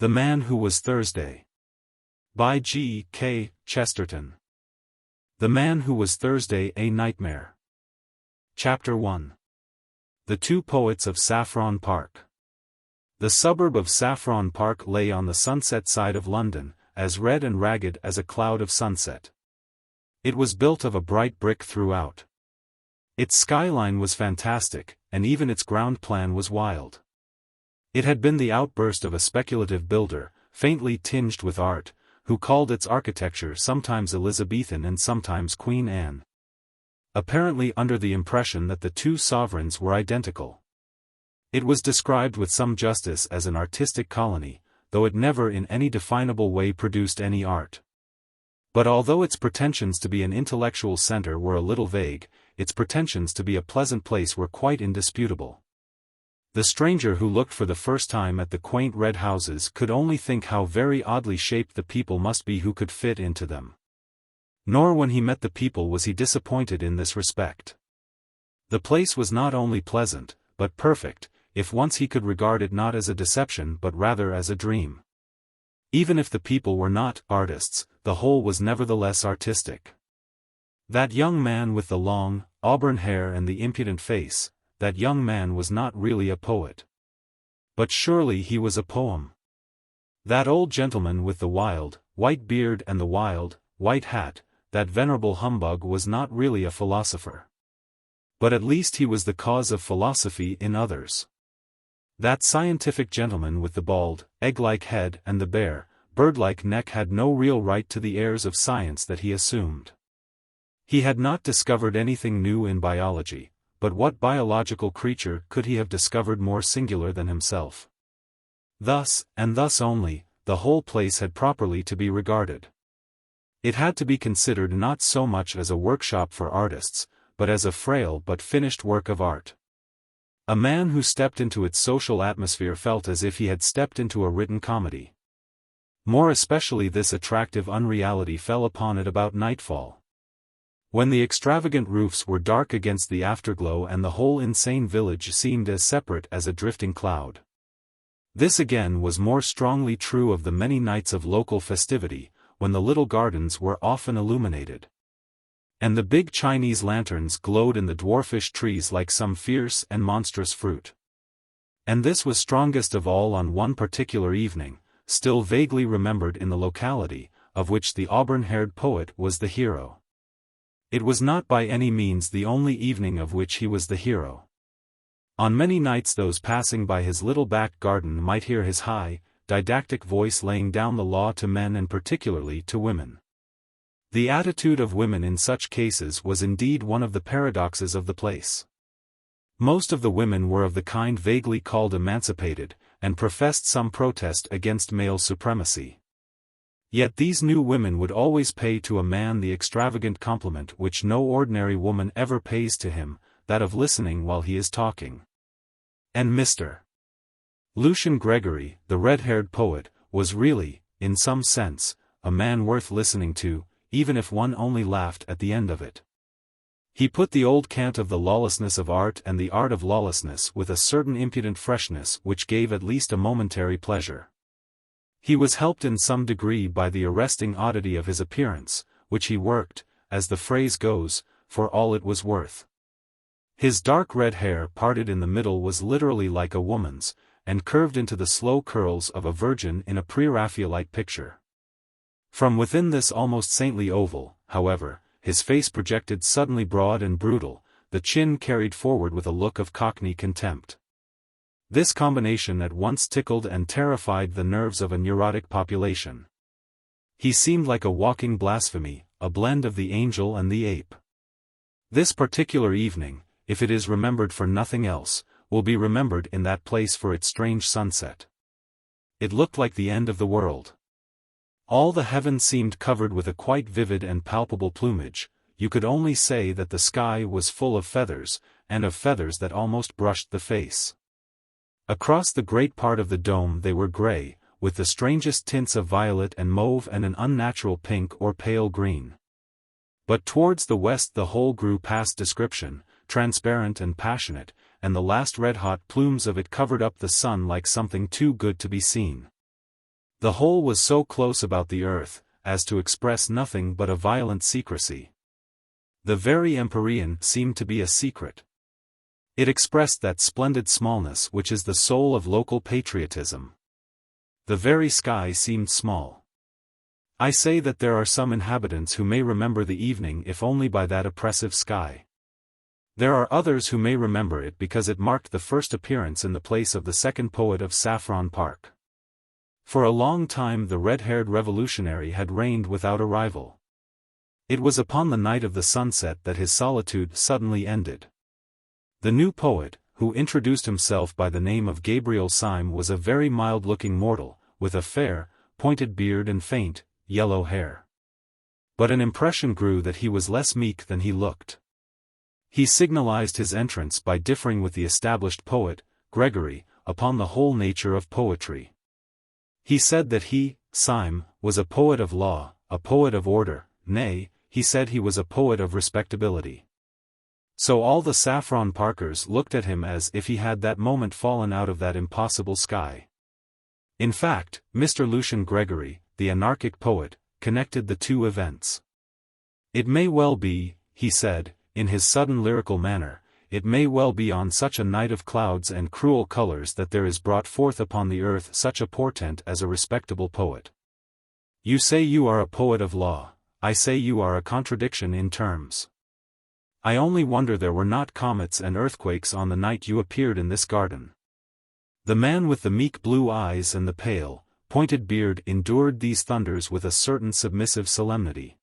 The Man Who Was Thursday. By G. K. Chesterton. The Man Who Was Thursday, a Nightmare. Chapter 1. The Two Poets of Saffron Park. The suburb of Saffron Park lay on the sunset side of London, as red and ragged as a cloud of sunset. It was built of a bright brick throughout. Its skyline was fantastic, and even its ground plan was wild. It had been the outburst of a speculative builder, faintly tinged with art, who called its architecture sometimes Elizabethan and sometimes Queen Anne. Apparently under the impression that the two sovereigns were identical. It was described with some justice as an artistic colony, though it never in any definable way produced any art. But although its pretensions to be an intellectual center were a little vague, its pretensions to be a pleasant place were quite indisputable. The stranger who looked for the first time at the quaint red houses could only think how very oddly shaped the people must be who could fit into them. Nor when he met the people was he disappointed in this respect. The place was not only pleasant, but perfect, if once he could regard it not as a deception but rather as a dream. Even if the people were not artists, the whole was nevertheless artistic. That young man with the long, auburn hair and the impudent face, that young man was not really a poet. But surely he was a poem. That old gentleman with the wild, white beard and the wild, white hat, that venerable humbug was not really a philosopher. But at least he was the cause of philosophy in others. That scientific gentleman with the bald, egg-like head and the bare, bird-like neck had no real right to the airs of science that he assumed. He had not discovered anything new in biology, but what biological creature could he have discovered more singular than himself? Thus, and thus only, the whole place had properly to be regarded. It had to be considered not so much as a workshop for artists, but as a frail but finished work of art. A man who stepped into its social atmosphere felt as if he had stepped into a written comedy. More especially this attractive unreality fell upon it about nightfall. When the extravagant roofs were dark against the afterglow and the whole insane village seemed as separate as a drifting cloud. This again was more strongly true of the many nights of local festivity, when the little gardens were often illuminated. And the big Chinese lanterns glowed in the dwarfish trees like some fierce and monstrous fruit. And this was strongest of all on one particular evening, still vaguely remembered in the locality, of which the auburn-haired poet was the hero. It was not by any means the only evening of which he was the hero. On many nights those passing by his little back garden might hear his high, didactic voice laying down the law to men and particularly to women. The attitude of women in such cases was indeed one of the paradoxes of the place. Most of the women were of the kind vaguely called emancipated, and professed some protest against male supremacy. Yet these new women would always pay to a man the extravagant compliment which no ordinary woman ever pays to him, that of listening while he is talking. And Mr. Lucian Gregory, the red-haired poet, was really, in some sense, a man worth listening to, even if one only laughed at the end of it. He put the old cant of the lawlessness of art and the art of lawlessness with a certain impudent freshness which gave at least a momentary pleasure. He was helped in some degree by the arresting oddity of his appearance, which he worked, as the phrase goes, for all it was worth. His dark red hair parted in the middle was literally like a woman's, and curved into the slow curls of a virgin in a pre-Raphaelite picture. From within this almost saintly oval, however, his face projected suddenly broad and brutal, the chin carried forward with a look of cockney contempt. This combination at once tickled and terrified the nerves of a neurotic population. He seemed like a walking blasphemy, a blend of the angel and the ape. This particular evening, if it is remembered for nothing else, will be remembered in that place for its strange sunset. It looked like the end of the world. All the heavens seemed covered with a quite vivid and palpable plumage. You could only say that the sky was full of feathers, and of feathers that almost brushed the face. Across the great part of the dome they were grey, with the strangest tints of violet and mauve and an unnatural pink or pale green. But towards the west the whole grew past description, transparent and passionate, and the last red-hot plumes of it covered up the sun like something too good to be seen. The whole was so close about the earth, as to express nothing but a violent secrecy. The very empyrean seemed to be a secret. It expressed that splendid smallness which is the soul of local patriotism. The very sky seemed small. I say that there are some inhabitants who may remember the evening if only by that oppressive sky. There are others who may remember it because it marked the first appearance in the place of the second poet of Saffron Park. For a long time the red-haired revolutionary had reigned without a rival. It was upon the night of the sunset that his solitude suddenly ended. The new poet, who introduced himself by the name of Gabriel Syme, was a very mild-looking mortal, with a fair, pointed beard and faint, yellow hair. But an impression grew that he was less meek than he looked. He signalized his entrance by differing with the established poet, Gregory, upon the whole nature of poetry. He said that he, Syme, was a poet of law, a poet of order, nay, he said he was a poet of respectability. So all the Saffron Parkers looked at him as if he had that moment fallen out of that impossible sky. In fact, Mr. Lucian Gregory, the anarchic poet, connected the two events. It may well be, he said, in his sudden lyrical manner, it may well be on such a night of clouds and cruel colors that there is brought forth upon the earth such a portent as a respectable poet. You say you are a poet of law, I say you are a contradiction in terms. I only wonder there were not comets and earthquakes on the night you appeared in this garden. The man with the meek blue eyes and the pale, pointed beard endured these thunders with a certain submissive solemnity.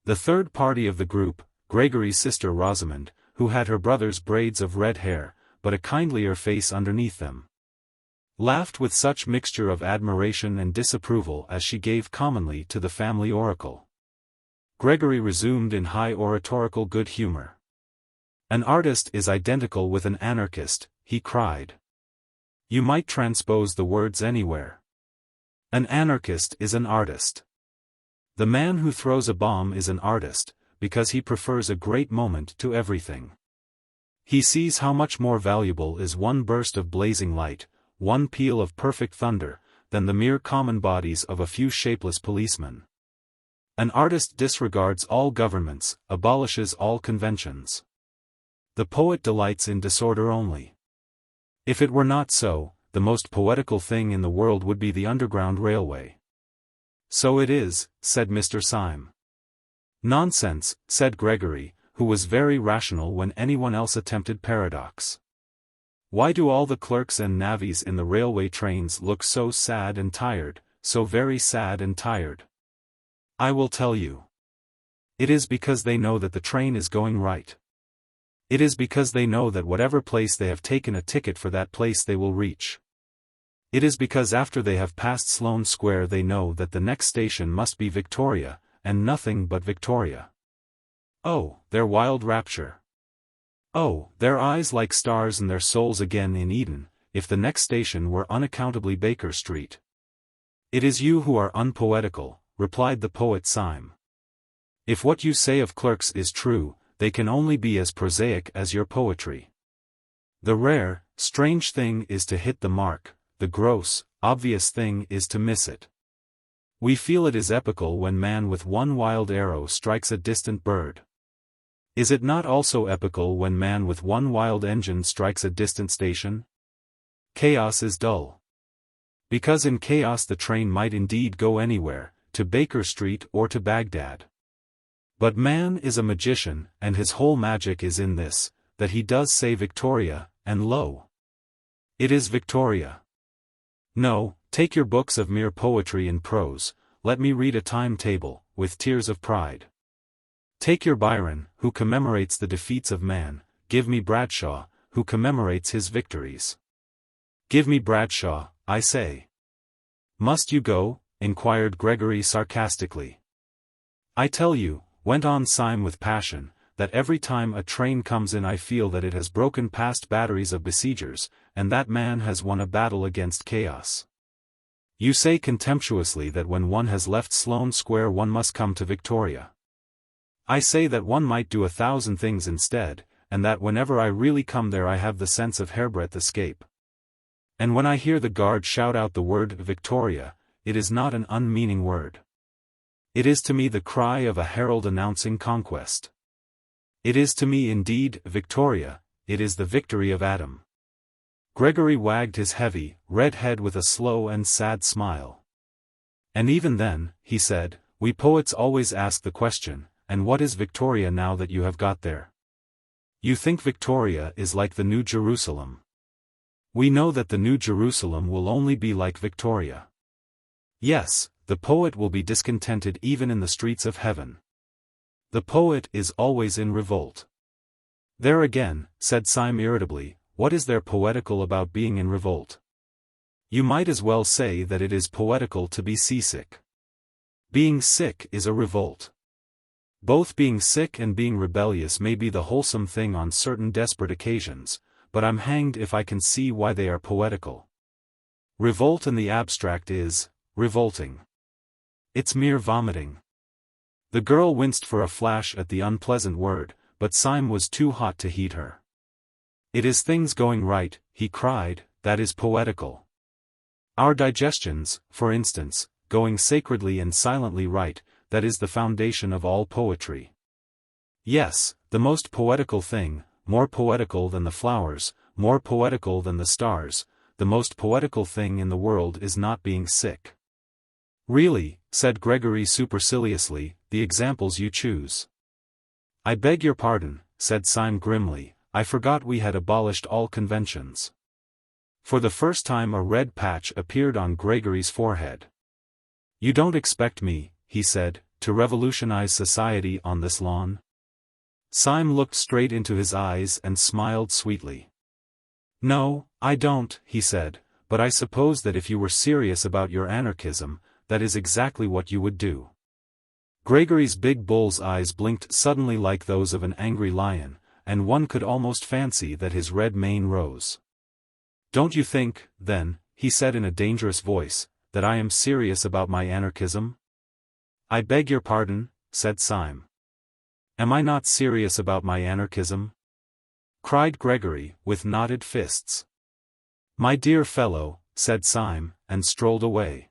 The third party of the group, Gregory's sister Rosamond, who had her brother's braids of red hair, but a kindlier face underneath them, laughed with such mixture of admiration and disapproval as she gave commonly to the family oracle. Gregory resumed in high oratorical good humor. An artist is identical with an anarchist, he cried. You might transpose the words anywhere. An anarchist is an artist. The man who throws a bomb is an artist, because he prefers a great moment to everything. He sees how much more valuable is one burst of blazing light, one peal of perfect thunder, than the mere common bodies of a few shapeless policemen. An artist disregards all governments, abolishes all conventions. The poet delights in disorder only. If it were not so, the most poetical thing in the world would be the Underground Railway. So it is, said Mr. Syme. Nonsense, said Gregory, who was very rational when anyone else attempted paradox. Why do all the clerks and navvies in the railway trains look so sad and tired, so very sad and tired? I will tell you. It is because they know that the train is going right. It is because they know that whatever place they have taken a ticket for, that place they will reach. It is because after they have passed Sloane Square they know that the next station must be Victoria, and nothing but Victoria. Oh, their wild rapture! Oh, their eyes like stars and their souls again in Eden, if the next station were unaccountably Baker Street. It is you who are unpoetical, replied the poet Syme. If what you say of clerks is true, they can only be as prosaic as your poetry. The rare, strange thing is to hit the mark, the gross, obvious thing is to miss it. We feel it is epical when man with one wild arrow strikes a distant bird. Is it not also epical when man with one wild engine strikes a distant station? Chaos is dull. Because in chaos the train might indeed go anywhere, to Baker Street or to Baghdad. But man is a magician, and his whole magic is in this, that he does say Victoria, and lo! It is Victoria. No, take your books of mere poetry in prose, let me read a timetable, with tears of pride. Take your Byron, who commemorates the defeats of man, give me Bradshaw, who commemorates his victories. Give me Bradshaw, I say. Must you go? Inquired Gregory sarcastically. I tell you, went on Syme with passion, that every time a train comes in I feel that it has broken past batteries of besiegers, and that man has won a battle against chaos. You say contemptuously that when one has left Sloane Square one must come to Victoria. I say that one might do 1,000 things instead, and that whenever I really come there I have the sense of hairbreadth escape. And when I hear the guard shout out the word Victoria, it is not an unmeaning word. It is to me the cry of a herald announcing conquest. It is to me indeed, Victoria, it is the victory of Adam. Gregory wagged his heavy, red head with a slow and sad smile. And even then, he said, we poets always ask the question, and what is Victoria now that you have got there? You think Victoria is like the New Jerusalem. We know that the New Jerusalem will only be like Victoria. Yes, the poet will be discontented even in the streets of heaven. The poet is always in revolt. There again, said Syme irritably, what is there poetical about being in revolt? You might as well say that it is poetical to be seasick. Being sick is a revolt. Both being sick and being rebellious may be the wholesome thing on certain desperate occasions, but I'm hanged if I can see why they are poetical. Revolt in the abstract is revolting. It's mere vomiting. The girl winced for a flash at the unpleasant word, but Syme was too hot to heed her. It is things going right, he cried, that is poetical. Our digestions, for instance, going sacredly and silently right, that is the foundation of all poetry. Yes, the most poetical thing, more poetical than the flowers, more poetical than the stars, the most poetical thing in the world is not being sick. Really, said Gregory superciliously, the examples you choose. I beg your pardon, said Syme grimly, I forgot we had abolished all conventions. For the first time a red patch appeared on Gregory's forehead. You don't expect me, he said, to revolutionize society on this lawn? Syme looked straight into his eyes and smiled sweetly. No, I don't, he said, but I suppose that if you were serious about your anarchism, that is exactly what you would do. Gregory's big bull's eyes blinked suddenly like those of an angry lion, and one could almost fancy that his red mane rose. Don't you think, then, he said in a dangerous voice, that I am serious about my anarchism? I beg your pardon, said Syme. Am I not serious about my anarchism? Cried Gregory, with knotted fists. My dear fellow, said Syme, and strolled away.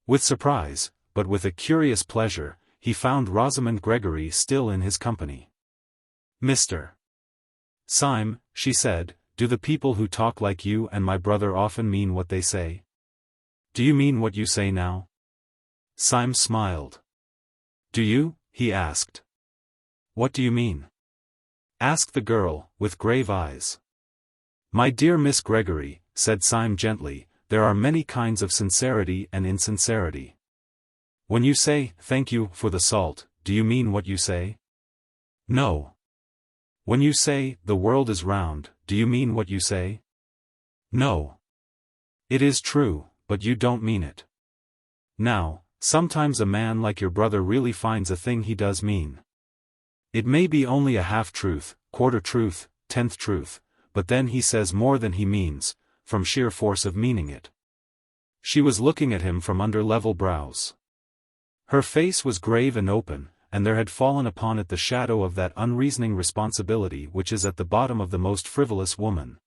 With surprise, but with a curious pleasure, he found Rosamond Gregory still in his company. Mr. Syme, she said, do the people who talk like you and my brother often mean what they say? Do you mean what you say now? Syme smiled. Do you? He asked. What do you mean? Asked the girl, with grave eyes. My dear Miss Gregory, said Syme gently, there are many kinds of sincerity and insincerity. When you say, thank you for the salt, do you mean what you say? No. When you say, the world is round, do you mean what you say? No. It is true, but you don't mean it. Now, sometimes a man like your brother really finds a thing he does mean. It may be only a half-truth, quarter-truth, tenth truth, but then he says more than he means, from sheer force of meaning it. She was looking at him from under level brows. Her face was grave and open, and there had fallen upon it the shadow of that unreasoning responsibility which is at the bottom of the most frivolous woman.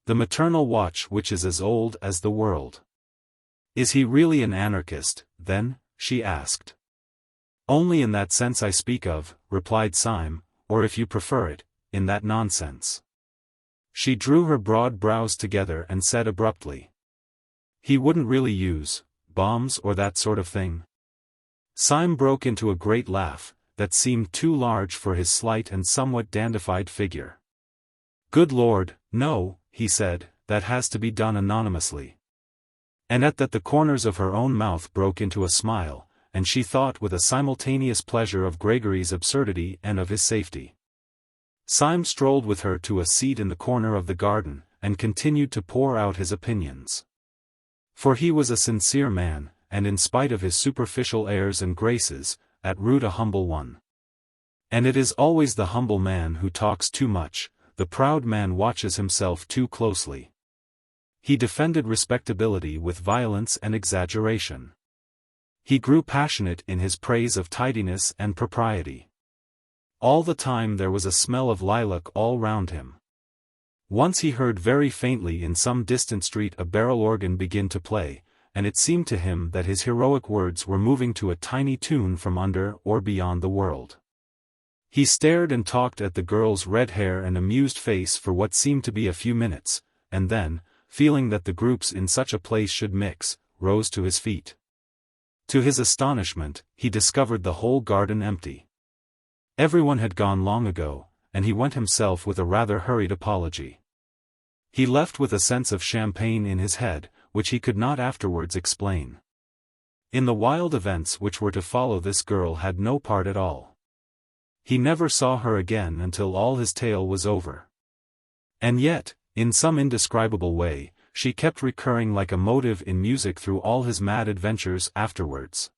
The maternal watch which is as old as the world. Is he really an anarchist, then? She asked. Only in that sense I speak of, replied Syme, or if you prefer it, in that nonsense. She drew her broad brows together and said abruptly. He wouldn't really use bombs or that sort of thing? Syme broke into a great laugh, that seemed too large for his slight and somewhat dandified figure. Good Lord, no, he said, that has to be done anonymously. And at that the corners of her own mouth broke into a smile, and she thought with a simultaneous pleasure of Gregory's absurdity and of his safety. Syme strolled with her to a seat in the corner of the garden, and continued to pour out his opinions. For he was a sincere man, and in spite of his superficial airs and graces, at root a humble one. And it is always the humble man who talks too much, the proud man watches himself too closely. He defended respectability with violence and exaggeration. He grew passionate in his praise of tidiness and propriety. All the time there was a smell of lilac all round him. Once he heard very faintly in some distant street a barrel organ begin to play, and it seemed to him that his heroic words were moving to a tiny tune from under or beyond the world. He stared and talked at the girl's red hair and amused face for what seemed to be a few minutes, and then, feeling that the groups in such a place should mix, rose to his feet. To his astonishment, he discovered the whole garden empty. Everyone had gone long ago, and he went himself with a rather hurried apology. He left with a sense of champagne in his head, which he could not afterwards explain. In the wild events which were to follow, this girl had no part at all. He never saw her again until all his tale was over. And yet, in some indescribable way, she kept recurring like a motive in music through all his mad adventures afterwards.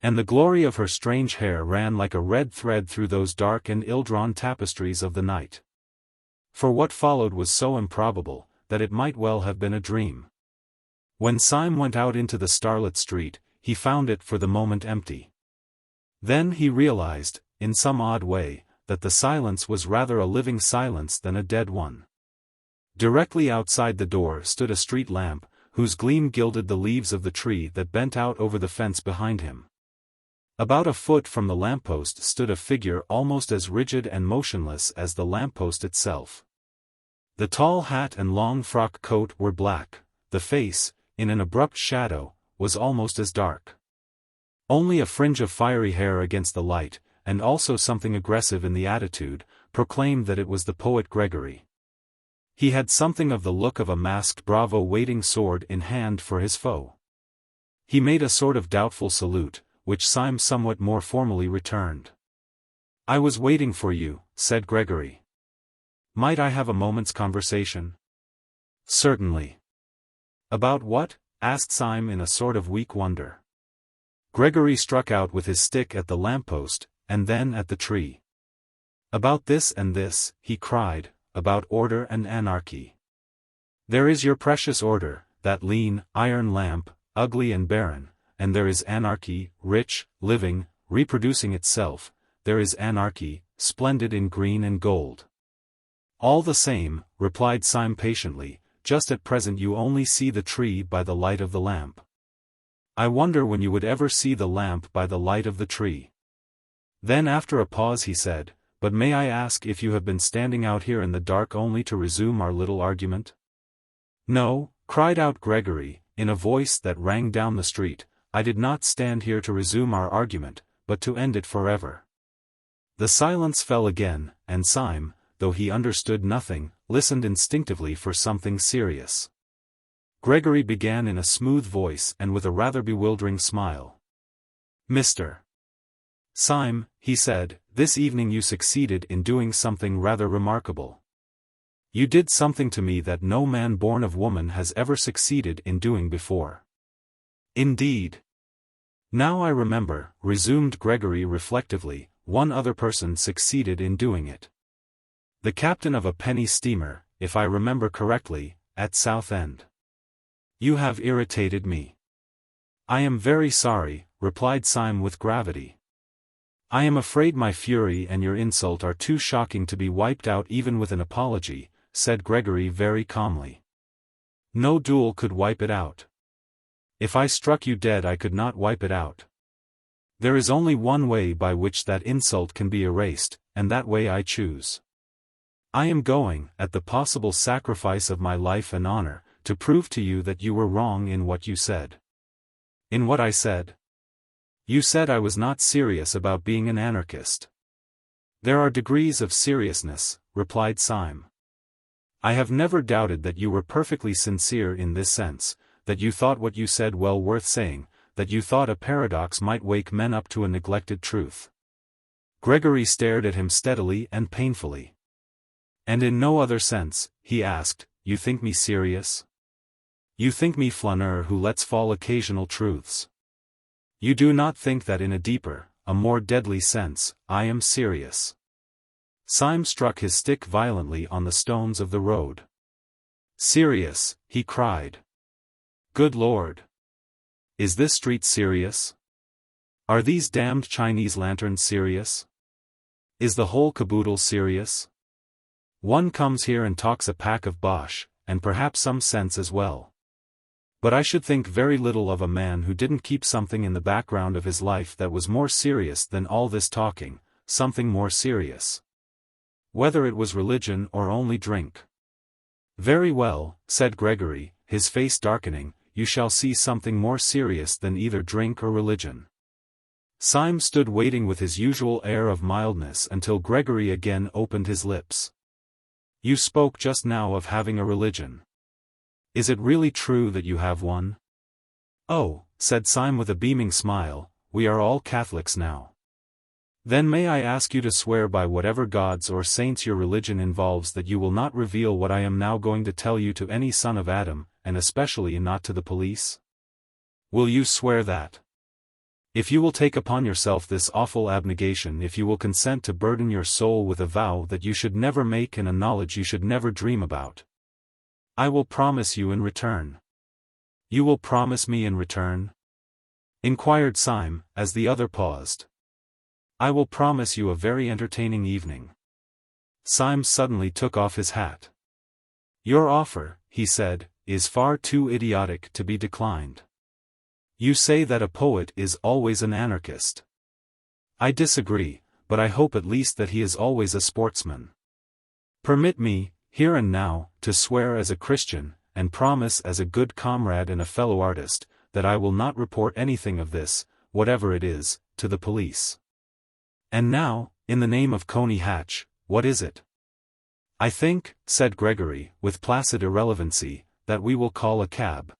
And the glory of her strange hair ran like a red thread through those dark and ill-drawn tapestries of the night. For what followed was so improbable, that it might well have been a dream. When Syme went out into the starlit street, he found it for the moment empty. Then he realized, in some odd way, that the silence was rather a living silence than a dead one. Directly outside the door stood a street lamp, whose gleam gilded the leaves of the tree that bent out over the fence behind him. About a foot from the lamppost stood a figure almost as rigid and motionless as the lamppost itself. The tall hat and long frock coat were black, the face, in an abrupt shadow, was almost as dark. Only a fringe of fiery hair against the light, and also something aggressive in the attitude, proclaimed that it was the poet Gregory. He had something of the look of a masked bravo waiting sword in hand for his foe. He made a sort of doubtful salute, which Syme somewhat more formally returned. "I was waiting for you," said Gregory. "Might I have a moment's conversation?" "Certainly." "About what?" asked Syme in a sort of weak wonder. Gregory struck out with his stick at the lamppost, and then at the tree. "About this and this," he cried, "about order and anarchy. There is your precious order, that lean, iron lamp, ugly and barren, and there is anarchy, rich, living, reproducing itself, there is anarchy, splendid in green and gold." "All the same," replied Syme patiently, "just at present you only see the tree by the light of the lamp. I wonder when you would ever see the lamp by the light of the tree." Then after a pause he said, "But may I ask if you have been standing out here in the dark only to resume our little argument?" "No," cried out Gregory, in a voice that rang down the street, "I did not stand here to resume our argument, but to end it forever." The silence fell again, and Syme, though he understood nothing, listened instinctively for something serious. Gregory began in a smooth voice and with a rather bewildering smile. "Mr. Syme," he said, "this evening you succeeded in doing something rather remarkable. You did something to me that no man born of woman has ever succeeded in doing before." "Indeed." "Now I remember," resumed Gregory reflectively, "one other person succeeded in doing it. The captain of a penny steamer, if I remember correctly, at Southend. You have irritated me." "I am very sorry," replied Syme with gravity. "I am afraid my fury and your insult are too shocking to be wiped out even with an apology," said Gregory very calmly. "No duel could wipe it out. If I struck you dead I could not wipe it out. There is only one way by which that insult can be erased, and that way I choose. I am going, at the possible sacrifice of my life and honor, to prove to you that you were wrong in what you said." "In what I said?" "You said I was not serious about being an anarchist." "There are degrees of seriousness," replied Syme. "I have never doubted that you were perfectly sincere in this sense, that you thought what you said well worth saying, that you thought a paradox might wake men up to a neglected truth." Gregory stared at him steadily and painfully. "And in no other sense," he asked, "you think me serious? You think me flaneur who lets fall occasional truths? You do not think that in a deeper, a more deadly sense, I am serious?" Syme struck his stick violently on the stones of the road. "Serious," he cried. "Good Lord! Is this street serious? Are these damned Chinese lanterns serious? Is the whole caboodle serious? One comes here and talks a pack of bosh, and perhaps some sense as well. But I should think very little of a man who didn't keep something in the background of his life that was more serious than all this talking, something more serious. Whether it was religion or only drink. Very well, said Gregory, his face darkening, you shall see something more serious than either drink or religion. Syme stood waiting with his usual air of mildness until Gregory again opened his lips. You spoke just now of having a religion. Is it really true that you have one? Oh, said Syme with a beaming smile, we are all Catholics now. Then may I ask you to swear by whatever gods or saints your religion involves that you will not reveal what I am now going to tell you to any son of Adam, and especially not to the police? Will you swear that? If you will take upon yourself this awful abnegation, if you will consent to burden your soul with a vow that you should never make and a knowledge you should never dream about, I will promise you in return. You will promise me in return? Inquired Syme, as the other paused. I will promise you a very entertaining evening. Syme suddenly took off his hat. Your offer, he said, is far too idiotic to be declined. You say that a poet is always an anarchist. I disagree, but I hope at least that he is always a sportsman. Permit me, here and now, to swear as a Christian, and promise as a good comrade and a fellow artist, that I will not report anything of this, whatever it is, to the police. And now, in the name of Coney Hatch, what is it? I think, said Gregory, with placid irrelevancy, that we will call a cab.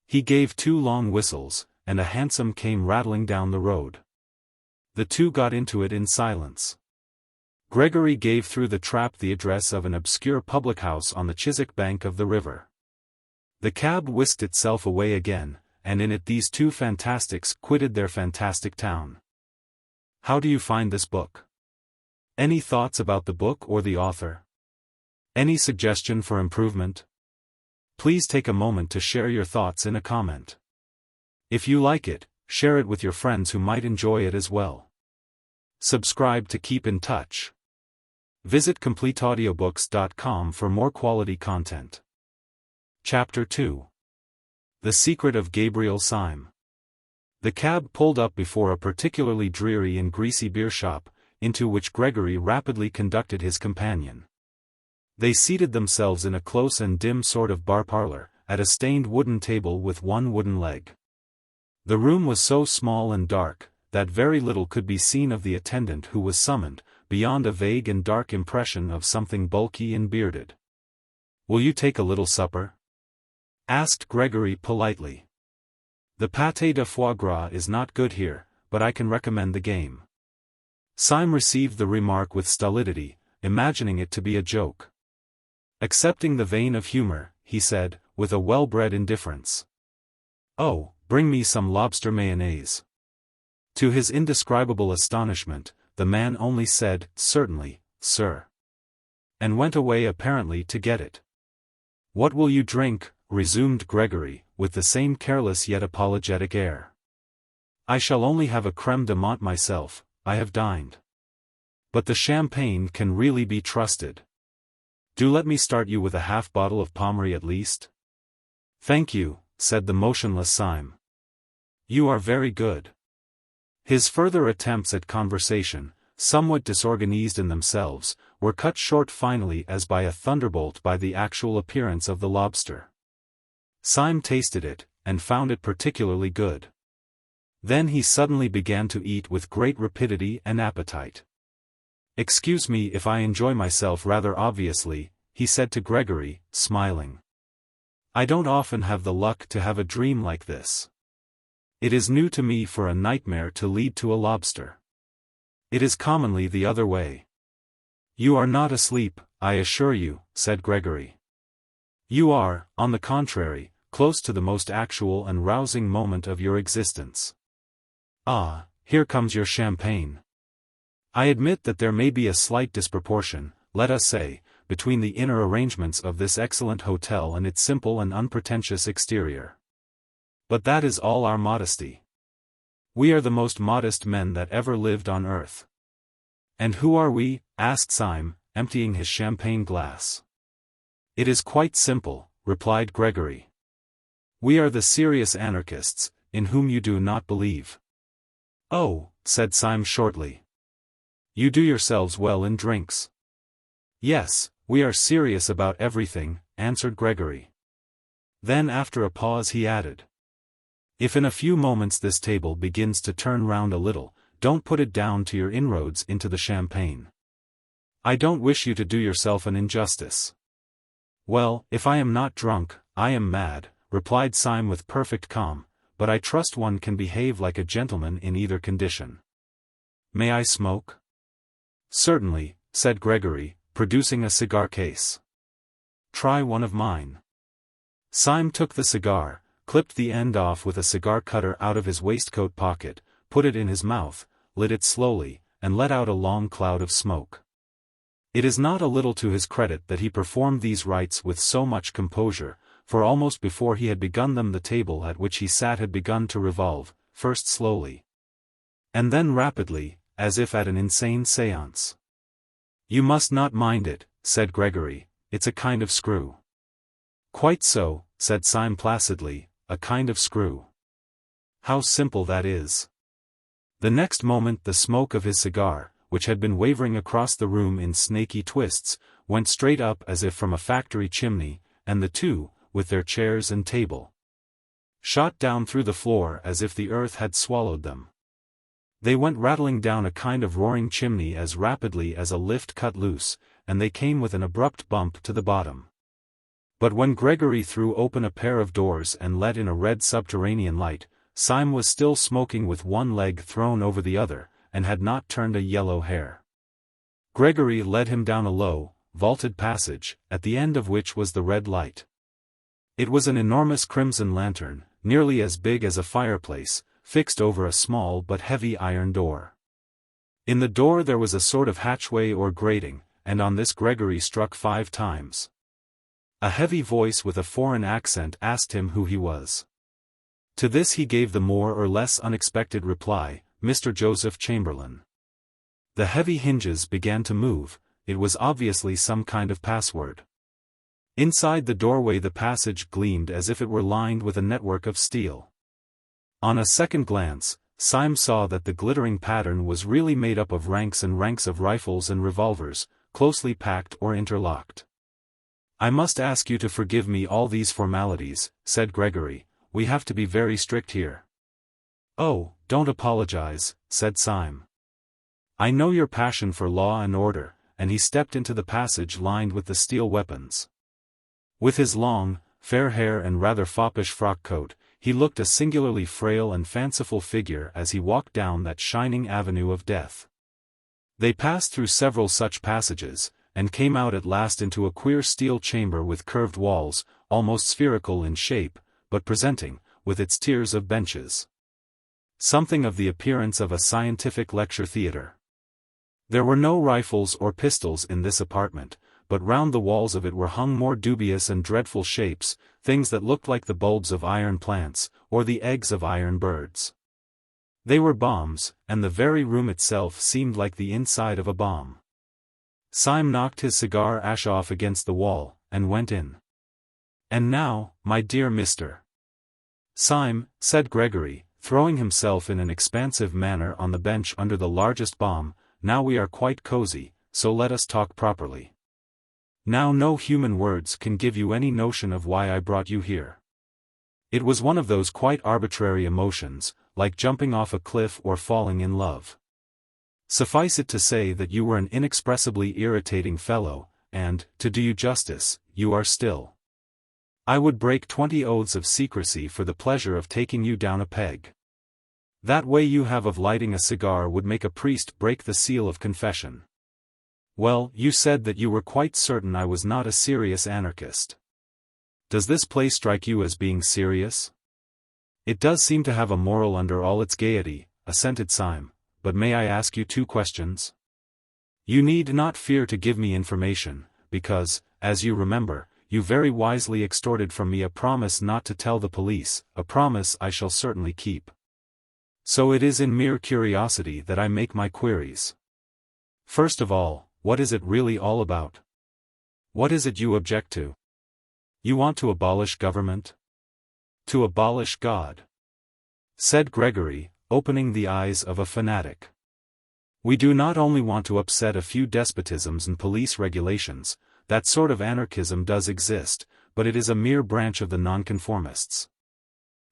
He gave 2 long whistles, and a hansom came rattling down the road. The two got into it in silence. Gregory gave through the trap the address of an obscure public house on the Chiswick bank of the river. The cab whisked itself away again, and in it these two fantastics quitted their fantastic town. How do you find this book? Any thoughts about the book or the author? Any suggestion for improvement? Please take a moment to share your thoughts in a comment. If you like it, share it with your friends who might enjoy it as well. Subscribe to keep in touch. Visit CompleteAudiobooks.com for more quality content. Chapter 2. The Secret of Gabriel Syme. The cab pulled up before a particularly dreary and greasy beer shop, into which Gregory rapidly conducted his companion. They seated themselves in a close and dim sort of bar parlor, at a stained wooden table with one wooden leg. The room was so small and dark, that very little could be seen of the attendant who was summoned, beyond a vague and dark impression of something bulky and bearded. Will you take a little supper? Asked Gregory politely. The pâté de foie gras is not good here, but I can recommend the game. Syme received the remark with stolidity, imagining it to be a joke. Accepting the vein of humor, he said, with a well-bred indifference. Oh, bring me some lobster mayonnaise. To his indescribable astonishment, the man only said, certainly, sir. And went away apparently to get it. What will you drink? Resumed Gregory, with the same careless yet apologetic air. I shall only have a crème de menthe myself, I have dined. But the champagne can really be trusted. Do let me start you with a half bottle of Pommery at least. Thank you, said the motionless Syme. You are very good. His further attempts at conversation, somewhat disorganized in themselves, were cut short finally as by a thunderbolt by the actual appearance of the lobster. Syme tasted it, and found it particularly good. Then he suddenly began to eat with great rapidity and appetite. Excuse me if I enjoy myself rather obviously, he said to Gregory, smiling. I don't often have the luck to have a dream like this. It is new to me for a nightmare to lead to a lobster. It is commonly the other way. You are not asleep, I assure you, said Gregory. You are, on the contrary, close to the most actual and rousing moment of your existence. Ah, here comes your champagne. I admit that there may be a slight disproportion, let us say, between the inner arrangements of this excellent hotel and its simple and unpretentious exterior. But that is all our modesty. We are the most modest men that ever lived on earth. And who are we? Asked Syme, emptying his champagne glass. It is quite simple, replied Gregory. We are the serious anarchists, in whom you do not believe. Oh, said Syme shortly. You do yourselves well in drinks. Yes, we are serious about everything, answered Gregory. Then after a pause he added. If in a few moments this table begins to turn round a little, don't put it down to your inroads into the champagne. I don't wish you to do yourself an injustice. Well, if I am not drunk, I am mad, replied Syme with perfect calm, but I trust one can behave like a gentleman in either condition. May I smoke? Certainly, said Gregory, producing a cigar case. Try one of mine. Syme took the cigar, clipped the end off with a cigar cutter out of his waistcoat pocket, put it in his mouth, lit it slowly, and let out a long cloud of smoke. It is not a little to his credit that he performed these rites with so much composure, for almost before he had begun them the table at which he sat had begun to revolve, first slowly, and then rapidly, as if at an insane séance. You must not mind it, said Gregory, it's a kind of screw. Quite so, said Syme placidly, a kind of screw. How simple that is. The next moment the smoke of his cigar, which had been wavering across the room in snaky twists, went straight up as if from a factory chimney, and the two, with their chairs and table, shot down through the floor as if the earth had swallowed them. They went rattling down a kind of roaring chimney as rapidly as a lift cut loose, and they came with an abrupt bump to the bottom. But when Gregory threw open a pair of doors and let in a red subterranean light, Syme was still smoking with one leg thrown over the other, and had not turned a yellow hair. Gregory led him down a low, vaulted passage, at the end of which was the red light. It was an enormous crimson lantern, nearly as big as a fireplace, fixed over a small but heavy iron door. In the door there was a sort of hatchway or grating, and on this Gregory struck 5 times. A heavy voice with a foreign accent asked him who he was. To this he gave the more or less unexpected reply, Mr. Joseph Chamberlain. The heavy hinges began to move, it was obviously some kind of password. Inside the doorway the passage gleamed as if it were lined with a network of steel. On a second glance, Syme saw that the glittering pattern was really made up of ranks and ranks of rifles and revolvers, closely packed or interlocked. I must ask you to forgive me all these formalities, said Gregory, we have to be very strict here. Oh, don't apologize, said Syme. I know your passion for law and order, and he stepped into the passage lined with the steel weapons. With his long, fair hair and rather foppish frock coat, he looked a singularly frail and fanciful figure as he walked down that shining avenue of death. They passed through several such passages, and came out at last into a queer steel chamber with curved walls, almost spherical in shape, but presenting, with its tiers of benches, something of the appearance of a scientific lecture theatre. There were no rifles or pistols in this apartment, but round the walls of it were hung more dubious and dreadful shapes, things that looked like the bulbs of iron plants, or the eggs of iron birds. They were bombs, and the very room itself seemed like the inside of a bomb. Syme knocked his cigar ash off against the wall, and went in. And now, my dear Mr. Syme, said Gregory, throwing himself in an expansive manner on the bench under the largest bomb, now we are quite cozy, so let us talk properly. Now no human words can give you any notion of why I brought you here. It was one of those quite arbitrary emotions, like jumping off a cliff or falling in love. Suffice it to say that you were an inexpressibly irritating fellow, and, to do you justice, you are still. I would break 20 oaths of secrecy for the pleasure of taking you down a peg. That way you have of lighting a cigar would make a priest break the seal of confession. Well, you said that you were quite certain I was not a serious anarchist. Does this play strike you as being serious? It does seem to have a moral under all its gaiety, assented Syme, but may I ask you 2 questions? You need not fear to give me information, because, as you remember, you very wisely extorted from me a promise not to tell the police, a promise I shall certainly keep. So it is in mere curiosity that I make my queries. First of all, what is it really all about? What is it you object to? You want to abolish government? To abolish God," said Gregory, opening the eyes of a fanatic. "We do not only want to upset a few despotisms and police regulations, that sort of anarchism does exist, but it is a mere branch of the nonconformists.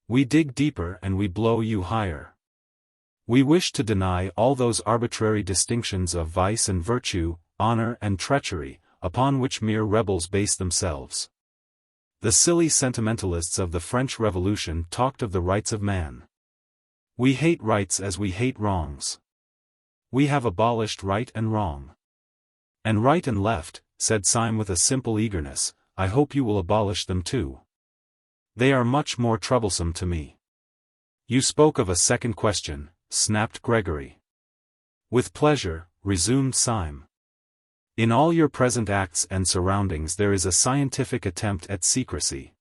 We dig deeper and we blow you higher. We wish to deny all those arbitrary distinctions of vice and virtue, honor and treachery, upon which mere rebels base themselves. The silly sentimentalists of the French Revolution talked of the rights of man. We hate rights as we hate wrongs. We have abolished right and wrong. And right and left," said Syme with a simple eagerness, "I hope you will abolish them too. They are much more troublesome to me." "You spoke of a second question," snapped Gregory. "With pleasure," resumed Syme. "In all your present acts and surroundings there is a scientific attempt at secrecy.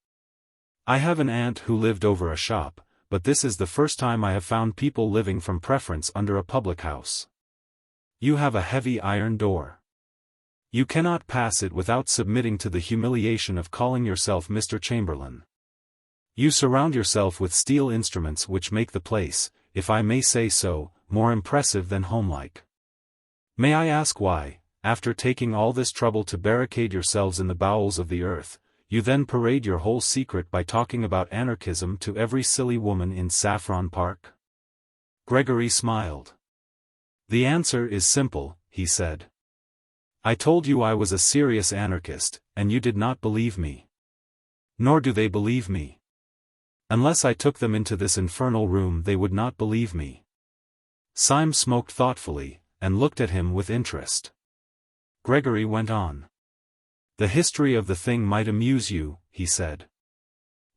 I have an aunt who lived over a shop, but this is the first time I have found people living from preference under a public house. You have a heavy iron door. You cannot pass it without submitting to the humiliation of calling yourself Mr. Chamberlain. You surround yourself with steel instruments which make the place, if I may say so, more impressive than homelike. May I ask why, after taking all this trouble to barricade yourselves in the bowels of the earth, you then parade your whole secret by talking about anarchism to every silly woman in Saffron Park?" Gregory smiled. "The answer is simple," he said. "I told you I was a serious anarchist, and you did not believe me. Nor do they believe me. Unless I took them into this infernal room they would not believe me." Syme smoked thoughtfully, and looked at him with interest. Gregory went on. "The history of the thing might amuse you," he said.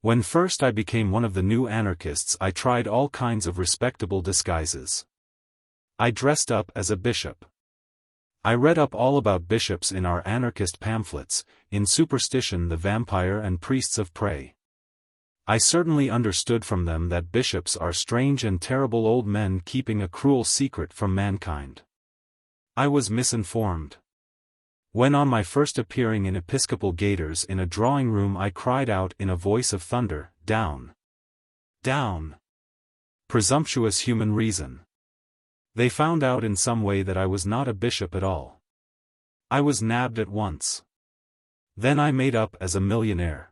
"When first I became one of the new anarchists I tried all kinds of respectable disguises. I dressed up as a bishop. I read up all about bishops in our anarchist pamphlets, in Superstition the Vampire and Priests of Prey. I certainly understood from them that bishops are strange and terrible old men keeping a cruel secret from mankind. I was misinformed. When on my first appearing in episcopal gaiters in a drawing room I cried out in a voice of thunder, 'Down! Down! Presumptuous human reason!' They found out in some way that I was not a bishop at all. I was nabbed at once. Then I made up as a millionaire.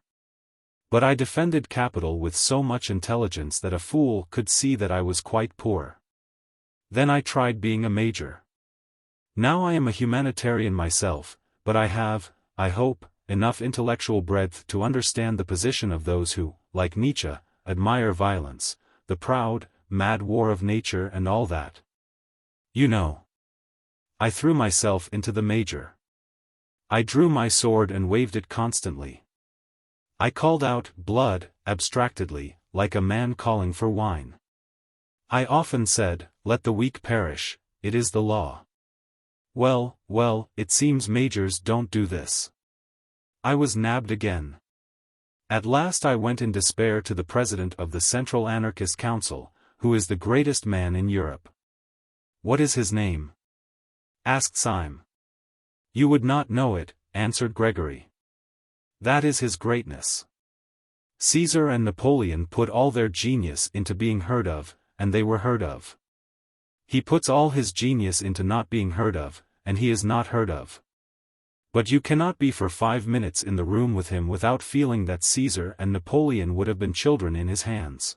But I defended capital with so much intelligence that a fool could see that I was quite poor. Then I tried being a major. Now I am a humanitarian myself, but I have, I hope, enough intellectual breadth to understand the position of those who, like Nietzsche, admire violence, the proud, mad war of nature and all that. You know. I threw myself into the major. I drew my sword and waved it constantly. I called out, 'Blood,' abstractedly, like a man calling for wine. I often said, 'Let the weak perish, it is the law.' Well, it seems majors don't do this. I was nabbed again. At last I went in despair to the president of the Central Anarchist Council, who is the greatest man in Europe." "What is his name?" asked Syme. "You would not know it," answered Gregory. "That is his greatness. Caesar and Napoleon put all their genius into being heard of, and they were heard of. He puts all his genius into not being heard of, and he is not heard of. But you cannot be for 5 minutes in the room with him without feeling that Caesar and Napoleon would have been children in his hands."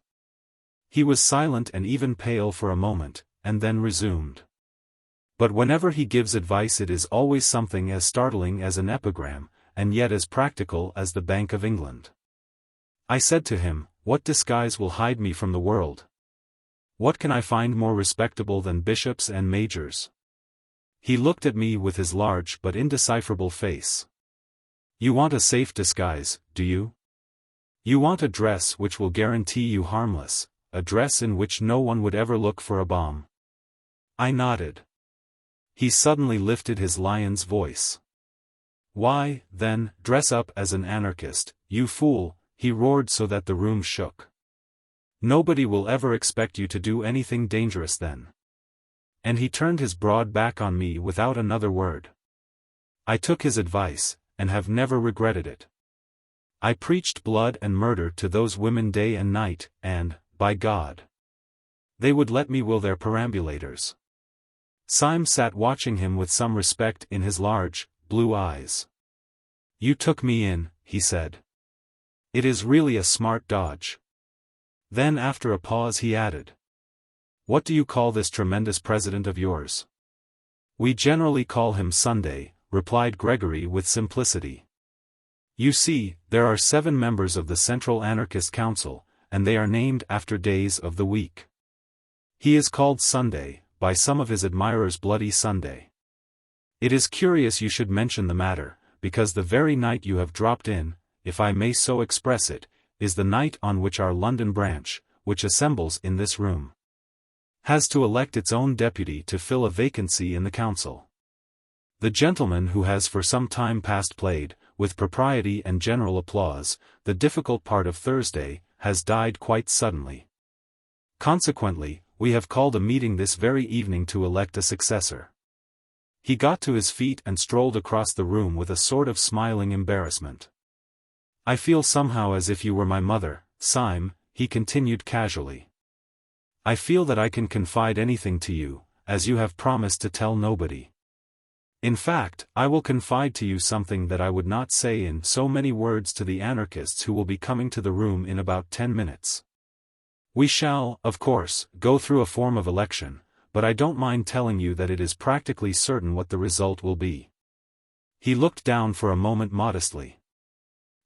He was silent and even pale for a moment, and then resumed. "But whenever he gives advice it is always something as startling as an epigram, and yet as practical as the Bank of England. I said to him, 'What disguise will hide me from the world? What can I find more respectable than bishops and majors?' He looked at me with his large but indecipherable face. 'You want a safe disguise, do you? You want a dress which will guarantee you harmless, a dress in which no one would ever look for a bomb?' I nodded. He suddenly lifted his lion's voice. 'Why, then, dress up as an anarchist, you fool,' he roared so that the room shook. 'Nobody will ever expect you to do anything dangerous then.' And he turned his broad back on me without another word. I took his advice, and have never regretted it. I preached blood and murder to those women day and night, and, by God, they would let me will their perambulators. Syme sat watching him with some respect in his large, blue eyes. You took me in, he said. It is really a smart dodge. Then after a pause he added. What do you call this tremendous president of yours? We generally call him Sunday, replied Gregory with simplicity. You see, there are 7 members of the Central Anarchist Council, and they are named after days of the week. He is called Sunday, by some of his admirers Bloody Sunday. It is curious you should mention the matter, because the very night you have dropped in, if I may so express it, is the night on which our London branch, which assembles in this room, has to elect its own deputy to fill a vacancy in the council. The gentleman who has for some time past played, with propriety and general applause, the difficult part of Thursday, has died quite suddenly. Consequently, we have called a meeting this very evening to elect a successor. He got to his feet and strolled across the room with a sort of smiling embarrassment. I feel somehow as if you were my mother, Syme, he continued casually. I feel that I can confide anything to you, as you have promised to tell nobody. In fact, I will confide to you something that I would not say in so many words to the anarchists who will be coming to the room in about 10 minutes. We shall, of course, go through a form of election, but I don't mind telling you that it is practically certain what the result will be. He looked down for a moment modestly.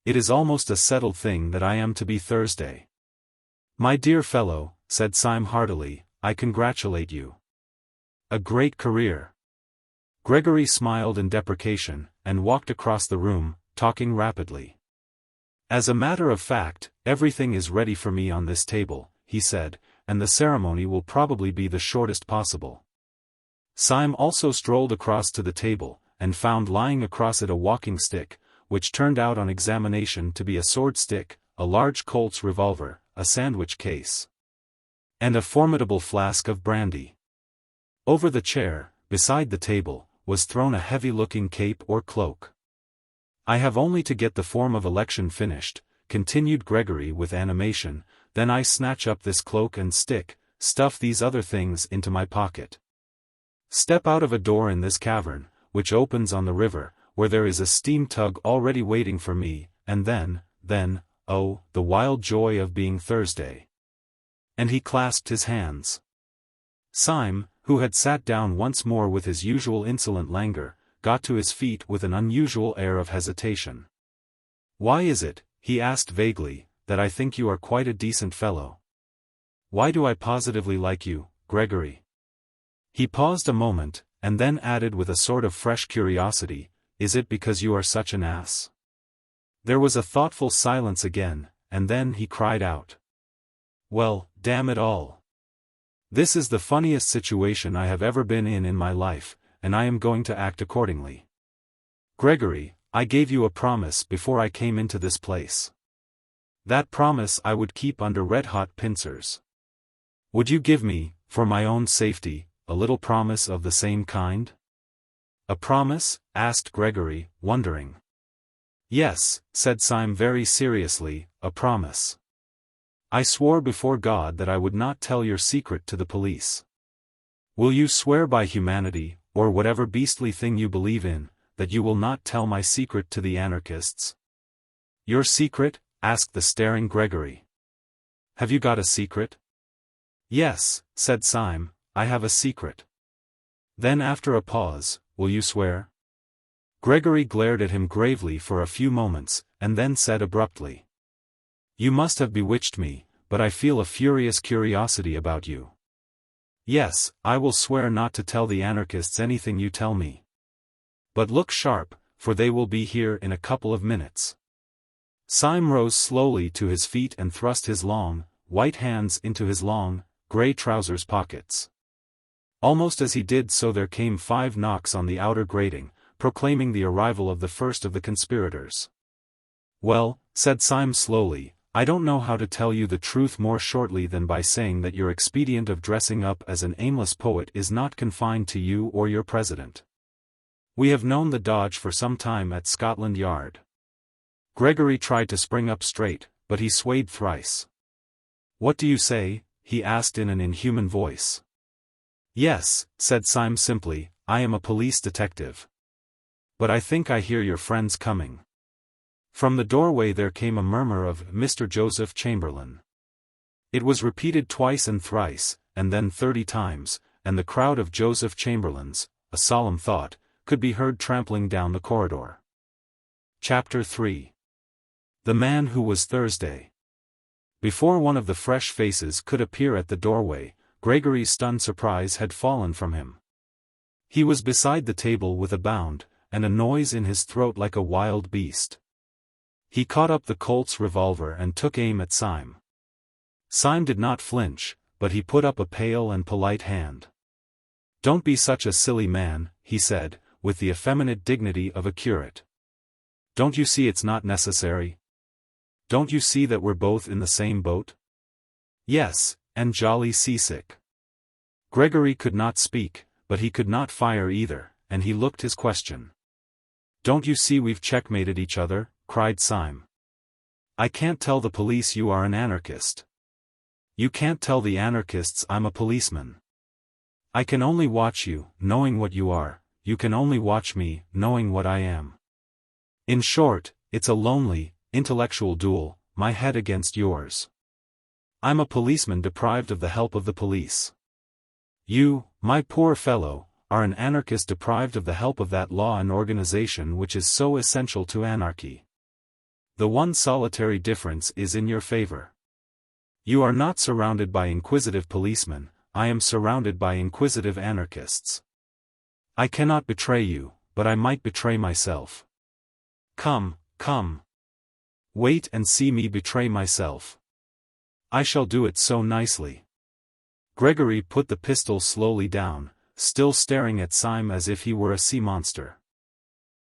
It is almost a settled thing that I am to be Thursday. My dear fellow, said Syme heartily, I congratulate you. A great career. Gregory smiled in deprecation, and walked across the room, talking rapidly. As a matter of fact, everything is ready for me on this table, he said, and the ceremony will probably be the shortest possible. Syme also strolled across to the table, and found lying across it a walking stick, which turned out on examination to be a sword stick, a large Colt's revolver, a sandwich case, and a formidable flask of brandy. Over the chair, beside the table, was thrown a heavy-looking cape or cloak. I have only to get the form of election finished, continued Gregory with animation, then I snatch up this cloak and stick, stuff these other things into my pocket. Step out of a door in this cavern, which opens on the river, where there is a steam tug already waiting for me, and then, oh, the wild joy of being Thursday. And he clasped his hands. Syme, who had sat down once more with his usual insolent languor, got to his feet with an unusual air of hesitation. Why is it, he asked vaguely, that I think you are quite a decent fellow? Why do I positively like you, Gregory? He paused a moment, and then added with a sort of fresh curiosity, is it because you are such an ass? There was a thoughtful silence again, and then he cried out. Well, damn it all. This is the funniest situation I have ever been in my life, and I am going to act accordingly. Gregory, I gave you a promise before I came into this place. That promise I would keep under red-hot pincers. Would you give me, for my own safety, a little promise of the same kind? A promise? Asked Gregory, wondering. Yes, said Syme very seriously, a promise. I swore before God that I would not tell your secret to the police. Will you swear by humanity, or whatever beastly thing you believe in, that you will not tell my secret to the anarchists? Your secret? Asked the staring Gregory. Have you got a secret? Yes, said Syme, I have a secret. Then after a pause, will you swear? Gregory glared at him gravely for a few moments, and then said abruptly. You must have bewitched me, but I feel a furious curiosity about you. Yes, I will swear not to tell the anarchists anything you tell me. But look sharp, for they will be here in a couple of minutes. Syme rose slowly to his feet and thrust his long, white hands into his long, grey trousers pockets. Almost as he did so there came 5 knocks on the outer grating, proclaiming the arrival of the first of the conspirators. Well, said Syme slowly, I don't know how to tell you the truth more shortly than by saying that your expedient of dressing up as an aimless poet is not confined to you or your president. We have known the dodge for some time at Scotland Yard. Gregory tried to spring up straight, but he swayed thrice. "What do you say?" he asked in an inhuman voice. "Yes," said Syme simply, "I am a police detective. But I think I hear your friends coming." From the doorway there came a murmur of "Mr. Joseph Chamberlain." It was repeated twice and thrice, and then 30 times, and the crowd of Joseph Chamberlains, a solemn thought, could be heard trampling down the corridor. Chapter 3. The Man Who Was Thursday. Before one of the fresh faces could appear at the doorway, Gregory's stunned surprise had fallen from him. He was beside the table with a bound, and a noise in his throat like a wild beast. He caught up the Colt's revolver and took aim at Syme. Syme did not flinch, but he put up a pale and polite hand. "Don't be such a silly man," he said, with the effeminate dignity of a curate. "Don't you see it's not necessary? Don't you see that we're both in the same boat?" "Yes, and jolly seasick." Gregory could not speak, but he could not fire either, and he looked his question. "Don't you see we've checkmated each other?" cried Syme. "I can't tell the police you are an anarchist. You can't tell the anarchists I'm a policeman. I can only watch you, knowing what you are, you can only watch me, knowing what I am. In short, it's a lonely, intellectual duel, my head against yours. I'm a policeman deprived of the help of the police. You, my poor fellow, are an anarchist deprived of the help of that law and organization which is so essential to anarchy. The one solitary difference is in your favor. You are not surrounded by inquisitive policemen, I am surrounded by inquisitive anarchists. I cannot betray you, but I might betray myself. Come, come. Wait and see me betray myself. I shall do it so nicely." Gregory put the pistol slowly down, still staring at Syme as if he were a sea monster.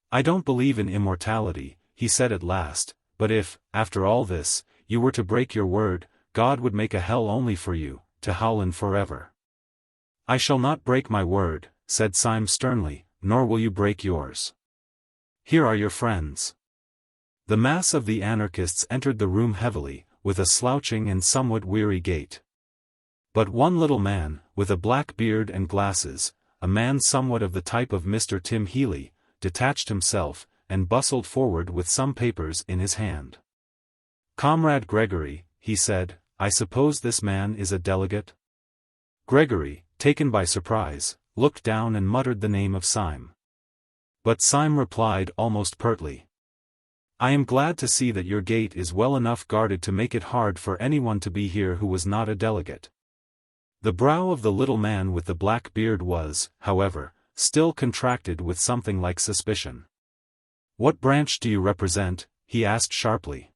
"I don't believe in immortality," he said at last, "but if, after all this, you were to break your word, God would make a hell only for you, to howl in forever." "I shall not break my word," said Syme sternly, "nor will you break yours. Here are your friends." The mass of the anarchists entered the room heavily, with a slouching and somewhat weary gait. But one little man, with a black beard and glasses, a man somewhat of the type of Mr. Tim Healy, detached himself, and bustled forward with some papers in his hand. "Comrade Gregory," he said, "I suppose this man is a delegate?" Gregory, taken by surprise, looked down and muttered the name of Syme. But Syme replied almost pertly, "I am glad to see that your gate is well enough guarded to make it hard for anyone to be here who was not a delegate." The brow of the little man with the black beard was, however, still contracted with something like suspicion. "What branch do you represent?" he asked sharply.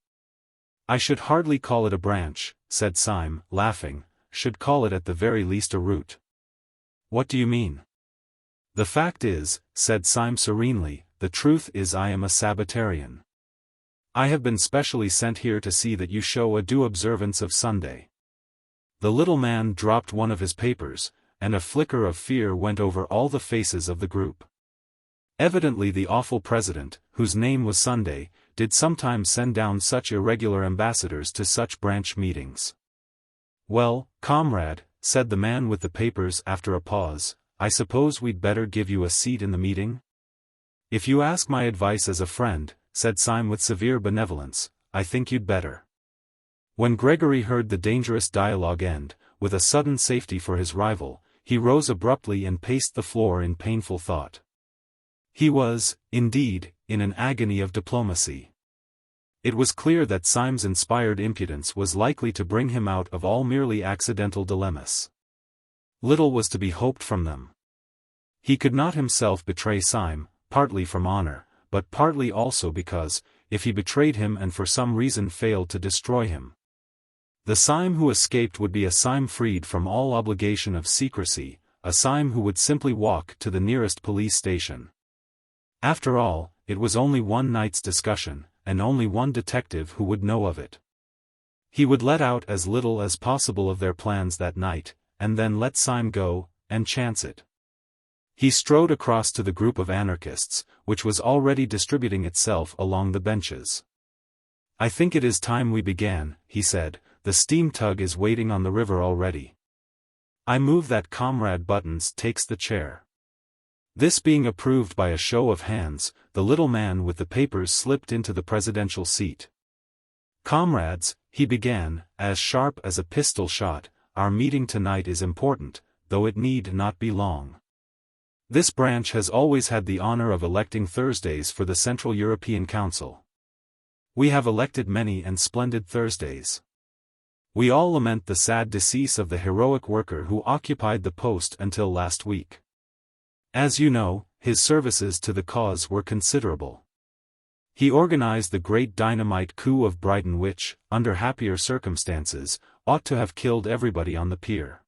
"I should hardly call it a branch," said Syme, laughing, "should call it at the very least a root." "What do you mean?" "The fact is," said Syme serenely, "the truth is I am a Sabbatarian. I have been specially sent here to see that you show a due observance of Sunday." The little man dropped one of his papers, and a flicker of fear went over all the faces of the group. Evidently the awful president, whose name was Sunday, did sometimes send down such irregular ambassadors to such branch meetings. "Well, comrade," said the man with the papers after a pause, "I suppose we'd better give you a seat in the meeting?" "If you ask my advice as a friend," said Syme with severe benevolence, "I think you'd better." When Gregory heard the dangerous dialogue end, with a sudden safety for his rival, he rose abruptly and paced the floor in painful thought. He was, indeed, in an agony of diplomacy. It was clear that Syme's inspired impudence was likely to bring him out of all merely accidental dilemmas. Little was to be hoped from them. He could not himself betray Syme, partly from honor, but partly also because, if he betrayed him and for some reason failed to destroy him, the Syme who escaped would be a Syme freed from all obligation of secrecy, a Syme who would simply walk to the nearest police station. After all, it was only one night's discussion, and only one detective who would know of it. He would let out as little as possible of their plans that night, and then let Syme go, and chance it. He strode across to the group of anarchists, which was already distributing itself along the benches. "I think it is time we began," he said. "The steam tug is waiting on the river already." "I move that Comrade Buttons takes the chair." This being approved by a show of hands, the little man with the papers slipped into the presidential seat. "Comrades," he began, as sharp as a pistol shot, "our meeting tonight is important, though it need not be long. This branch has always had the honor of electing Thursdays for the Central European Council. We have elected many and splendid Thursdays. We all lament the sad decease of the heroic worker who occupied the post until last week. As you know, his services to the cause were considerable. He organized the great dynamite coup of Brighton which, under happier circumstances, ought to have killed everybody on the pier.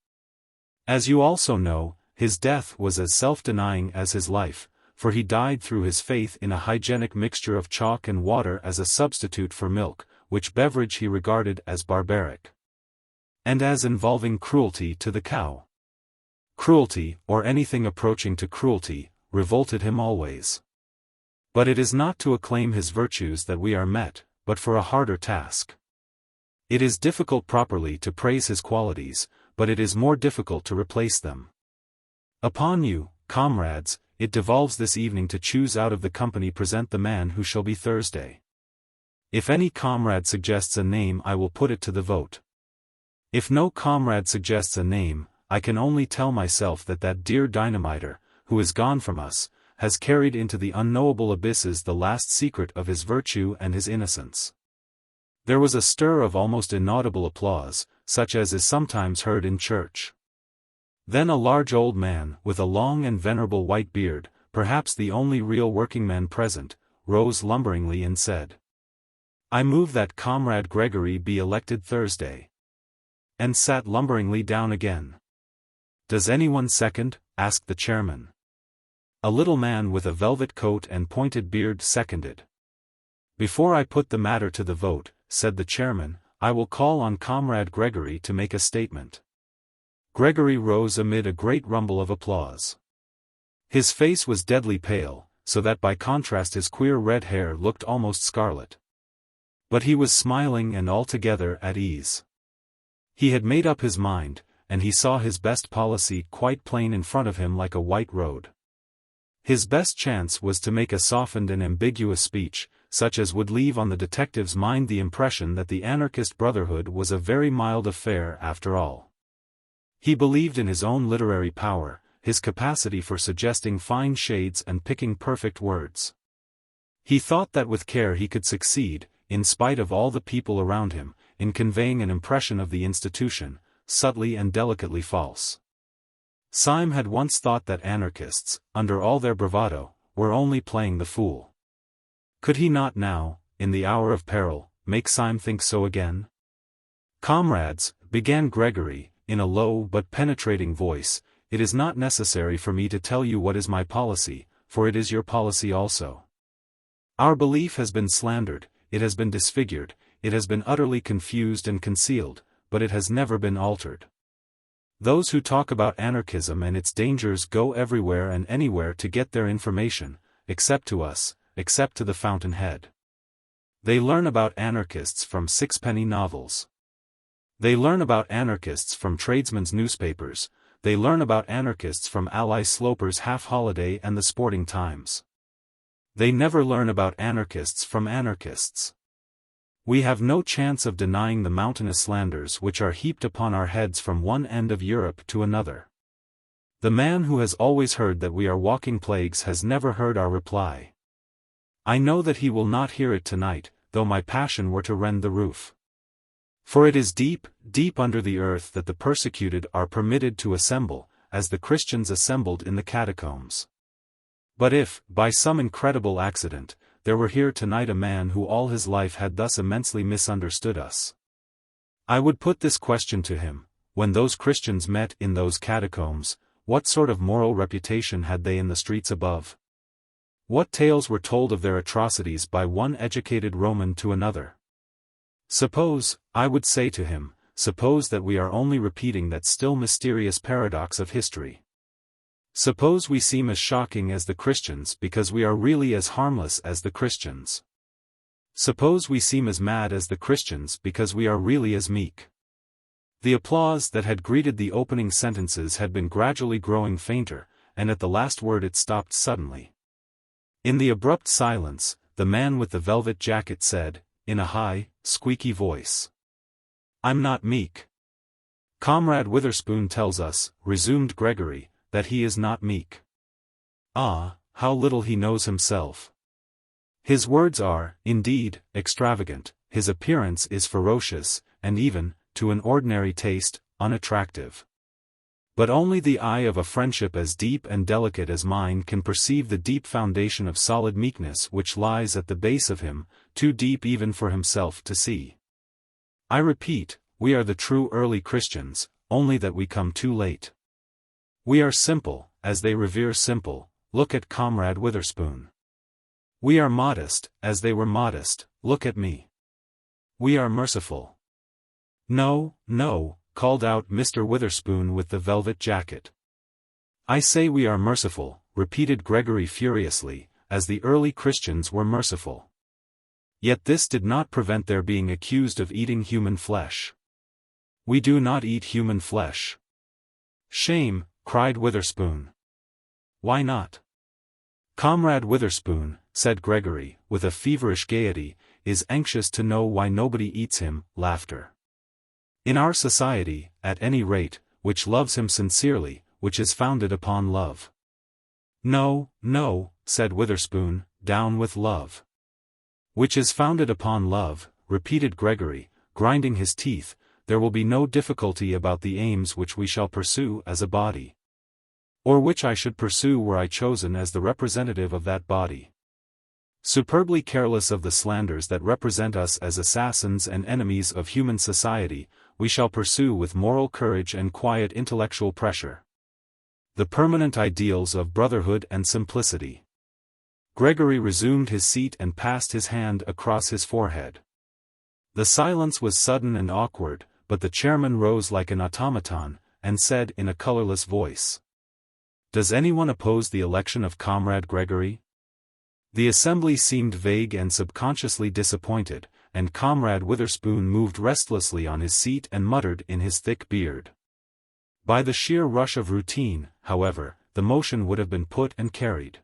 As you also know, his death was as self-denying as his life, for he died through his faith in a hygienic mixture of chalk and water as a substitute for milk, which beverage he regarded as barbaric, and as involving cruelty to the cow. Cruelty, or anything approaching to cruelty, revolted him always. But it is not to acclaim his virtues that we are met, but for a harder task. It is difficult properly to praise his qualities, but it is more difficult to replace them. Upon you, comrades, it devolves this evening to choose out of the company present the man who shall be Thursday. If any comrade suggests a name, I will put it to the vote. If no comrade suggests a name, I can only tell myself that that dear dynamiter, who is gone from us, has carried into the unknowable abysses the last secret of his virtue and his innocence. There was a stir of almost inaudible applause, such as is sometimes heard in church. Then a large old man, with a long and venerable white beard, perhaps the only real working man present, rose lumberingly and said, "I move that Comrade Gregory be elected Thursday," and sat lumberingly down again. "Does anyone second?" asked the chairman. A little man with a velvet coat and pointed beard seconded. "Before I put the matter to the vote," said the chairman, "I will call on Comrade Gregory to make a statement." Gregory rose amid a great rumble of applause. His face was deadly pale, so that by contrast his queer red hair looked almost scarlet. But he was smiling and altogether at ease. He had made up his mind, and he saw his best policy quite plain in front of him like a white road. His best chance was to make a softened and ambiguous speech, such as would leave on the detective's mind the impression that the anarchist brotherhood was a very mild affair after all. He believed in his own literary power, his capacity for suggesting fine shades and picking perfect words. He thought that with care he could succeed, in spite of all the people around him, in conveying an impression of the institution, subtly and delicately false. Syme had once thought that anarchists, under all their bravado, were only playing the fool. Could he not now, in the hour of peril, make Syme think so again? "Comrades," began Gregory, in a low but penetrating voice, "it is not necessary for me to tell you what is my policy, for it is your policy also. Our belief has been slandered, it has been disfigured, it has been utterly confused and concealed, but it has never been altered. Those who talk about anarchism and its dangers go everywhere and anywhere to get their information, except to us, except to the fountainhead. They learn about anarchists from sixpenny novels. They learn about anarchists from tradesmen's newspapers, they learn about anarchists from Ally Sloper's Half Holiday and the Sporting Times. They never learn about anarchists from anarchists. We have no chance of denying the mountainous slanders which are heaped upon our heads from one end of Europe to another. The man who has always heard that we are walking plagues has never heard our reply. I know that he will not hear it tonight, though my passion were to rend the roof. For it is deep, deep under the earth that the persecuted are permitted to assemble, as the Christians assembled in the catacombs. But if, by some incredible accident, there were here tonight a man who all his life had thus immensely misunderstood us, I would put this question to him: when those Christians met in those catacombs, what sort of moral reputation had they in the streets above? What tales were told of their atrocities by one educated Roman to another? Suppose, I would say to him, suppose that we are only repeating that still mysterious paradox of history. Suppose we seem as shocking as the Christians because we are really as harmless as the Christians. Suppose we seem as mad as the Christians because we are really as meek. The applause that had greeted the opening sentences had been gradually growing fainter, and at the last word it stopped suddenly. In the abrupt silence, the man with the velvet jacket said, in a high, squeaky voice, "I'm not meek." "Comrade Witherspoon tells us," resumed Gregory, "that he is not meek. Ah, how little he knows himself. His words are, indeed, extravagant, his appearance is ferocious, and even, to an ordinary taste, unattractive. But only the eye of a friendship as deep and delicate as mine can perceive the deep foundation of solid meekness which lies at the base of him, too deep even for himself to see. I repeat, we are the true early Christians, only that we come too late. We are simple, as they revere simple, look at Comrade Witherspoon. We are modest, as they were modest, look at me. We are merciful." "No, no," called out Mr. Witherspoon with the velvet jacket. "I say we are merciful," repeated Gregory furiously, "as the early Christians were merciful. Yet this did not prevent their being accused of eating human flesh. We do not eat human flesh." "Shame," cried Witherspoon. "Why not?" "Comrade Witherspoon," said Gregory, with a feverish gaiety, "is anxious to know why nobody eats him." Laughter. "In our society, at any rate, which loves him sincerely, which is founded upon love." "No, no," said Witherspoon, "down with love." "Which is founded upon love," repeated Gregory, grinding his teeth, "there will be no difficulty about the aims which we shall pursue as a body. Or which I should pursue were I chosen as the representative of that body. Superbly careless of the slanders that represent us as assassins and enemies of human society, we shall pursue with moral courage and quiet intellectual pressure the permanent ideals of brotherhood and simplicity." Gregory resumed his seat and passed his hand across his forehead. The silence was sudden and awkward, but the chairman rose like an automaton, and said in a colorless voice, "Does anyone oppose the election of Comrade Gregory?" The assembly seemed vague and subconsciously disappointed, and Comrade Witherspoon moved restlessly on his seat and muttered in his thick beard. By the sheer rush of routine, however, the motion would have been put and carried.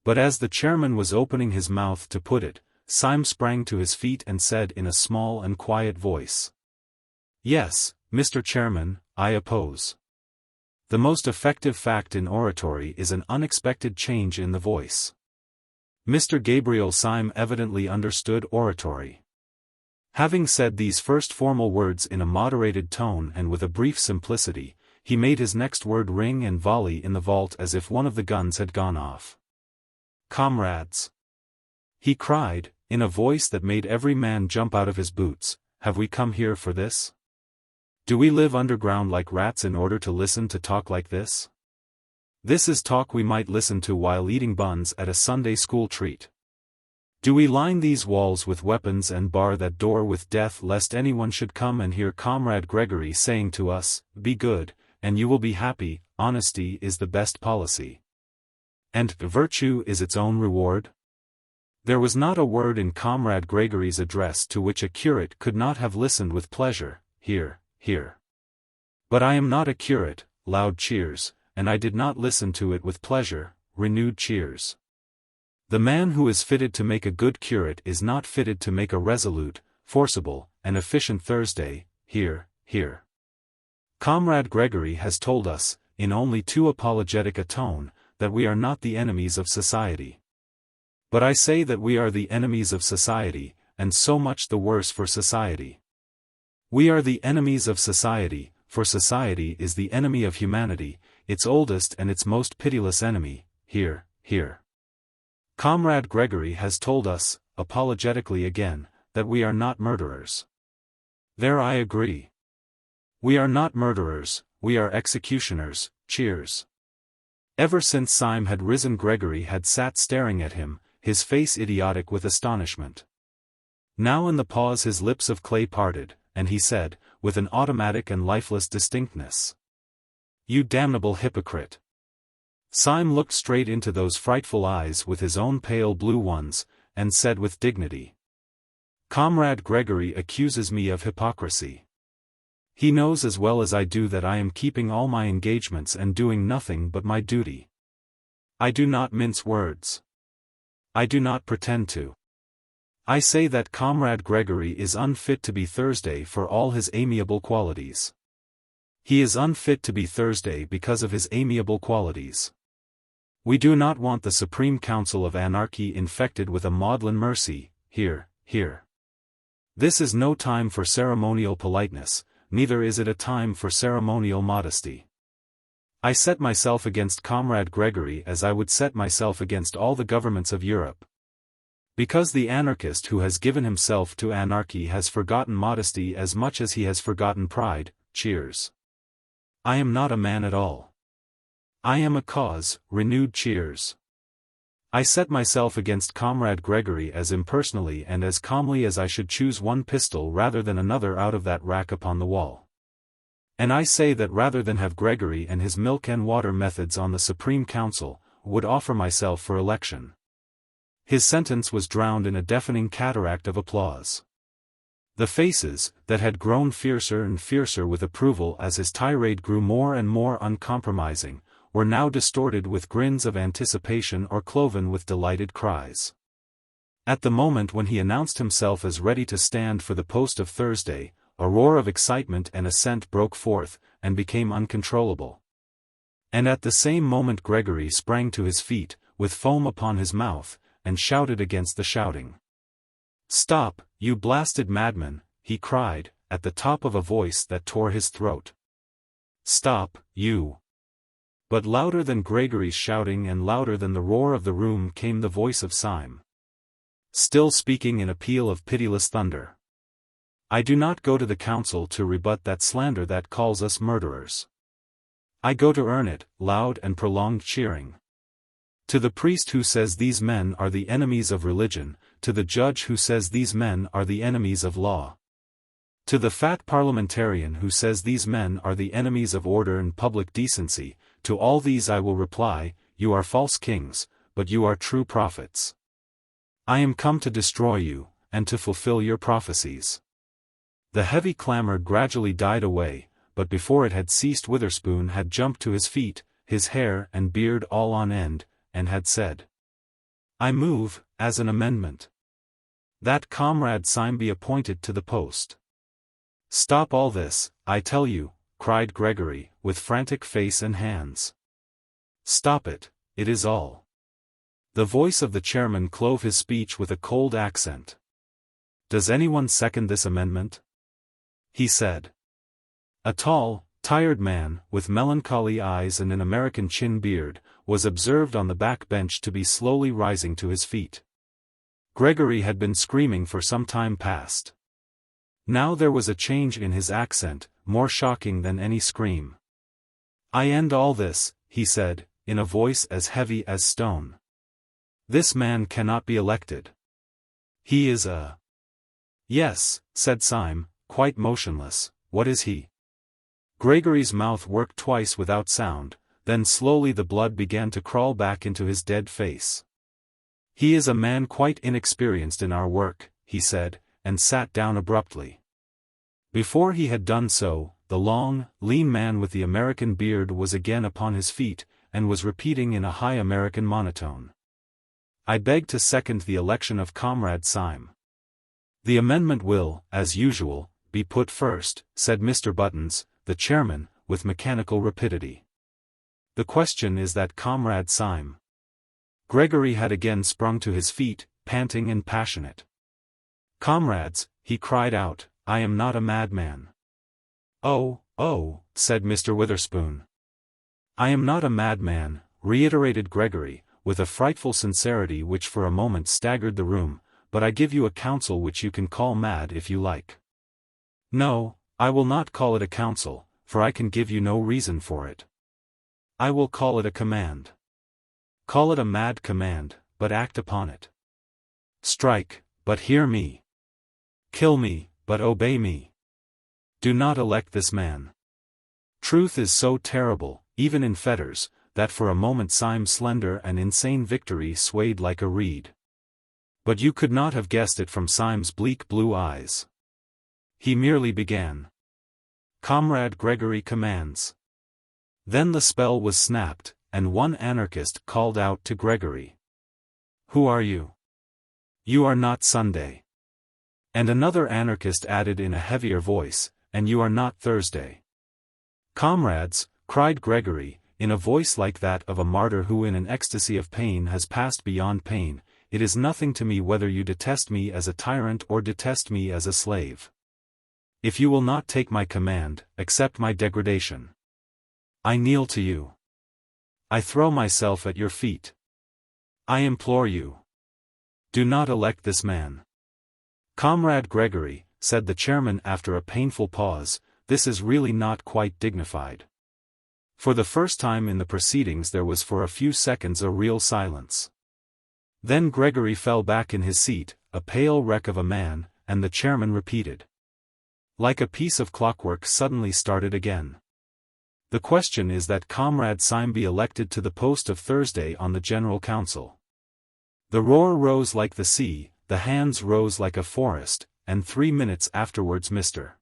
But as the chairman was opening his mouth to put it, Syme sprang to his feet and said in a small and quiet voice, "Yes, Mr. Chairman, I oppose." The most effective fact in oratory is an unexpected change in the voice. Mr. Gabriel Syme evidently understood oratory. Having said these first formal words in a moderated tone and with a brief simplicity, he made his next word ring and volley in the vault as if one of the guns had gone off. "Comrades," he cried, in a voice that made every man jump out of his boots, "have we come here for this? Do we live underground like rats in order to listen to talk like this? This is talk we might listen to while eating buns at a Sunday school treat. Do we line these walls with weapons and bar that door with death lest anyone should come and hear Comrade Gregory saying to us, 'Be good, and you will be happy, honesty is the best policy, and virtue is its own reward'?" There was not a word in Comrade Gregory's address to which a curate could not have listened with pleasure. Here. "But I am not a curate," loud cheers, "and I did not listen to it with pleasure," renewed cheers. The man who is fitted to make a good curate is not fitted to make a resolute, forcible, and efficient Thursday. Here. Comrade Gregory has told us, in only too apologetic a tone, that we are not the enemies of society. But I say that we are the enemies of society, and so much the worse for society. We are the enemies of society, for society is the enemy of humanity, its oldest and its most pitiless enemy. Here. Comrade Gregory has told us, apologetically again, that we are not murderers. There I agree. We are not murderers, we are executioners. Cheers. Ever since Syme had risen, Gregory had sat staring at him, his face idiotic with astonishment. Now in the pause his lips of clay parted, and he said, with an automatic and lifeless distinctness, "You damnable hypocrite." Syme looked straight into those frightful eyes with his own pale blue ones, and said with dignity, Comrade Gregory accuses me of hypocrisy. He knows as well as I do that I am keeping all my engagements and doing nothing but my duty. I do not mince words. I do not pretend to. I say that Comrade Gregory is unfit to be Thursday for all his amiable qualities. He is unfit to be Thursday because of his amiable qualities. We do not want the Supreme Council of Anarchy infected with a maudlin mercy, here. This is no time for ceremonial politeness, neither is it a time for ceremonial modesty. I set myself against Comrade Gregory as I would set myself against all the governments of Europe. Because the anarchist who has given himself to anarchy has forgotten modesty as much as he has forgotten pride, cheers. I am not a man at all. I am a cause, renewed cheers. I set myself against Comrade Gregory as impersonally and as calmly as I should choose one pistol rather than another out of that rack upon the wall. And I say that rather than have Gregory and his milk and water methods on the Supreme Council, would offer myself for election. His sentence was drowned in a deafening cataract of applause. The faces, that had grown fiercer and fiercer with approval as his tirade grew more and more uncompromising, were now distorted with grins of anticipation or cloven with delighted cries. At the moment when he announced himself as ready to stand for the post of Thursday, a roar of excitement and assent broke forth, and became uncontrollable. And at the same moment Gregory sprang to his feet, with foam upon his mouth, and shouted against the shouting. "Stop, you blasted madman," he cried, at the top of a voice that tore his throat. "Stop, you." But louder than Gregory's shouting and louder than the roar of the room came the voice of Syme. Still speaking in a peal of pitiless thunder. "I do not go to the council to rebut that slander that calls us murderers. I go to earn it, loud and prolonged cheering. To the priest who says these men are the enemies of religion, to the judge who says these men are the enemies of law. To the fat parliamentarian who says these men are the enemies of order and public decency, to all these I will reply, you are false kings, but you are true prophets. I am come to destroy you, and to fulfill your prophecies." The heavy clamor gradually died away, but before it had ceased Witherspoon had jumped to his feet, his hair and beard all on end, and had said, "I move, as an amendment, that Comrade Syme be appointed to the post." "Stop all this, I tell you," cried Gregory, with frantic face and hands. "Stop it, it is all." The voice of the chairman clove his speech with a cold accent. "Does anyone second this amendment?" he said. A tall, tired man, with melancholy eyes and an American chin beard, was observed on the back bench to be slowly rising to his feet. Gregory had been screaming for some time past. Now there was a change in his accent, more shocking than any scream. "I end all this," he said, in a voice as heavy as stone. "This man cannot be elected. He is a—" "Yes," said Syme, quite motionless, "what is he?" Gregory's mouth worked twice without sound, then slowly the blood began to crawl back into his dead face. "He is a man quite inexperienced in our work," he said, and sat down abruptly. Before he had done so, the long, lean man with the American beard was again upon his feet, and was repeating in a high American monotone, "I beg to second the election of Comrade Syme." "The amendment will, as usual, be put first," said Mr. Buttons, the chairman, with mechanical rapidity. "The question is that Comrade Syme." Gregory had again sprung to his feet, panting and passionate. "Comrades," he cried out, "I am not a madman." "Oh, said Mr. Witherspoon. "I am not a madman," reiterated Gregory, with a frightful sincerity which for a moment staggered the room, "but I give you a counsel which you can call mad if you like." "No, I will not call it a counsel, for I can give you no reason for it. I will call it a command. Call it a mad command, but act upon it. Strike, but hear me. Kill me, but obey me. Do not elect this man." Truth is so terrible, even in fetters, that for a moment Syme's slender and insane victory swayed like a reed. But you could not have guessed it from Syme's bleak blue eyes. He merely began. Comrade Gregory commands. Then the spell was snapped, and one anarchist called out to Gregory. Who are you? You are not Sunday. And another anarchist added in a heavier voice, and you are not Thursday. Comrades, cried Gregory, in a voice like that of a martyr who in an ecstasy of pain has passed beyond pain, it is nothing to me whether you detest me as a tyrant or detest me as a slave. If you will not take my command, accept my degradation. I kneel to you. I throw myself at your feet. I implore you. Do not elect this man. Comrade Gregory, said the chairman after a painful pause, this is really not quite dignified. For the first time in the proceedings there was for a few seconds a real silence. Then Gregory fell back in his seat, a pale wreck of a man, and the chairman repeated. Like a piece of clockwork suddenly started again. The question is that Comrade Syme be elected to the post of Thursday on the General Council. The roar rose like the sea, the hands rose like a forest, and 3 minutes afterwards Mr.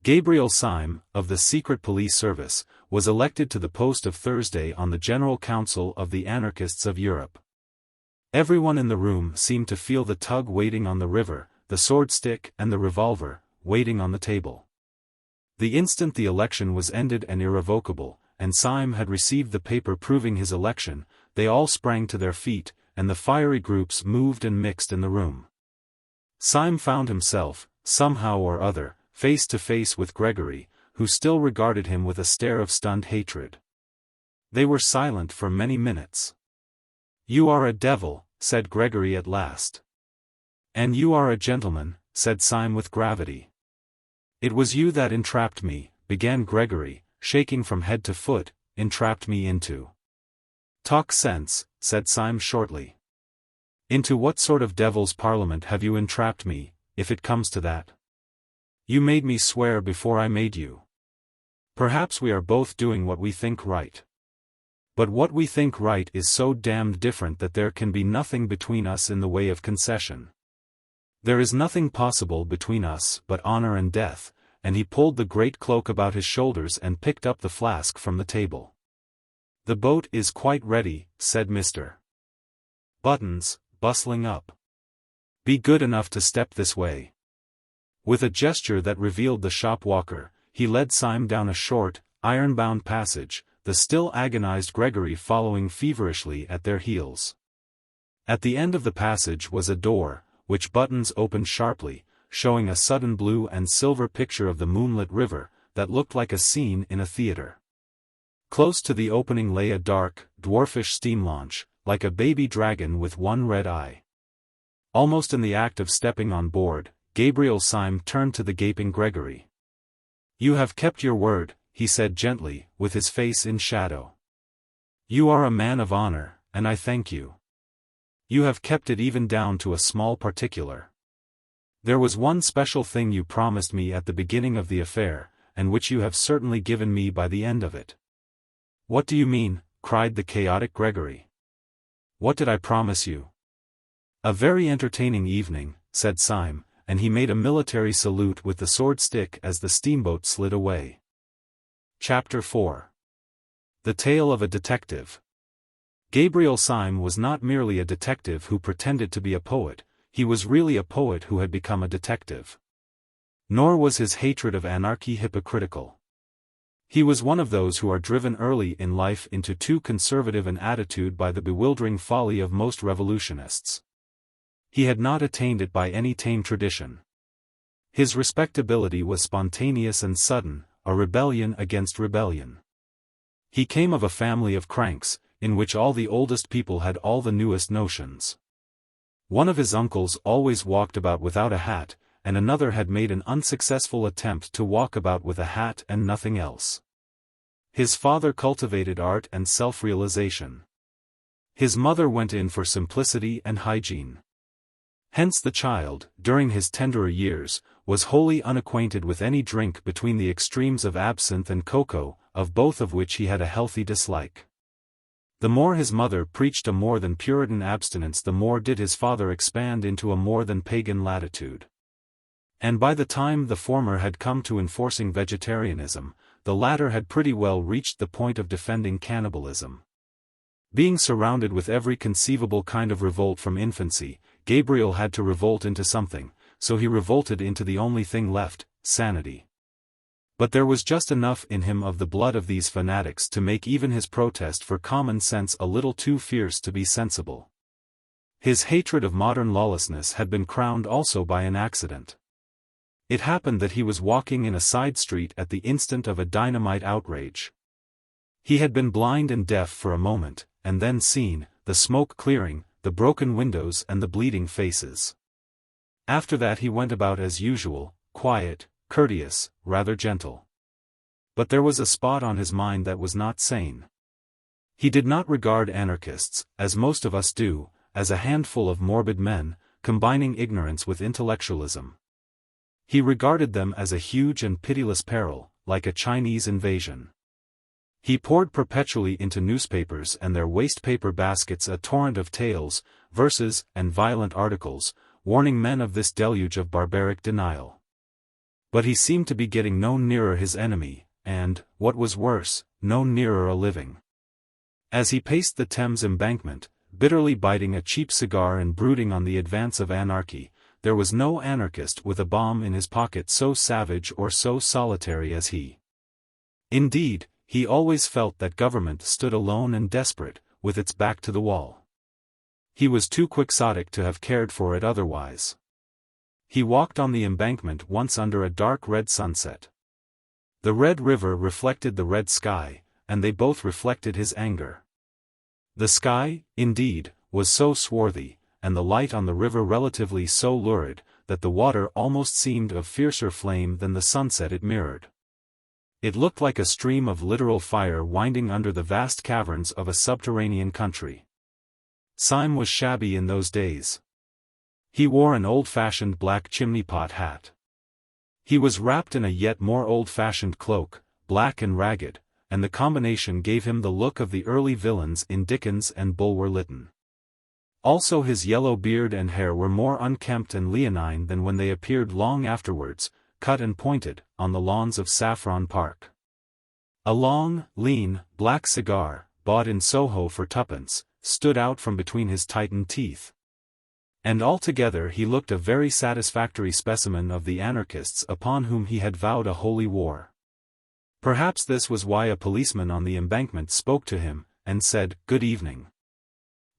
Gabriel Syme, of the Secret Police Service, was elected to the post of Thursday on the General Council of the Anarchists of Europe. Everyone in the room seemed to feel the tug waiting on the river, the sword stick and the revolver, waiting on the table. The instant the election was ended and irrevocable, and Syme had received the paper proving his election, they all sprang to their feet, and the fiery groups moved and mixed in the room. Syme found himself, somehow or other, face to face with Gregory, who still regarded him with a stare of stunned hatred. They were silent for many minutes. You are a devil, said Gregory at last. And you are a gentleman, said Syme with gravity. It was you that entrapped me, began Gregory, shaking from head to foot, entrapped me into. Talk sense, said Syme shortly. Into what sort of devil's parliament have you entrapped me, if it comes to that? You made me swear before I made you. Perhaps we are both doing what we think right. But what we think right is so damned different that there can be nothing between us in the way of concession. There is nothing possible between us but honor and death, and he pulled the great cloak about his shoulders and picked up the flask from the table. The boat is quite ready, said Mr. Buttons, bustling up. Be good enough to step this way. With a gesture that revealed the shop walker, he led Syme down a short, iron-bound passage, the still agonized Gregory following feverishly at their heels. At the end of the passage was a door, which Buttons opened sharply, showing a sudden blue and silver picture of the moonlit river, that looked like a scene in a theater. Close to the opening lay a dark, dwarfish steam launch, like a baby dragon with one red eye. Almost in the act of stepping on board, Gabriel Syme turned to the gaping Gregory. You have kept your word, he said gently, with his face in shadow. You are a man of honor, and I thank you. You have kept it even down to a small particular. There was one special thing you promised me at the beginning of the affair, and which you have certainly given me by the end of it. What do you mean? Cried the chaotic Gregory. What did I promise you? A very entertaining evening, said Syme, and he made a military salute with the sword stick as the steamboat slid away. Chapter 4. The Tale of a Detective. Gabriel Syme was not merely a detective who pretended to be a poet, he was really a poet who had become a detective. Nor was his hatred of anarchy hypocritical. He was one of those who are driven early in life into too conservative an attitude by the bewildering folly of most revolutionists. He had not attained it by any tame tradition. His respectability was spontaneous and sudden, a rebellion against rebellion. He came of a family of cranks, in which all the oldest people had all the newest notions. One of his uncles always walked about without a hat, and another had made an unsuccessful attempt to walk about with a hat and nothing else. His father cultivated art and self-realization. His mother went in for simplicity and hygiene. Hence the child, during his tenderer years, was wholly unacquainted with any drink between the extremes of absinthe and cocoa, of both of which he had a healthy dislike. The more his mother preached a more than Puritan abstinence, the more did his father expand into a more than pagan latitude. And by the time the former had come to enforcing vegetarianism, the latter had pretty well reached the point of defending cannibalism. Being surrounded with every conceivable kind of revolt from infancy, Gabriel had to revolt into something, so he revolted into the only thing left, sanity. But there was just enough in him of the blood of these fanatics to make even his protest for common sense a little too fierce to be sensible. His hatred of modern lawlessness had been crowned also by an accident. It happened that he was walking in a side street at the instant of a dynamite outrage. He had been blind and deaf for a moment, and then seen, the smoke clearing, the broken windows and the bleeding faces. After that he went about as usual, quiet, courteous, rather gentle. But there was a spot on his mind that was not sane. He did not regard anarchists, as most of us do, as a handful of morbid men, combining ignorance with intellectualism. He regarded them as a huge and pitiless peril, like a Chinese invasion. He poured perpetually into newspapers and their waste-paper baskets a torrent of tales, verses, and violent articles, warning men of this deluge of barbaric denial. But he seemed to be getting no nearer his enemy, and, what was worse, no nearer a living. As he paced the Thames embankment, bitterly biting a cheap cigar and brooding on the advance of anarchy, there was no anarchist with a bomb in his pocket so savage or so solitary as he. Indeed, he always felt that government stood alone and desperate, with its back to the wall. He was too quixotic to have cared for it otherwise. He walked on the embankment once under a dark red sunset. The red river reflected the red sky, and they both reflected his anger. The sky, indeed, was so swarthy, and the light on the river relatively so lurid, that the water almost seemed of fiercer flame than the sunset it mirrored. It looked like a stream of literal fire winding under the vast caverns of a subterranean country. Syme was shabby in those days. He wore an old-fashioned black chimney-pot hat. He was wrapped in a yet more old-fashioned cloak, black and ragged, and the combination gave him the look of the early villains in Dickens and Bulwer Lytton. Also his yellow beard and hair were more unkempt and leonine than when they appeared long afterwards, cut and pointed, on the lawns of Saffron Park. A long, lean, black cigar, bought in Soho for twopence, stood out from between his tightened teeth. And altogether he looked a very satisfactory specimen of the anarchists upon whom he had vowed a holy war. Perhaps this was why a policeman on the embankment spoke to him, and said, "Good evening."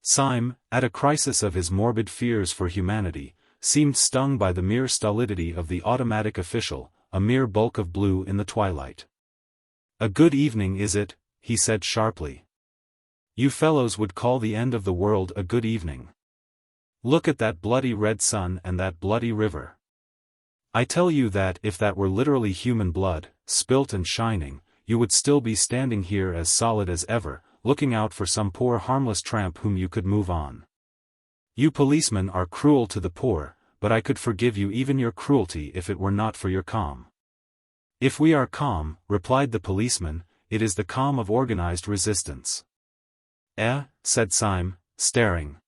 Syme, at a crisis of his morbid fears for humanity, seemed stung by the mere stolidity of the automatic official, a mere bulk of blue in the twilight. "A good evening, is it?" he said sharply. "You fellows would call the end of the world a good evening. Look at that bloody red sun and that bloody river. I tell you that if that were literally human blood, spilt and shining, you would still be standing here as solid as ever, looking out for some poor harmless tramp whom you could move on. You policemen are cruel to the poor, but I could forgive you even your cruelty if it were not for your calm." "If we are calm," replied the policeman, "it is the calm of organized resistance." "Eh?" said Syme, staring.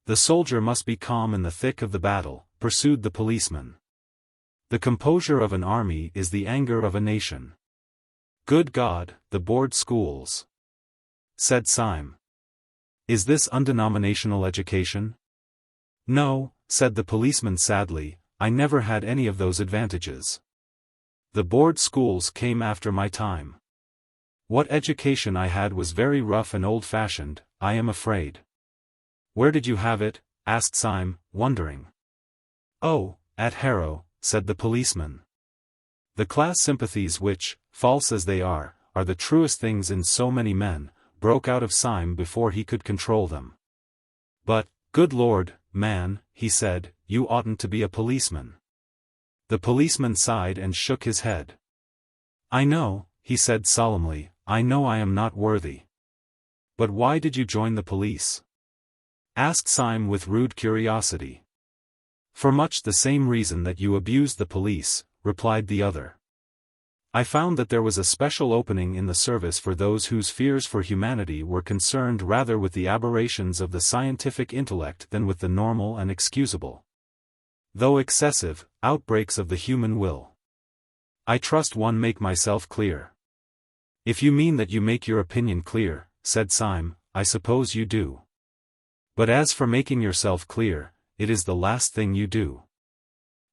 "The soldier must be calm in the thick of the battle," pursued the policeman. "The composure of an army is the anger of a nation." "Good God, the board schools!" said Syme. "Is this undenominational education?" "No," said the policeman sadly, "I never had any of those advantages. The board schools came after my time. What education I had was very rough and old-fashioned, I am afraid." "Where did you have it?" asked Syme, wondering. "Oh, at Harrow," said the policeman. The class sympathies which, false as they are the truest things in so many men, broke out of Syme before he could control them. "But, good Lord, man," he said, "you oughtn't to be a policeman." The policeman sighed and shook his head. "I know," he said solemnly, "I know I am not worthy." "But why did you join the police?" asked Syme with rude curiosity. "For much the same reason that you abused the police," replied the other. I found that there was a special opening in the service for those whose fears for humanity were concerned rather with the aberrations of the scientific intellect than with the normal and excusable, though excessive, outbreaks of the human will. I trust one make myself clear. If you mean that you make your opinion clear, said Syme, I suppose you do. But as for making yourself clear, it is the last thing you do.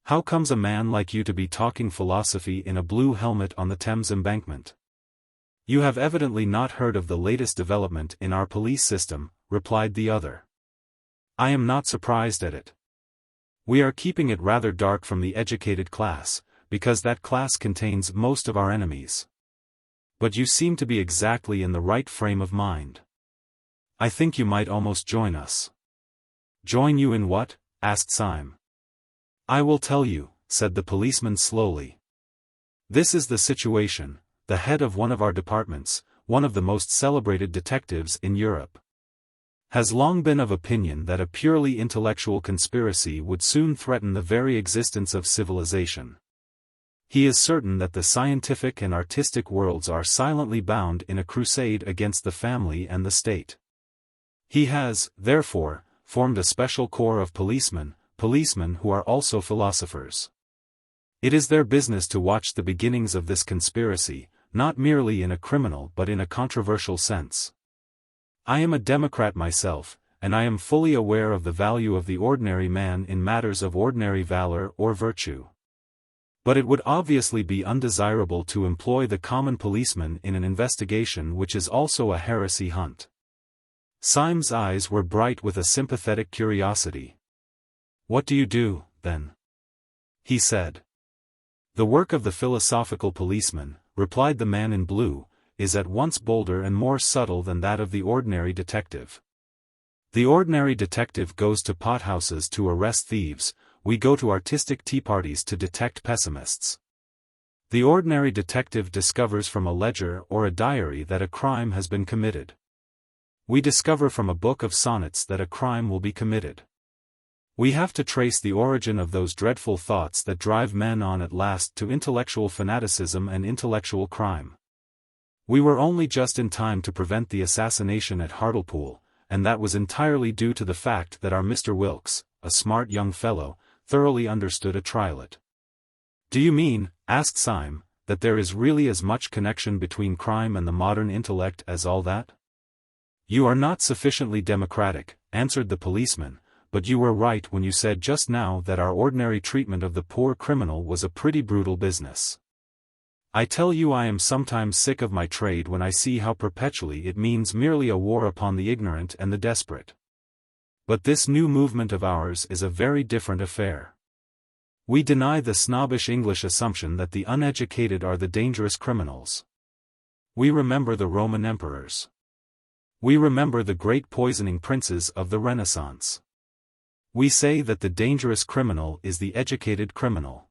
How comes a man like you to be talking philosophy in a blue helmet on the Thames embankment? You have evidently not heard of the latest development in our police system, replied the other. I am not surprised at it. We are keeping it rather dark from the educated class, because that class contains most of our enemies. But you seem to be exactly in the right frame of mind. I think you might almost join us. Join you in what? Asked Syme. I will tell you, said the policeman slowly. This is the situation. The head of one of our departments, one of the most celebrated detectives in Europe, has long been of opinion that a purely intellectual conspiracy would soon threaten the very existence of civilization. He is certain that the scientific and artistic worlds are silently bound in a crusade against the family and the state. He has, therefore, formed a special corps of policemen who are also philosophers. It is their business to watch the beginnings of this conspiracy, not merely in a criminal but in a controversial sense. I am a democrat myself, and I am fully aware of the value of the ordinary man in matters of ordinary valor or virtue. But it would obviously be undesirable to employ the common policeman in an investigation which is also a heresy hunt. Syme's eyes were bright with a sympathetic curiosity. What do you do, then? He said. The work of the philosophical policeman, replied the man in blue, is at once bolder and more subtle than that of the ordinary detective. The ordinary detective goes to pothouses to arrest thieves, we go to artistic tea parties to detect pessimists. The ordinary detective discovers from a ledger or a diary that a crime has been committed. We discover from a book of sonnets that a crime will be committed. We have to trace the origin of those dreadful thoughts that drive men on at last to intellectual fanaticism and intellectual crime. We were only just in time to prevent the assassination at Hartlepool, and that was entirely due to the fact that our Mr. Wilkes, a smart young fellow, thoroughly understood a trilet. Do you mean, asked Syme, that there is really as much connection between crime and the modern intellect as all that? You are not sufficiently democratic, answered the policeman, but you were right when you said just now that our ordinary treatment of the poor criminal was a pretty brutal business. I tell you I am sometimes sick of my trade when I see how perpetually it means merely a war upon the ignorant and the desperate. But this new movement of ours is a very different affair. We deny the snobbish English assumption that the uneducated are the dangerous criminals. We remember the Roman emperors. We remember the great poisoning princes of the Renaissance. We say that the dangerous criminal is the educated criminal.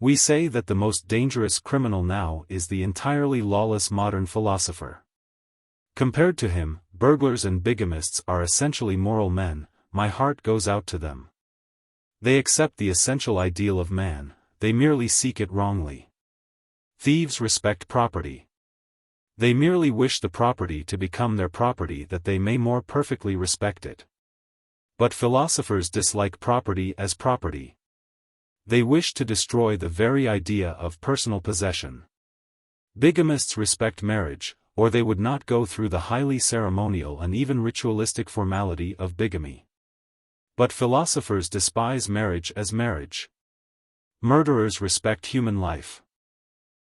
We say that the most dangerous criminal now is the entirely lawless modern philosopher. Compared to him, burglars and bigamists are essentially moral men, my heart goes out to them. They accept the essential ideal of man, they merely seek it wrongly. Thieves respect property. They merely wish the property to become their property that they may more perfectly respect it. But philosophers dislike property as property. They wish to destroy the very idea of personal possession. Bigamists respect marriage, or they would not go through the highly ceremonial and even ritualistic formality of bigamy. But philosophers despise marriage as marriage. Murderers respect human life.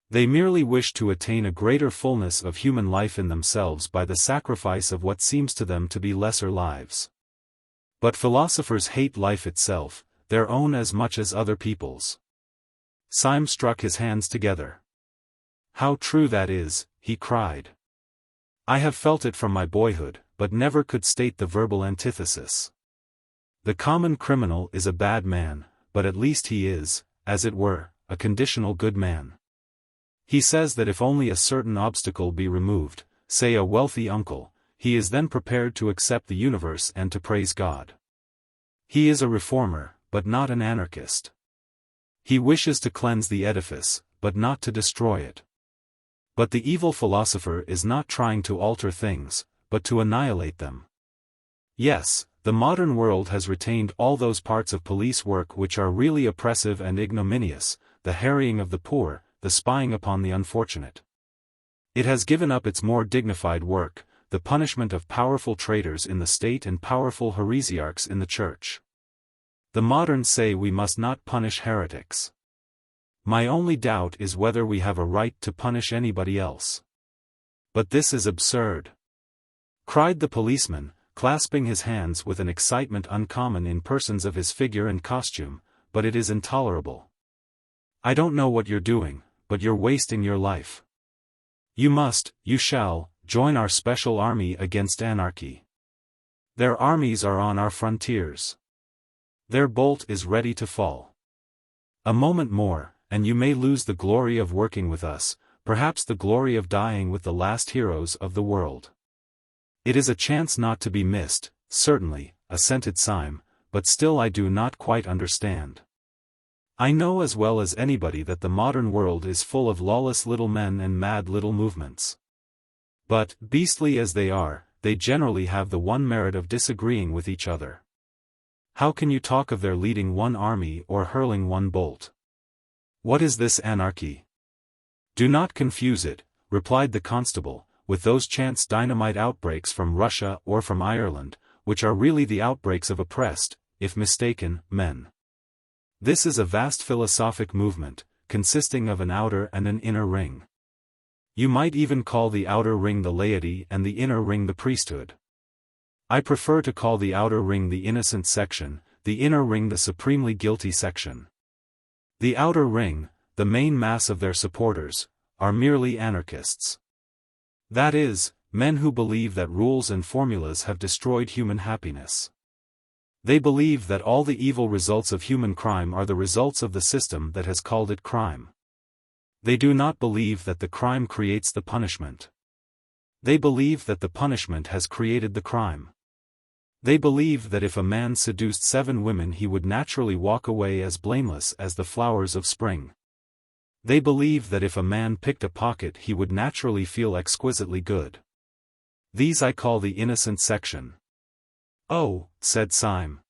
They merely wish to attain a greater fullness of human life in themselves by the sacrifice of what seems to them to be lesser lives. But philosophers hate life itself, their own as much as other people's. Syme struck his hands together. How true that is, he cried. I have felt it from my boyhood, but never could state the verbal antithesis. The common criminal is a bad man, but at least he is, as it were, a conditional good man. He says that if only a certain obstacle be removed, say a wealthy uncle, he is then prepared to accept the universe and to praise God. He is a reformer, but not an anarchist. He wishes to cleanse the edifice, but not to destroy it. But the evil philosopher is not trying to alter things, but to annihilate them. Yes, the modern world has retained all those parts of police work which are really oppressive and ignominious, the harrying of the poor, the spying upon the unfortunate. It has given up its more dignified work, the punishment of powerful traitors in the state and powerful heresiarchs in the church. The moderns say we must not punish heretics. My only doubt is whether we have a right to punish anybody else. But this is absurd!" cried the policeman, clasping his hands with an excitement uncommon in persons of his figure and costume, "but it is intolerable. I don't know what you're doing, but you're wasting your life. You shall, join our special army against anarchy. Their armies are on our frontiers. Their bolt is ready to fall. A moment more, and you may lose the glory of working with us, perhaps the glory of dying with the last heroes of the world." "It is a chance not to be missed, certainly," assented Syme, "but still I do not quite understand. I know as well as anybody that the modern world is full of lawless little men and mad little movements. But, beastly as they are, they generally have the one merit of disagreeing with each other. How can you talk of their leading one army or hurling one bolt? What is this anarchy?" "Do not confuse it," replied the constable, "with those chance dynamite outbreaks from Russia or from Ireland, which are really the outbreaks of oppressed, if mistaken, men. This is a vast philosophic movement, consisting of an outer and an inner ring. You might even call the outer ring the laity and the inner ring the priesthood. I prefer to call the outer ring the innocent section, the inner ring the supremely guilty section. The outer ring, the main mass of their supporters, are merely anarchists. That is, men who believe that rules and formulas have destroyed human happiness. They believe that all the evil results of human crime are the results of the system that has called it crime. They do not believe that the crime creates the punishment. They believe that the punishment has created the crime. They believe that if a man seduced 7 women he would naturally walk away as blameless as the flowers of spring. They believe that if a man picked a pocket he would naturally feel exquisitely good. These I call the innocent section." "Oh," said Syme.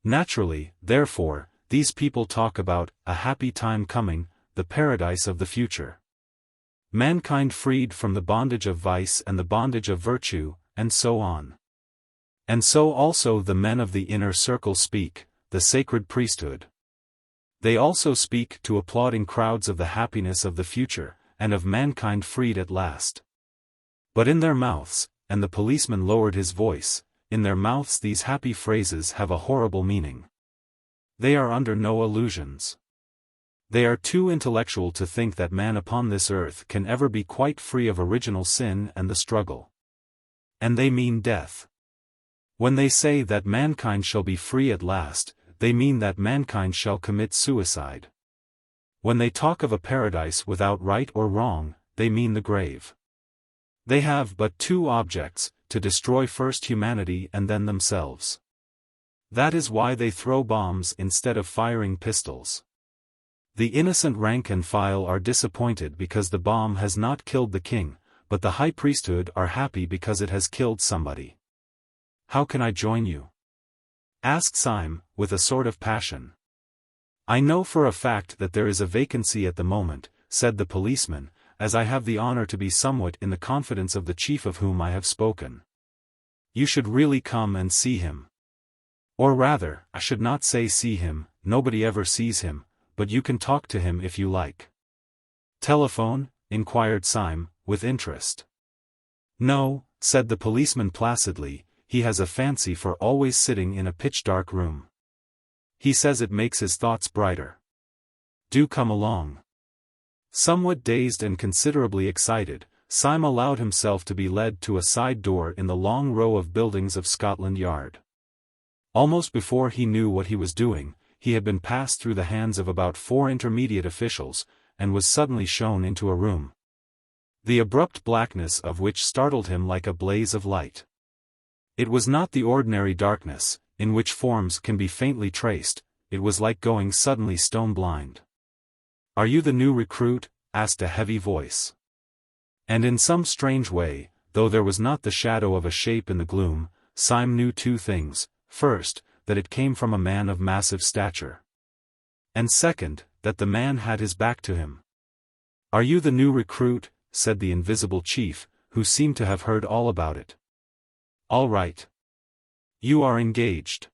"Naturally, therefore, these people talk about a happy time coming, the paradise of the future. Mankind freed from the bondage of vice and the bondage of virtue, and so on. And so also the men of the inner circle speak, the sacred priesthood. They also speak to applauding crowds of the happiness of the future, and of mankind freed at last. But in their mouths," and the policeman lowered his voice, "in their mouths these happy phrases have a horrible meaning. They are under no illusions. They are too intellectual to think that man upon this earth can ever be quite free of original sin and the struggle. And they mean death. When they say that mankind shall be free at last, they mean that mankind shall commit suicide. When they talk of a paradise without right or wrong, they mean the grave. They have but 2 objects, to destroy first humanity and then themselves. That is why they throw bombs instead of firing pistols. The innocent rank and file are disappointed because the bomb has not killed the king, but the high priesthood are happy because it has killed somebody." "How can I join you?" asked Syme, with a sort of passion. "I know for a fact that there is a vacancy at the moment," said the policeman, "as I have the honor to be somewhat in the confidence of the chief of whom I have spoken. You should really come and see him. Or rather, I should not say see him, nobody ever sees him, but you can talk to him if you like." "Telephone?" inquired Syme, with interest. "No," said the policeman placidly, "he has a fancy for always sitting in a pitch-dark room. He says it makes his thoughts brighter. Do come along." Somewhat dazed and considerably excited, Syme allowed himself to be led to a side door in the long row of buildings of Scotland Yard. Almost before he knew what he was doing, he had been passed through the hands of about 4 intermediate officials, and was suddenly shown into a room, the abrupt blackness of which startled him like a blaze of light. It was not the ordinary darkness, in which forms can be faintly traced, it was like going suddenly stone blind. "Are you the new recruit?" asked a heavy voice. And in some strange way, though there was not the shadow of a shape in the gloom, Syme knew two things: first, that it came from a man of massive stature. And second, that the man had his back to him. "Are you the new recruit?" said the invisible chief, who seemed to have heard all about it. "All right. You are engaged."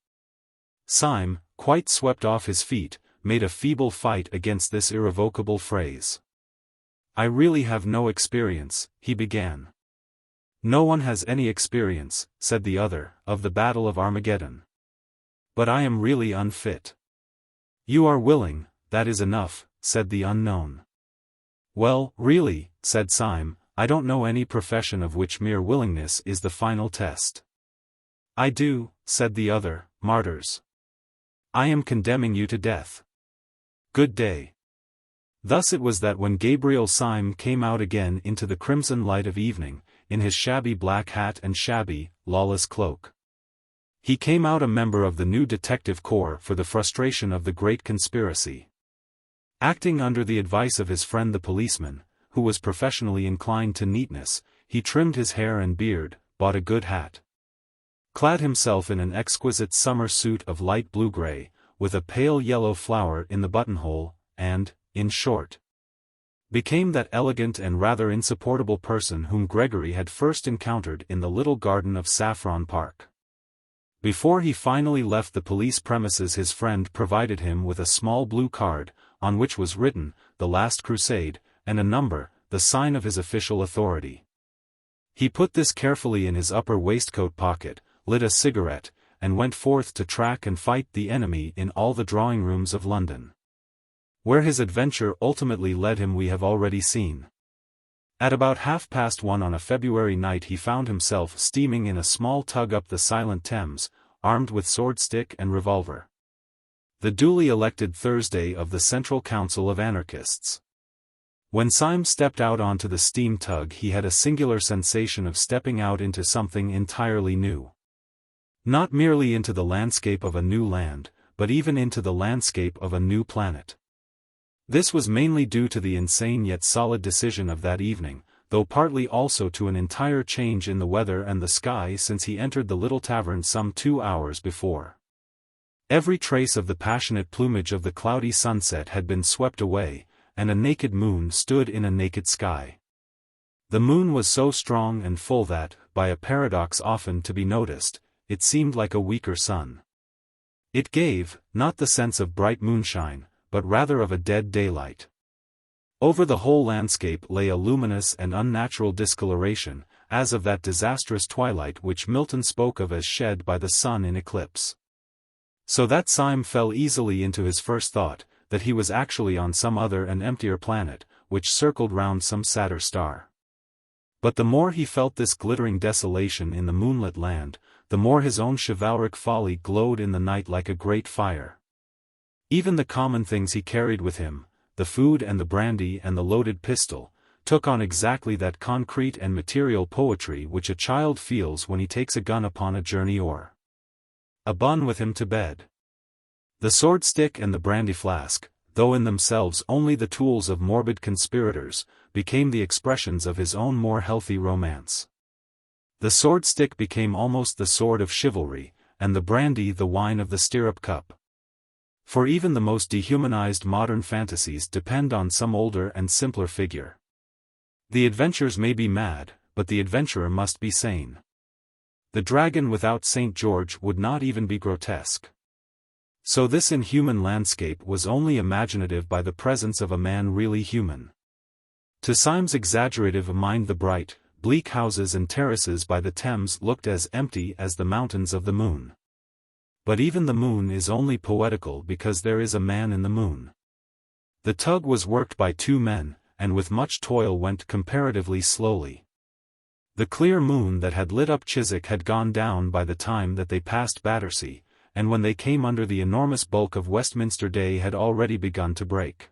Syme, quite swept off his feet, made a feeble fight against this irrevocable phrase. "I really have no experience," he began. "No one has any experience," said the other, "of the Battle of Armageddon. But I am really unfit." "You are willing, that is enough," said the unknown. "Well, really," said Syme, "I don't know any profession of which mere willingness is the final test." "I do," said the other, "martyrs. I am condemning you to death. Good day." Thus it was that when Gabriel Syme came out again into the crimson light of evening, in his shabby black hat and shabby, lawless cloak, he came out a member of the new detective corps for the frustration of the great conspiracy. Acting under the advice of his friend the policeman, who was professionally inclined to neatness, he trimmed his hair and beard, bought a good hat, clad himself in an exquisite summer suit of light blue-gray, with a pale yellow flower in the buttonhole, and, in short, became that elegant and rather insupportable person whom Gregory had first encountered in the little garden of Saffron Park. Before he finally left the police premises, his friend provided him with a small blue card, on which was written, "The Last Crusade," and a number, the sign of his official authority. He put this carefully in his upper waistcoat pocket, lit a cigarette, and went forth to track and fight the enemy in all the drawing-rooms of London. Where his adventure ultimately led him we have already seen. At about 1:30 on a February night he found himself steaming in a small tug up the silent Thames, armed with sword-stick and revolver. The duly elected Thursday of the Central Council of Anarchists. When Syme stepped out onto the steam tug he had a singular sensation of stepping out into something entirely new. Not merely into the landscape of a new land, but even into the landscape of a new planet. This was mainly due to the insane yet solid decision of that evening, though partly also to an entire change in the weather and the sky since he entered the little tavern some 2 hours before. Every trace of the passionate plumage of the cloudy sunset had been swept away, and a naked moon stood in a naked sky. The moon was so strong and full that, by a paradox often to be noticed, it seemed like a weaker sun. It gave, not the sense of bright moonshine, but rather of a dead daylight. Over the whole landscape lay a luminous and unnatural discoloration, as of that disastrous twilight which Milton spoke of as shed by the sun in eclipse. So that Syme fell easily into his first thought, that he was actually on some other and emptier planet, which circled round some sadder star. But the more he felt this glittering desolation in the moonlit land, the more his own chivalric folly glowed in the night like a great fire. Even the common things he carried with him, the food and the brandy and the loaded pistol, took on exactly that concrete and material poetry which a child feels when he takes a gun upon a journey or a bun with him to bed. The sword-stick and the brandy flask, though in themselves only the tools of morbid conspirators, became the expressions of his own more healthy romance. The sword-stick became almost the sword of chivalry, and the brandy the wine of the stirrup cup. For even the most dehumanized modern fantasies depend on some older and simpler figure. The adventures may be mad, but the adventurer must be sane. The dragon without St. George would not even be grotesque. So this inhuman landscape was only imaginative by the presence of a man really human. To Syme's exaggerative mind the bright, bleak houses and terraces by the Thames looked as empty as the mountains of the moon. But even the moon is only poetical because there is a man in the moon. The tug was worked by 2 men, and with much toil went comparatively slowly. The clear moon that had lit up Chiswick had gone down by the time that they passed Battersea, and when they came under the enormous bulk of Westminster day had already begun to break.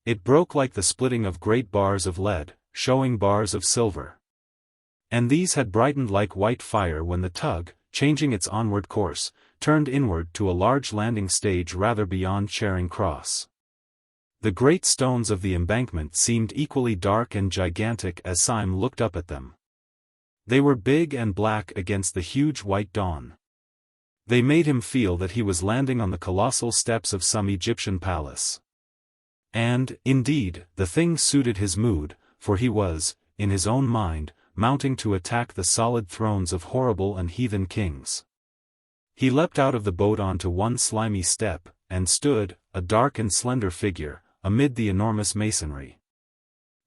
It broke like the splitting of great bars of lead, showing bars of silver. And these had brightened like white fire when the tug, changing its onward course, turned inward to a large landing stage rather beyond Charing Cross. The great stones of the embankment seemed equally dark and gigantic as Syme looked up at them. They were big and black against the huge white dawn. They made him feel that he was landing on the colossal steps of some Egyptian palace. And, indeed, the thing suited his mood, for he was, in his own mind, mounting to attack the solid thrones of horrible and heathen kings. He leapt out of the boat onto one slimy step, and stood, a dark and slender figure, amid the enormous masonry.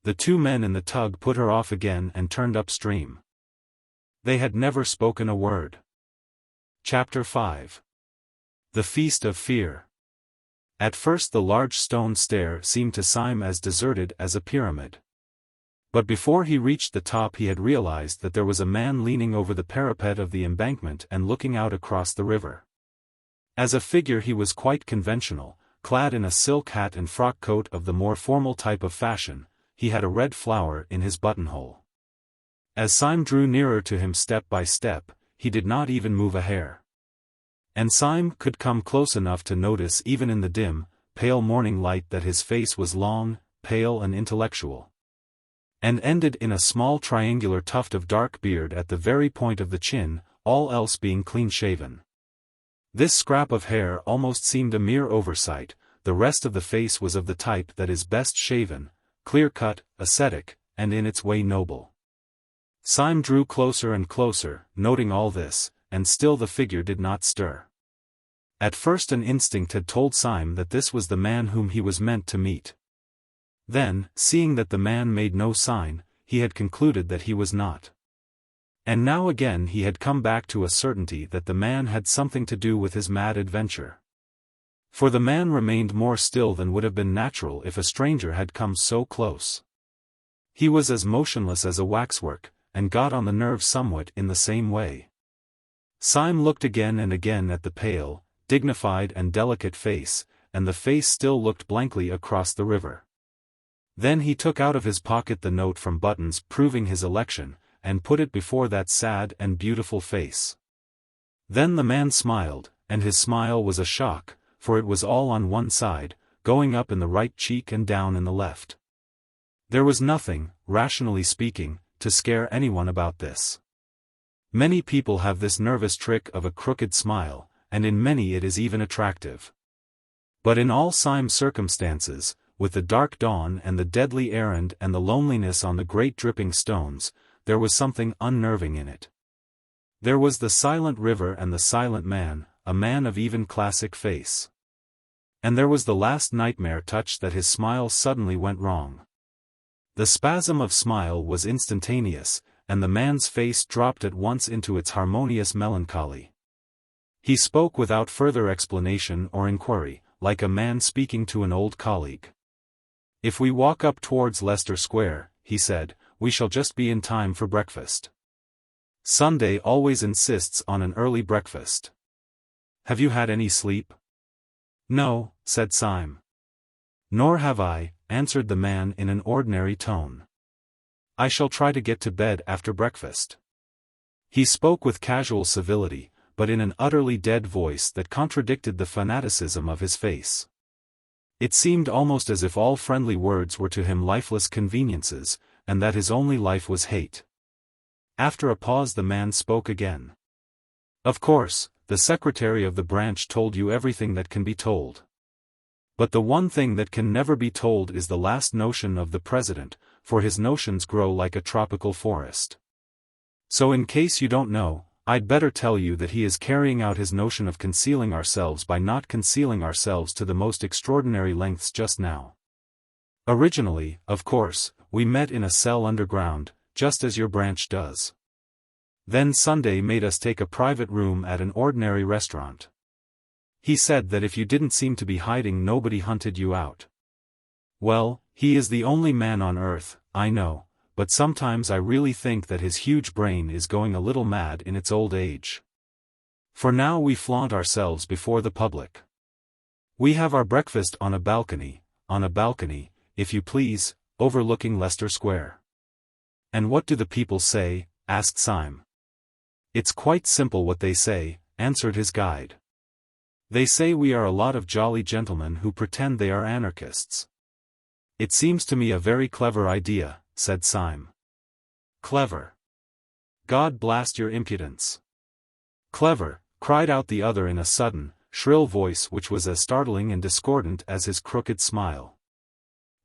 The two men in the tug put her off again and turned upstream. They had never spoken a word. Chapter 5. The Feast of Fear. At first the large stone stair seemed to Syme as deserted as a pyramid. But before he reached the top he had realized that there was a man leaning over the parapet of the embankment and looking out across the river. As a figure he was quite conventional, clad in a silk hat and frock coat of the more formal type of fashion. He had a red flower in his buttonhole. As Syme drew nearer to him step by step, he did not even move a hair. And Syme could come close enough to notice even in the dim, pale morning light that his face was long, pale and intellectual. And ended in a small triangular tuft of dark beard at the very point of the chin, all else being clean-shaven. This scrap of hair almost seemed a mere oversight. The rest of the face was of the type that is best shaven, clear-cut, ascetic, and in its way noble. Syme drew closer and closer, noting all this, and still the figure did not stir. At first an instinct had told Syme that this was the man whom he was meant to meet. Then, seeing that the man made no sign, he had concluded that he was not. And now again he had come back to a certainty that the man had something to do with his mad adventure. For the man remained more still than would have been natural if a stranger had come so close. He was as motionless as a waxwork, and got on the nerves somewhat in the same way. Syme looked again and again at the pale, dignified and delicate face, and the face still looked blankly across the river. Then he took out of his pocket the note from Buttons proving his election, and put it before that sad and beautiful face. Then the man smiled, and his smile was a shock, for it was all on one side, going up in the right cheek and down in the left. There was nothing, rationally speaking, to scare anyone about this. Many people have this nervous trick of a crooked smile, and in many it is even attractive. But in all Syme's circumstances, with the dark dawn and the deadly errand and the loneliness on the great dripping stones, there was something unnerving in it. There was the silent river and the silent man, a man of even classic face. And there was the last nightmare touch that his smile suddenly went wrong. The spasm of smile was instantaneous, and the man's face dropped at once into its harmonious melancholy. He spoke without further explanation or inquiry, like a man speaking to an old colleague. "If we walk up towards Leicester Square," he said, "we shall just be in time for breakfast. Sunday always insists on an early breakfast. Have you had any sleep?" "No," said Syme. "Nor have I," answered the man in an ordinary tone. "I shall try to get to bed after breakfast." He spoke with casual civility, but in an utterly dead voice that contradicted the fanaticism of his face. It seemed almost as if all friendly words were to him lifeless conveniences, and that his only life was hate. After a pause the man spoke again. "Of course, the secretary of the branch told you everything that can be told. But the one thing that can never be told is the last notion of the president, for his notions grow like a tropical forest. So in case you don't know, I'd better tell you that he is carrying out his notion of concealing ourselves by not concealing ourselves to the most extraordinary lengths just now. Originally, of course, we met in a cell underground, just as your branch does. Then Sunday made us take a private room at an ordinary restaurant. He said that if you didn't seem to be hiding nobody hunted you out. Well, he is the only man on earth, I know, but sometimes I really think that his huge brain is going a little mad in its old age. For now we flaunt ourselves before the public. We have our breakfast on a balcony, if you please, overlooking Leicester Square." "And what do the people say?" asked Syme. "It's quite simple what they say," answered his guide. "They say we are a lot of jolly gentlemen who pretend they are anarchists. "It seems to me a very clever idea," said Syme. "Clever? God blast your impudence!" "Clever," cried out the other in a sudden, shrill voice which was as startling and discordant as his crooked smile.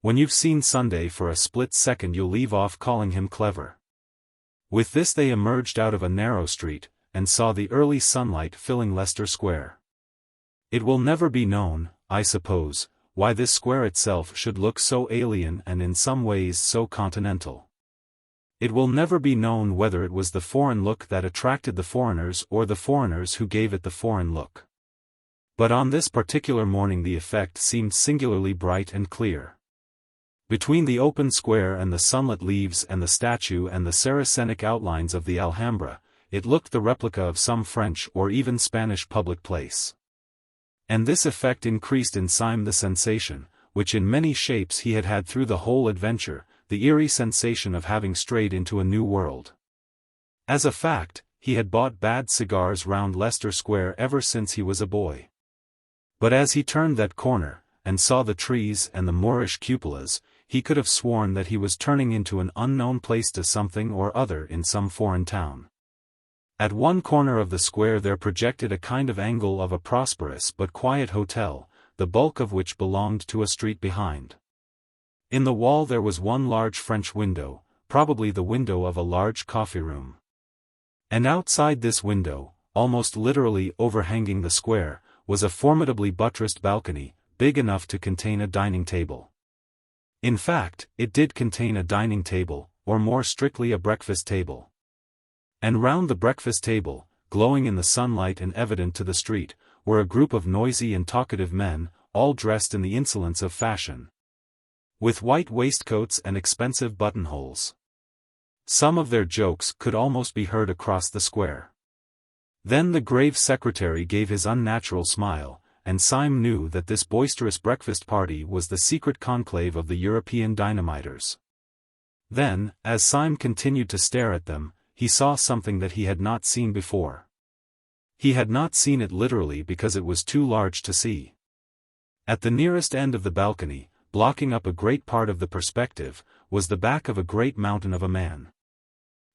"When you've seen Sunday for a split second you'll leave off calling him clever." With this they emerged out of a narrow street, and saw the early sunlight filling Leicester Square. It will never be known, I suppose, why this square itself should look so alien and in some ways so continental. It will never be known whether it was the foreign look that attracted the foreigners or the foreigners who gave it the foreign look. But on this particular morning the effect seemed singularly bright and clear. Between the open square and the sunlit leaves and the statue and the Saracenic outlines of the Alhambra, it looked the replica of some French or even Spanish public place. And this effect increased in Syme the sensation, which in many shapes he had had through the whole adventure, the eerie sensation of having strayed into a new world. As a fact, he had bought bad cigars round Leicester Square ever since he was a boy. But as he turned that corner, and saw the trees and the Moorish cupolas, he could have sworn that he was turning into an unknown place to something or other in some foreign town. At one corner of the square there projected a kind of angle of a prosperous but quiet hotel, the bulk of which belonged to a street behind. In the wall there was one large French window, probably the window of a large coffee-room. And outside this window, almost literally overhanging the square, was a formidably buttressed balcony, big enough to contain a dining table. In fact, it did contain a dining table, or more strictly a breakfast table. And round the breakfast table, glowing in the sunlight and evident to the street, were a group of noisy and talkative men, all dressed in the insolence of fashion, with white waistcoats and expensive buttonholes. Some of their jokes could almost be heard across the square. Then the grave secretary gave his unnatural smile, and Syme knew that this boisterous breakfast party was the secret conclave of the European dynamiters. Then, as Syme continued to stare at them, he saw something that he had not seen before. He had not seen it literally because it was too large to see. At the nearest end of the balcony, blocking up a great part of the perspective, was the back of a great mountain of a man.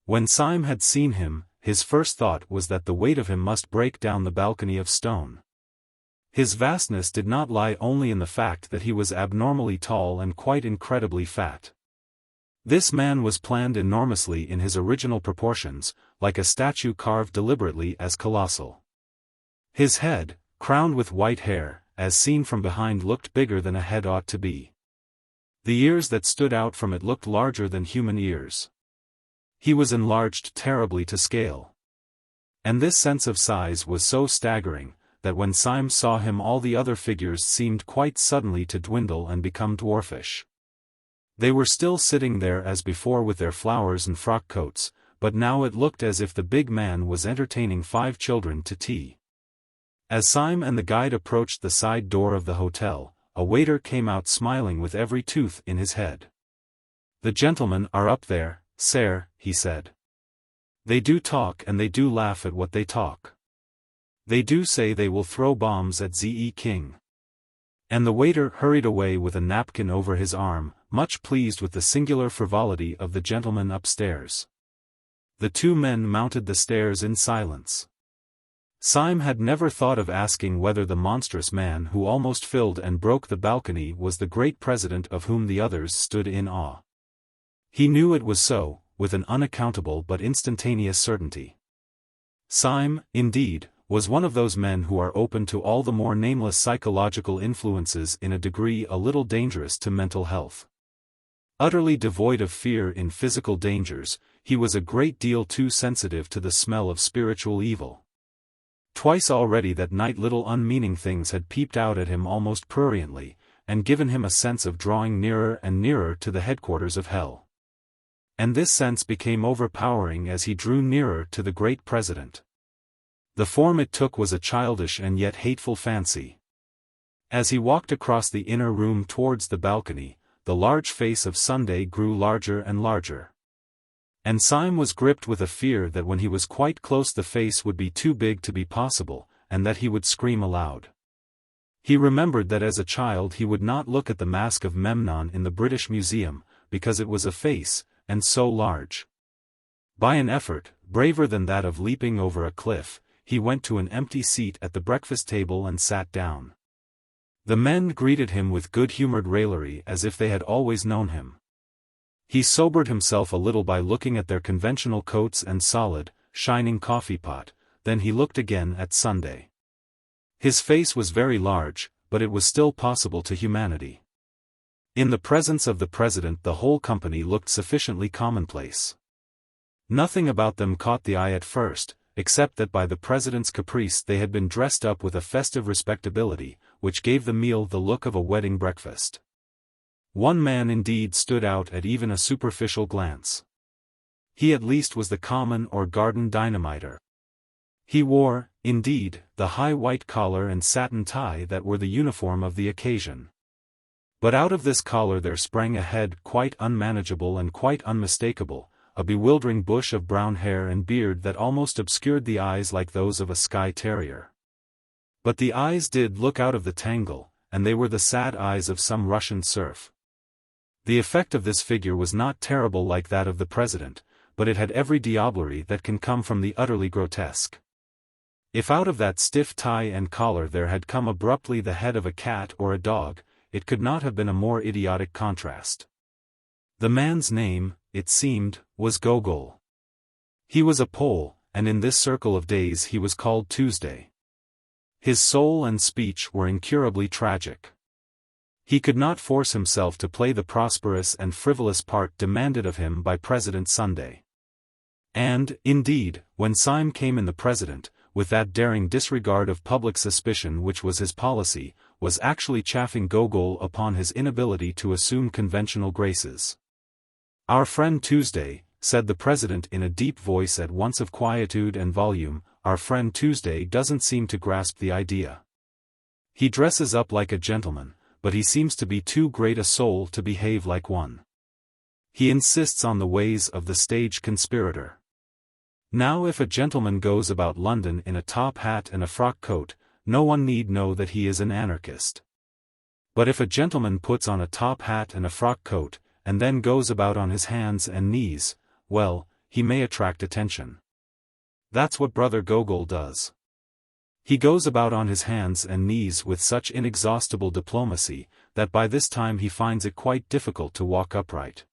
When Syme had seen him, his first thought was that the weight of him must break down the balcony of stone. His vastness did not lie only in the fact that he was abnormally tall and quite incredibly fat. This man was planned enormously in his original proportions, like a statue carved deliberately as colossal. His head, crowned with white hair, as seen from behind looked bigger than a head ought to be. The ears that stood out from it looked larger than human ears. He was enlarged terribly to scale. And this sense of size was so staggering, that when Syme saw him all the other figures seemed quite suddenly to dwindle and become dwarfish. They were still sitting there as before with their flowers and frock coats, but now it looked as if the big man was entertaining 5 children to tea. As Syme and the guide approached the side door of the hotel, a waiter came out smiling with every tooth in his head. "The gentlemen are up there, sir," he said. "They do talk and they do laugh at what they talk. They do say they will throw bombs at the king." And the waiter hurried away with a napkin over his arm, much pleased with the singular frivolity of the gentleman upstairs. The 2 men mounted the stairs in silence. Syme had never thought of asking whether the monstrous man who almost filled and broke the balcony was the great president of whom the others stood in awe. He knew it was so, with an unaccountable but instantaneous certainty. Syme, indeed, was one of those men who are open to all the more nameless psychological influences in a degree a little dangerous to mental health. Utterly devoid of fear in physical dangers, he was a great deal too sensitive to the smell of spiritual evil. Twice already that night little unmeaning things had peeped out at him almost pruriently, and given him a sense of drawing nearer and nearer to the headquarters of hell. And this sense became overpowering as he drew nearer to the great president. The form it took was a childish and yet hateful fancy. As he walked across the inner room towards the balcony, the large face of Sunday grew larger and larger. And Syme was gripped with a fear that when he was quite close the face would be too big to be possible, and that he would scream aloud. He remembered that as a child he would not look at the Mask of Memnon in the British Museum, because it was a face, and so large. By an effort, braver than that of leaping over a cliff, he went to an empty seat at the breakfast table and sat down. The men greeted him with good-humored raillery as if they had always known him. He sobered himself a little by looking at their conventional coats and solid, shining coffee-pot, then he looked again at Sunday. His face was very large, but it was still possible to humanity. In the presence of the president the whole company looked sufficiently commonplace. Nothing about them caught the eye at first, except that by the president's caprice they had been dressed up with a festive respectability, which gave the meal the look of a wedding breakfast. One man indeed stood out at even a superficial glance. He at least was the common or garden dynamiter. He wore, indeed, the high white collar and satin tie that were the uniform of the occasion. But out of this collar there sprang a head quite unmanageable and quite unmistakable, a bewildering bush of brown hair and beard that almost obscured the eyes like those of a Skye terrier. But the eyes did look out of the tangle, and they were the sad eyes of some Russian serf. The effect of this figure was not terrible like that of the president, but it had every diablerie that can come from the utterly grotesque. If out of that stiff tie and collar there had come abruptly the head of a cat or a dog, it could not have been a more idiotic contrast. The man's name, it seemed, was Gogol. He was a Pole, and in this circle of days he was called Tuesday. His soul and speech were incurably tragic. He could not force himself to play the prosperous and frivolous part demanded of him by President Sunday. And, indeed, when Syme came in, the president, with that daring disregard of public suspicion which was his policy, was actually chaffing Gogol upon his inability to assume conventional graces. "Our friend Tuesday," said the president in a deep voice at once of quietude and volume, "our friend Tuesday doesn't seem to grasp the idea. He dresses up like a gentleman, but he seems to be too great a soul to behave like one. He insists on the ways of the stage conspirator. Now if a gentleman goes about London in a top hat and a frock coat, no one need know that he is an anarchist. But if a gentleman puts on a top hat and a frock coat, and then goes about on his hands and knees, well, he may attract attention. That's what Brother Gogol does. He goes about on his hands and knees with such inexhaustible diplomacy, that by this time he finds it quite difficult to walk upright."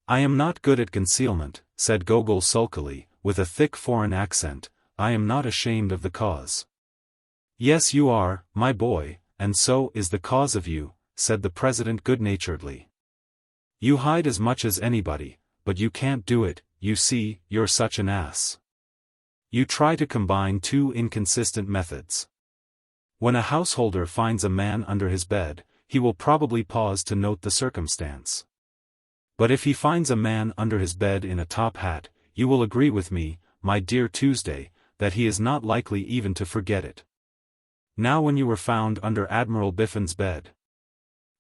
"I am not good at concealment," said Gogol sulkily, with a thick foreign accent. "I am not ashamed of the cause." "Yes you are, my boy, and so is the cause of you," said the president good-naturedly. "You hide as much as anybody, but you can't do it, you see, you're such an ass. You try to combine two inconsistent methods. When a householder finds a man under his bed, he will probably pause to note the circumstance. But if he finds a man under his bed in a top hat, you will agree with me, my dear Tuesday, that he is not likely even to forget it. Now when you were found under Admiral Biffin's bed."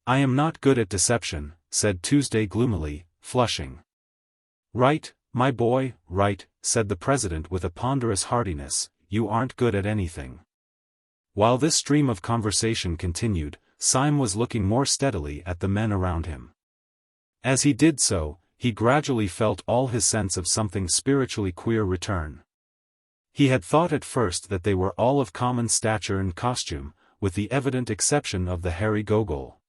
"I am not good at deception," said Tuesday gloomily, flushing. "Right, my boy, right," said the president with a ponderous heartiness, "you aren't good at anything." While this stream of conversation continued, Syme was looking more steadily at the men around him. As he did so, he gradually felt all his sense of something spiritually queer return. He had thought at first that they were all of common stature and costume, with the evident exception of the hairy Gogol.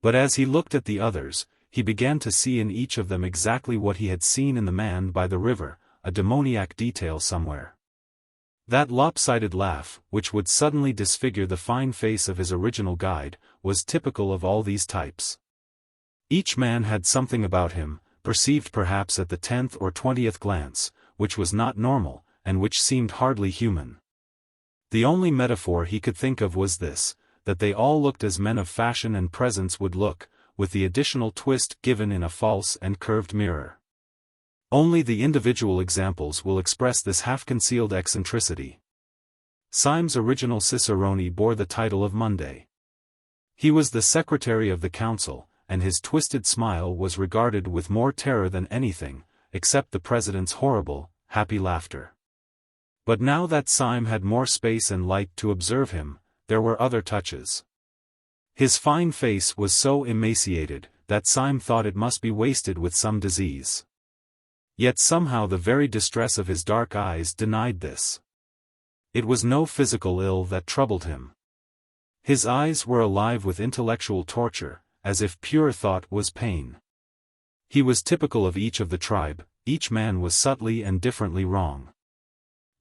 But as he looked at the others, he began to see in each of them exactly what he had seen in the man by the river, a demoniac detail somewhere. That lopsided laugh, which would suddenly disfigure the fine face of his original guide, was typical of all these types. Each man had something about him, perceived perhaps at the 10th or 20th glance, which was not normal, and which seemed hardly human. The only metaphor he could think of was this, that they all looked as men of fashion and presence would look, with the additional twist given in a false and curved mirror. Only the individual examples will express this half-concealed eccentricity. Syme's original cicerone bore the title of Monday. He was the secretary of the council, and his twisted smile was regarded with more terror than anything, except the president's horrible, happy laughter. But now that Syme had more space and light to observe him, there were other touches. His fine face was so emaciated, that Syme thought it must be wasted with some disease. Yet somehow the very distress of his dark eyes denied this. It was no physical ill that troubled him. His eyes were alive with intellectual torture, as if pure thought was pain. He was typical of each of the tribe, each man was subtly and differently wrong.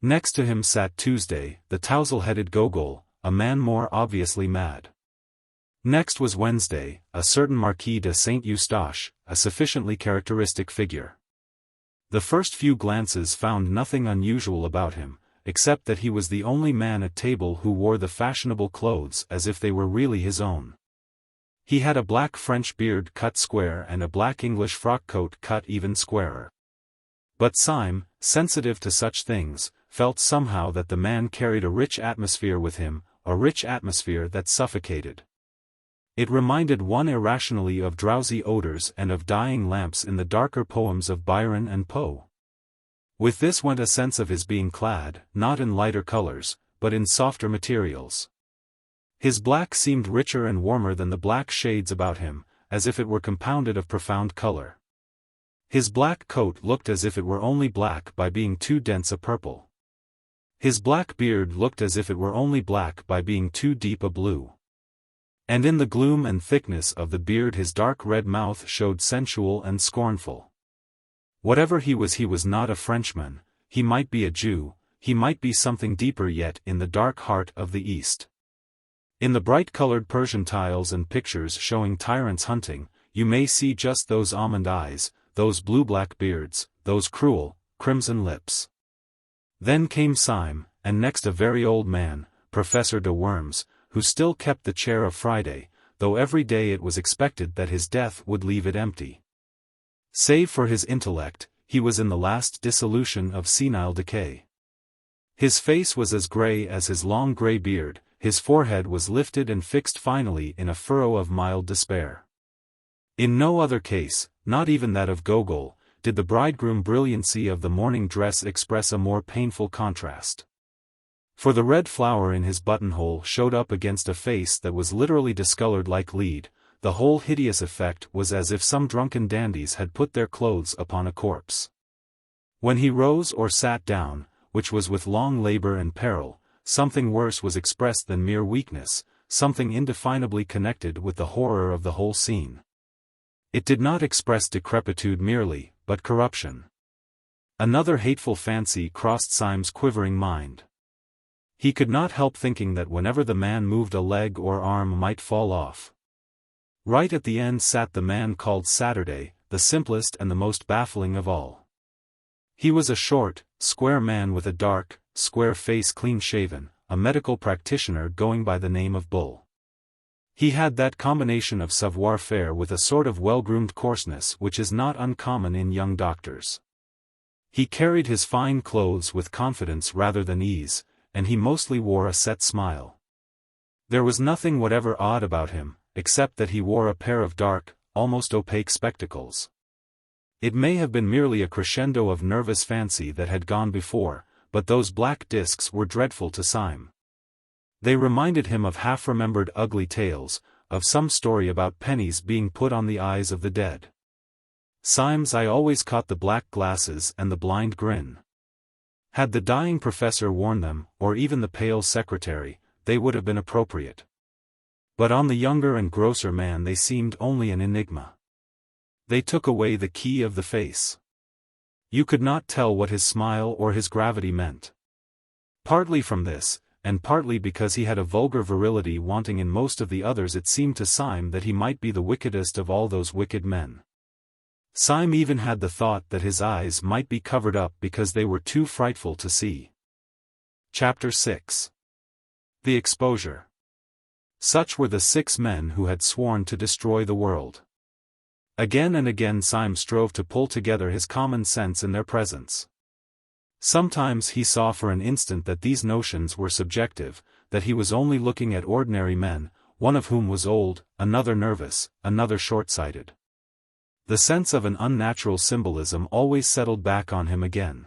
Next to him sat Tuesday, the tousle-headed Gogol, a man more obviously mad. Next was Wednesday, a certain Marquis de St. Eustache, a sufficiently characteristic figure. The first few glances found nothing unusual about him, except that he was the only man at table who wore the fashionable clothes as if they were really his own. He had a black French beard cut square and a black English frock coat cut even squarer. But Syme, sensitive to such things, felt somehow that the man carried a rich atmosphere with him, a rich atmosphere that suffocated. It reminded one irrationally of drowsy odors and of dying lamps in the darker poems of Byron and Poe. With this went a sense of his being clad, not in lighter colors, but in softer materials. His black seemed richer and warmer than the black shades about him, as if it were compounded of profound color. His black coat looked as if it were only black by being too dense a purple. His black beard looked as if it were only black by being too deep a blue. And in the gloom and thickness of the beard his dark red mouth showed sensual and scornful. Whatever he was not a Frenchman, he might be a Jew, he might be something deeper yet in the dark heart of the East. In the bright-colored Persian tiles and pictures showing tyrants hunting, you may see just those almond eyes, those blue-black beards, those cruel, crimson lips. Then came Syme, and next a very old man, Professor de Worms, who still kept the chair of Friday, though every day it was expected that his death would leave it empty. Save for his intellect, he was in the last dissolution of senile decay. His face was as grey as his long grey beard, his forehead was lifted and fixed finally in a furrow of mild despair. In no other case, not even that of Gogol, did the bridegroom brilliancy of the morning dress express a more painful contrast. For the red flower in his buttonhole showed up against a face that was literally discolored like lead. The whole hideous effect was as if some drunken dandies had put their clothes upon a corpse. When he rose or sat down, which was with long labor and peril, something worse was expressed than mere weakness, something indefinably connected with the horror of the whole scene. It did not express decrepitude merely, but corruption. Another hateful fancy crossed Syme's quivering mind. He could not help thinking that whenever the man moved a leg or arm might fall off. Right at the end sat the man called Saturday, the simplest and the most baffling of all. He was a short, square man with a dark, square face clean-shaven, a medical practitioner going by the name of Bull. He had that combination of savoir-faire with a sort of well-groomed coarseness which is not uncommon in young doctors. He carried his fine clothes with confidence rather than ease, and he mostly wore a set smile. There was nothing whatever odd about him, except that he wore a pair of dark, almost opaque spectacles. It may have been merely a crescendo of nervous fancy that had gone before, but those black discs were dreadful to Syme. They reminded him of half-remembered ugly tales, of some story about pennies being put on the eyes of the dead. Syme's eye always caught the black glasses and the blind grin. Had the dying professor worn them, or even the pale secretary, they would have been appropriate. But on the younger and grosser man they seemed only an enigma. They took away the key of the face. You could not tell what his smile or his gravity meant. Partly from this, and partly because he had a vulgar virility wanting in most of the others, it seemed to Syme that he might be the wickedest of all those wicked men. Syme even had the thought that his eyes might be covered up because they were too frightful to see. Chapter 6. The Exposure. Such were the 6 men who had sworn to destroy the world. Again and again Syme strove to pull together his common sense in their presence. Sometimes he saw for an instant that these notions were subjective, that he was only looking at ordinary men, one of whom was old, another nervous, another short-sighted. The sense of an unnatural symbolism always settled back on him again.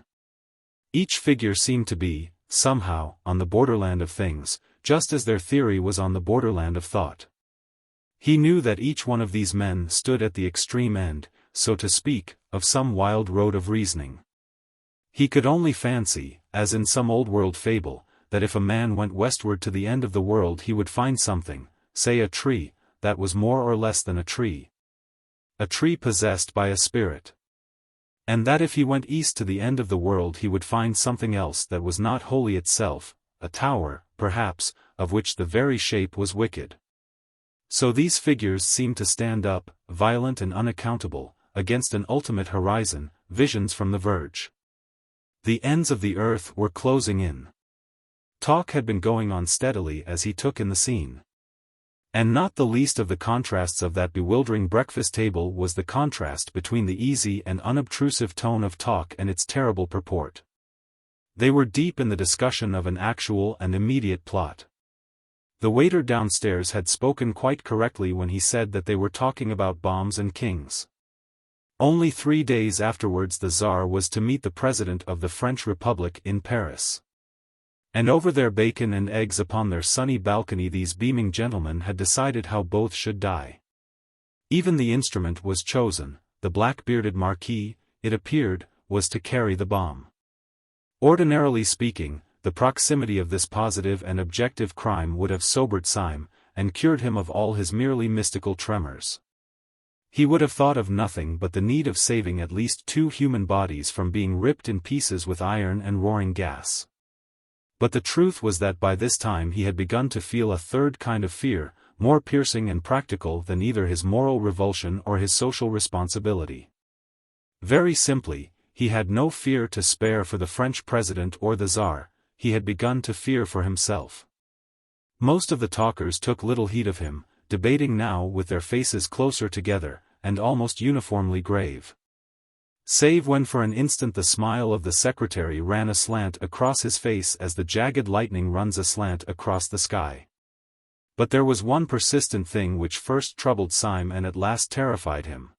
Each figure seemed to be, somehow, on the borderland of things, just as their theory was on the borderland of thought. He knew that each one of these men stood at the extreme end, so to speak, of some wild road of reasoning. He could only fancy, as in some old-world fable, that if a man went westward to the end of the world he would find something, say a tree, that was more or less than a tree possessed by a spirit. And that if he went east to the end of the world he would find something else that was not wholly itself, a tower, perhaps, of which the very shape was wicked. So these figures seemed to stand up, violent and unaccountable, against an ultimate horizon, visions from the verge. The ends of the earth were closing in. Talk had been going on steadily as he took in the scene. And not the least of the contrasts of that bewildering breakfast table was the contrast between the easy and unobtrusive tone of talk and its terrible purport. They were deep in the discussion of an actual and immediate plot. The waiter downstairs had spoken quite correctly when he said that they were talking about bombs and kings. Only 3 days afterwards the Tsar was to meet the President of the French Republic in Paris. And over their bacon and eggs upon their sunny balcony these beaming gentlemen had decided how both should die. Even the instrument was chosen, the black-bearded Marquis, it appeared, was to carry the bomb. Ordinarily speaking, the proximity of this positive and objective crime would have sobered Syme, and cured him of all his merely mystical tremors. He would have thought of nothing but the need of saving at least 2 human bodies from being ripped in pieces with iron and roaring gas. But the truth was that by this time he had begun to feel a third kind of fear, more piercing and practical than either his moral revulsion or his social responsibility. Very simply, he had no fear to spare for the French President or the Tsar. He had begun to fear for himself. Most of the talkers took little heed of him, debating now with their faces closer together, and almost uniformly grave. Save when for an instant the smile of the secretary ran aslant across his face as the jagged lightning runs aslant across the sky. But there was one persistent thing which first troubled Syme and at last terrified him.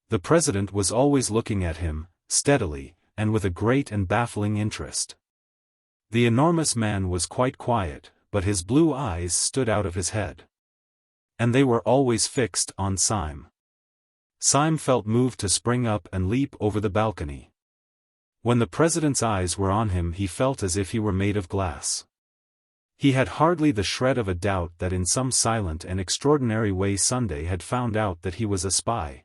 The President was always looking at him, steadily, and with a great and baffling interest. The enormous man was quite quiet, but his blue eyes stood out of his head. And they were always fixed on Syme. Syme felt moved to spring up and leap over the balcony. When the President's eyes were on him he felt as if he were made of glass. He had hardly the shred of a doubt that in some silent and extraordinary way Sunday had found out that he was a spy.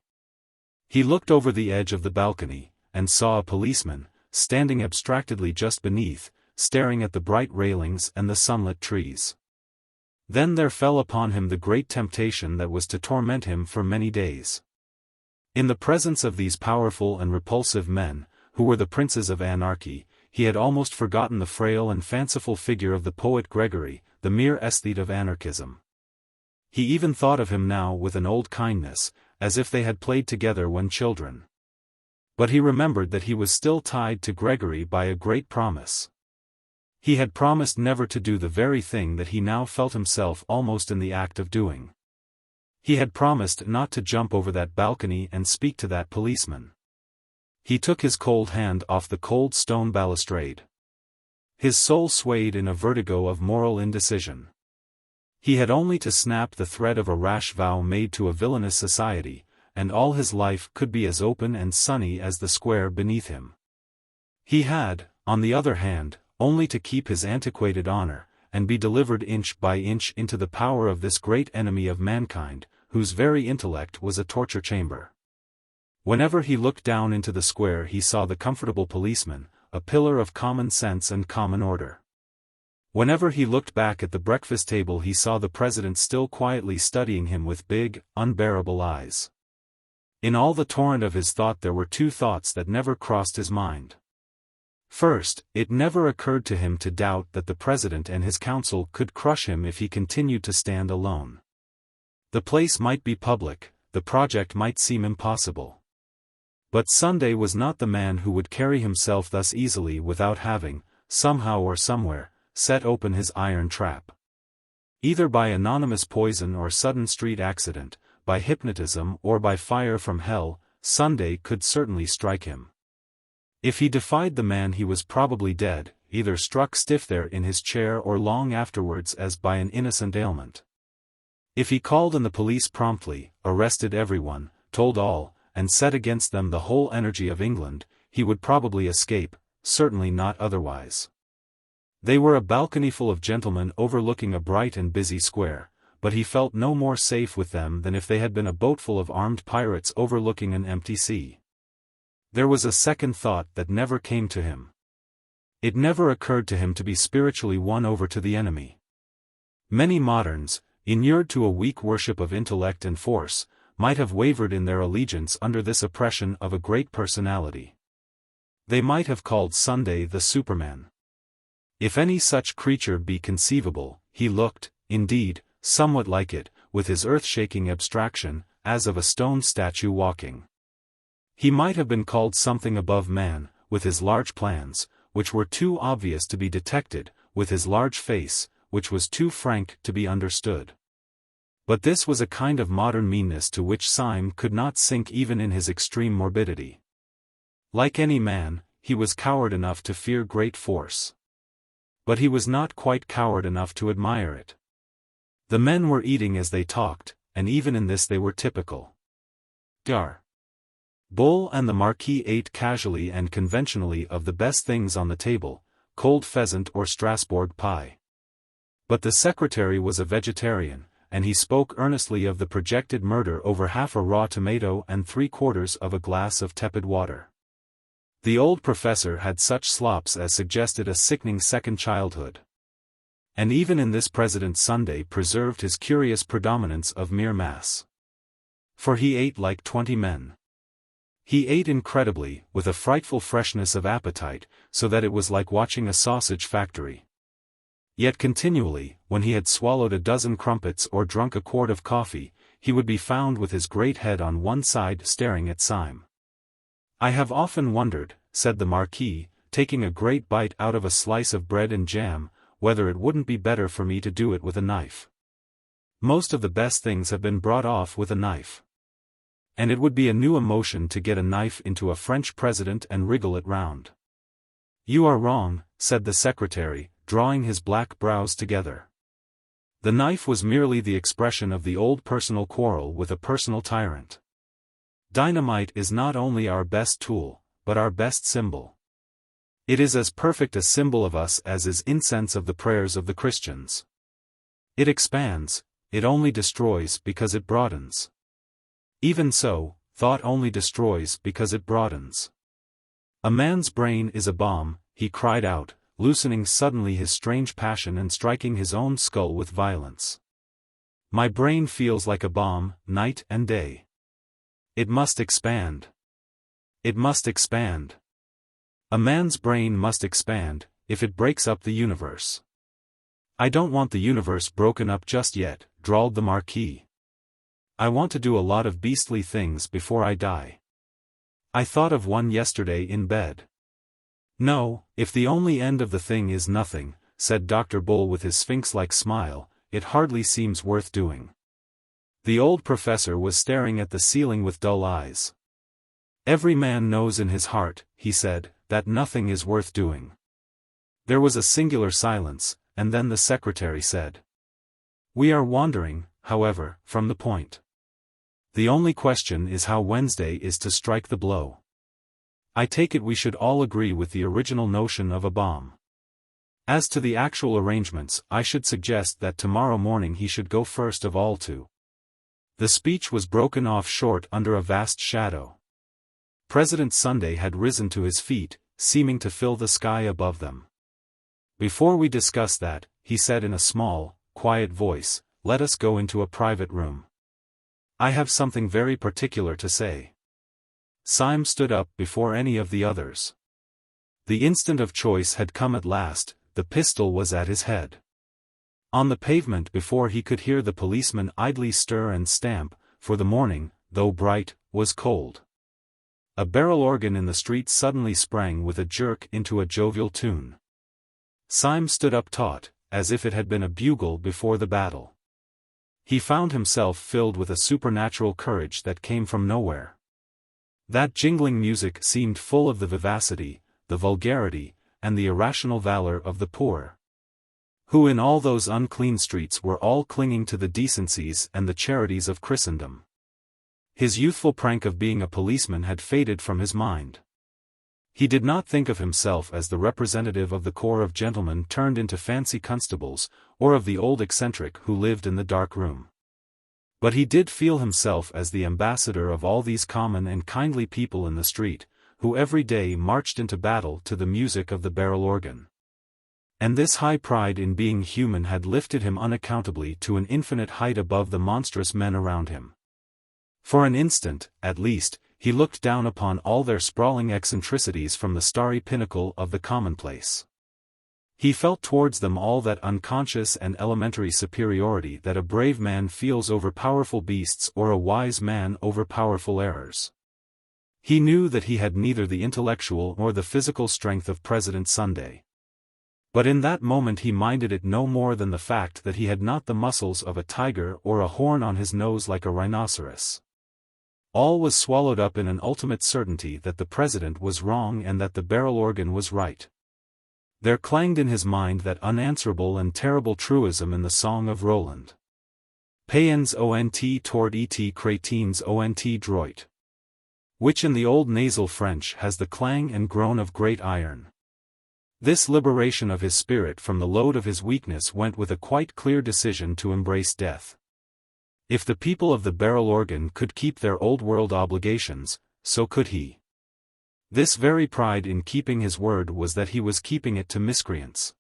He looked over the edge of the balcony, and saw a policeman, standing abstractedly just beneath, staring at the bright railings and the sunlit trees. Then there fell upon him the great temptation that was to torment him for many days. In the presence of these powerful and repulsive men, who were the princes of anarchy, he had almost forgotten the frail and fanciful figure of the poet Gregory, the mere aesthete of anarchism. He even thought of him now with an old kindness, as if they had played together when children. But he remembered that he was still tied to Gregory by a great promise. He had promised never to do the very thing that he now felt himself almost in the act of doing. He had promised not to jump over that balcony and speak to that policeman. He took his cold hand off the cold stone balustrade. His soul swayed in a vertigo of moral indecision. He had only to snap the thread of a rash vow made to a villainous society, and all his life could be as open and sunny as the square beneath him. He had, on the other hand, only to keep his antiquated honor, and be delivered inch by inch into the power of this great enemy of mankind, whose very intellect was a torture chamber. Whenever he looked down into the square he saw the comfortable policeman, a pillar of common sense and common order. Whenever he looked back at the breakfast table he saw the President still quietly studying him with big, unbearable eyes. In all the torrent of his thought there were 2 thoughts that never crossed his mind. First, it never occurred to him to doubt that the President and his council could crush him if he continued to stand alone. The place might be public, the project might seem impossible. But Sunday was not the man who would carry himself thus easily without having, somehow or somewhere, set open his iron trap. Either by anonymous poison or sudden street accident, by hypnotism or by fire from hell, Sunday could certainly strike him. If he defied the man he was probably dead, either struck stiff there in his chair or long afterwards as by an innocent ailment. If he called in the police promptly, arrested everyone, told all, and set against them the whole energy of England, he would probably escape, certainly not otherwise. They were a balconyful of gentlemen overlooking a bright and busy square, but he felt no more safe with them than if they had been a boatful of armed pirates overlooking an empty sea. There was a second thought that never came to him. It never occurred to him to be spiritually won over to the enemy. Many moderns, inured to a weak worship of intellect and force, might have wavered in their allegiance under this oppression of a great personality. They might have called Sunday the Superman. If any such creature be conceivable, he looked, indeed, somewhat like it, with his earth-shaking abstraction, as of a stone statue walking. He might have been called something above man, with his large plans, which were too obvious to be detected, with his large face, which was too frank to be understood. But this was a kind of modern meanness to which Syme could not sink even in his extreme morbidity. Like any man, he was coward enough to fear great force. But he was not quite coward enough to admire it. The men were eating as they talked, and even in this they were typical. Gar. Bull and the Marquis ate casually and conventionally of the best things on the table, cold pheasant or Strasbourg pie. But the secretary was a vegetarian, and he spoke earnestly of the projected murder over half a raw tomato and 3/4 of a glass of tepid water. The old professor had such slops as suggested a sickening second childhood. And even in this President's Sunday preserved his curious predominance of mere mass. For he ate like 20 men. He ate incredibly, with a frightful freshness of appetite, so that it was like watching a sausage factory. Yet continually, when he had swallowed a dozen crumpets or drunk a quart of coffee, he would be found with his great head on one side staring at Syme. "I have often wondered," said the Marquis, taking a great bite out of a slice of bread and jam, "whether it wouldn't be better for me to do it with a knife. Most of the best things have been brought off with a knife. And it would be a new emotion to get a knife into a French president and wriggle it round." "You are wrong," said the secretary, drawing his black brows together. The knife was merely the expression of the old personal quarrel with a personal tyrant. Dynamite is not only our best tool, but our best symbol. It is as perfect a symbol of us as is incense of the prayers of the Christians. It expands, it only destroys because it broadens. Even so, thought only destroys because it broadens. "A man's brain is a bomb," he cried out, loosening suddenly his strange passion and striking his own skull with violence. "My brain feels like a bomb, night and day. It must expand. It must expand. A man's brain must expand, if it breaks up the universe." "I don't want the universe broken up just yet," drawled the Marquis. "I want to do a lot of beastly things before I die. I thought of one yesterday in bed." "No, if the only end of the thing is nothing," said Dr. Bull with his sphinx-like smile, "it hardly seems worth doing." The old professor was staring at the ceiling with dull eyes. "Every man knows in his heart," he said, "that nothing is worth doing." There was a singular silence, and then the secretary said, "We are wandering, however, from the point. The only question is how Wednesday is to strike the blow. I take it we should all agree with the original notion of a bomb. As to the actual arrangements, I should suggest that tomorrow morning he should go first of all to—" The speech was broken off short under a vast shadow. President Sunday had risen to his feet, seeming to fill the sky above them. "Before we discuss that," he said in a small, quiet voice, "let us go into a private room. I have something very particular to say." Syme stood up before any of the others. The instant of choice had come at last, the pistol was at his head. On the pavement before he could hear the policeman idly stir and stamp, for the morning, though bright, was cold. A barrel organ in the street suddenly sprang with a jerk into a jovial tune. Syme stood up taut, as if it had been a bugle before the battle. He found himself filled with a supernatural courage that came from nowhere. That jingling music seemed full of the vivacity, the vulgarity, and the irrational valor of the poor, who in all those unclean streets were all clinging to the decencies and the charities of Christendom. His youthful prank of being a policeman had faded from his mind. He did not think of himself as the representative of the corps of gentlemen turned into fancy constables, or of the old eccentric who lived in the dark room. But he did feel himself as the ambassador of all these common and kindly people in the street, who every day marched into battle to the music of the barrel organ. And this high pride in being human had lifted him unaccountably to an infinite height above the monstrous men around him. For an instant, at least, he looked down upon all their sprawling eccentricities from the starry pinnacle of the commonplace. He felt towards them all that unconscious and elementary superiority that a brave man feels over powerful beasts or a wise man over powerful errors. He knew that he had neither the intellectual nor the physical strength of President Sunday. But in that moment he minded it no more than the fact that he had not the muscles of a tiger or a horn on his nose like a rhinoceros. All was swallowed up in an ultimate certainty that the president was wrong and that the barrel organ was right. There clanged in his mind that unanswerable and terrible truism in the song of Roland. Paeans ont tord et cretins ont droit. Which in the old nasal French has the clang and groan of great iron. This liberation of his spirit from the load of his weakness went with a quite clear decision to embrace death. If the people of the barrel organ could keep their old-world obligations, so could he. This very pride in keeping his word was that he was keeping it to miscreants.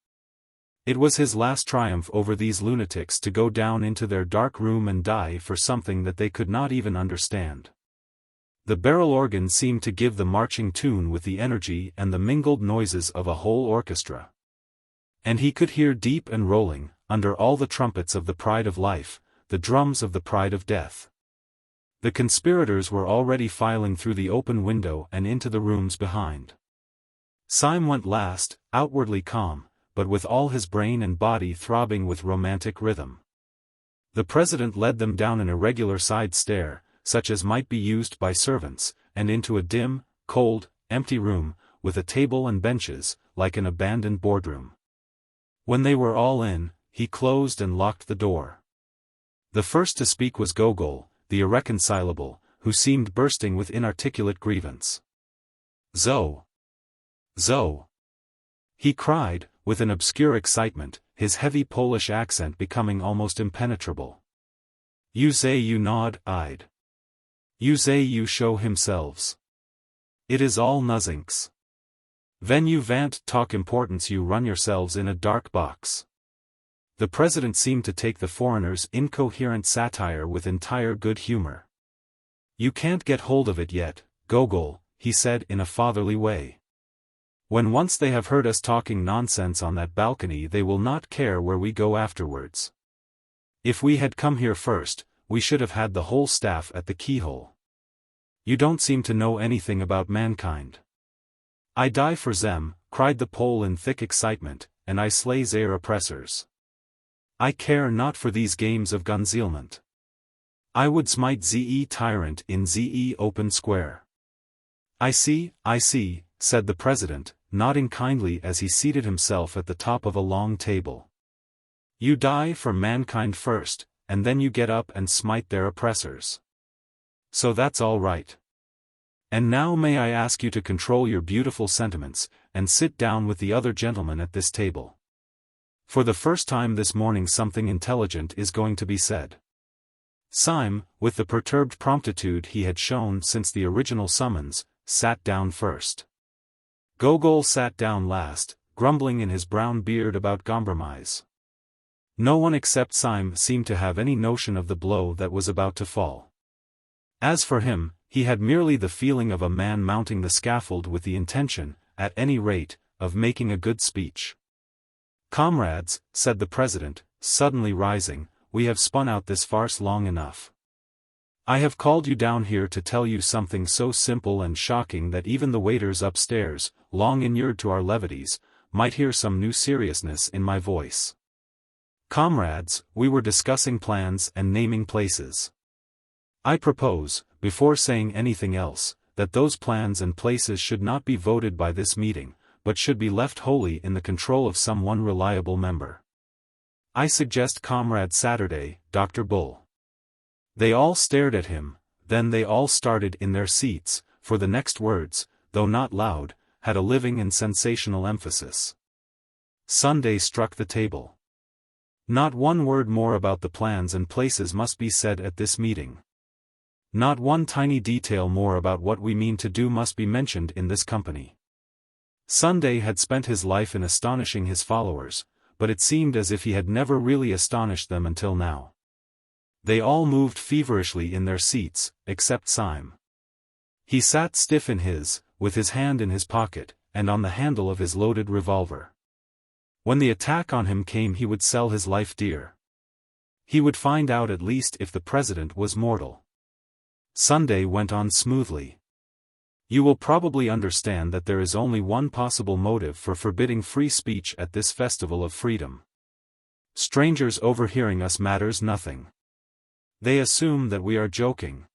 It was his last triumph over these lunatics to go down into their dark room and die for something that they could not even understand. The barrel organ seemed to give the marching tune with the energy and the mingled noises of a whole orchestra. And he could hear deep and rolling, under all the trumpets of the pride of life, the drums of the pride of death. The conspirators were already filing through the open window and into the rooms behind. Syme went last, outwardly calm, but with all his brain and body throbbing with romantic rhythm. The president led them down an irregular side stair, such as might be used by servants, and into a dim, cold, empty room, with a table and benches, like an abandoned boardroom. When they were all in, he closed and locked the door. The first to speak was Gogol, the irreconcilable, who seemed bursting with inarticulate grievance. "Zo! Zo!" he cried, with an obscure excitement, his heavy Polish accent becoming almost impenetrable. "You say you nod-eyed. You say you show himselves. It is all nozinks. Ven you vant talk importance you run yourselves in a dark box." The president seemed to take the foreigner's incoherent satire with entire good humor. "You can't get hold of it yet, Gogol," he said in a fatherly way. "When once they have heard us talking nonsense on that balcony they will not care where we go afterwards. If we had come here first, we should have had the whole staff at the keyhole. You don't seem to know anything about mankind." "I die for them," cried the Pole in thick excitement, "and I slay their oppressors. I care not for these games of concealment. I would smite ze tyrant in ze open square." I see," said the president, nodding kindly as he seated himself at the top of a long table. "You die for mankind first, and then you get up and smite their oppressors. So that's all right. And now may I ask you to control your beautiful sentiments, and sit down with the other gentlemen at this table. For the first time this morning something intelligent is going to be said." Syme, with the perturbed promptitude he had shown since the original summons, sat down first. Gogol sat down last, grumbling in his brown beard about compromise. No one except Syme seemed to have any notion of the blow that was about to fall. As for him, he had merely the feeling of a man mounting the scaffold with the intention, at any rate, of making a good speech. "Comrades," said the president, suddenly rising, "we have spun out this farce long enough. I have called you down here to tell you something so simple and shocking that even the waiters upstairs, long inured to our levities, might hear some new seriousness in my voice. Comrades, we were discussing plans and naming places. I propose, before saying anything else, that those plans and places should not be voted by this meeting, but should be left wholly in the control of some one reliable member. I suggest Comrade Saturday, Dr. Bull. They all stared at him, then they all started in their seats, for the next words, though not loud, had a living and sensational emphasis. Sunday struck the table. Not one word more about the plans and places must be said at this meeting. Not one tiny detail more about what we mean to do must be mentioned in this company. Sunday had spent his life in astonishing his followers, but it seemed as if he had never really astonished them until now. They all moved feverishly in their seats, except Syme. He sat stiff in his, with his hand in his pocket, and on the handle of his loaded revolver. When the attack on him came he would sell his life dear. He would find out at least if the president was mortal. Sunday went on smoothly. You will probably understand that there is only one possible motive for forbidding free speech at this festival of freedom. Strangers overhearing us matters nothing. They assume that we are joking.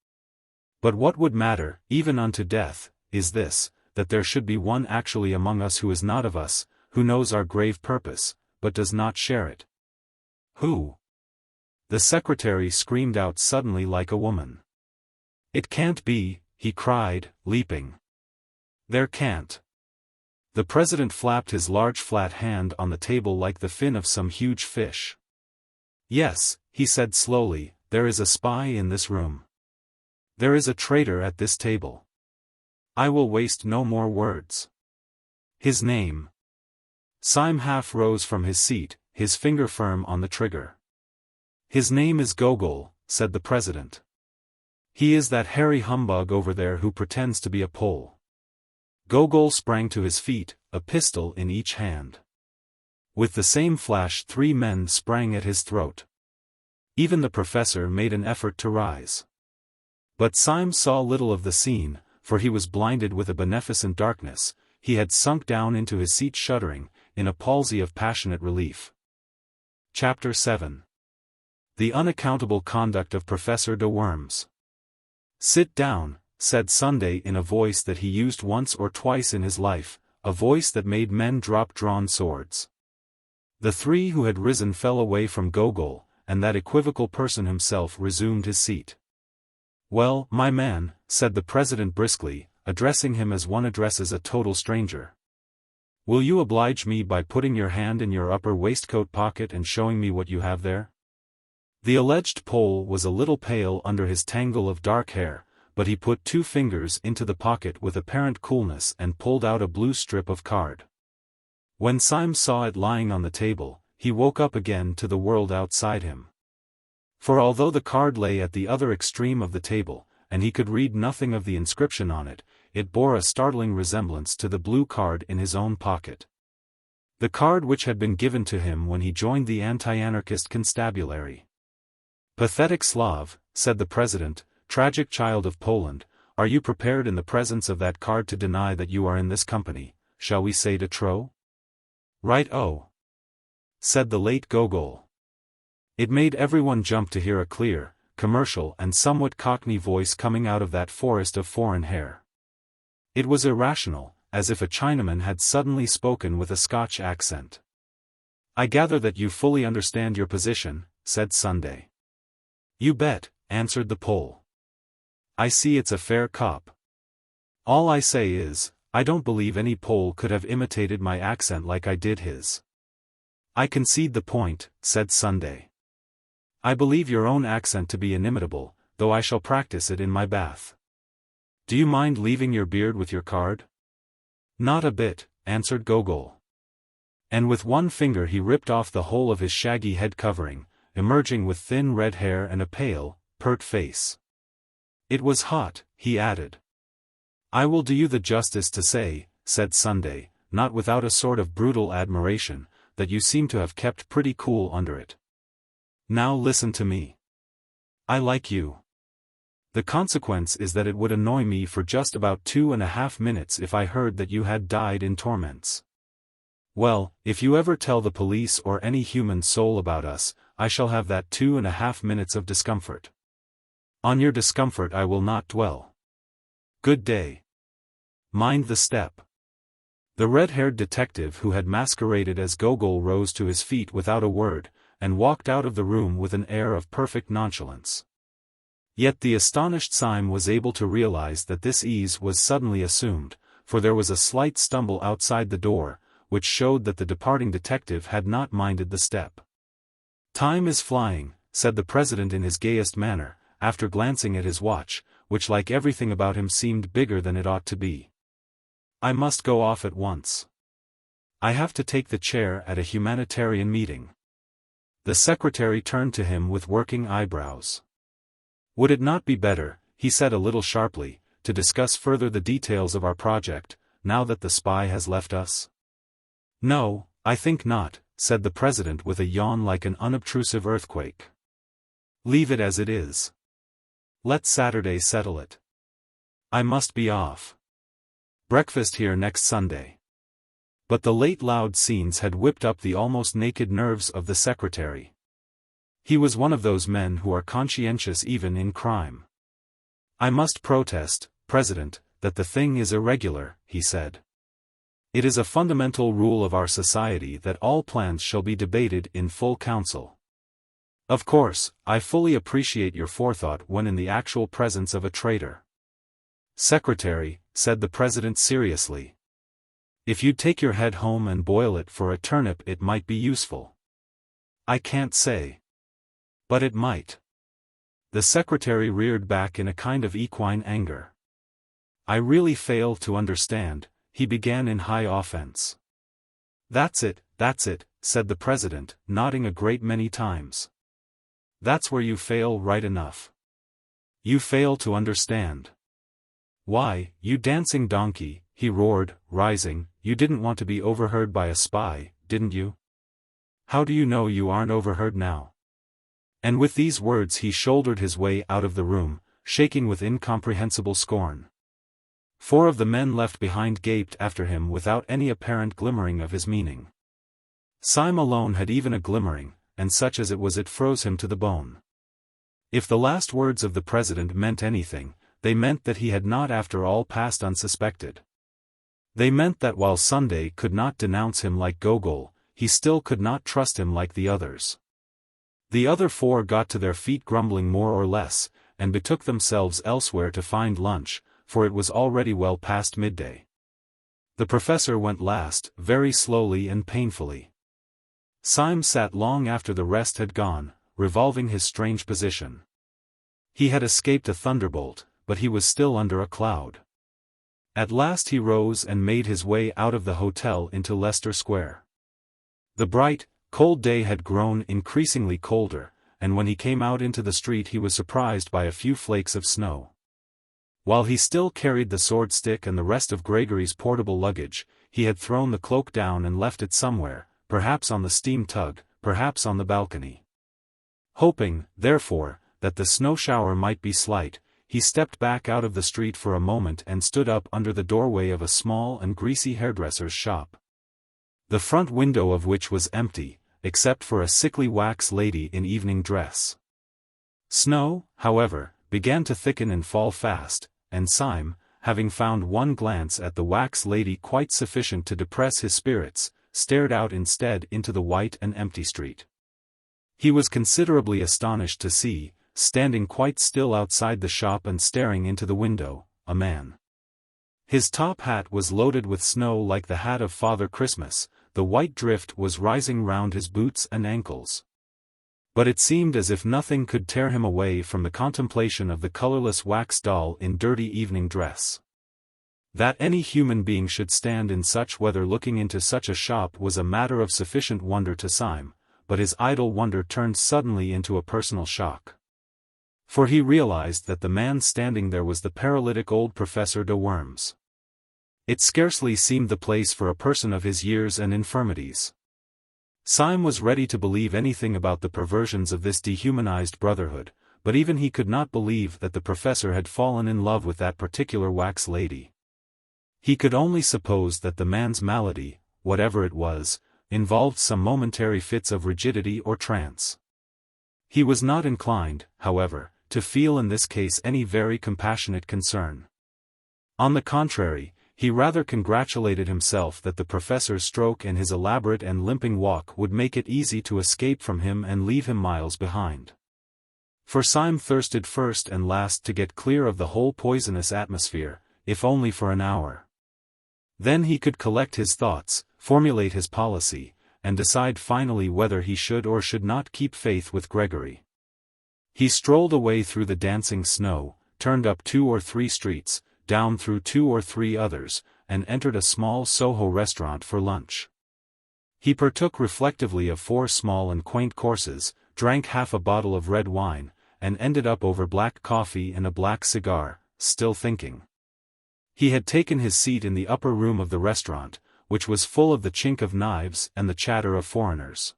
But what would matter, even unto death, is this, that there should be one actually among us who is not of us, who knows our grave purpose, but does not share it. Who? The secretary screamed out suddenly like a woman. It can't be, he cried, leaping. There can't. The president flapped his large flat hand on the table like the fin of some huge fish. Yes, he said slowly, there is a spy in this room. There is a traitor at this table. I will waste no more words. His name. Syme half rose from his seat, his finger firm on the trigger. His name is Gogol, said the president. He is that hairy humbug over there who pretends to be a Pole. Gogol sprang to his feet, a pistol in each hand. With the same flash 3 men sprang at his throat. Even the professor made an effort to rise. But Syme saw little of the scene, for he was blinded with a beneficent darkness. He had sunk down into his seat shuddering, in a palsy of passionate relief. Chapter 7. The Unaccountable Conduct of Professor de Worms. Sit down, said Sunday in a voice that he used once or twice in his life, a voice that made men drop drawn swords. The 3 who had risen fell away from Gogol, and that equivocal person himself resumed his seat. Well, my man, said the president briskly, addressing him as one addresses a total stranger. Will you oblige me by putting your hand in your upper waistcoat pocket and showing me what you have there? The alleged Pole was a little pale under his tangle of dark hair, but he put 2 fingers into the pocket with apparent coolness and pulled out a blue strip of card. When Syme saw it lying on the table, he woke up again to the world outside him. For although the card lay at the other extreme of the table, and he could read nothing of the inscription on it, it bore a startling resemblance to the blue card in his own pocket. The card which had been given to him when he joined the Anti-anarchist constabulary. Pathetic Slav, said the president, tragic child of Poland, are you prepared in the presence of that card to deny that you are in this company, shall we say de trop? Right-o, said the late Gogol. It made everyone jump to hear a clear, commercial and somewhat cockney voice coming out of that forest of foreign hair. It was irrational, as if a Chinaman had suddenly spoken with a Scotch accent. I gather that you fully understand your position, said Sunday. You bet, answered the Pole. I see it's a fair cop. All I say is, I don't believe any Pole could have imitated my accent like I did his. I concede the point, said Sunday. I believe your own accent to be inimitable, though I shall practice it in my bath. Do you mind leaving your beard with your card? Not a bit, answered Gogol. And with one finger he ripped off the whole of his shaggy head covering, emerging with thin red hair and a pale, pert face. It was hot, he added. I will do you the justice to say, said Sunday, not without a sort of brutal admiration, that you seem to have kept pretty cool under it. Now listen to me. I like you. The consequence is that it would annoy me for just about 2.5 minutes if I heard that you had died in torments. Well, if you ever tell the police or any human soul about us, I shall have that 2.5 minutes of discomfort. On your discomfort I will not dwell. Good day. Mind the step. The red-haired detective who had masqueraded as Gogol rose to his feet without a word, and walked out of the room with an air of perfect nonchalance. Yet the astonished Syme was able to realize that this ease was suddenly assumed, for there was a slight stumble outside the door, which showed that the departing detective had not minded the step. "Time is flying," said the president in his gayest manner, after glancing at his watch, which like everything about him seemed bigger than it ought to be. "I must go off at once. I have to take the chair at a humanitarian meeting." The secretary turned to him with working eyebrows. "Would it not be better," he said a little sharply, "to discuss further the details of our project, now that the spy has left us?" "No, I think not," said the president with a yawn like an unobtrusive earthquake. "Leave it as it is. Let Saturday settle it. I must be off. Breakfast here next Sunday." But the late loud scenes had whipped up the almost naked nerves of the secretary. He was one of those men who are conscientious even in crime. "I must protest, President, that the thing is irregular," he said. "It is a fundamental rule of our society that all plans shall be debated in full council. Of course, I fully appreciate your forethought when in the actual presence of a traitor." "Secretary," said the president seriously, "if you'd take your head home and boil it for a turnip it might be useful." "I can't say. But it might." The secretary reared back in a kind of equine anger. "I really fail to understand," he began in high offense. That's it," said the president, nodding a great many times. "That's where you fail right enough. You fail to understand. Why, you dancing donkey," he roared, rising, "you didn't want to be overheard by a spy, didn't you? How do you know you aren't overheard now?" And with these words he shouldered his way out of the room, shaking with incomprehensible scorn. 4 of the men left behind gaped after him without any apparent glimmering of his meaning. Syme alone had even a glimmering, and such as it was it froze him to the bone. If the last words of the president meant anything, they meant that he had not after all passed unsuspected. They meant that while Sunday could not denounce him like Gogol, he still could not trust him like the others. The other 4 got to their feet grumbling more or less, and betook themselves elsewhere to find lunch, for it was already well past midday. The professor went last, very slowly and painfully. Syme sat long after the rest had gone, revolving his strange position. He had escaped a thunderbolt, but he was still under a cloud. At last he rose and made his way out of the hotel into Leicester Square. The bright, cold day had grown increasingly colder, and when he came out into the street he was surprised by a few flakes of snow. While he still carried the sword stick and the rest of Gregory's portable luggage, he had thrown the cloak down and left it somewhere, perhaps on the steam tug, perhaps on the balcony. Hoping, therefore, that the snow shower might be slight, he stepped back out of the street for a moment and stood up under the doorway of a small and greasy hairdresser's shop. The front window of which was empty, except for a sickly wax lady in evening dress. Snow, however, began to thicken and fall fast, and Syme, having found one glance at the wax lady quite sufficient to depress his spirits, stared out instead into the white and empty street. He was considerably astonished to see, standing quite still outside the shop and staring into the window, a man. His top hat was loaded with snow like the hat of Father Christmas, the white drift was rising round his boots and ankles. But it seemed as if nothing could tear him away from the contemplation of the colorless wax doll in dirty evening dress. That any human being should stand in such weather looking into such a shop was a matter of sufficient wonder to Syme, but his idle wonder turned suddenly into a personal shock. For he realized that the man standing there was the paralytic old Professor de Worms. It scarcely seemed the place for a person of his years and infirmities. Syme was ready to believe anything about the perversions of this dehumanized brotherhood, but even he could not believe that the professor had fallen in love with that particular wax lady. He could only suppose that the man's malady, whatever it was, involved some momentary fits of rigidity or trance. He was not inclined, however, to feel in this case any very compassionate concern. On the contrary, he rather congratulated himself that the professor's stroke and his elaborate and limping walk would make it easy to escape from him and leave him miles behind. For Syme thirsted first and last to get clear of the whole poisonous atmosphere, if only for an hour. Then he could collect his thoughts, formulate his policy, and decide finally whether he should or should not keep faith with Gregory. He strolled away through the dancing snow, turned up 2 or 3 streets, down through 2 or 3 others, and entered a small Soho restaurant for lunch. He partook reflectively of 4 small and quaint courses, drank half a bottle of red wine, and ended up over black coffee and a black cigar, still thinking. He had taken his seat in the upper room of the restaurant, which was full of the chink of knives and the chatter of foreigners.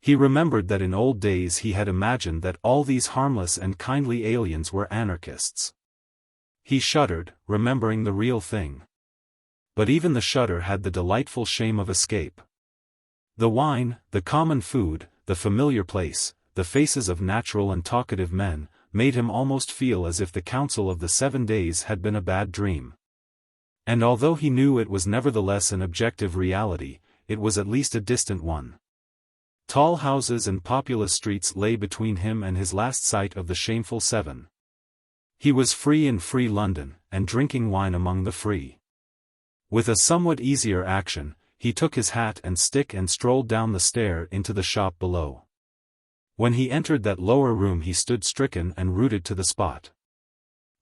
He remembered that in old days he had imagined that all these harmless and kindly aliens were anarchists. He shuddered, remembering the real thing. But even the shudder had the delightful shame of escape. The wine, the common food, the familiar place, the faces of natural and talkative men, made him almost feel as if the council of the 7 days had been a bad dream. And although he knew it was nevertheless an objective reality, it was at least a distant one. Tall houses and populous streets lay between him and his last sight of the shameful 7. He was free in free London, and drinking wine among the free. With a somewhat easier action, he took his hat and stick and strolled down the stair into the shop below. When he entered that lower room he stood stricken and rooted to the spot.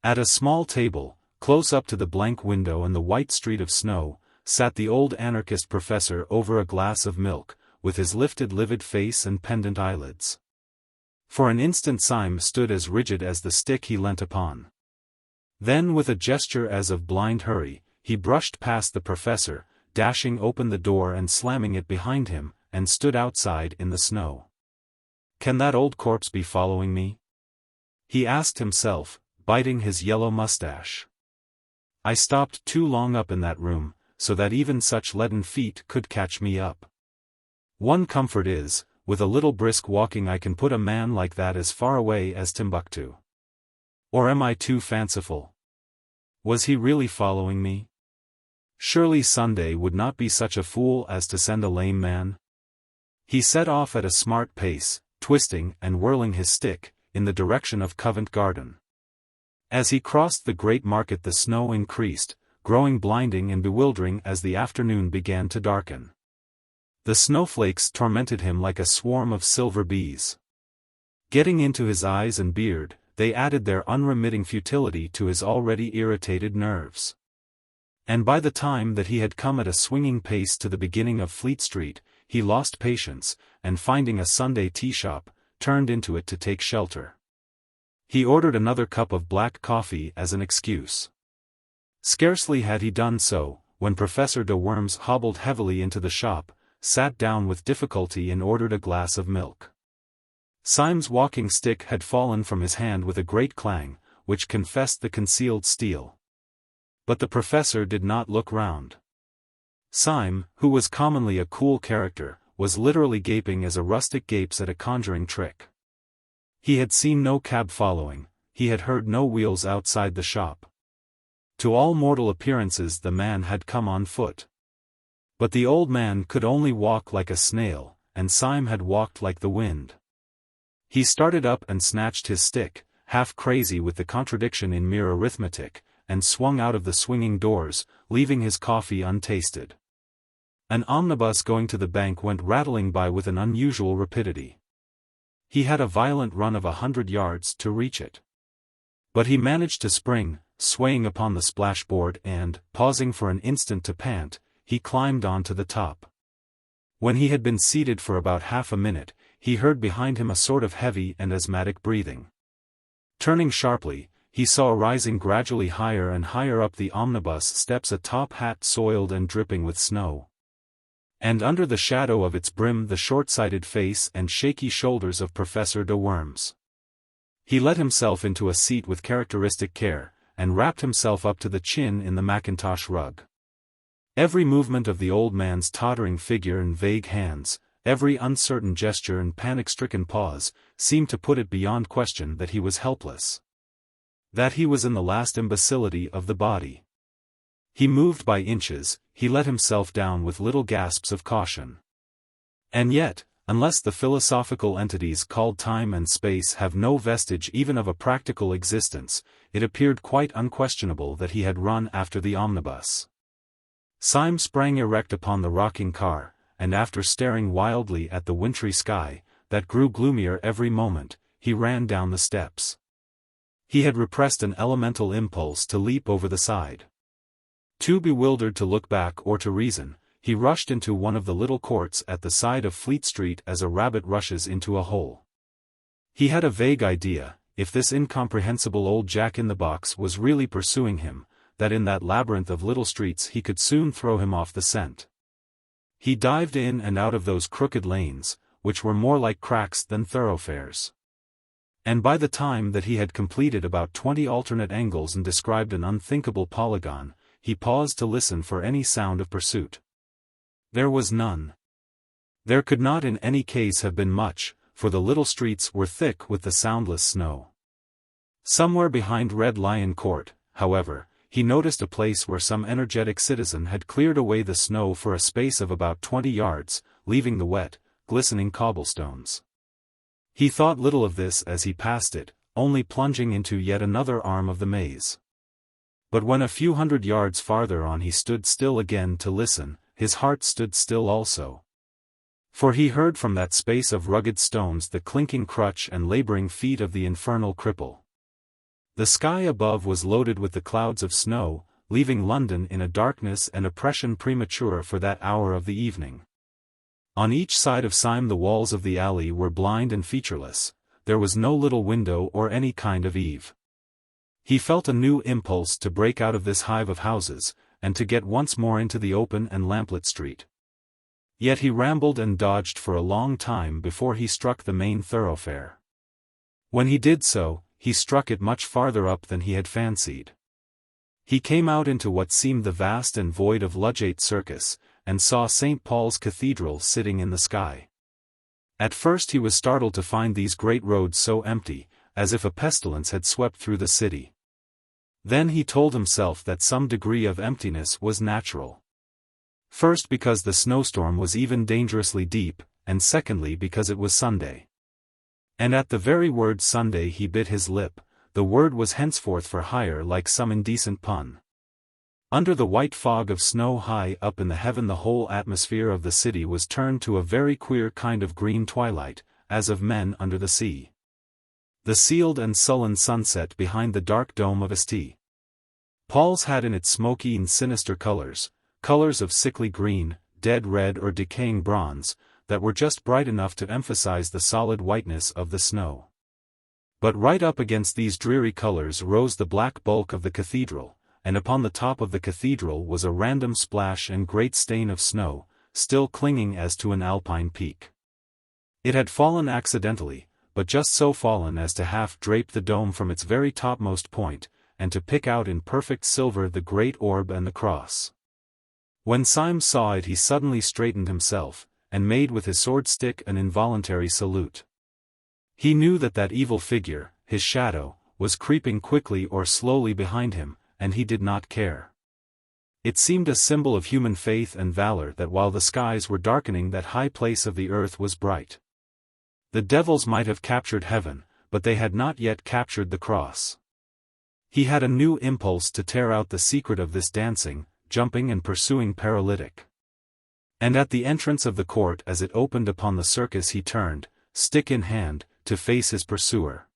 At a small table, close up to the blank window and the white street of snow, sat the old anarchist professor over a glass of milk, with his lifted livid face and pendant eyelids. For an instant Syme stood as rigid as the stick he leant upon. Then with a gesture as of blind hurry, he brushed past the professor, dashing open the door and slamming it behind him, and stood outside in the snow. "Can that old corpse be following me?" he asked himself, biting his yellow mustache. "I stopped too long up in that room, so that even such leaden feet could catch me up. One comfort is, with a little brisk walking I can put a man like that as far away as Timbuktu. Or am I too fanciful? Was he really following me? Surely Sunday would not be such a fool as to send a lame man?" He set off at a smart pace, twisting and whirling his stick, in the direction of Covent Garden. As he crossed the great market the snow increased, growing blinding and bewildering as the afternoon began to darken. The snowflakes tormented him like a swarm of silver bees. Getting into his eyes and beard, they added their unremitting futility to his already irritated nerves. And by the time that he had come at a swinging pace to the beginning of Fleet Street, he lost patience, and finding a Sunday tea shop, turned into it to take shelter. He ordered another cup of black coffee as an excuse. Scarcely had he done so, when Professor de Worms hobbled heavily into the shop, sat down with difficulty and ordered a glass of milk. Syme's walking stick had fallen from his hand with a great clang, which confessed the concealed steel. But the professor did not look round. Syme, who was commonly a cool character, was literally gaping as a rustic gapes at a conjuring trick. He had seen no cab following, he had heard no wheels outside the shop. To all mortal appearances the man had come on foot. But the old man could only walk like a snail, and Syme had walked like the wind. He started up and snatched his stick, half crazy with the contradiction in mere arithmetic, and swung out of the swinging doors, leaving his coffee untasted. An omnibus going to the bank went rattling by with an unusual rapidity. He had a violent run of 100 yards to reach it. But he managed to spring, swaying upon the splashboard and, pausing for an instant to pant, he climbed on to the top. When he had been seated for about half a minute, he heard behind him a sort of heavy and asthmatic breathing. Turning sharply, he saw rising gradually higher and higher up the omnibus steps a top hat soiled and dripping with snow. And under the shadow of its brim the short-sighted face and shaky shoulders of Professor de Worms. He let himself into a seat with characteristic care, and wrapped himself up to the chin in the mackintosh rug. Every movement of the old man's tottering figure and vague hands, every uncertain gesture and panic-stricken pause, seemed to put it beyond question that he was helpless. That he was in the last imbecility of the body. He moved by inches, he let himself down with little gasps of caution. And yet, unless the philosophical entities called time and space have no vestige even of a practical existence, it appeared quite unquestionable that he had run after the omnibus. Syme sprang erect upon the rocking car, and after staring wildly at the wintry sky, that grew gloomier every moment, he ran down the steps. He had repressed an elemental impulse to leap over the side. Too bewildered to look back or to reason, he rushed into one of the little courts at the side of Fleet Street as a rabbit rushes into a hole. He had a vague idea, if this incomprehensible old Jack-in-the-Box was really pursuing him, that in that labyrinth of little streets he could soon throw him off the scent. He dived in and out of those crooked lanes, which were more like cracks than thoroughfares. And by the time that he had completed about 20 alternate angles and described an unthinkable polygon, he paused to listen for any sound of pursuit. There was none. There could not in any case have been much, for the little streets were thick with the soundless snow. Somewhere behind Red Lion Court, however, he noticed a place where some energetic citizen had cleared away the snow for a space of about 20 yards, leaving the wet, glistening cobblestones. He thought little of this as he passed it, only plunging into yet another arm of the maze. But when a few hundred yards farther on he stood still again to listen, his heart stood still also. For he heard from that space of rugged stones the clinking crutch and laboring feet of the infernal cripple. The sky above was loaded with the clouds of snow, leaving London in a darkness and oppression premature for that hour of the evening. On each side of Syme the walls of the alley were blind and featureless, there was no little window or any kind of eave. He felt a new impulse to break out of this hive of houses, and to get once more into the open and lamplit street. Yet he rambled and dodged for a long time before he struck the main thoroughfare. When he did so, he struck it much farther up than he had fancied. He came out into what seemed the vast and void of Ludgate Circus, and saw St. Paul's Cathedral sitting in the sky. At first he was startled to find these great roads so empty, as if a pestilence had swept through the city. Then he told himself that some degree of emptiness was natural. First because the snowstorm was even dangerously deep, and secondly because it was Sunday. And at the very word Sunday he bit his lip, the word was henceforth for hire like some indecent pun. Under the white fog of snow high up in the heaven the whole atmosphere of the city was turned to a very queer kind of green twilight, as of men under the sea. The sealed and sullen sunset behind the dark dome of St. Paul's had in its smoky and sinister colors of sickly green, dead red or decaying bronze, that were just bright enough to emphasize the solid whiteness of the snow. But right up against these dreary colors rose the black bulk of the cathedral, and upon the top of the cathedral was a random splash and great stain of snow, still clinging as to an alpine peak. It had fallen accidentally, but just so fallen as to half drape the dome from its very topmost point, and to pick out in perfect silver the great orb and the cross. When Syme saw it he suddenly straightened himself, and made with his sword-stick an involuntary salute. He knew that that evil figure, his shadow, was creeping quickly or slowly behind him, and he did not care. It seemed a symbol of human faith and valor that while the skies were darkening that high place of the earth was bright. The devils might have captured heaven, but they had not yet captured the cross. He had a new impulse to tear out the secret of this dancing, jumping and pursuing paralytic. And at the entrance of the court as it opened upon the circus he turned, stick in hand, to face his pursuer.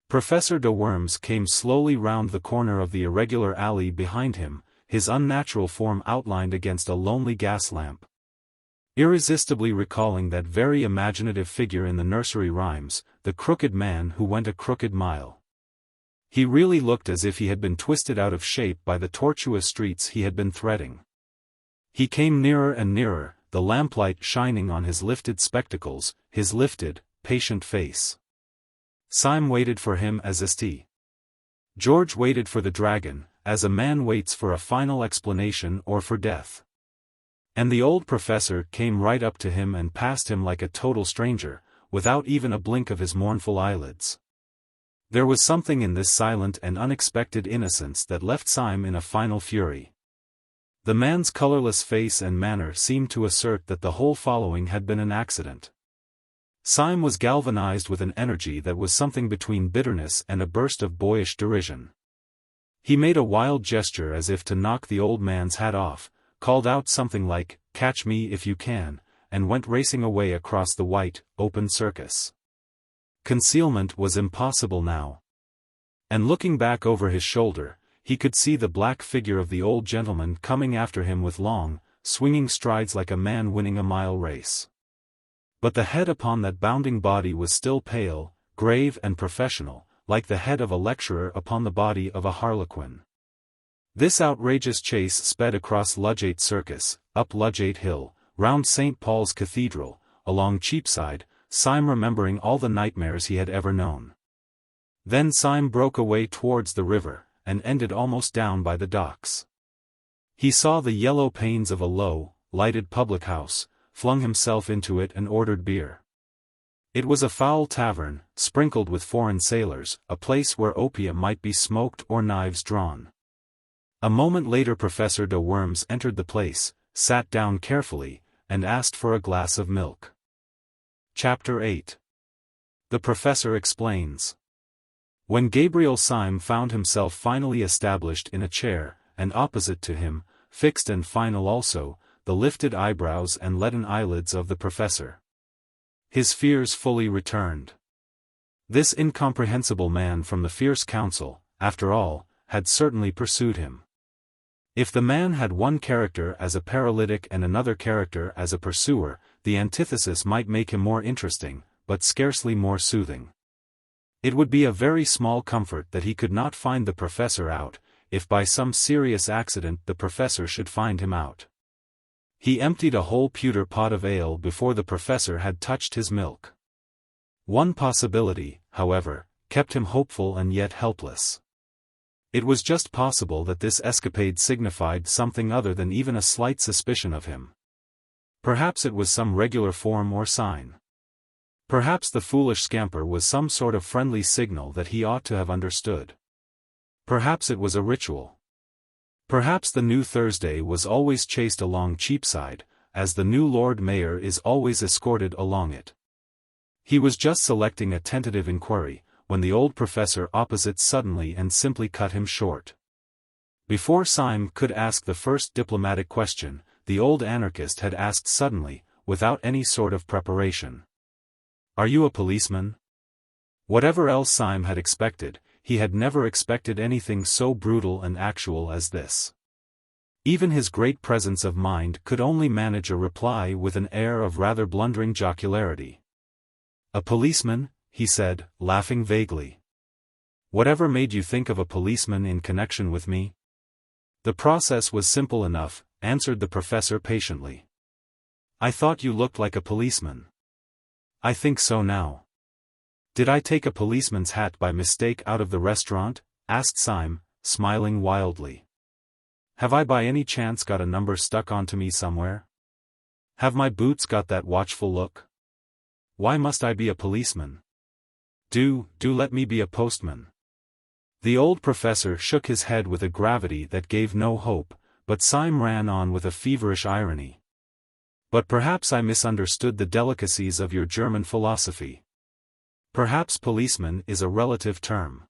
Professor de Worms came slowly round the corner of the irregular alley behind him, his unnatural form outlined against a lonely gas lamp. Irresistibly recalling that very imaginative figure in the nursery rhymes, the crooked man who went a crooked mile. He really looked as if he had been twisted out of shape by the tortuous streets he had been threading. He came nearer and nearer, the lamplight shining on his lifted spectacles, his lifted, patient face. Syme waited for him as St. George waited for the dragon, as a man waits for a final explanation or for death. And the old professor came right up to him and passed him like a total stranger, without even a blink of his mournful eyelids. There was something in this silent and unexpected innocence that left Syme in a final fury. The man's colorless face and manner seemed to assert that the whole following had been an accident. Syme was galvanized with an energy that was something between bitterness and a burst of boyish derision. He made a wild gesture as if to knock the old man's hat off, called out something like, "Catch me if you can," and went racing away across the white, open circus. Concealment was impossible now. And looking back over his shoulder, he could see the black figure of the old gentleman coming after him with long, swinging strides like a man winning a mile race. But the head upon that bounding body was still pale, grave and professional, like the head of a lecturer upon the body of a harlequin. This outrageous chase sped across Ludgate Circus, up Ludgate Hill, round St. Paul's Cathedral, along Cheapside, Syme remembering all the nightmares he had ever known. Then Syme broke away towards the river, and ended almost down by the docks. He saw the yellow panes of a low, lighted public house, flung himself into it and ordered beer. It was a foul tavern, sprinkled with foreign sailors, a place where opium might be smoked or knives drawn. A moment later Professor de Worms entered the place, sat down carefully, and asked for a glass of milk. Chapter 8. The Professor explains. When Gabriel Syme found himself finally established in a chair, and opposite to him, fixed and final also, the lifted eyebrows and leaden eyelids of the Professor, his fears fully returned. This incomprehensible man from the fierce council, after all, had certainly pursued him. If the man had one character as a paralytic and another character as a pursuer, the antithesis might make him more interesting, but scarcely more soothing. It would be a very small comfort that he could not find the Professor out, if by some serious accident the Professor should find him out. He emptied a whole pewter pot of ale before the Professor had touched his milk. One possibility, however, kept him hopeful and yet helpless. It was just possible that this escapade signified something other than even a slight suspicion of him. Perhaps it was some regular form or sign. Perhaps the foolish scamper was some sort of friendly signal that he ought to have understood. Perhaps it was a ritual. Perhaps the new Thursday was always chased along Cheapside, as the new Lord Mayor is always escorted along it. He was just selecting a tentative inquiry, when the old Professor opposite suddenly and simply cut him short. Before Syme could ask the first diplomatic question, the old anarchist had asked suddenly, without any sort of preparation. "Are you a policeman?" Whatever else Syme had expected, he had never expected anything so brutal and actual as this. Even his great presence of mind could only manage a reply with an air of rather blundering jocularity. "A policeman?" he said, laughing vaguely. "Whatever made you think of a policeman in connection with me?" "The process was simple enough," answered the Professor patiently. "I thought you looked like a policeman." "I think so now." "Did I take a policeman's hat by mistake out of the restaurant?" asked Syme, smiling wildly. "Have I by any chance got a number stuck onto me somewhere? Have my boots got that watchful look? Why must I be a policeman? Do let me be a postman." The old Professor shook his head with a gravity that gave no hope, but Syme ran on with a feverish irony. "But perhaps I misunderstood the delicacies of your German philosophy. Perhaps policeman is a relative term.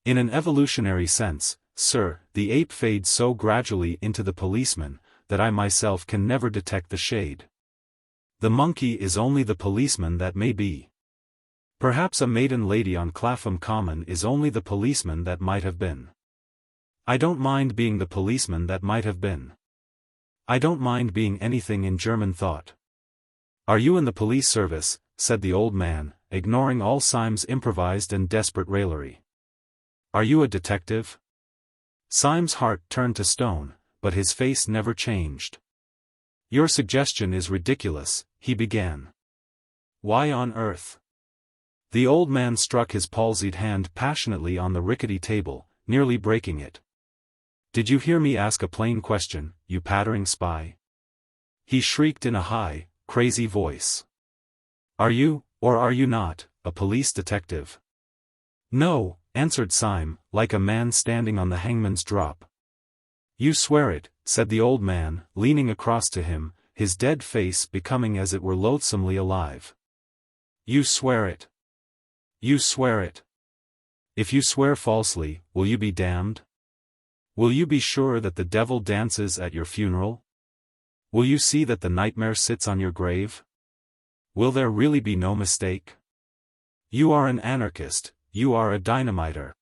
In an evolutionary sense, sir, the ape fades so gradually into the policeman, that I myself can never detect the shade. The monkey is only the policeman that may be. Perhaps a maiden lady on Clapham Common is only the policeman that might have been. I don't mind being the policeman that might have been. I don't mind being anything in German thought." "Are you in the police service?" said the old man, ignoring all Syme's improvised and desperate raillery. "Are you a detective?" Syme's heart turned to stone, but his face never changed. "Your suggestion is ridiculous," he began. "Why on earth?" The old man struck his palsied hand passionately on the rickety table, nearly breaking it. "Did you hear me ask a plain question, you pattering spy?" he shrieked in a high, crazy voice. "Are you, or are you not, a police detective?" No, answered Syme, like a man standing on the hangman's drop. You swear it, said the old man, leaning across to him, his dead face becoming as it were loathsomely alive. You swear it. You swear it. If you swear falsely, will you be damned? Will you be sure that the devil dances at your funeral? Will you see that the nightmare sits on your grave? Will there really be no mistake? You are an anarchist, you are a dynamiter.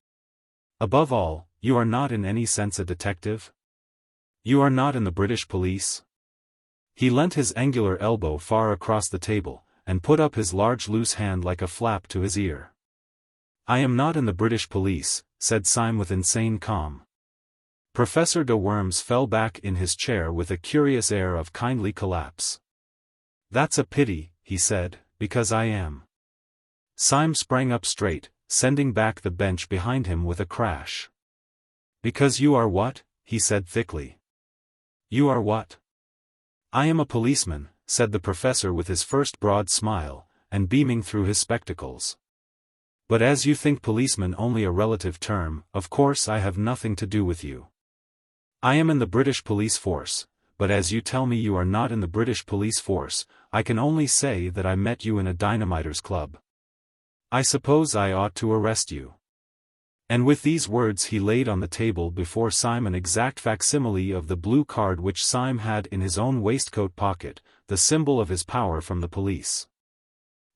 Above all, you are not in any sense a detective? You are not in the British police? He leant his angular elbow far across the table, and put up his large loose hand like a flap to his ear. I am not in the British police, said Syme with insane calm. Professor de Worms fell back in his chair with a curious air of kindly collapse. That's a pity, he said, because I am. Syme sprang up straight, sending back the bench behind him with a crash. Because you are what? He said thickly. You are what? I am a policeman, said the professor with his first broad smile, and beaming through his spectacles. But as you think policeman only a relative term, of course I have nothing to do with you. I am in the British police force, but as you tell me you are not in the British police force, I can only say that I met you in a dynamiters club. I suppose I ought to arrest you. And with these words he laid on the table before Syme an exact facsimile of the blue card which Syme had in his own waistcoat pocket, the symbol of his power from the police.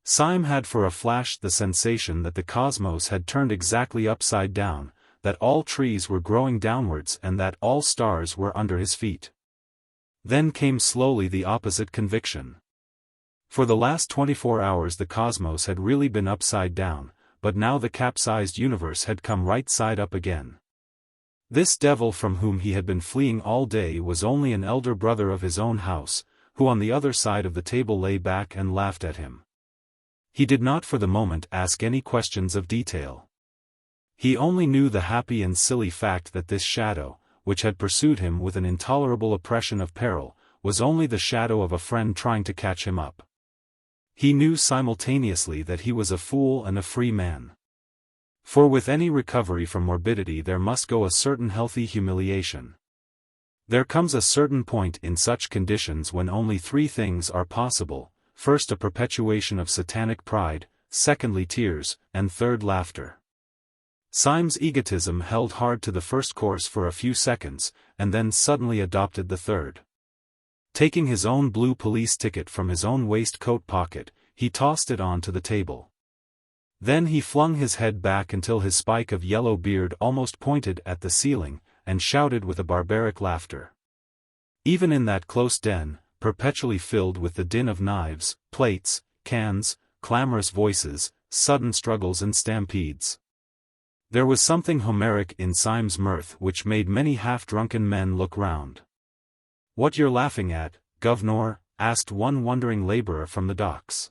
Syme had for a flash the sensation that the cosmos had turned exactly upside down, that all trees were growing downwards and that all stars were under his feet. Then came slowly the opposite conviction. For the last 24 hours the cosmos had really been upside down, but now the capsized universe had come right side up again. This devil from whom he had been fleeing all day was only an elder brother of his own house, who on the other side of the table lay back and laughed at him. He did not for the moment ask any questions of detail. He only knew the happy and silly fact that this shadow, which had pursued him with an intolerable oppression of peril, was only the shadow of a friend trying to catch him up. He knew simultaneously that he was a fool and a free man. For with any recovery from morbidity there must go a certain healthy humiliation. There comes a certain point in such conditions when only three things are possible: first a perpetuation of satanic pride, secondly tears, and third laughter. Syme's egotism held hard to the first course for a few seconds, and then suddenly adopted the third. Taking his own blue police ticket from his own waistcoat pocket, he tossed it on to the table. Then he flung his head back until his spike of yellow beard almost pointed at the ceiling, and shouted with a barbaric laughter. Even in that close den, perpetually filled with the din of knives, plates, cans, clamorous voices, sudden struggles and stampedes, there was something Homeric in Syme's mirth which made many half-drunken men look round. "What you're laughing at, governor?" asked one wondering labourer from the docks.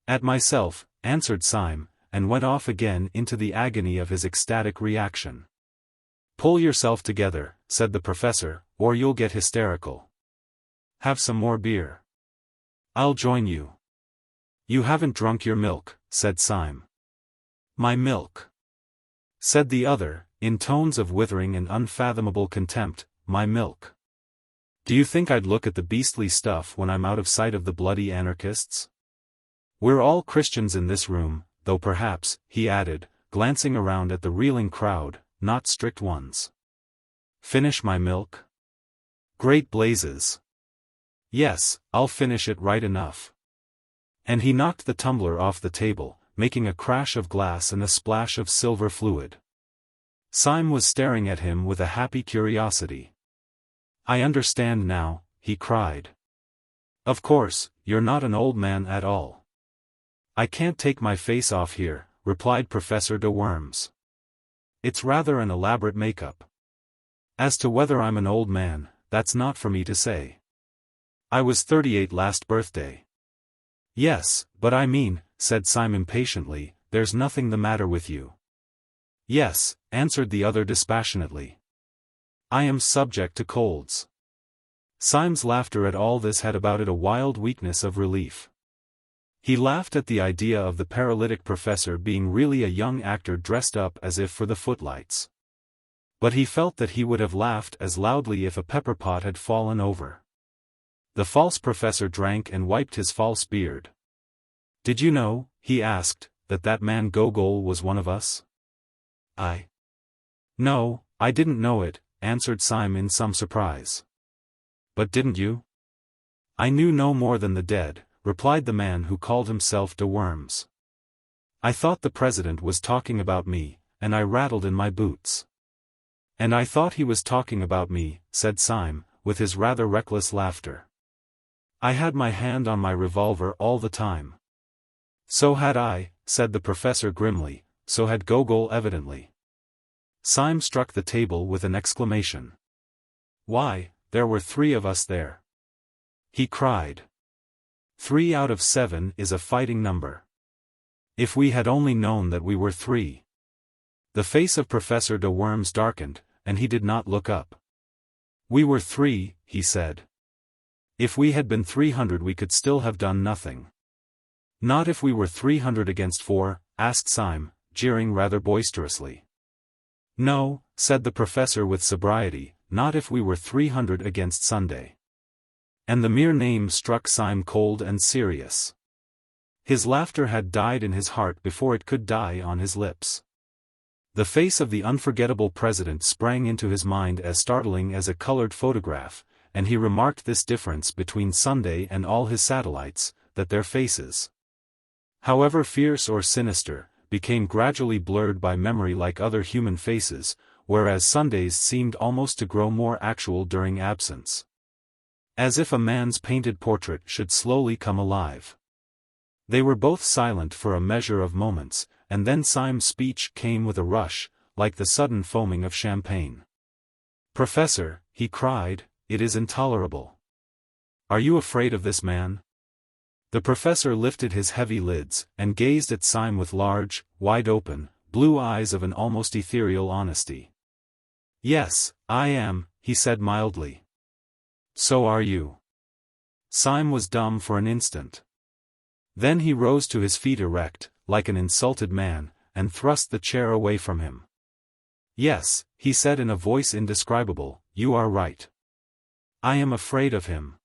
"At myself," answered Syme, and went off again into the agony of his ecstatic reaction. "Pull yourself together," said the professor, "or you'll get hysterical. Have some more beer." "I'll join you." "You haven't drunk your milk," said Syme. "My milk," said the other, in tones of withering and unfathomable contempt, "my milk. Do you think I'd look at the beastly stuff when I'm out of sight of the bloody anarchists? We're all Christians in this room, though perhaps," he added, glancing around at the reeling crowd, "not strict ones. Finish my milk? Great blazes! Yes, I'll finish it right enough." And he knocked the tumbler off the table, making a crash of glass and a splash of silver fluid. Syme was staring at him with a happy curiosity. "I understand now," he cried. "Of course, you're not an old man at all." "I can't take my face off here," replied Professor de Worms. "It's rather an elaborate make-up. As to whether I'm an old man, that's not for me to say. I was 38 last birthday." "Yes, but I mean," said Syme impatiently, "there's nothing the matter with you." "Yes," answered the other dispassionately. "I am subject to colds." Syme's laughter at all this had about it a wild weakness of relief. He laughed at the idea of the paralytic professor being really a young actor dressed up as if for the footlights. But he felt that he would have laughed as loudly if a pepper pot had fallen over. The false professor drank and wiped his false beard. "Did you know," he asked, that man Gogol was one of us?" "No, I didn't know it," answered Syme in some surprise. "But didn't you?" "I knew no more than the dead," replied the man who called himself de Worms. "I thought the president was talking about me, and I rattled in my boots." "And I thought he was talking about me," said Syme, with his rather reckless laughter. "I had my hand on my revolver all the time." "So had I," said the professor grimly, "so had Gogol evidently." Syme struck the table with an exclamation. "Why, there were 3 of us there!" he cried. 3 out of 7 is a fighting number. If we had only known that we were 3. The face of Professor de Worms darkened, and he did not look up. "We were 3, he said. "If we had been 300 we could still have done nothing." "Not if we were 300 against 4, asked Syme, jeering rather boisterously. "No," said the professor with sobriety, "not if we were 300 against Sunday." And the mere name struck Syme cold and serious. His laughter had died in his heart before it could die on his lips. The face of the unforgettable president sprang into his mind as startling as a colored photograph, and he remarked this difference between Sunday and all his satellites, that their faces, however fierce or sinister, became gradually blurred by memory like other human faces, whereas Sunday's seemed almost to grow more actual during absence. As if a man's painted portrait should slowly come alive. They were both silent for a measure of moments, and then Syme's speech came with a rush, like the sudden foaming of champagne. "Professor," he cried, "it is intolerable. Are you afraid of this man?" The professor lifted his heavy lids, and gazed at Syme with large, wide-open, blue eyes of an almost ethereal honesty. "Yes, I am," he said mildly. "So are you." Syme was dumb for an instant. Then he rose to his feet erect, like an insulted man, and thrust the chair away from him. "Yes," he said in a voice indescribable, "you are right. I am afraid of him.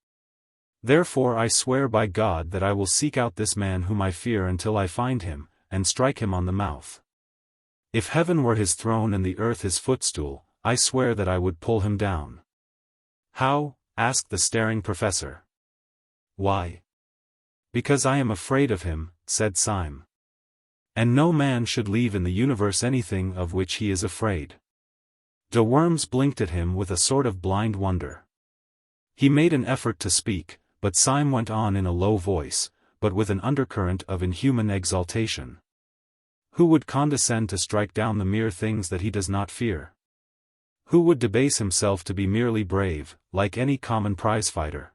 Therefore I swear by God that I will seek out this man whom I fear until I find him, and strike him on the mouth. If heaven were his throne and the earth his footstool, I swear that I would pull him down." "How?" asked the staring professor. "Why? Because I am afraid of him," said Syme. "And no man should leave in the universe anything of which he is afraid." De Worms blinked at him with a sort of blind wonder. He made an effort to speak, but Syme went on in a low voice, but with an undercurrent of inhuman exaltation. "Who would condescend to strike down the mere things that he does not fear? Who would debase himself to be merely brave, like any common prizefighter?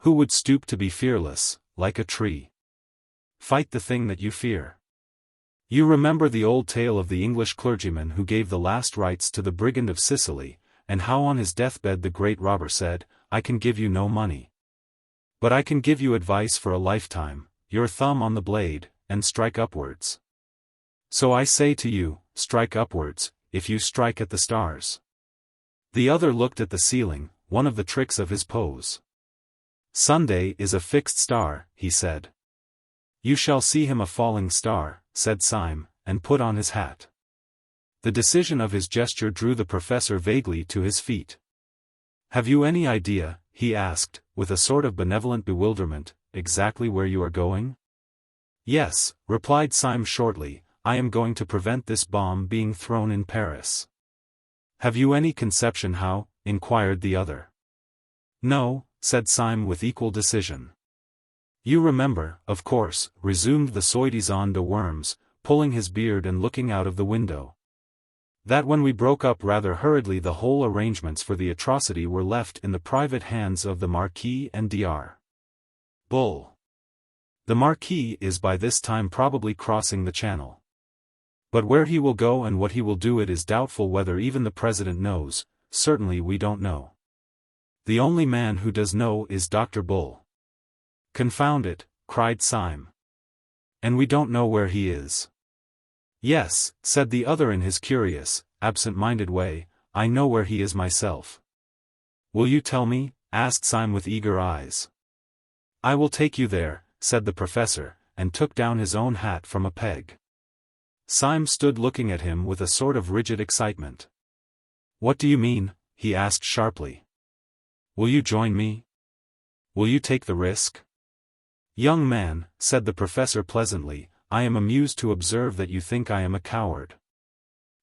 Who would stoop to be fearless, like a tree? Fight the thing that you fear. You remember the old tale of the English clergyman who gave the last rites to the brigand of Sicily, and how on his deathbed the great robber said, 'I can give you no money. But I can give you advice for a lifetime, your thumb on the blade, and strike upwards. So I say to you, strike upwards, if you strike at the stars.'" The other looked at the ceiling, one of the tricks of his pose. "Sunday is a fixed star," he said. "You shall see him a falling star," said Syme, and put on his hat. The decision of his gesture drew the professor vaguely to his feet. "Have you any idea," he asked, with a sort of benevolent bewilderment, "exactly where you are going?" "Yes," replied Syme shortly, "I am going to prevent this bomb being thrown in Paris." "Have you any conception how?" inquired the other. "No," said Syme with equal decision. "You remember, of course," resumed the soi-disant de Worms, pulling his beard and looking out of the window, "that when we broke up rather hurriedly the whole arrangements for the atrocity were left in the private hands of the Marquis and Dr. Bull. The Marquis is by this time probably crossing the Channel. But where he will go and what he will do it is doubtful whether even the President knows, certainly we don't know. The only man who does know is Dr. Bull. Confound it, cried Syme. And we don't know where he is. Yes, said the other in his curious, absent-minded way, I know where he is myself. Will you tell me? Asked Syme with eager eyes. I will take you there, said the professor, and took down his own hat from a peg. Syme stood looking at him with a sort of rigid excitement. What do you mean? He asked sharply. Will you join me? Will you take the risk? Young man, said the professor pleasantly, I am amused to observe that you think I am a coward.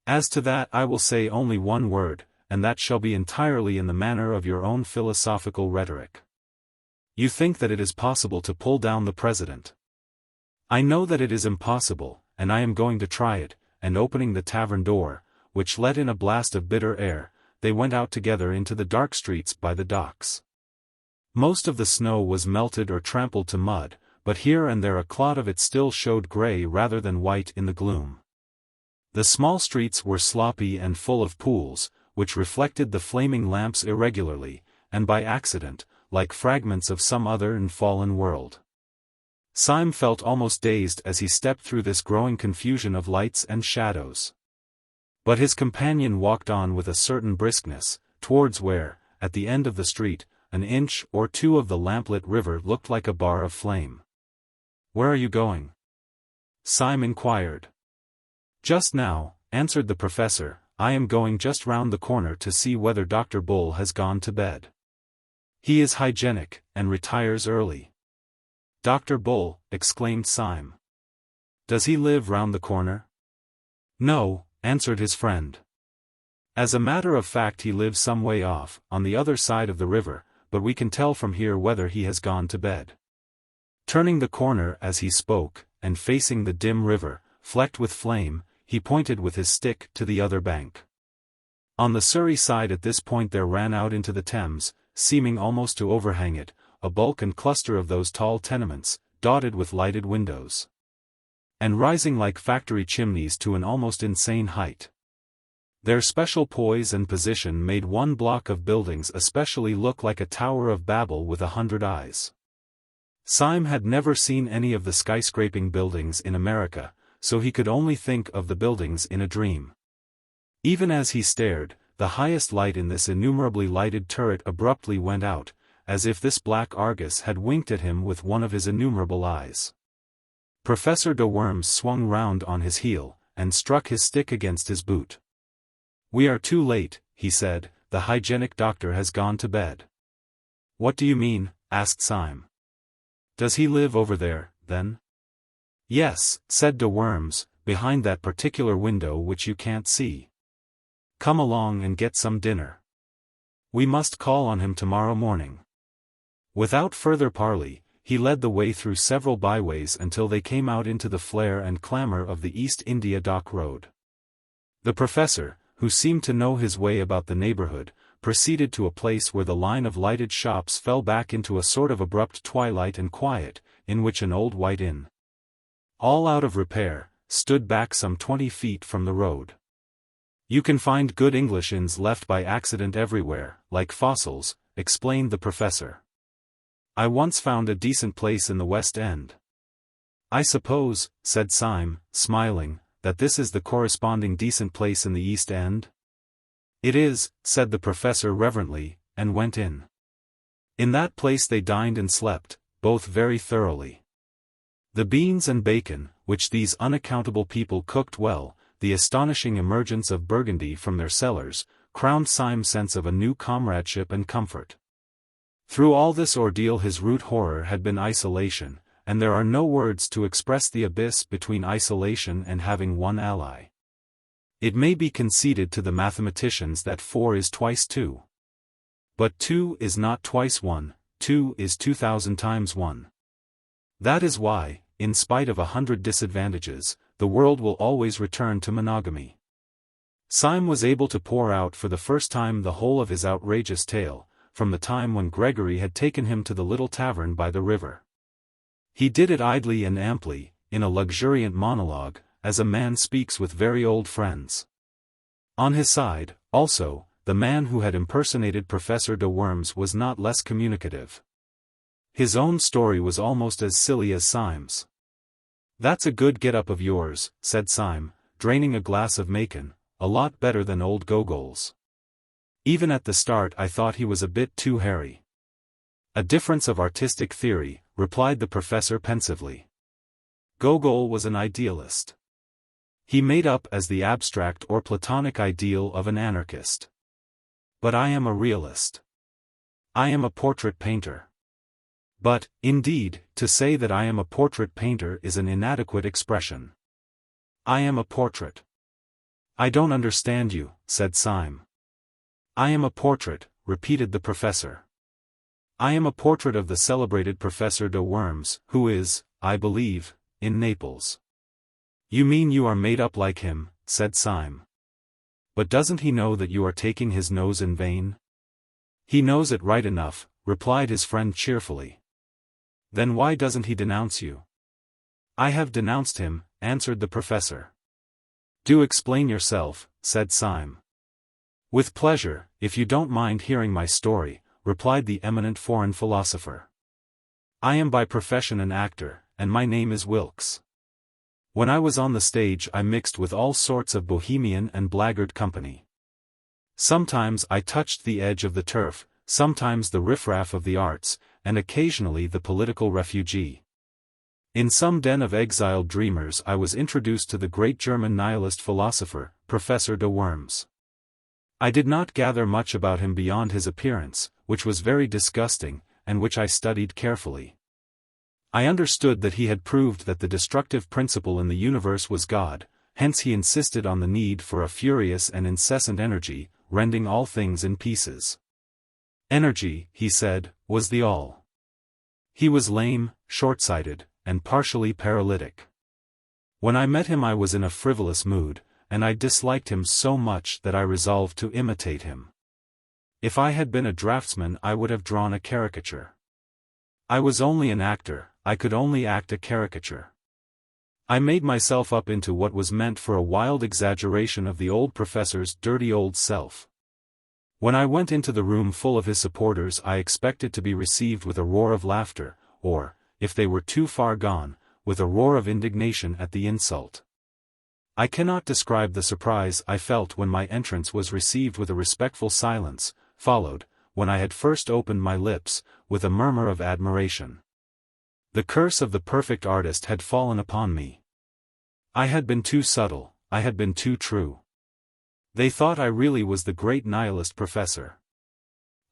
As to that I will say only one word, and that shall be entirely in the manner of your own philosophical rhetoric. You think that it is possible to pull down the president. I know that it is impossible, and I am going to try it, and opening the tavern door, which let in a blast of bitter air, they went out together into the dark streets by the docks. Most of the snow was melted or trampled to mud, but here and there a clot of it still showed grey rather than white in the gloom. The small streets were sloppy and full of pools, which reflected the flaming lamps irregularly, and by accident, like fragments of some other and fallen world. Syme felt almost dazed as he stepped through this growing confusion of lights and shadows. But his companion walked on with a certain briskness, towards where, at the end of the street, an inch or two of the lamplit river looked like a bar of flame. Where are you going? Syme inquired. Just now, answered the professor, I am going just round the corner to see whether Dr. Bull has gone to bed. He is hygienic, and retires early. Dr. Bull, exclaimed Syme. Does he live round the corner? No, answered his friend. As a matter of fact he lives some way off, on the other side of the river, but we can tell from here whether he has gone to bed. Turning the corner as he spoke, and facing the dim river, flecked with flame, he pointed with his stick to the other bank. On the Surrey side at this point there ran out into the Thames, seeming almost to overhang it, a bulk and cluster of those tall tenements, dotted with lighted windows, and rising like factory chimneys to an almost insane height. Their special poise and position made one block of buildings especially look like a Tower of Babel with 100 eyes. Syme had never seen any of the skyscraping buildings in America, so he could only think of the buildings in a dream. Even as he stared, the highest light in this innumerably lighted turret abruptly went out, as if this black Argus had winked at him with one of his innumerable eyes. Professor de Worms swung round on his heel, and struck his stick against his boot. We are too late, he said, the hygienic doctor has gone to bed. What do you mean? Asked Syme. Does he live over there, then? Yes, said de Worms, behind that particular window which you can't see. Come along and get some dinner. We must call on him tomorrow morning. Without further parley, he led the way through several byways until they came out into the flare and clamour of the East India Dock Road. The professor, who seemed to know his way about the neighbourhood, proceeded to a place where the line of lighted shops fell back into a sort of abrupt twilight and quiet, in which an old white inn, all out of repair, stood back some 20 feet from the road. You can find good English inns left by accident everywhere, like fossils, explained the professor. I once found a decent place in the West End. I suppose, said Syme, smiling, that this is the corresponding decent place in the East End? It is, said the professor reverently, and went in. In that place they dined and slept, both very thoroughly. The beans and bacon, which these unaccountable people cooked well, the astonishing emergence of Burgundy from their cellars, crowned Syme's sense of a new comradeship and comfort. Through all this ordeal his root horror had been isolation, and there are no words to express the abyss between isolation and having one ally. It may be conceded to the mathematicians that 4 is twice 2. But 2 is not twice 1, 2 is 2,000 times 1. That is why, in spite of 100 disadvantages, the world will always return to monogamy. Syme was able to pour out for the first time the whole of his outrageous tale, from the time when Gregory had taken him to the little tavern by the river. He did it idly and amply, in a luxuriant monologue, as a man speaks with very old friends. On his side, also, the man who had impersonated Professor de Worms was not less communicative. His own story was almost as silly as Syme's. "That's a good get-up of yours," said Syme, draining a glass of Macon, "a lot better than old Gogol's. Even at the start I thought he was a bit too hairy." "A difference of artistic theory," replied the professor pensively. Gogol was an idealist. He made up as the abstract or Platonic ideal of an anarchist. But I am a realist. I am a portrait painter. But, indeed, to say that I am a portrait painter is an inadequate expression. I am a portrait. "I don't understand you," said Syme. "I am a portrait," repeated the professor. "I am a portrait of the celebrated Professor de Worms, who is, I believe, in Naples." "You mean you are made up like him," said Syme. "But doesn't he know that you are taking his nose in vain?" "He knows it right enough," replied his friend cheerfully. "Then why doesn't he denounce you?" "I have denounced him," answered the professor. "Do explain yourself," said Syme. "With pleasure, if you don't mind hearing my story," replied the eminent foreign philosopher. "I am by profession an actor, and my name is Wilkes. When I was on the stage I mixed with all sorts of bohemian and blackguard company. Sometimes I touched the edge of the turf, sometimes the riffraff of the arts, and occasionally the political refugee. In some den of exiled dreamers I was introduced to the great German nihilist philosopher, Professor de Worms. I did not gather much about him beyond his appearance, which was very disgusting, and which I studied carefully. I understood that he had proved that the destructive principle in the universe was God, hence he insisted on the need for a furious and incessant energy, rending all things in pieces. Energy, he said, was the all. He was lame, short-sighted, and partially paralytic. When I met him I was in a frivolous mood, and I disliked him so much that I resolved to imitate him. If I had been a draftsman I would have drawn a caricature. I was only an actor, I could only act a caricature. I made myself up into what was meant for a wild exaggeration of the old professor's dirty old self. When I went into the room full of his supporters I expected to be received with a roar of laughter, or, if they were too far gone, with a roar of indignation at the insult. I cannot describe the surprise I felt when my entrance was received with a respectful silence, followed, when I had first opened my lips, with a murmur of admiration. The curse of the perfect artist had fallen upon me. I had been too subtle, I had been too true. They thought I really was the great nihilist professor.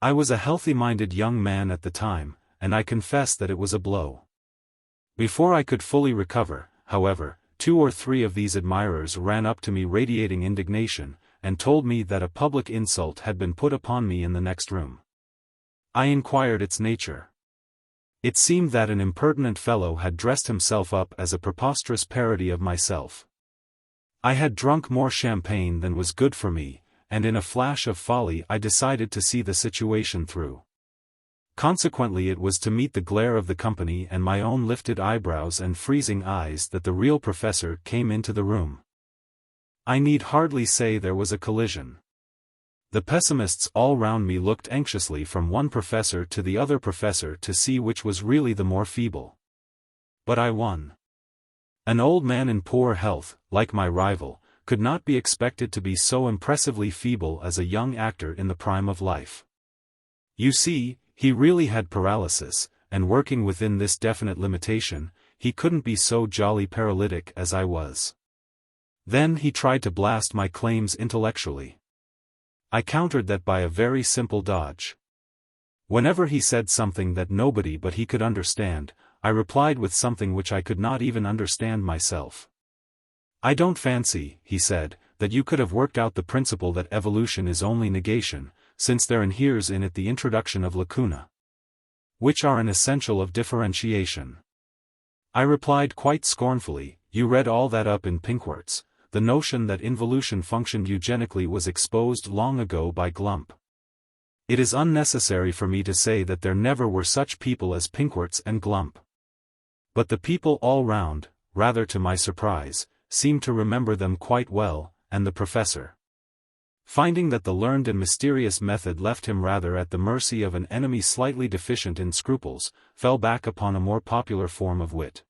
I was a healthy-minded young man at the time, and I confess that it was a blow. Before I could fully recover, however, 2 or 3 of these admirers ran up to me radiating indignation, and told me that a public insult had been put upon me in the next room. I inquired its nature. It seemed that an impertinent fellow had dressed himself up as a preposterous parody of myself. I had drunk more champagne than was good for me, and in a flash of folly I decided to see the situation through. Consequently it was to meet the glare of the company and my own lifted eyebrows and freezing eyes that the real professor came into the room. I need hardly say there was a collision. The pessimists all round me looked anxiously from one professor to the other professor to see which was really the more feeble. But I won. An old man in poor health, like my rival, could not be expected to be so impressively feeble as a young actor in the prime of life. You see, he really had paralysis, and working within this definite limitation, he couldn't be so jolly paralytic as I was. Then he tried to blast my claims intellectually. I countered that by a very simple dodge. Whenever he said something that nobody but he could understand, I replied with something which I could not even understand myself. I don't fancy, he said, that you could have worked out the principle that evolution is only negation, since there inheres in it the introduction of lacuna, which are an essential of differentiation. I replied quite scornfully, you read all that up in Pinkwart's. The notion that involution functioned eugenically was exposed long ago by Glump. It is unnecessary for me to say that there never were such people as Pinkwarts and Glump. But the people all round, rather to my surprise, seemed to remember them quite well, and the professor. Finding that the learned and mysterious method left him rather at the mercy of an enemy slightly deficient in scruples, fell back upon a more popular form of wit.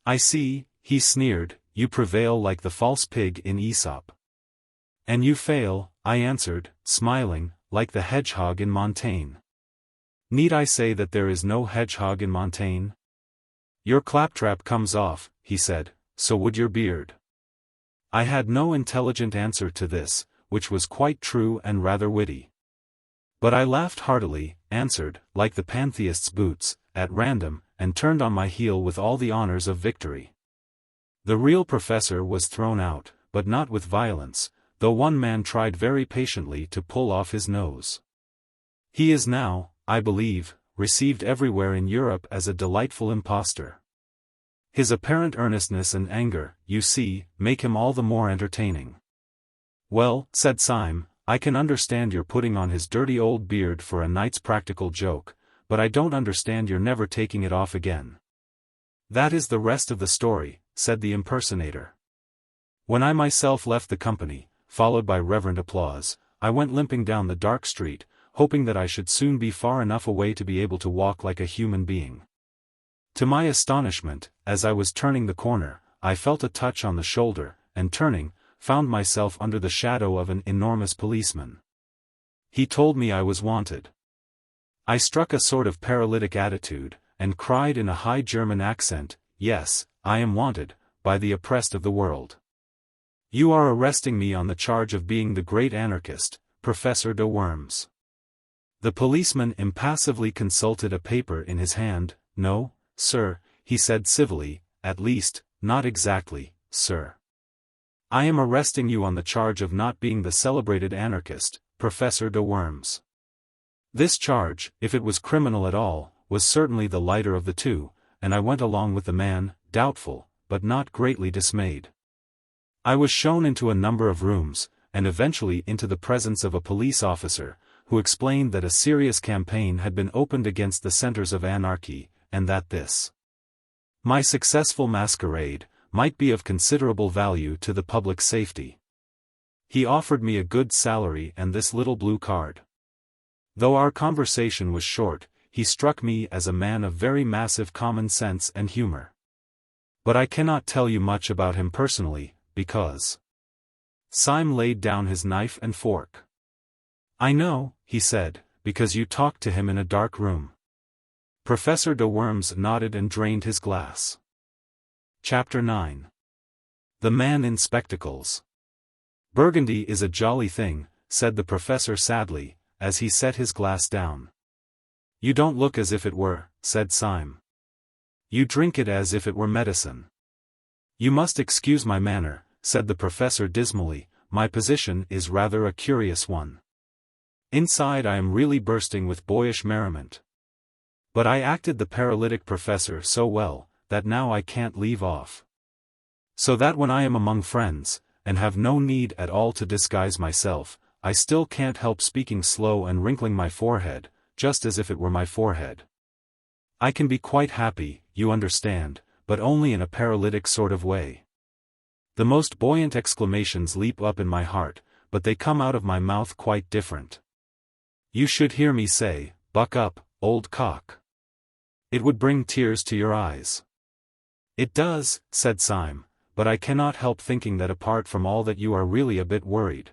"I see," he sneered, "you prevail like the false pig in Aesop." "And you fail," I answered, smiling, "like the hedgehog in Montaigne." "Need I say that there is no hedgehog in Montaigne?" "Your claptrap comes off," he said, "so would your beard." I had no intelligent answer to this, which was quite true and rather witty. But I laughed heartily, answered, like the pantheist's boots, at random, and turned on my heel with all the honors of victory. The real professor was thrown out, but not with violence, though one man tried very patiently to pull off his nose. He is now, I believe, received everywhere in Europe as a delightful impostor. His apparent earnestness and anger, you see, make him all the more entertaining. "Well," said Syme, "I can understand your putting on his dirty old beard for a night's practical joke, but I don't understand your never taking it off again." "That is the rest of the story," said the impersonator. When I myself left the company, followed by reverent applause, I went limping down the dark street, hoping that I should soon be far enough away to be able to walk like a human being. To my astonishment, as I was turning the corner, I felt a touch on the shoulder, and turning, found myself under the shadow of an enormous policeman. He told me I was wanted. I struck a sort of paralytic attitude, and cried in a high German accent, "Yes, I am wanted, by the oppressed of the world. You are arresting me on the charge of being the great anarchist, Professor de Worms." The policeman impassively consulted a paper in his hand. "No, sir," he said civilly, "at least, not exactly, sir. I am arresting you on the charge of not being the celebrated anarchist, Professor de Worms." This charge, if it was criminal at all, was certainly the lighter of the two, and I went along with the man, doubtful, but not greatly dismayed. I was shown into a number of rooms, and eventually into the presence of a police officer, who explained that a serious campaign had been opened against the centers of anarchy, and that this, my successful masquerade, might be of considerable value to the public safety. He offered me a good salary and this little blue card. Though our conversation was short, he struck me as a man of very massive common sense and humor. But I cannot tell you much about him personally, because... Syme laid down his knife and fork. "I know," he said, "because you talked to him in a dark room." Professor de Worms nodded and drained his glass. Chapter 9. The Man in Spectacles. "Burgundy is a jolly thing," said the professor sadly, as he set his glass down. "You don't look as if it were," said Syme. "You drink it as if it were medicine." "You must excuse my manner," said the professor dismally, "my position is rather a curious one. Inside I am really bursting with boyish merriment. But I acted the paralytic professor so well, that now I can't leave off. So that when I am among friends, and have no need at all to disguise myself, I still can't help speaking slow and wrinkling my forehead, just as if it were my forehead. I can be quite happy, you understand, but only in a paralytic sort of way. The most buoyant exclamations leap up in my heart, but they come out of my mouth quite different. You should hear me say, 'Buck up, old cock.' It would bring tears to your eyes." "It does," said Syme, "but I cannot help thinking that apart from all that you are really a bit worried."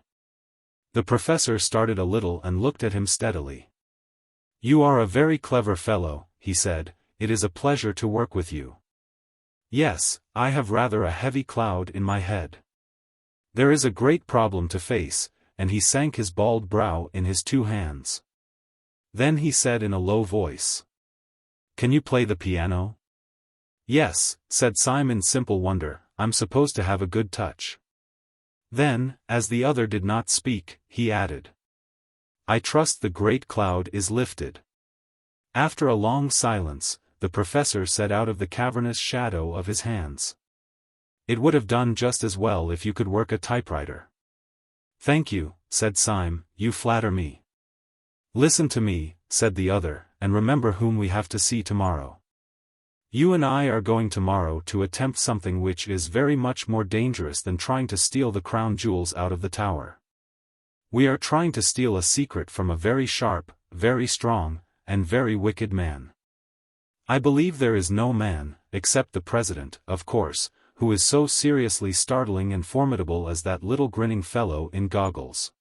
The professor started a little and looked at him steadily. "You are a very clever fellow," he said, "it is a pleasure to work with you." "Yes, I have rather a heavy cloud in my head. There is a great problem to face," and he sank his bald brow in his two hands. Then he said in a low voice, "Can you play the piano?" "Yes," said Syme in simple wonder, "I'm supposed to have a good touch." Then, as the other did not speak, he added, "I trust the great cloud is lifted." After a long silence, the professor said out of the cavernous shadow of his hands, "It would have done just as well if you could work a typewriter." "Thank you," said Syme, "you flatter me." "Listen to me," said the other, "and remember whom we have to see tomorrow. You and I are going tomorrow to attempt something which is very much more dangerous than trying to steal the crown jewels out of the tower. We are trying to steal a secret from a very sharp, very strong, and very wicked man. I believe there is no man, except the President, of course, who is so seriously startling and formidable as that little grinning fellow in goggles.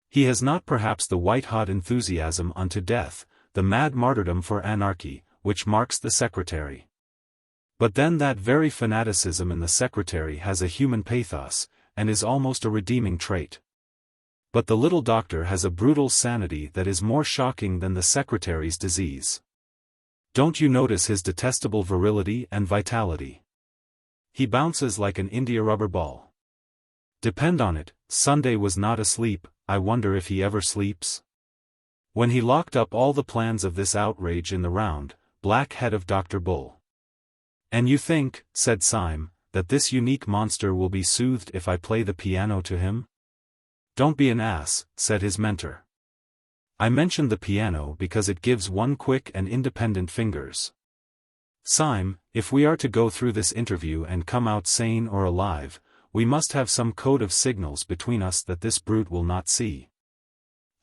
He has not perhaps the white-hot enthusiasm unto death, the mad martyrdom for anarchy, which marks the Secretary. But then that very fanaticism in the Secretary has a human pathos, and is almost a redeeming trait. But the little doctor has a brutal sanity that is more shocking than the Secretary's disease. Don't you notice his detestable virility and vitality? He bounces like an India rubber ball. Depend on it, Sunday was not asleep. I wonder if he ever sleeps? When he locked up all the plans of this outrage in the round, black head of Dr. Bull. And you think, said Syme, that this unique monster will be soothed if I play the piano to him? Don't be an ass, said his mentor. I mentioned the piano because it gives one quick and independent fingers. Syme, if we are to go through this interview and come out sane or alive, we must have some code of signals between us that this brute will not see.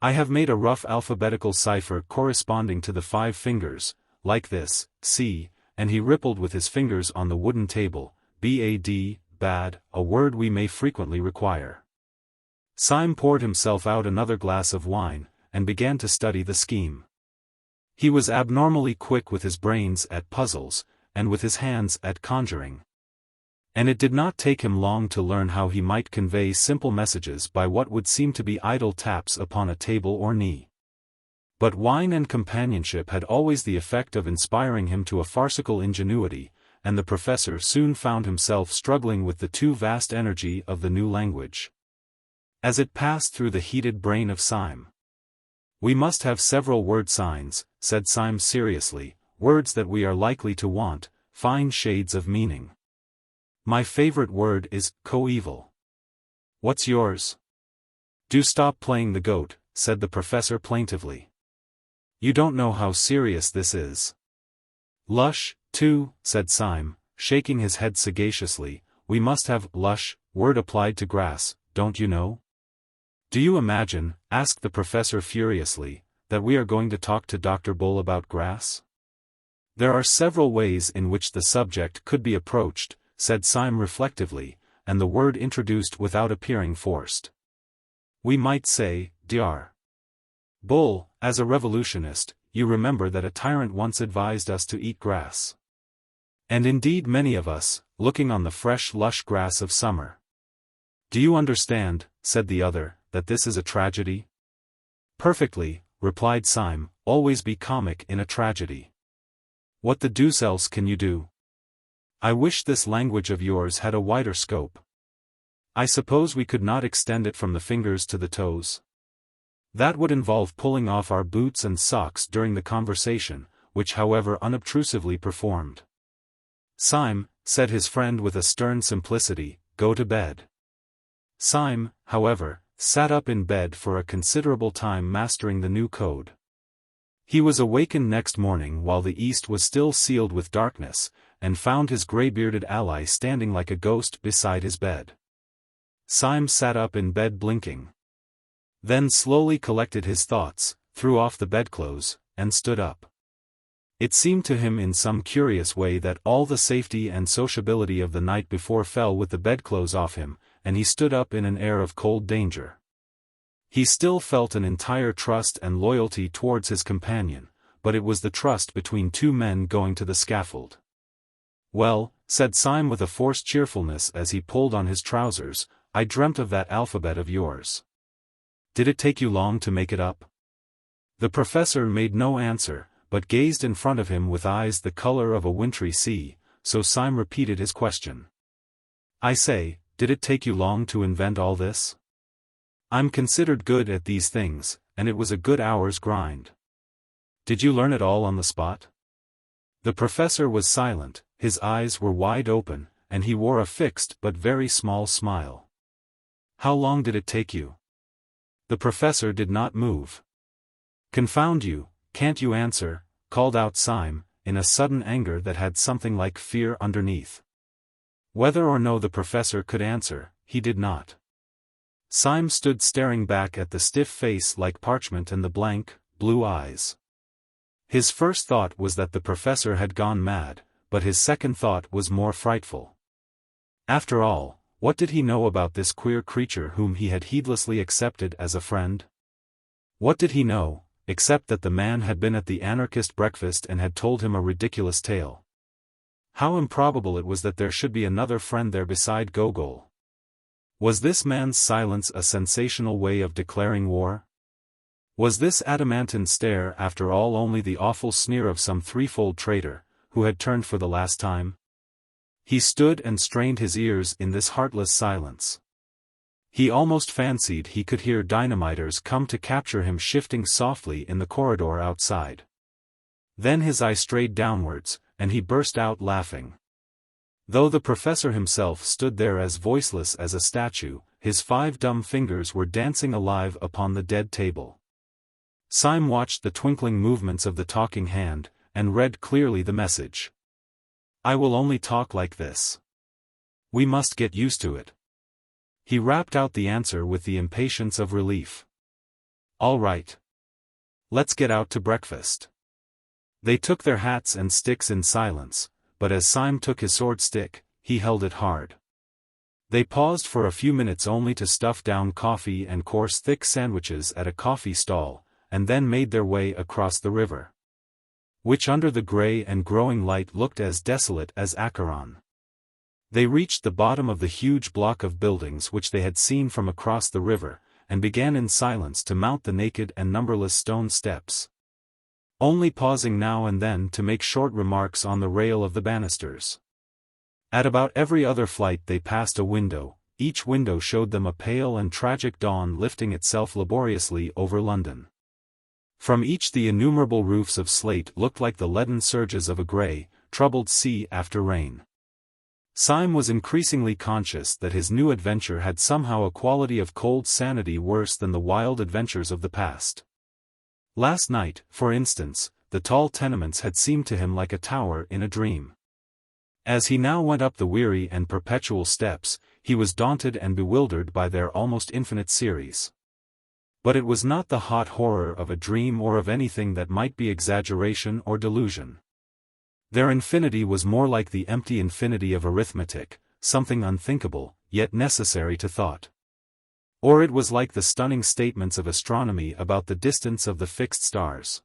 I have made a rough alphabetical cipher corresponding to the 5 fingers, like this, C, and he rippled with his fingers on the wooden table, bad, bad, a word we may frequently require. Syme poured himself out another glass of wine, and began to study the scheme. He was abnormally quick with his brains at puzzles, and with his hands at conjuring. And it did not take him long to learn how he might convey simple messages by what would seem to be idle taps upon a table or knee. But wine and companionship had always the effect of inspiring him to a farcical ingenuity, and the professor soon found himself struggling with the too vast energy of the new language. As it passed through the heated brain of Syme. We must have several word signs, said Syme seriously, words that we are likely to want, fine shades of meaning. My favorite word is coeval. What's yours? Do stop playing the goat, said the professor plaintively. You don't know how serious this is. Lush, too, said Syme, shaking his head sagaciously, we must have lush, word applied to grass, don't you know? Do you imagine, asked the professor furiously, that we are going to talk to Dr. Bull about grass? There are several ways in which the subject could be approached, said Syme reflectively, and the word introduced without appearing forced. We might say, Dr. Bull, as a revolutionist, you remember that a tyrant once advised us to eat grass. And indeed many of us, looking on the fresh lush grass of summer. Do you understand, said the other, that this is a tragedy? Perfectly, replied Syme, always be comic in a tragedy. What the deuce else can you do? I wish this language of yours had a wider scope. I suppose we could not extend it from the fingers to the toes. That would involve pulling off our boots and socks during the conversation, which however unobtrusively performed. Syme, said his friend with a stern simplicity, go to bed. Syme, however, sat up in bed for a considerable time mastering the new code. He was awakened next morning while the east was still sealed with darkness, and found his grey-bearded ally standing like a ghost beside his bed. Syme sat up in bed blinking. Then slowly collected his thoughts, threw off the bedclothes, and stood up. It seemed to him in some curious way that all the safety and sociability of the night before fell with the bedclothes off him, and he stood up in an air of cold danger. He still felt an entire trust and loyalty towards his companion, but it was the trust between two men going to the scaffold. Well, said Syme with a forced cheerfulness as he pulled on his trousers, I dreamt of that alphabet of yours. Did it take you long to make it up? The professor made no answer, but gazed in front of him with eyes the color of a wintry sea, so Syme repeated his question. I say, did it take you long to invent all this? I'm considered good at these things, and it was a good hour's grind. Did you learn it all on the spot? The professor was silent, his eyes were wide open, and he wore a fixed but very small smile. How long did it take you? The professor did not move. Confound you, can't you answer? Called out Syme, in a sudden anger that had something like fear underneath. Whether or no the professor could answer, he did not. Syme stood staring back at the stiff face like parchment and the blank, blue eyes. His first thought was that the professor had gone mad, but his second thought was more frightful. After all, what did he know about this queer creature whom he had heedlessly accepted as a friend? What did he know, except that the man had been at the anarchist breakfast and had told him a ridiculous tale? How improbable it was that there should be another friend there beside Gogol. Was this man's silence a sensational way of declaring war? Was this adamantine stare after all only the awful sneer of some threefold traitor, who had turned for the last time? He stood and strained his ears in this heartless silence. He almost fancied he could hear dynamiters come to capture him shifting softly in the corridor outside. Then his eye strayed downwards, and he burst out laughing. Though the professor himself stood there as voiceless as a statue, his 5 dumb fingers were dancing alive upon the dead table. Syme watched the twinkling movements of the talking hand, and read clearly the message. I will only talk like this. We must get used to it. He rapped out the answer with the impatience of relief. All right. Let's get out to breakfast. They took their hats and sticks in silence, but as Syme took his sword stick, he held it hard. They paused for a few minutes only to stuff down coffee and coarse thick sandwiches at a coffee stall, and then made their way across the river, which under the grey and growing light looked as desolate as Acheron. They reached the bottom of the huge block of buildings which they had seen from across the river, and began in silence to mount the naked and numberless stone steps, only pausing now and then to make short remarks on the rail of the banisters. At about every other flight they passed a window. Each window showed them a pale and tragic dawn lifting itself laboriously over London. From each the innumerable roofs of slate looked like the leaden surges of a grey, troubled sea after rain. Syme was increasingly conscious that his new adventure had somehow a quality of cold sanity worse than the wild adventures of the past. Last night, for instance, the tall tenements had seemed to him like a tower in a dream. As he now went up the weary and perpetual steps, he was daunted and bewildered by their almost infinite series. But it was not the hot horror of a dream or of anything that might be exaggeration or delusion. Their infinity was more like the empty infinity of arithmetic, something unthinkable, yet necessary to thought. Or it was like the stunning statements of astronomy about the distance of the fixed stars.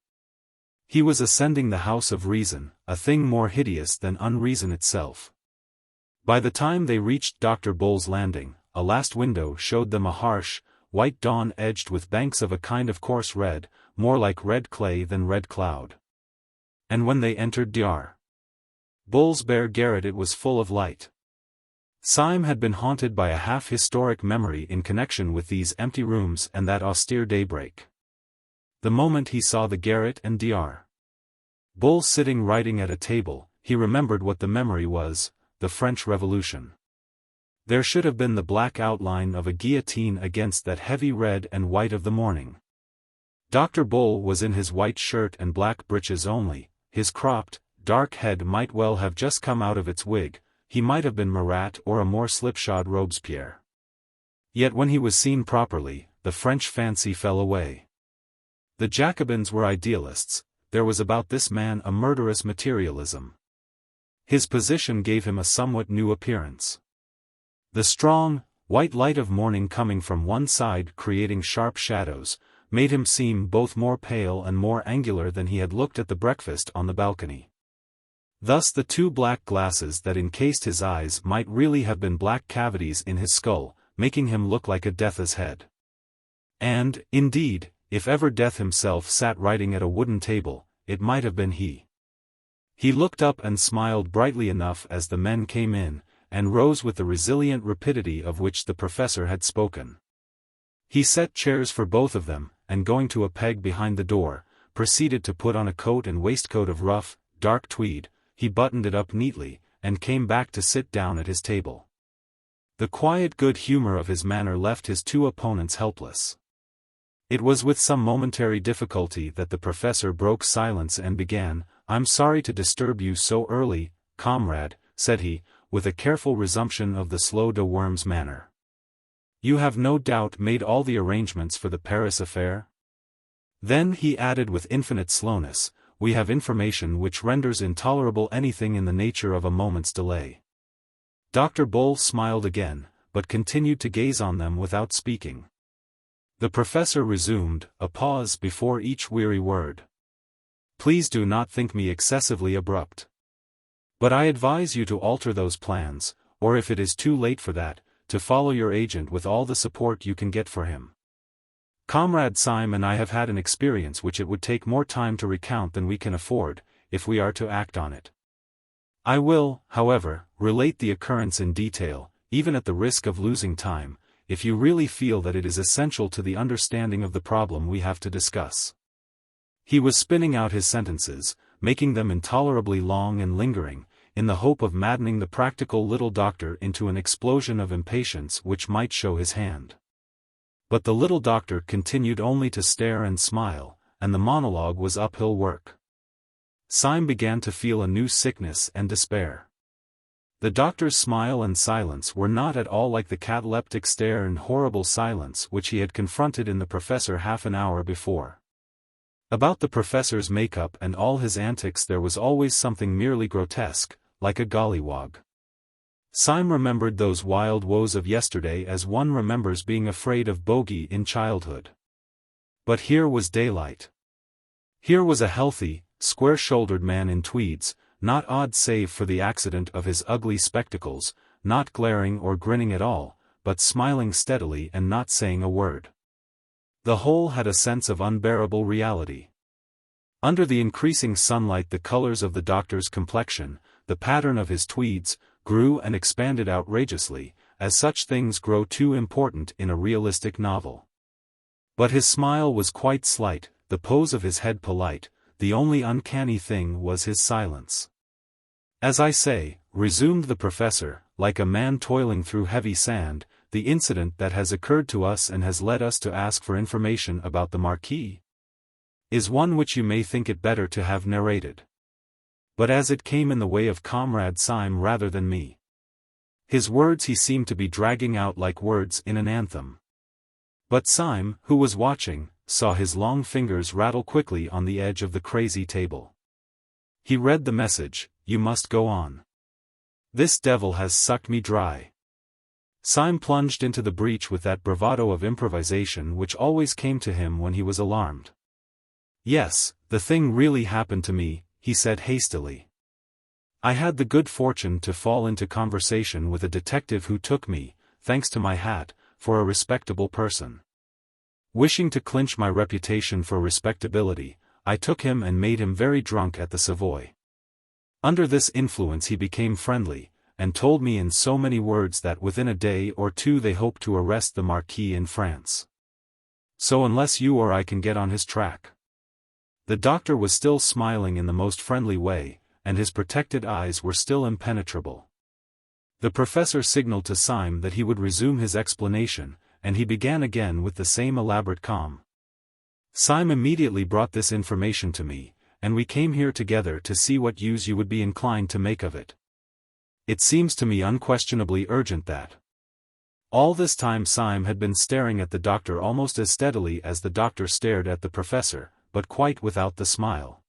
He was ascending the house of reason, a thing more hideous than unreason itself. By the time they reached Dr. Bull's landing, a last window showed them a harsh, white dawn edged with banks of a kind of coarse red, more like red clay than red cloud. And when they entered Dr. Bull's bare garret it was full of light. Syme had been haunted by a half-historic memory in connection with these empty rooms and that austere daybreak. The moment he saw the garret and Dr. Bull sitting writing at a table, he remembered what the memory was: the French Revolution. There should have been the black outline of a guillotine against that heavy red and white of the morning. Dr. Bull was in his white shirt and black breeches only. His cropped, dark head might well have just come out of its wig. He might have been Marat or a more slipshod Robespierre. Yet when he was seen properly, the French fancy fell away. The Jacobins were idealists. There was about this man a murderous materialism. His position gave him a somewhat new appearance. The strong, white light of morning coming from one side creating sharp shadows, made him seem both more pale and more angular than he had looked at the breakfast on the balcony. Thus the 2 black glasses that encased his eyes might really have been black cavities in his skull, making him look like a death's head. And, indeed, if ever Death himself sat writing at a wooden table, it might have been he. He looked up and smiled brightly enough as the men came in, and rose with the resilient rapidity of which the professor had spoken. He set chairs for both of them, and going to a peg behind the door, proceeded to put on a coat and waistcoat of rough, dark tweed. He buttoned it up neatly, and came back to sit down at his table. The quiet good humor of his manner left his 2 opponents helpless. It was with some momentary difficulty that the professor broke silence and began. "I'm sorry to disturb you so early, comrade," said he, with a careful resumption of the slow de Worms manner. You have no doubt made all the arrangements for the Paris affair? Then he added with infinite slowness, we have information which renders intolerable anything in the nature of a moment's delay. Dr. Bull smiled again, but continued to gaze on them without speaking. The professor resumed, a pause before each weary word. Please do not think me excessively abrupt. But I advise you to alter those plans, or if it is too late for that, to follow your agent with all the support you can get for him. Comrade Syme and I have had an experience which it would take more time to recount than we can afford, if we are to act on it. I will, however, relate the occurrence in detail, even at the risk of losing time, if you really feel that it is essential to the understanding of the problem we have to discuss. He was spinning out his sentences, making them intolerably long and lingering, in the hope of maddening the practical little doctor into an explosion of impatience which might show his hand. But the little doctor continued only to stare and smile, and the monologue was uphill work. Syme began to feel a new sickness and despair. The doctor's smile and silence were not at all like the cataleptic stare and horrible silence which he had confronted in the professor half an hour before. About the professor's makeup and all his antics there was always something merely grotesque, like a gollywog. Syme remembered those wild woes of yesterday as one remembers being afraid of bogey in childhood. But here was daylight. Here was a healthy, square-shouldered man in tweeds, not odd save for the accident of his ugly spectacles, not glaring or grinning at all, but smiling steadily and not saying a word. The whole had a sense of unbearable reality. Under the increasing sunlight the colors of the doctor's complexion, the pattern of his tweeds, grew and expanded outrageously, as such things grow too important in a realistic novel. But his smile was quite slight, the pose of his head polite, the only uncanny thing was his silence. As I say, resumed the professor, like a man toiling through heavy sand, the incident that has occurred to us and has led us to ask for information about the Marquis is one which you may think it better to have narrated. But as it came in the way of Comrade Syme rather than me. His words he seemed to be dragging out like words in an anthem. But Syme, who was watching, saw his long fingers rattle quickly on the edge of the crazy table. He read the message, "You must go on. This devil has sucked me dry." Syme plunged into the breach with that bravado of improvisation which always came to him when he was alarmed. "Yes, the thing really happened to me," he said hastily. "I had the good fortune to fall into conversation with a detective who took me, thanks to my hat, for a respectable person. Wishing to clinch my reputation for respectability, I took him and made him very drunk at the Savoy. Under this influence he became friendly, and told me in so many words that within a day or two they hoped to arrest the Marquis in France. So unless you or I can get on his track." The doctor was still smiling in the most friendly way, and his protected eyes were still impenetrable. The professor signaled to Syme that he would resume his explanation, and he began again with the same elaborate calm. "Syme immediately brought this information to me, and we came here together to see what use you would be inclined to make of it. It seems to me unquestionably urgent that." All this time Syme had been staring at the doctor almost as steadily as the doctor stared at the professor, but quite without the smile.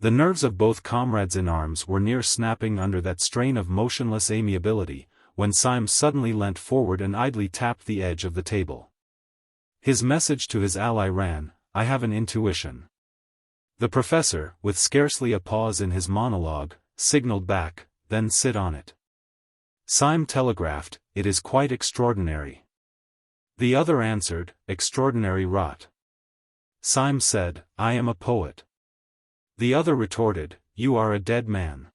The nerves of both comrades in arms were near snapping under that strain of motionless amiability, when Syme suddenly leant forward and idly tapped the edge of the table. His message to his ally ran, "I have an intuition." The professor, with scarcely a pause in his monologue, signaled back, "Then sit on it." Syme telegraphed, "It is quite extraordinary." The other answered, "Extraordinary rot." Syme said, "I am a poet." The other retorted, "You are a dead man."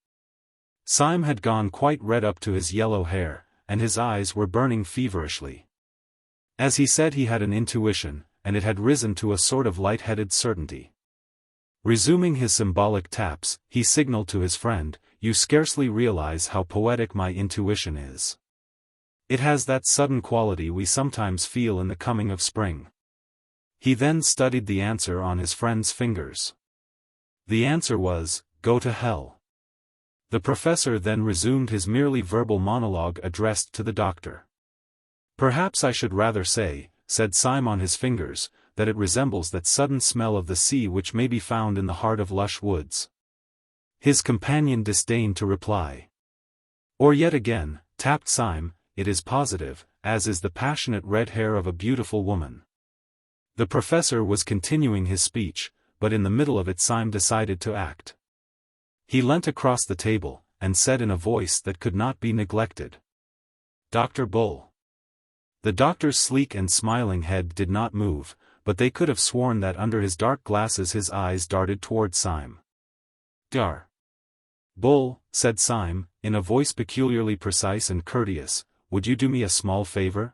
Syme had gone quite red up to his yellow hair, and his eyes were burning feverishly. As he said he had an intuition, and it had risen to a sort of light-headed certainty. Resuming his symbolic taps, he signaled to his friend, "You scarcely realize how poetic my intuition is. It has that sudden quality we sometimes feel in the coming of spring." He then studied the answer on his friend's fingers. The answer was, "Go to hell." The professor then resumed his merely verbal monologue addressed to the doctor. Perhaps I should rather say, said Syme on his fingers, that it resembles that sudden smell of the sea which may be found in the heart of lush woods. His companion disdained to reply. Or yet again, tapped Syme, it is positive, as is the passionate red hair of a beautiful woman. The professor was continuing his speech, but in the middle of it Syme decided to act. He leant across the table, and said in a voice that could not be neglected. Dr. Bull. The doctor's sleek and smiling head did not move, but they could have sworn that under his dark glasses his eyes darted toward Syme. Dar. Bull, said Syme, in a voice peculiarly precise and courteous, would you do me a small favor?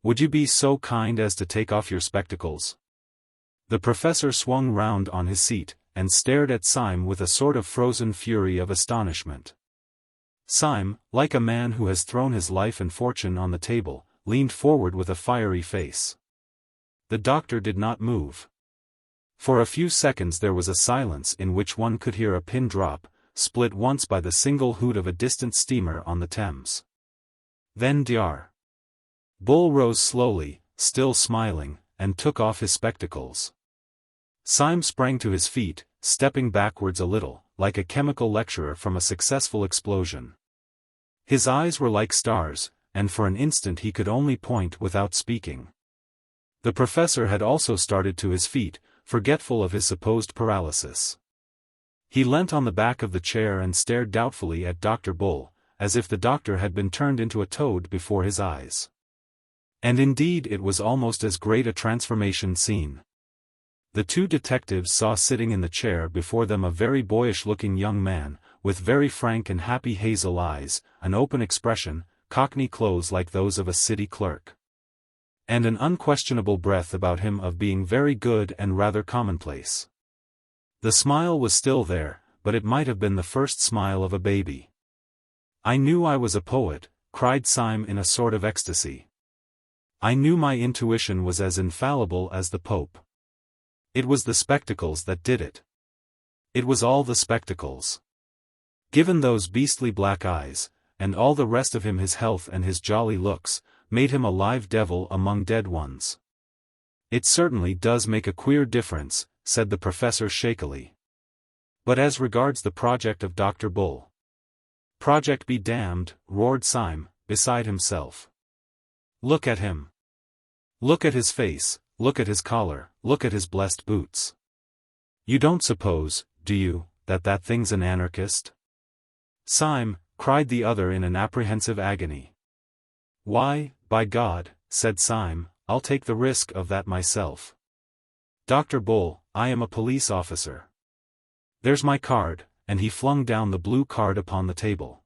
Would you be so kind as to take off your spectacles? The professor swung round on his seat, and stared at Syme with a sort of frozen fury of astonishment. Syme, like a man who has thrown his life and fortune on the table, leaned forward with a fiery face. The doctor did not move. For a few seconds there was a silence in which one could hear a pin drop, split once by the single hoot of a distant steamer on the Thames. Then Dr. Bull rose slowly, still smiling, and took off his spectacles. Syme sprang to his feet, stepping backwards a little, like a chemical lecturer from a successful explosion. His eyes were like stars, and for an instant he could only point without speaking. The professor had also started to his feet, forgetful of his supposed paralysis. He leant on the back of the chair and stared doubtfully at Dr. Bull, as if the doctor had been turned into a toad before his eyes. And indeed it was almost as great a transformation scene. The two detectives saw sitting in the chair before them a very boyish-looking young man, with very frank and happy hazel eyes, an open expression, cockney clothes like those of a city clerk, and an unquestionable breath about him of being very good and rather commonplace. The smile was still there, but it might have been the first smile of a baby. I knew I was a poet, cried Syme in a sort of ecstasy. I knew my intuition was as infallible as the Pope. It was the spectacles that did it. It was all the spectacles. Given those beastly black eyes, and all the rest of him, his health and his jolly looks, made him a live devil among dead ones. It certainly does make a queer difference, said the professor shakily. But as regards the project of Dr. Bull. Project be damned, roared Syme, beside himself. Look at him. Look at his face, look at his collar, look at his blessed boots. You don't suppose, do you, that that thing's an anarchist? Syme, cried the other in an apprehensive agony. Why, by God, said Syme, I'll take the risk of that myself. Dr. Bull, I am a police officer. There's my card, and he flung down the blue card upon the table.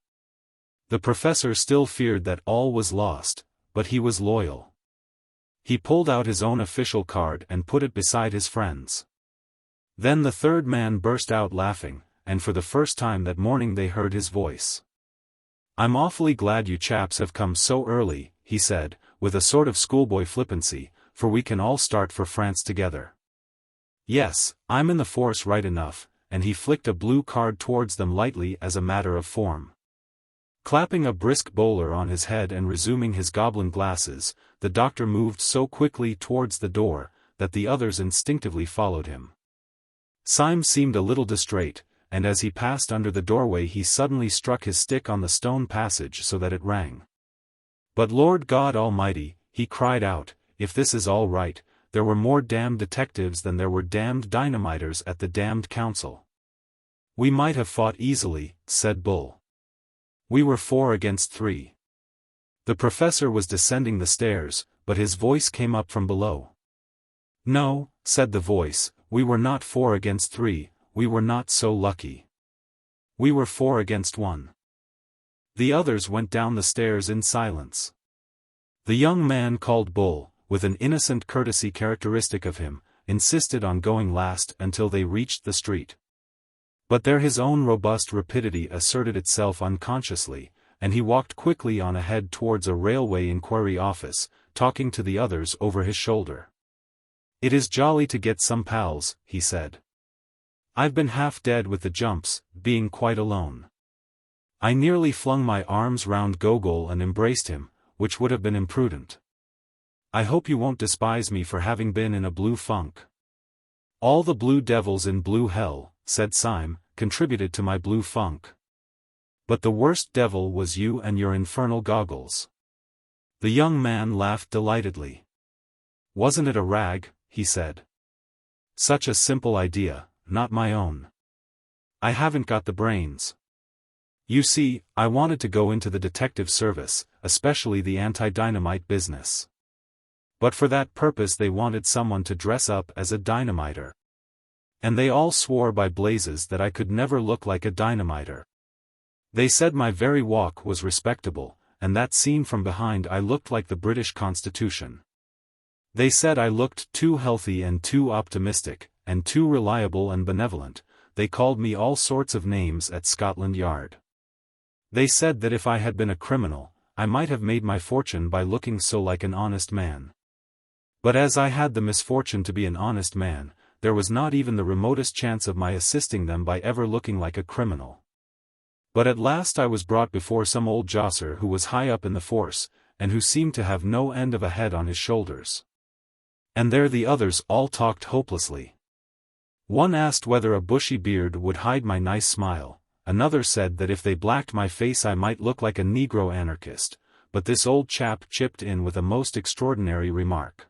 The professor still feared that all was lost, but he was loyal. He pulled out his own official card and put it beside his friend's. Then the third man burst out laughing, and for the first time that morning they heard his voice. I'm awfully glad you chaps have come so early, he said, with a sort of schoolboy flippancy, for we can all start for France together. Yes, I'm in the force right enough, and he flicked a blue card towards them lightly as a matter of form. Clapping a brisk bowler on his head and resuming his goblin glasses, the doctor moved so quickly towards the door, that the others instinctively followed him. Syme seemed a little distrait, and as he passed under the doorway he suddenly struck his stick on the stone passage so that it rang. But Lord God Almighty, he cried out, if this is all right, there were more damned detectives than there were damned dynamiters at the damned council. We might have fought easily, said Bull. We were 4 against 3. The professor was descending the stairs, but his voice came up from below. No, said the voice, we were not 4 against 3, we were not so lucky. We were 4 against 1. The others went down the stairs in silence. The young man called Bull, with an innocent courtesy characteristic of him, insisted on going last until they reached the street. But there his own robust rapidity asserted itself unconsciously, and he walked quickly on ahead towards a railway inquiry office, talking to the others over his shoulder. It is jolly to get some pals, he said. I've been half dead with the jumps, being quite alone. I nearly flung my arms round Gogol and embraced him, which would have been imprudent. I hope you won't despise me for having been in a blue funk. All the blue devils in blue hell, said Syme, contributed to my blue funk. But the worst devil was you and your infernal goggles. The young man laughed delightedly. Wasn't it a rag, he said. Such a simple idea, not my own. I haven't got the brains. You see, I wanted to go into the detective service, especially the anti-dynamite business. But for that purpose they wanted someone to dress up as a dynamiter. And they all swore by blazes that I could never look like a dynamiter. They said my very walk was respectable, and that seen from behind I looked like the British Constitution. They said I looked too healthy and too optimistic, and too reliable and benevolent. They called me all sorts of names at Scotland Yard. They said that if I had been a criminal, I might have made my fortune by looking so like an honest man. But as I had the misfortune to be an honest man, there was not even the remotest chance of my assisting them by ever looking like a criminal. But at last I was brought before some old josser who was high up in the force, and who seemed to have no end of a head on his shoulders. And there the others all talked hopelessly. One asked whether a bushy beard would hide my nice smile, another said that if they blacked my face I might look like a Negro anarchist, but this old chap chipped in with a most extraordinary remark.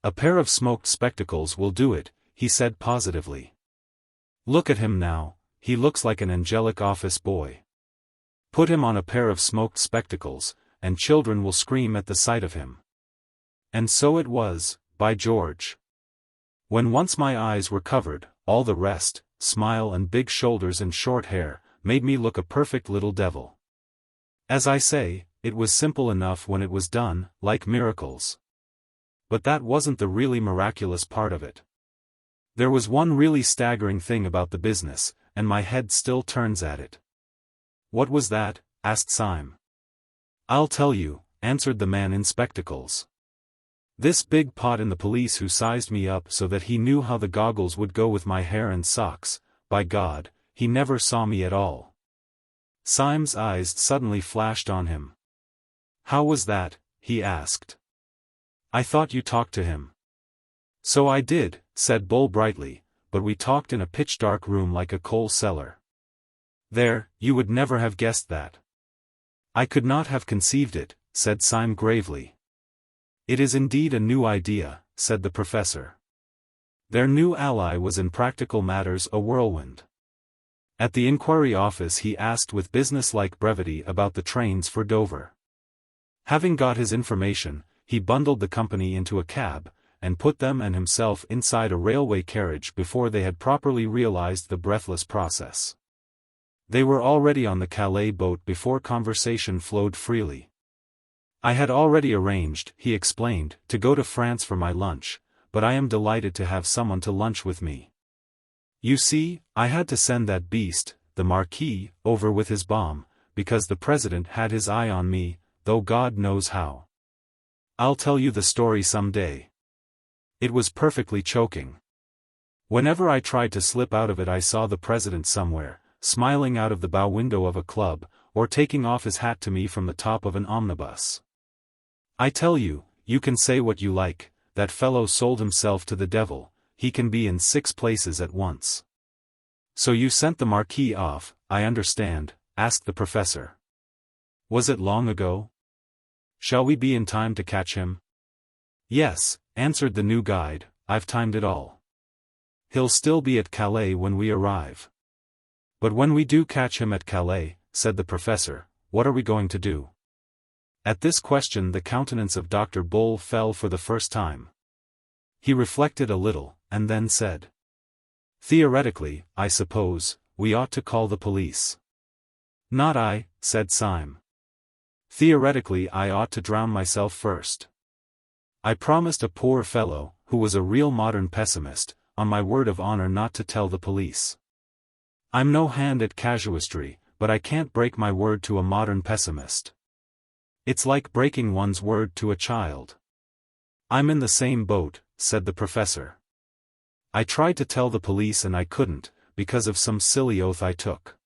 A pair of smoked spectacles will do it, he said positively. Look at him now, he looks like an angelic office boy. Put him on a pair of smoked spectacles, and children will scream at the sight of him. And so it was, by George. When once my eyes were covered, all the rest, smile and big shoulders and short hair, made me look a perfect little devil. As I say, it was simple enough when it was done, like miracles. But that wasn't the really miraculous part of it. There was one really staggering thing about the business, and my head still turns at it. What was that? Asked Syme. I'll tell you, answered the man in spectacles. This big pot in the police who sized me up so that he knew how the goggles would go with my hair and socks, by God, he never saw me at all. Syme's eyes suddenly flashed on him. How was that? He asked. I thought you talked to him. So I did, said Bull brightly, but we talked in a pitch-dark room like a coal cellar. There, you would never have guessed that. I could not have conceived it, said Syme gravely. It is indeed a new idea, said the professor. Their new ally was in practical matters a whirlwind. At the inquiry office he asked with business-like brevity about the trains for Dover. Having got his information, he bundled the company into a cab, and put them and himself inside a railway carriage before they had properly realized the breathless process. They were already on the Calais boat before conversation flowed freely. I had already arranged, he explained, to go to France for my lunch, but I am delighted to have someone to lunch with me. You see, I had to send that beast, the Marquis, over with his bomb, because the President had his eye on me, though God knows how. I'll tell you the story some day. It was perfectly choking. Whenever I tried to slip out of it I saw the President somewhere, smiling out of the bow window of a club, or taking off his hat to me from the top of an omnibus. I tell you, you can say what you like, that fellow sold himself to the devil, he can be in 6 places at once. So you sent the Marquis off, I understand, asked the professor. Was it long ago? Shall we be in time to catch him? Yes, answered the new guide, I've timed it all. He'll still be at Calais when we arrive. But when we do catch him at Calais, said the professor, what are we going to do? At this question the countenance of Dr. Bull fell for the first time. He reflected a little, and then said. Theoretically, I suppose, we ought to call the police. Not I, said Syme. Theoretically I ought to drown myself first. I promised a poor fellow, who was a real modern pessimist, on my word of honor not to tell the police. I'm no hand at casuistry, but I can't break my word to a modern pessimist. It's like breaking one's word to a child. I'm in the same boat, said the professor. I tried to tell the police and I couldn't, because of some silly oath I took.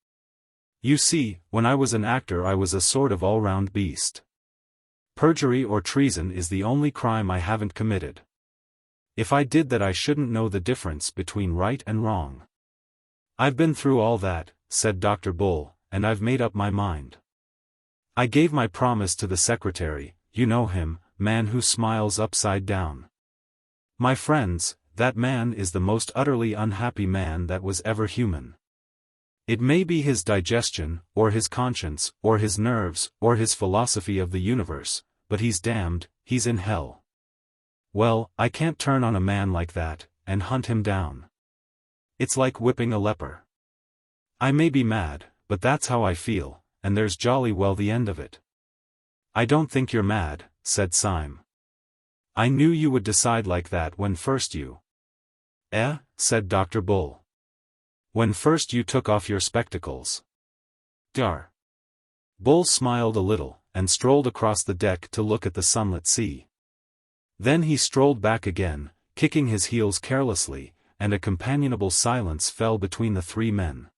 You see, when I was an actor I was a sort of all-round beast. Perjury or treason is the only crime I haven't committed. If I did that I shouldn't know the difference between right and wrong. I've been through all that, said Dr. Bull, and I've made up my mind. I gave my promise to the secretary, you know him, man who smiles upside down. My friends, that man is the most utterly unhappy man that was ever human. It may be his digestion, or his conscience, or his nerves, or his philosophy of the universe, but he's damned, he's in hell. Well, I can't turn on a man like that, and hunt him down. It's like whipping a leper. I may be mad, but that's how I feel, and there's jolly well the end of it. I don't think you're mad, said Syme. I knew you would decide like that when first you... said Dr. Bull. When first you took off your spectacles. Dar. Bull smiled a little, and strolled across the deck to look at the sunlit sea. Then he strolled back again, kicking his heels carelessly, and a companionable silence fell between the three men.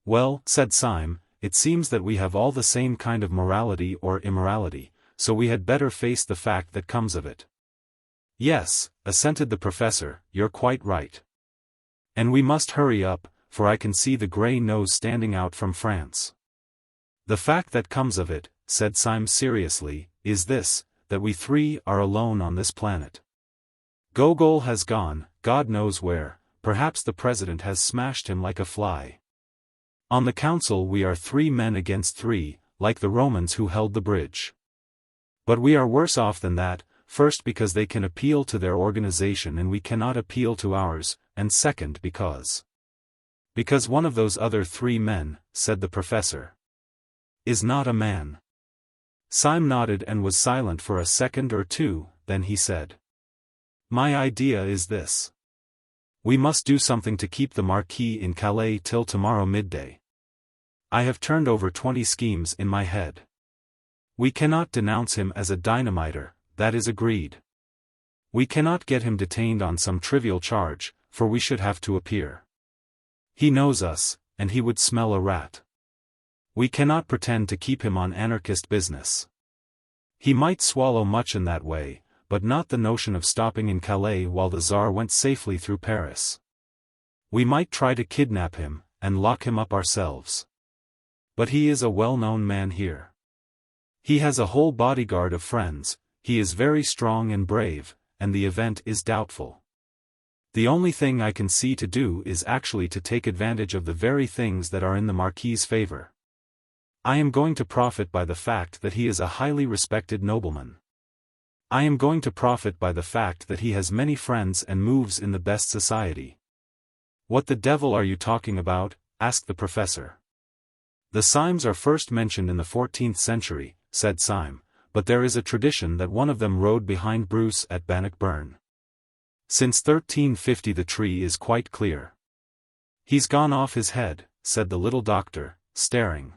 Well, said Syme, it seems that we have all the same kind of morality or immorality, so we had better face the fact that comes of it. Yes, assented the professor, you're quite right. And we must hurry up, for I can see the grey nose standing out from France. The fact that comes of it, said Syme seriously, is this, that we three are alone on this planet. Gogol has gone, God knows where, perhaps the president has smashed him like a fly. On the council we are 3 men against 3, like the Romans who held the bridge. But we are worse off than that, first because they can appeal to their organization and we cannot appeal to ours, and second because one of those other 3 men, said the professor, is not a man. Syme nodded and was silent for a second or two, then he said, my idea is this. We must do something to keep the Marquis in Calais till tomorrow midday. I have turned over 20 schemes in my head. We cannot denounce him as a dynamiter, that is agreed. We cannot get him detained on some trivial charge, for we should have to appear. He knows us, and he would smell a rat. We cannot pretend to keep him on anarchist business. He might swallow much in that way, but not the notion of stopping in Calais while the Tsar went safely through Paris. We might try to kidnap him, and lock him up ourselves. But he is a well-known man here. He has a whole bodyguard of friends, he is very strong and brave, and the event is doubtful. The only thing I can see to do is actually to take advantage of the very things that are in the Marquis's favor. I am going to profit by the fact that he is a highly respected nobleman. I am going to profit by the fact that he has many friends and moves in the best society. What the devil are you talking about? Asked the professor. The Symes are first mentioned in the 14th century, said Syme, but there is a tradition that one of them rode behind Bruce at Bannockburn. Since 1350 the tree is quite clear. He's gone off his head, said the little doctor, staring.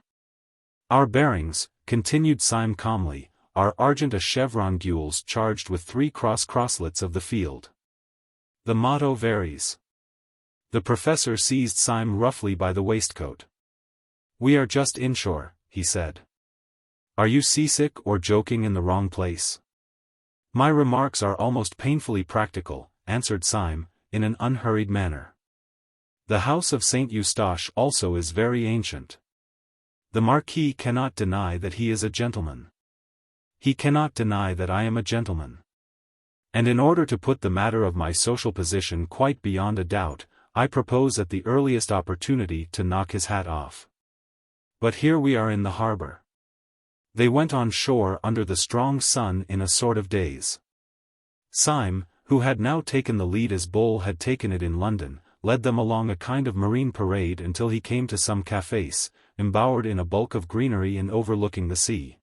Our bearings, continued Syme calmly, are argent a chevron gules charged with 3 crosslets of the field. The motto varies. The professor seized Syme roughly by the waistcoat. We are just inshore, he said. Are you seasick or joking in the wrong place? My remarks are almost painfully practical, answered Syme, in an unhurried manner. The house of St. Eustache also is very ancient. The Marquis cannot deny that he is a gentleman. He cannot deny that I am a gentleman. And in order to put the matter of my social position quite beyond a doubt, I propose at the earliest opportunity to knock his hat off. But here we are in the harbor. They went on shore under the strong sun in a sort of daze. Syme, who had now taken the lead as Bull had taken it in London, led them along a kind of marine parade until he came to some cafés, embowered in a bulk of greenery and overlooking the sea.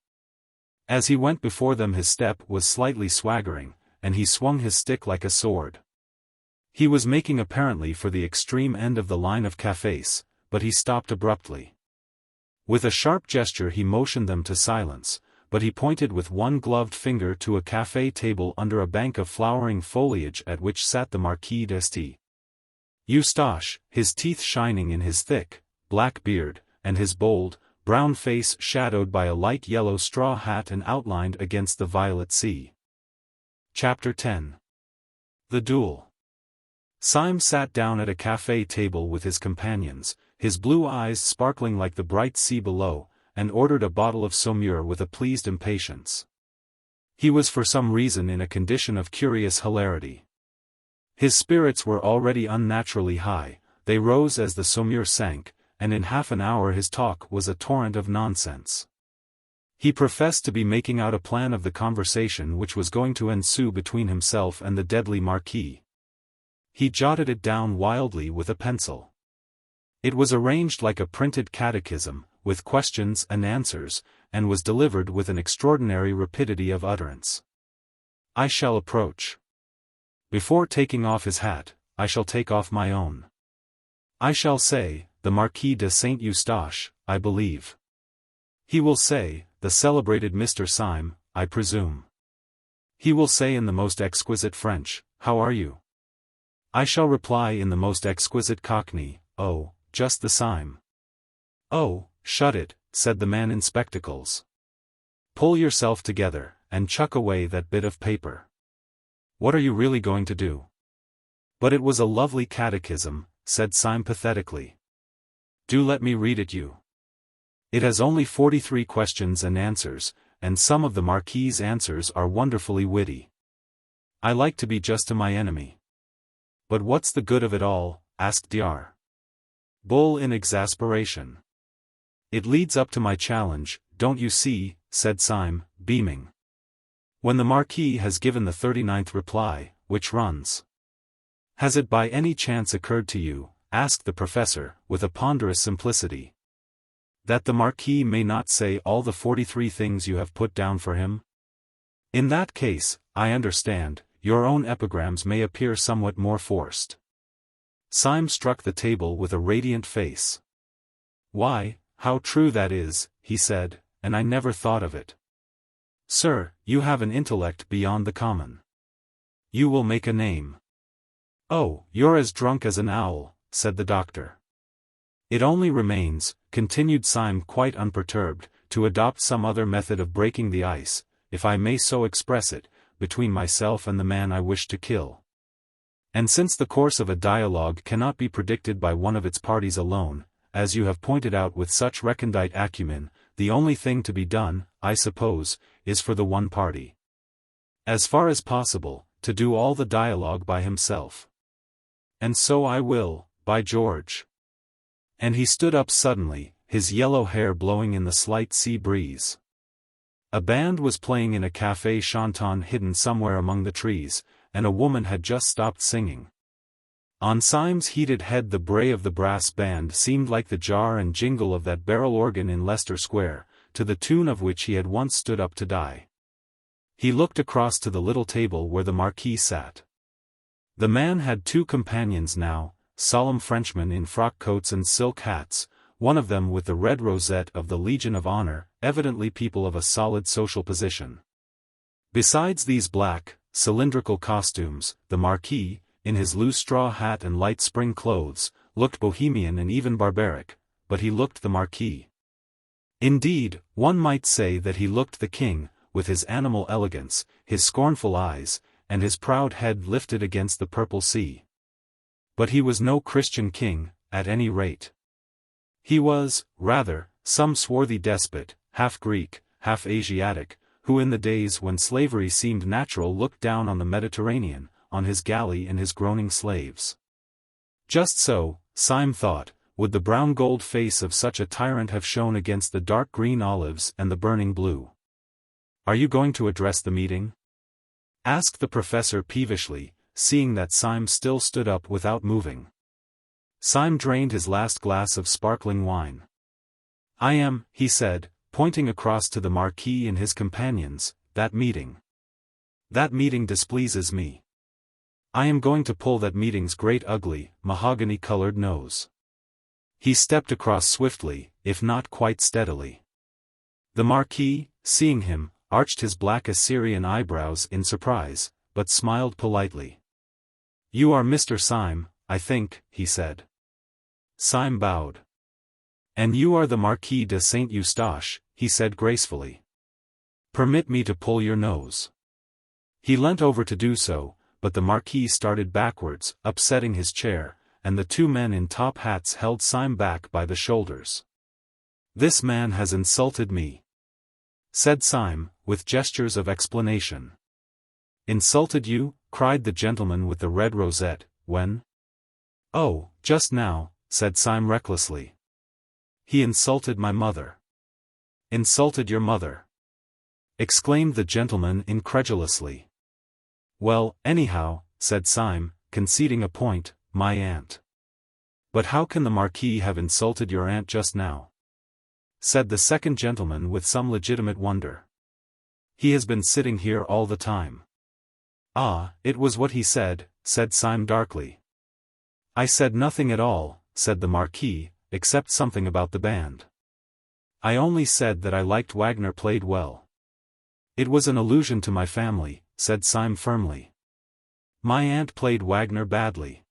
As he went before them his step was slightly swaggering, and he swung his stick like a sword. He was making apparently for the extreme end of the line of cafés, but he stopped abruptly. With a sharp gesture he motioned them to silence, but he pointed with one gloved finger to a café table under a bank of flowering foliage at which sat the Marquis de St. Eustache, his teeth shining in his thick, black beard, and his bold, brown face shadowed by a light yellow straw hat and outlined against the violet sea. Chapter 10. The Duel. Syme sat down at a café table with his companions, his blue eyes sparkling like the bright sea below, and ordered a bottle of Saumur with a pleased impatience. He was for some reason in a condition of curious hilarity. His spirits were already unnaturally high, they rose as the Saumur sank, and in half an hour his talk was a torrent of nonsense. He professed to be making out a plan of the conversation which was going to ensue between himself and the deadly Marquis. He jotted it down wildly with a pencil. It was arranged like a printed catechism, with questions and answers, and was delivered with an extraordinary rapidity of utterance. I shall approach. Before taking off his hat, I shall take off my own. I shall say, the Marquis de St. Eustache, I believe. He will say, the celebrated Mr. Syme, I presume. He will say in the most exquisite French, how are you? I shall reply in the most exquisite Cockney, oh, just the Syme. Oh, shut it, said the man in spectacles. Pull yourself together, and chuck away that bit of paper. What are you really going to do? But it was a lovely catechism, said Syme pathetically. Do let me read it you. It has only 43 questions and answers, and some of the Marquis's answers are wonderfully witty. I like to be just to my enemy. But what's the good of it all? Asked Dr. Bull in exasperation. It leads up to my challenge, don't you see, said Syme, beaming. When the Marquis has given the 39th reply, which runs. Has it by any chance occurred to you, asked the professor, with a ponderous simplicity, that the Marquis may not say all the 43 things you have put down for him? In that case, I understand, your own epigrams may appear somewhat more forced. Syme struck the table with a radiant face. Why, how true that is, he said, and I never thought of it. Sir, you have an intellect beyond the common. You will make a name. Oh, you're as drunk as an owl, said the doctor. It only remains, continued Syme quite unperturbed, to adopt some other method of breaking the ice, if I may so express it, between myself and the man I wish to kill. And since the course of a dialogue cannot be predicted by one of its parties alone, as you have pointed out with such recondite acumen, the only thing to be done, I suppose, is for the one party, as far as possible, to do all the dialogue by himself. And so I will, by George. And he stood up suddenly, his yellow hair blowing in the slight sea breeze. A band was playing in a café chantant hidden somewhere among the trees, and a woman had just stopped singing. On Syme's heated head the bray of the brass band seemed like the jar and jingle of that barrel organ in Leicester Square, to the tune of which he had once stood up to die. He looked across to the little table where the Marquis sat. The man had two companions now, solemn Frenchmen in frock coats and silk hats, one of them with the red rosette of the Legion of Honor, evidently people of a solid social position. Besides these black, cylindrical costumes, the Marquis, in his loose straw hat and light spring clothes, looked bohemian and even barbaric, but he looked the Marquis. Indeed, one might say that he looked the king, with his animal elegance, his scornful eyes, and his proud head lifted against the purple sea. But he was no Christian king, at any rate. He was, rather, some swarthy despot, half Greek, half Asiatic, who in the days when slavery seemed natural looked down on the Mediterranean, on his galley and his groaning slaves. Just so, Syme thought, would the brown gold face of such a tyrant have shone against the dark green olives and the burning blue. Are you going to address the meeting? Asked the professor peevishly, seeing that Syme still stood up without moving. Syme drained his last glass of sparkling wine. I am, he said, pointing across to the Marquis and his companions, that meeting. That meeting displeases me. I am going to pull that meeting's great ugly, mahogany-colored nose. He stepped across swiftly, if not quite steadily. The Marquis, seeing him, arched his black Assyrian eyebrows in surprise, but smiled politely. You are Mr. Syme, I think, he said. Syme bowed. "And you are the Marquis de St. Eustache," he said gracefully. "Permit me to pull your nose." He leant over to do so, but the Marquis started backwards, upsetting his chair, and the two men in top hats held Syme back by the shoulders. "This man has insulted me," said Syme, with gestures of explanation. "Insulted you?" cried the gentleman with the red rosette. "When?" "Oh, just now," said Syme recklessly. "He insulted my mother." "Insulted your mother?" exclaimed the gentleman incredulously. "Well, anyhow," said Syme, conceding a point, "my aunt." "But how can the Marquis have insulted your aunt just now?" said the second gentleman with some legitimate wonder. "He has been sitting here all the time." "Ah, it was what he said," said Syme darkly. "I said nothing at all," said the Marquis, "except something about the band. I only said that I liked Wagner played well." "It was an allusion to my family," said Syme firmly. "My aunt played Wagner badly.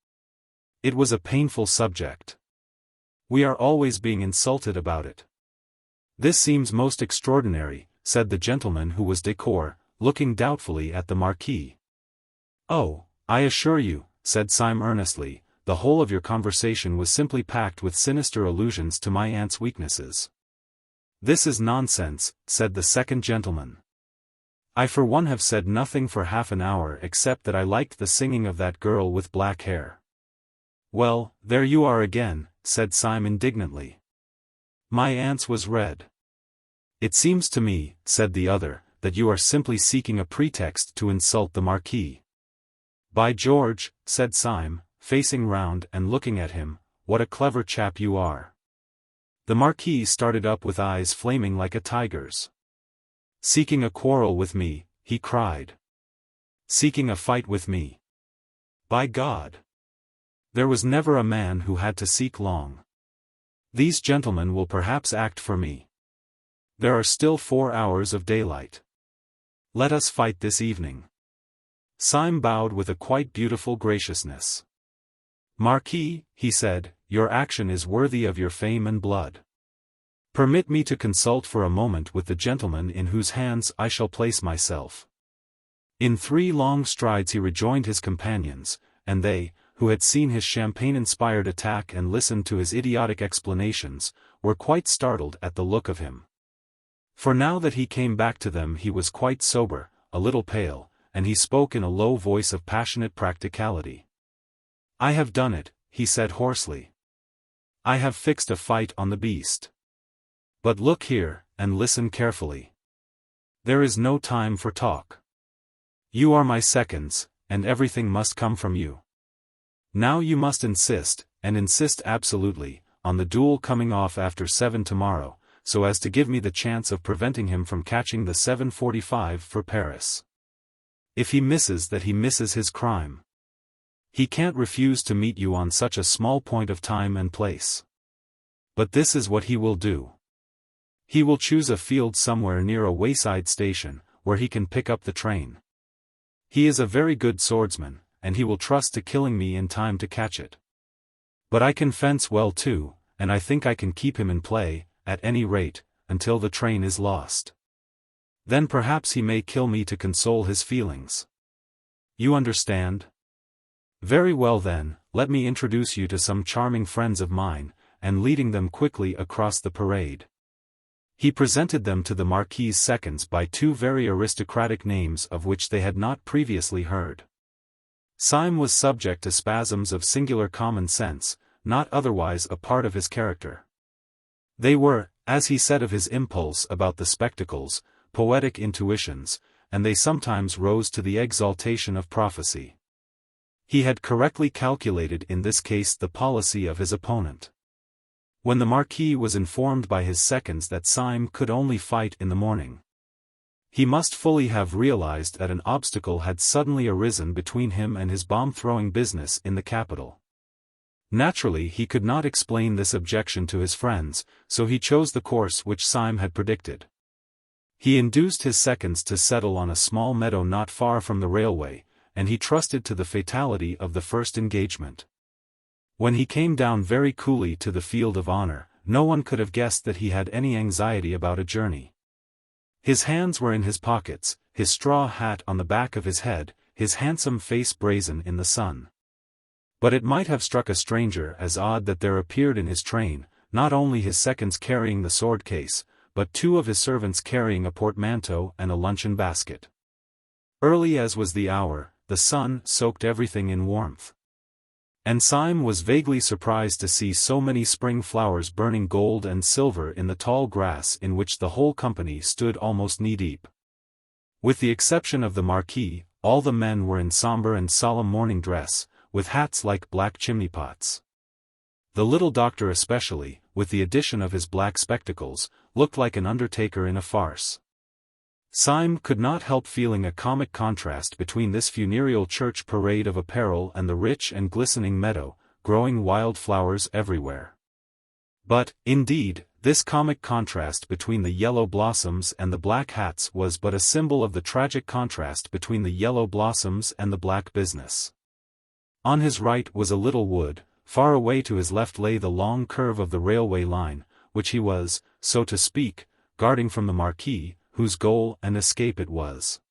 It was a painful subject. We are always being insulted about it." "This seems most extraordinary," said the gentleman who was décor, looking doubtfully at the Marquis. "Oh, I assure you," said Syme earnestly, "the whole of your conversation was simply packed with sinister allusions to my aunt's weaknesses." "This is nonsense," said the second gentleman. "I for one have said nothing for half an hour except that I liked the singing of that girl with black hair." "Well, there you are again," said Syme indignantly. "My aunt's was red." "It seems to me," said the other, "that you are simply seeking a pretext to insult the Marquis." "By George," said Syme, facing round and looking at him, "what a clever chap you are." The Marquis started up with eyes flaming like a tiger's. "Seeking a quarrel with me," he cried. "Seeking a fight with me. By God! There was never a man who had to seek long. These gentlemen will perhaps act for me. There are still 4 hours of daylight. Let us fight this evening." Syme bowed with a quite beautiful graciousness. "Marquis," he said, "your action is worthy of your fame and blood. Permit me to consult for a moment with the gentleman in whose hands I shall place myself." In 3 long strides he rejoined his companions, and they, who had seen his champagne-inspired attack and listened to his idiotic explanations, were quite startled at the look of him. For now that he came back to them he was quite sober, a little pale, and he spoke in a low voice of passionate practicality. "I have done it," he said hoarsely. "I have fixed a fight on the beast. But look here, and listen carefully. There is no time for talk. You are my seconds, and everything must come from you. Now you must insist, and insist absolutely, on the duel coming off after 7 tomorrow, so as to give me the chance of preventing him from catching the 7:45 for Paris. If he misses that, he misses his crime. He can't refuse to meet you on such a small point of time and place. But this is what he will do. He will choose a field somewhere near a wayside station, where he can pick up the train. He is a very good swordsman, and he will trust to killing me in time to catch it. But I can fence well too, and I think I can keep him in play, at any rate, until the train is lost. Then perhaps he may kill me to console his feelings. You understand? Very well then, let me introduce you to some charming friends of mine," and leading them quickly across the parade, he presented them to the Marquis's seconds by 2 very aristocratic names of which they had not previously heard. Syme was subject to spasms of singular common sense, not otherwise a part of his character. They were, as he said of his impulse about the spectacles, poetic intuitions, and they sometimes rose to the exaltation of prophecy. He had correctly calculated in this case the policy of his opponent. When the Marquis was informed by his seconds that Syme could only fight in the morning, he must fully have realized that an obstacle had suddenly arisen between him and his bomb-throwing business in the capital. Naturally he could not explain this objection to his friends, so he chose the course which Syme had predicted. He induced his seconds to settle on a small meadow not far from the railway, and he trusted to the fatality of the first engagement. When he came down very coolly to the field of honor, no one could have guessed that he had any anxiety about a journey. His hands were in his pockets, his straw hat on the back of his head, his handsome face brazen in the sun. But it might have struck a stranger as odd that there appeared in his train, not only his seconds carrying the sword case, but 2 of his servants carrying a portmanteau and a luncheon basket. Early as was the hour, the sun soaked everything in warmth. And Syme was vaguely surprised to see so many spring flowers burning gold and silver in the tall grass in which the whole company stood almost knee-deep. With the exception of the Marquis, all the men were in sombre and solemn morning dress, with hats like black chimney-pots. The little doctor especially, with the addition of his black spectacles, looked like an undertaker in a farce. Syme could not help feeling a comic contrast between this funereal church parade of apparel and the rich and glistening meadow, growing wild flowers everywhere. But, indeed, this comic contrast between the yellow blossoms and the black hats was but a symbol of the tragic contrast between the yellow blossoms and the black business. On his right was a little wood, far away to his left lay the long curve of the railway line, which he was, so to speak, guarding from the Marquis, whose goal and escape it was.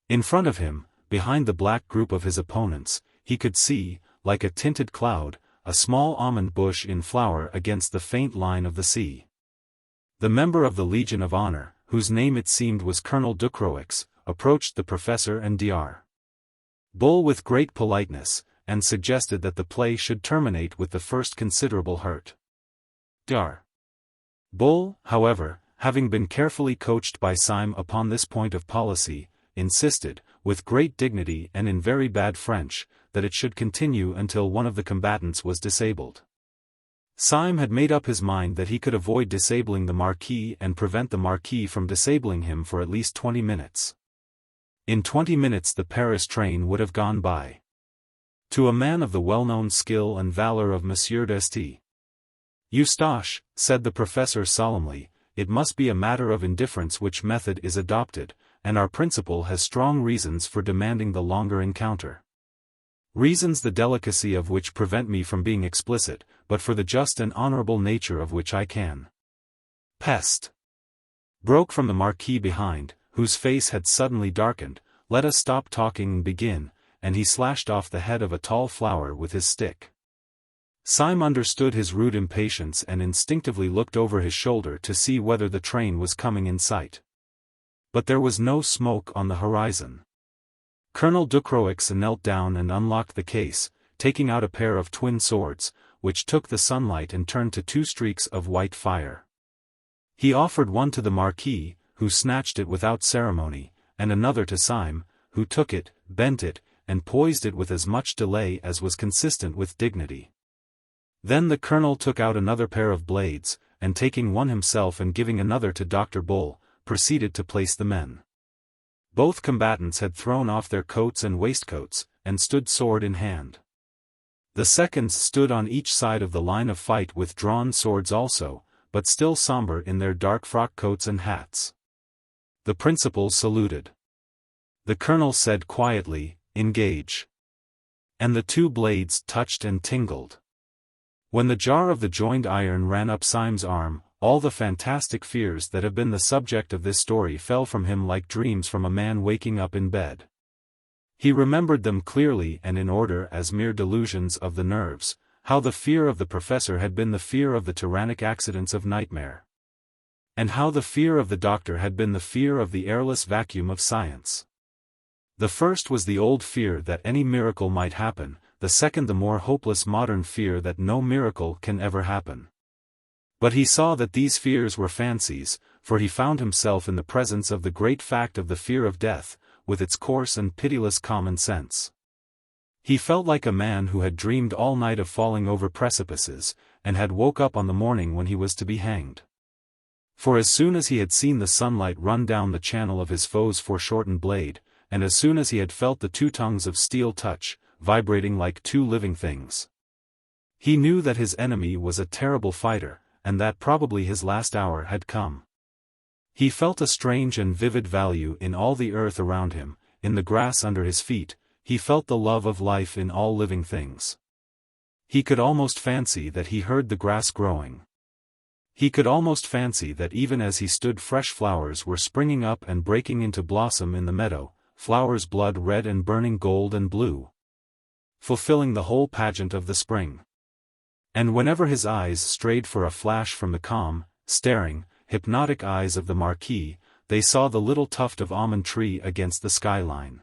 In front of him, behind the black group of his opponents, he could see, like a tinted cloud, a small almond bush in flower against the faint line of the sea. The member of the Legion of Honor, whose name it seemed was Colonel Ducroix, approached the professor and Dr. Bull with great politeness, and suggested that the play should terminate with the first considerable hurt. Dr. Bull, however, having been carefully coached by Syme upon this point of policy, insisted, with great dignity and in very bad French, that it should continue until one of the combatants was disabled. Syme had made up his mind that he could avoid disabling the Marquis and prevent the Marquis from disabling him for at least 20 minutes. In 20 minutes the Paris train would have gone by. To a man of the well-known skill and valor of Monsieur de St. Eustache, said the professor solemnly, it must be a matter of indifference which method is adopted, and our principal has strong reasons for demanding the longer encounter. Reasons the delicacy of which prevent me from being explicit, but for the just and honorable nature of which I can. Peste! Broke from the Marquis behind, whose face had suddenly darkened, let us stop talking and begin, and he slashed off the head of a tall flower with his stick. Syme understood his rude impatience and instinctively looked over his shoulder to see whether the train was coming in sight. But there was no smoke on the horizon. Colonel Ducroix knelt down and unlocked the case, taking out a pair of twin swords, which took the sunlight and turned to 2 streaks of white fire. He offered one to the Marquis, who snatched it without ceremony, and another to Syme, who took it, bent it, and poised it with as much delay as was consistent with dignity. Then the colonel took out another pair of blades, and taking one himself and giving another to Dr. Bull, proceeded to place the men. Both combatants had thrown off their coats and waistcoats, and stood sword in hand. The seconds stood on each side of the line of fight with drawn swords also, but still sombre in their dark frock coats and hats. The principal saluted. The colonel said quietly, "Engage." And the 2 blades touched and tingled. When the jar of the joined iron ran up Syme's arm, all the fantastic fears that have been the subject of this story fell from him like dreams from a man waking up in bed. He remembered them clearly and in order as mere delusions of the nerves, how the fear of the professor had been the fear of the tyrannic accidents of nightmare. And how the fear of the doctor had been the fear of the airless vacuum of science. The first was the old fear that any miracle might happen, the second the more hopeless modern fear that no miracle can ever happen. But he saw that these fears were fancies, for he found himself in the presence of the great fact of the fear of death, with its coarse and pitiless common sense. He felt like a man who had dreamed all night of falling over precipices, and had woke up on the morning when he was to be hanged. For as soon as he had seen the sunlight run down the channel of his foe's foreshortened blade, and as soon as he had felt the 2 tongues of steel touch, vibrating like 2 living things, he knew that his enemy was a terrible fighter, and that probably his last hour had come. He felt a strange and vivid value in all the earth around him, in the grass under his feet, he felt the love of life in all living things. He could almost fancy that he heard the grass growing. He could almost fancy that even as he stood fresh flowers were springing up and breaking into blossom in the meadow, flowers blood red and burning gold and blue, fulfilling the whole pageant of the spring. And whenever his eyes strayed for a flash from the calm, staring, hypnotic eyes of the Marquis, they saw the little tuft of almond tree against the skyline.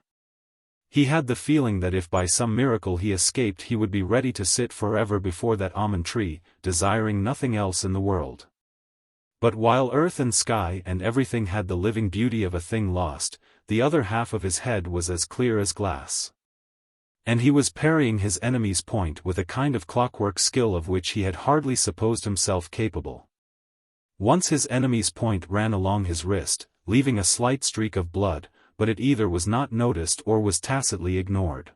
He had the feeling that if by some miracle he escaped, he would be ready to sit forever before that almond tree, desiring nothing else in the world. But while earth and sky and everything had the living beauty of a thing lost, the other half of his head was as clear as glass. And he was parrying his enemy's point with a kind of clockwork skill of which he had hardly supposed himself capable. Once his enemy's point ran along his wrist, leaving a slight streak of blood, but it either was not noticed or was tacitly ignored.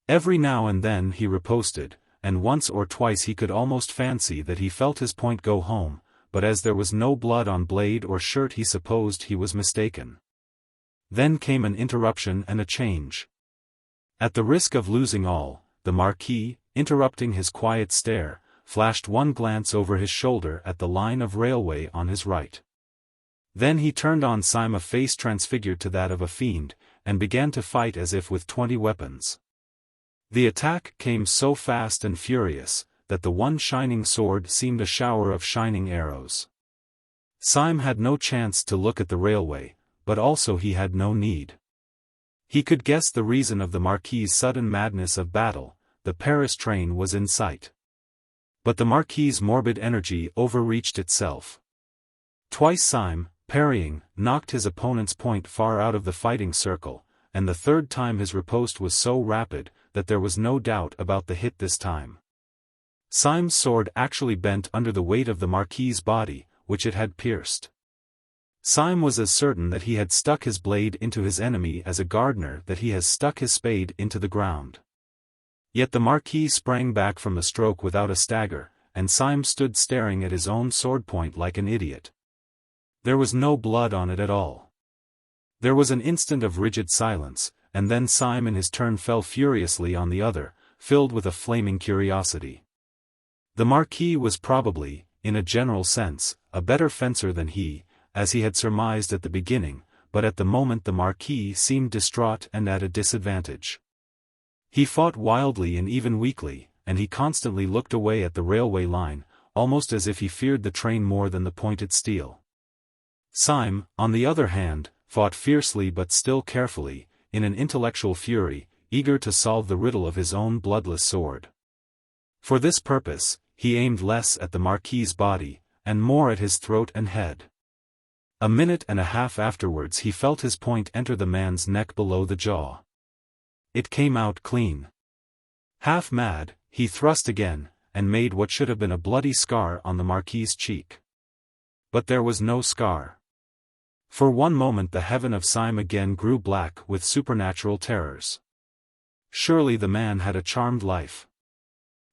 Every now and then he riposted, and once or twice he could almost fancy that he felt his point go home, but as there was no blood on blade or shirt he supposed he was mistaken. Then came an interruption and a change. At the risk of losing all, the Marquis, interrupting his quiet stare, flashed one glance over his shoulder at the line of railway on his right. Then he turned on Syme a face transfigured to that of a fiend, and began to fight as if with 20 weapons. The attack came so fast and furious, that the one shining sword seemed a shower of shining arrows. Syme had no chance to look at the railway, but also he had no need. He could guess the reason of the Marquis's sudden madness of battle. The Paris train was in sight. But the Marquis's morbid energy overreached itself. Twice Syme, parrying, knocked his opponent's point far out of the fighting circle, and the third time his riposte was so rapid, that there was no doubt about the hit this time. Syme's sword actually bent under the weight of the Marquis's body, which it had pierced. Syme was as certain that he had stuck his blade into his enemy as a gardener that he has stuck his spade into the ground. Yet the Marquis sprang back from the stroke without a stagger, and Syme stood staring at his own sword point like an idiot. There was no blood on it at all. There was an instant of rigid silence, and then Syme in his turn fell furiously on the other, filled with a flaming curiosity. The Marquis was probably, in a general sense, a better fencer than he, as he had surmised at the beginning, but at the moment the Marquis seemed distraught and at a disadvantage. He fought wildly and even weakly, and he constantly looked away at the railway line, almost as if he feared the train more than the pointed steel. Syme, on the other hand, fought fiercely but still carefully, in an intellectual fury, eager to solve the riddle of his own bloodless sword. For this purpose, he aimed less at the Marquis's body, and more at his throat and head. A minute and a half afterwards he felt his point enter the man's neck below the jaw. It came out clean. Half mad, he thrust again, and made what should have been a bloody scar on the Marquis's cheek. But there was no scar. For one moment the heaven of Syme again grew black with supernatural terrors. Surely the man had a charmed life.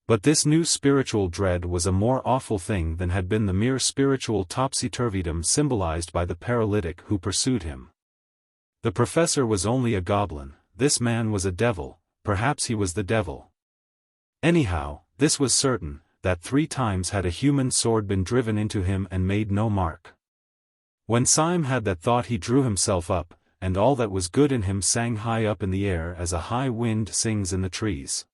But this new spiritual dread was a more awful thing than had been the mere spiritual topsy-turvydom symbolized by the paralytic who pursued him. The professor was only a goblin, this man was a devil, perhaps he was the devil. Anyhow, this was certain, that 3 times had a human sword been driven into him and made no mark. When Syme had that thought he drew himself up, and all that was good in him sang high up in the air as a high wind sings in the trees.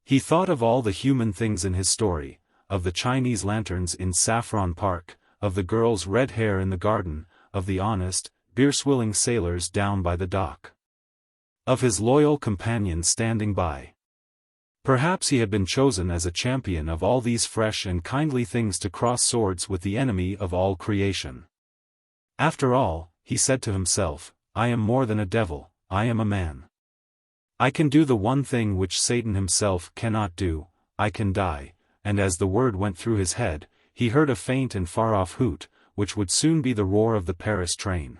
He thought of all the human things in his story, of the Chinese lanterns in Saffron Park, of the girl's red hair in the garden, of the honest, beer-swilling sailors down by the dock. Of his loyal companion standing by. Perhaps he had been chosen as a champion of all these fresh and kindly things to cross swords with the enemy of all creation. After all, he said to himself, I am more than a devil, I am a man. I can do the one thing which Satan himself cannot do, I can die, and as the word went through his head, he heard a faint and far-off hoot, which would soon be the roar of the Paris train.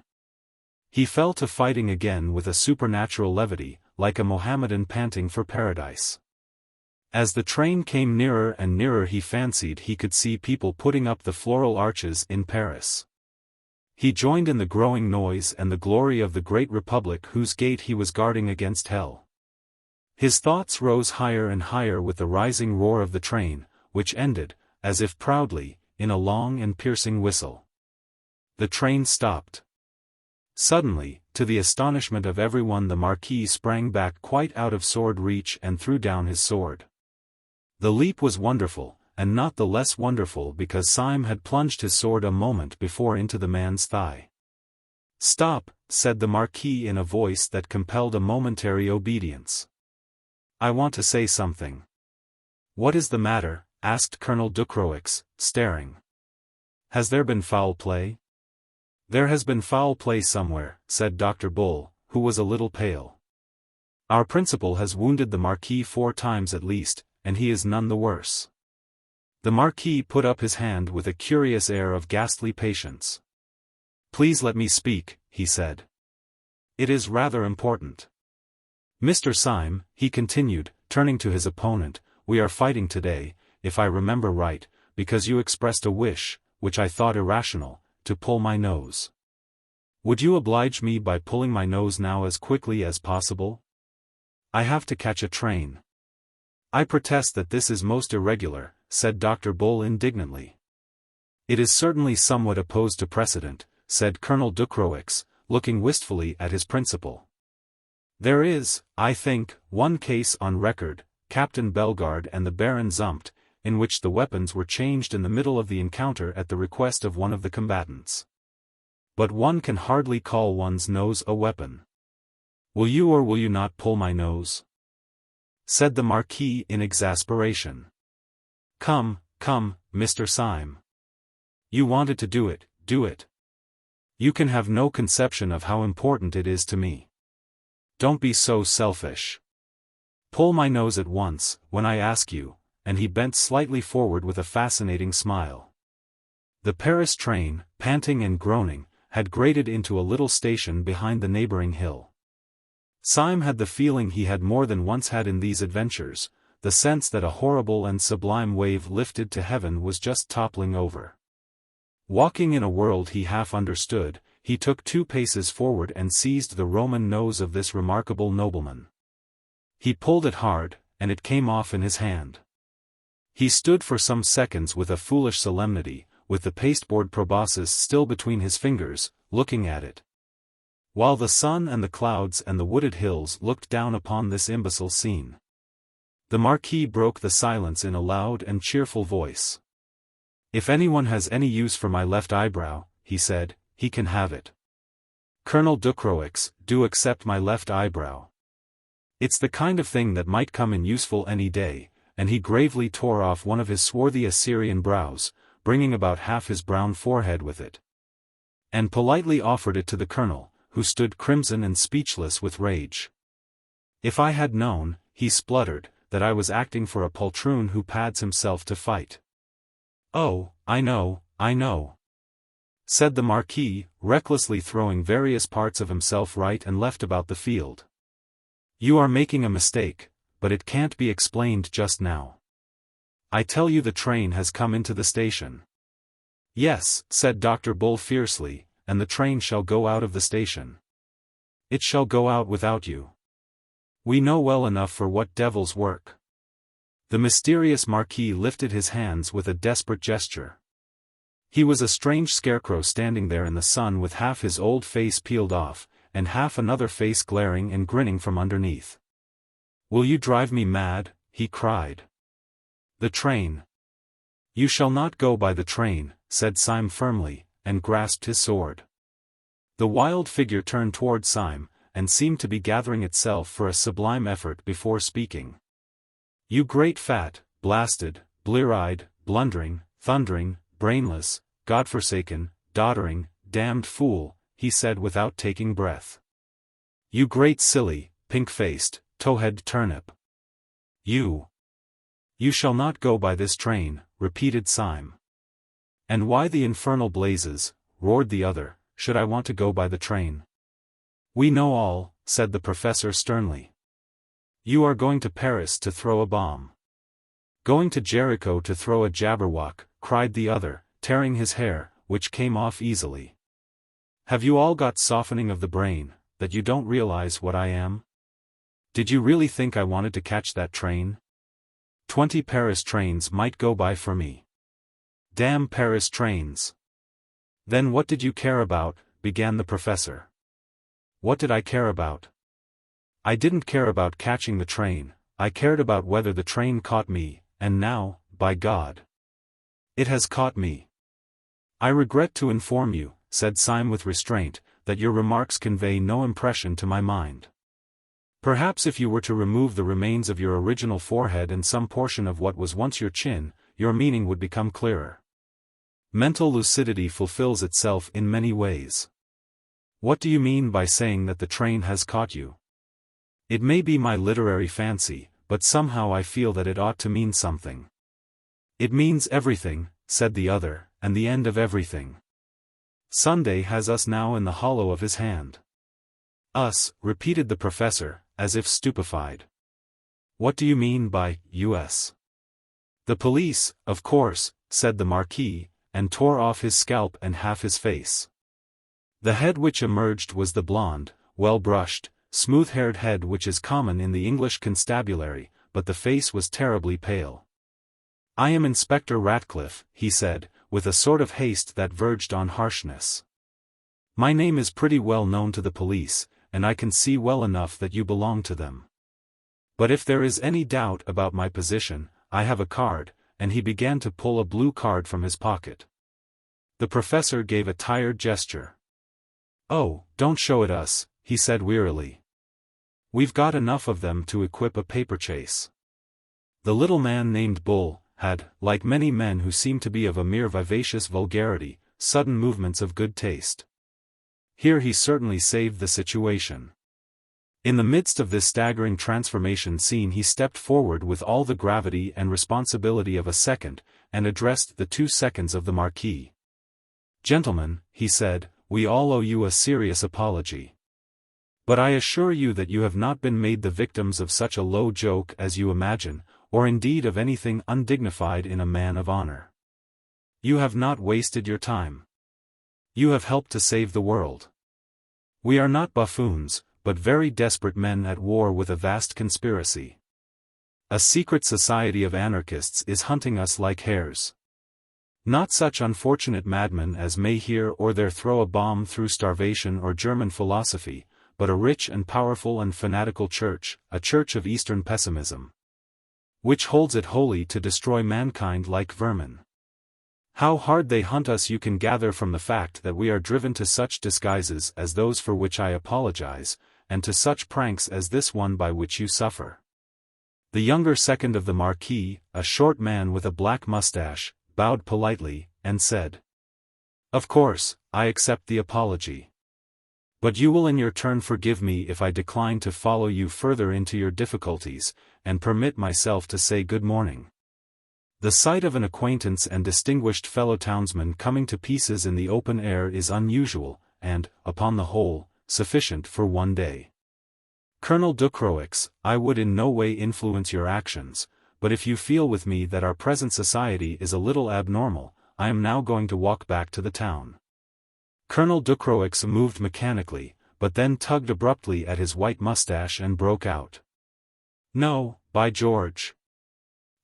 He fell to fighting again with a supernatural levity, like a Mohammedan panting for paradise. As the train came nearer and nearer he fancied he could see people putting up the floral arches in Paris. He joined in the growing noise and the glory of the great republic whose gate he was guarding against hell. His thoughts rose higher and higher with the rising roar of the train, which ended, as if proudly, in a long and piercing whistle. The train stopped. Suddenly, to the astonishment of everyone, the Marquis sprang back quite out of sword reach and threw down his sword. The leap was wonderful, and not the less wonderful because Syme had plunged his sword a moment before into the man's thigh. "Stop," said the Marquis in a voice that compelled a momentary obedience. "I want to say something." "What is the matter?" asked Colonel Ducroix, staring. "Has there been foul play?" "There has been foul play somewhere," said Dr. Bull, who was a little pale. "Our principal has wounded the Marquis 4 times at least, and he is none the worse." The Marquis put up his hand with a curious air of ghastly patience. "Please let me speak," he said. "It is rather important. Mr. Syme," he continued, turning to his opponent, "we are fighting today, if I remember right, because you expressed a wish, which I thought irrational, to pull my nose. Would you oblige me by pulling my nose now as quickly as possible? I have to catch a train." "I protest that this is most irregular," said Dr. Bull indignantly. "It is certainly somewhat opposed to precedent," said Colonel Ducroix, looking wistfully at his principal. "There is, I think, one case on record, Captain Bellegarde and the Baron Zumpt, in which the weapons were changed in the middle of the encounter at the request of one of the combatants. But one can hardly call one's nose a weapon. Will you or will you not pull my nose?" said the Marquis in exasperation. "Come, come, Mr. Syme. You wanted to do it, do it. You can have no conception of how important it is to me. Don't be so selfish. Pull my nose at once, when I ask you," and he bent slightly forward with a fascinating smile. The Paris train, panting and groaning, had grated into a little station behind the neighboring hill. Syme had the feeling he had more than once had in these adventures, the sense that a horrible and sublime wave lifted to heaven was just toppling over. Walking in a world he half understood, he took 2 paces forward and seized the Roman nose of this remarkable nobleman. He pulled it hard, and it came off in his hand. He stood for some seconds with a foolish solemnity, with the pasteboard proboscis still between his fingers, looking at it. While the sun and the clouds and the wooded hills looked down upon this imbecile scene. The Marquis broke the silence in a loud and cheerful voice. "If anyone has any use for my left eyebrow," he said, "he can have it. Colonel Ducroix, do accept my left eyebrow. It's the kind of thing that might come in useful any day," and he gravely tore off one of his swarthy Assyrian brows, bringing about half his brown forehead with it. And politely offered it to the colonel, who stood crimson and speechless with rage. "If I had known," he spluttered, "that I was acting for a poltroon who pads himself to fight." "Oh, I know," said the Marquis, recklessly throwing various parts of himself right and left about the field. "You are making a mistake, but it can't be explained just now. I tell you the train has come into the station." "Yes," said Dr. Bull fiercely, "and the train shall go out of the station. It shall go out without you. We know well enough for what devil's work." The mysterious Marquis lifted his hands with a desperate gesture. He was a strange scarecrow standing there in the sun with half his old face peeled off, and half another face glaring and grinning from underneath. "Will you drive me mad?" he cried. "The train." "You shall not go by the train," said Syme firmly, and grasped his sword. The wild figure turned toward Syme, and seemed to be gathering itself for a sublime effort before speaking. "You great fat, blasted, blear-eyed, blundering, thundering, brainless, godforsaken, doddering, damned fool," he said without taking breath. "You great silly, pink-faced, towhead turnip. You shall not go by this train," repeated Syme. "And why the infernal blazes," roared the other, "should I want to go by the train?" "We know all," said the professor sternly. "You are going to Paris to throw a bomb." "Going to Jericho to throw a jabberwock," cried the other, tearing his hair, which came off easily. "Have you all got softening of the brain, that you don't realize what I am? Did you really think I wanted to catch that train? 20 Paris trains might go by for me. Damn Paris trains. Then what did you care about, began the professor. What did I care about? I didn't care about catching the train, I cared about whether the train caught me, and now, by God, it has caught me. I regret to inform you, said Syme with restraint, that your remarks convey no impression to my mind. Perhaps if you were to remove the remains of your original forehead and some portion of what was once your chin, your meaning would become clearer. Mental lucidity fulfills itself in many ways. What do you mean by saying that the train has caught you? It may be my literary fancy, but somehow I feel that it ought to mean something. It means everything, said the other, and the end of everything. Sunday has us now in the hollow of his hand. Us, repeated the professor, as if stupefied. What do you mean by us? The police, of course, said the Marquis, and tore off his scalp and half his face. The head which emerged was the blonde, well-brushed, smooth-haired head which is common in the English constabulary, but the face was terribly pale. I am Inspector Ratcliffe, he said, with a sort of haste that verged on harshness. My name is pretty well known to the police, and I can see well enough that you belong to them. But if there is any doubt about my position, I have a card, and he began to pull a blue card from his pocket. The professor gave a tired gesture. Oh, don't show it us, he said wearily. We've got enough of them to equip a paper chase. The little man named Bull had, like many men who seem to be of a mere vivacious vulgarity, sudden movements of good taste. Here he certainly saved the situation. In the midst of this staggering transformation scene he stepped forward with all the gravity and responsibility of a second, and addressed the 2 seconds of the Marquis. Gentlemen, he said, we all owe you a serious apology. But I assure you that you have not been made the victims of such a low joke as you imagine, or indeed of anything undignified in a man of honor. You have not wasted your time. You have helped to save the world. We are not buffoons, but very desperate men at war with a vast conspiracy. A secret society of anarchists is hunting us like hares. Not such unfortunate madmen as may here or there throw a bomb through starvation or German philosophy, but a rich and powerful and fanatical church, a church of Eastern pessimism, which holds it holy to destroy mankind like vermin. How hard they hunt us you can gather from the fact that we are driven to such disguises as those for which I apologize, and to such pranks as this one by which you suffer. The younger second of the Marquis, a short man with a black mustache, bowed politely, and said, Of course, I accept the apology. But you will in your turn forgive me if I decline to follow you further into your difficulties, and permit myself to say good morning. The sight of an acquaintance and distinguished fellow-townsman coming to pieces in the open air is unusual, and, upon the whole, sufficient for one day. Colonel Ducroix, I would in no way influence your actions, but if you feel with me that our present society is a little abnormal, I am now going to walk back to the town. Colonel Ducroix moved mechanically, but then tugged abruptly at his white mustache and broke out. No, by George,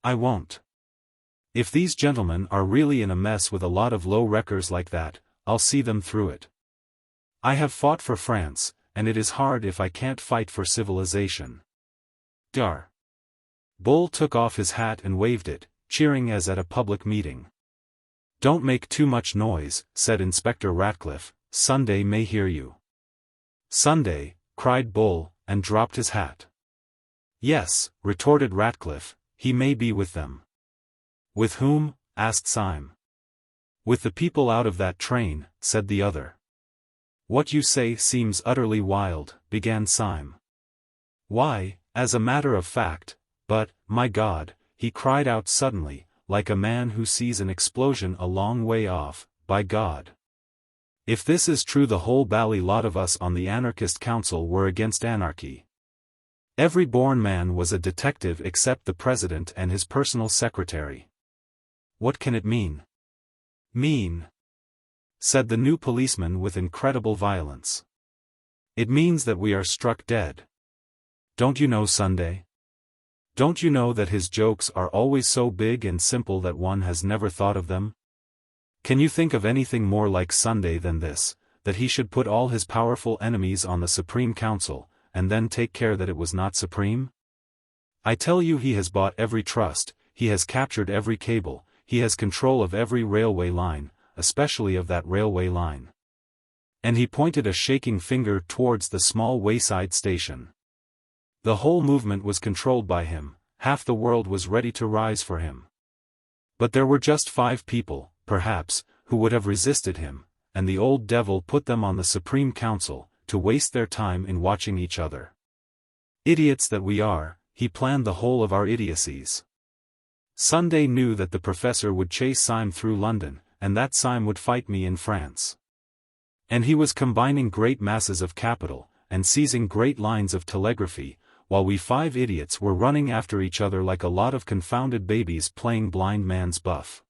I won't. If these gentlemen are really in a mess with a lot of low wreckers like that, I'll see them through it. I have fought for France, and it is hard if I can't fight for civilization. Dar. Bull took off his hat and waved it, cheering as at a public meeting. Don't make too much noise, said Inspector Ratcliffe, Sunday may hear you. Sunday, cried Bull, and dropped his hat. Yes, retorted Ratcliffe, he may be with them. With whom? asked Syme. With the people out of that train, said the other. What you say seems utterly wild, began Syme. Why, as a matter of fact, but, my God, he cried out suddenly, like a man who sees an explosion a long way off, by God. If this is true the whole bally lot of us on the Anarchist Council were against anarchy. Every born man was a detective except the president and his personal secretary. What can it mean? Mean? Said the new policeman with incredible violence. It means that we are struck dead. Don't you know Sunday? Don't you know that his jokes are always so big and simple that one has never thought of them? Can you think of anything more like Sunday than this, that he should put all his powerful enemies on the Supreme Council, and then take care that it was not supreme? I tell you, he has bought every trust, he has captured every cable, he has control of every railway line, especially of that railway line. And he pointed a shaking finger towards the small wayside station. The whole movement was controlled by him, half the world was ready to rise for him. But there were just 5 people, perhaps, who would have resisted him, and the old devil put them on the Supreme Council, to waste their time in watching each other. Idiots that we are, he planned the whole of our idiocies. Sunday knew that the professor would chase Syme through London, and that Syme would fight me in France. And he was combining great masses of capital, and seizing great lines of telegraphy, while we 5 idiots were running after each other like a lot of confounded babies playing blind man's buff.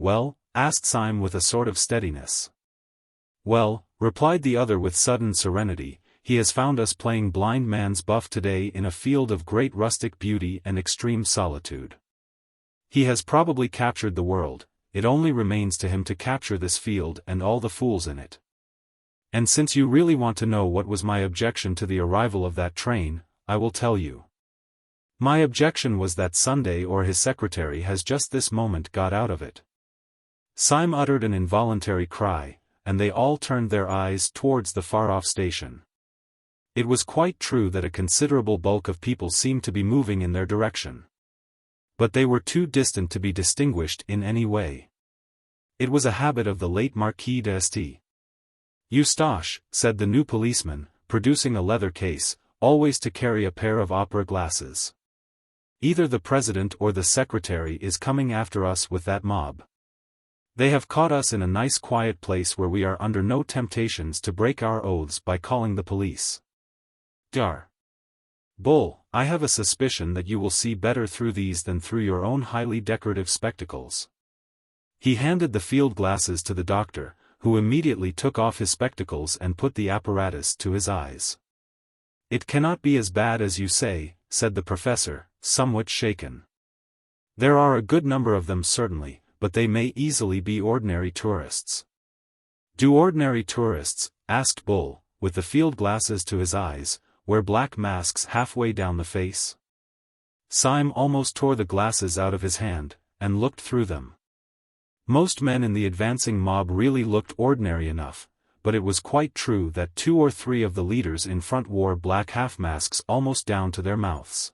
Well? Asked Syme with a sort of steadiness. Well, replied the other with sudden serenity, he has found us playing blind man's buff today in a field of great rustic beauty and extreme solitude. He has probably captured the world, it only remains to him to capture this field and all the fools in it. And since you really want to know what was my objection to the arrival of that train, I will tell you. My objection was that Sunday or his secretary has just this moment got out of it. Syme uttered an involuntary cry, and they all turned their eyes towards the far-off station. It was quite true that a considerable bulk of people seemed to be moving in their direction. But they were too distant to be distinguished in any way. It was a habit of the late Marquis de St. Eustache, said the new policeman, producing a leather case, always to carry a pair of opera glasses. Either the president or the secretary is coming after us with that mob. They have caught us in a nice quiet place where we are under no temptations to break our oaths by calling the police. Dar. Bull, I have a suspicion that you will see better through these than through your own highly decorative spectacles. He handed the field glasses to the doctor, who immediately took off his spectacles and put the apparatus to his eyes. It cannot be as bad as you say, said the professor, somewhat shaken. There are a good number of them certainly, but they may easily be ordinary tourists. Do ordinary tourists, asked Bull, with the field glasses to his eyes, wear black masks halfway down the face? Syme almost tore the glasses out of his hand, and looked through them. Most men in the advancing mob really looked ordinary enough, but it was quite true that 2 or 3 of the leaders in front wore black half-masks almost down to their mouths.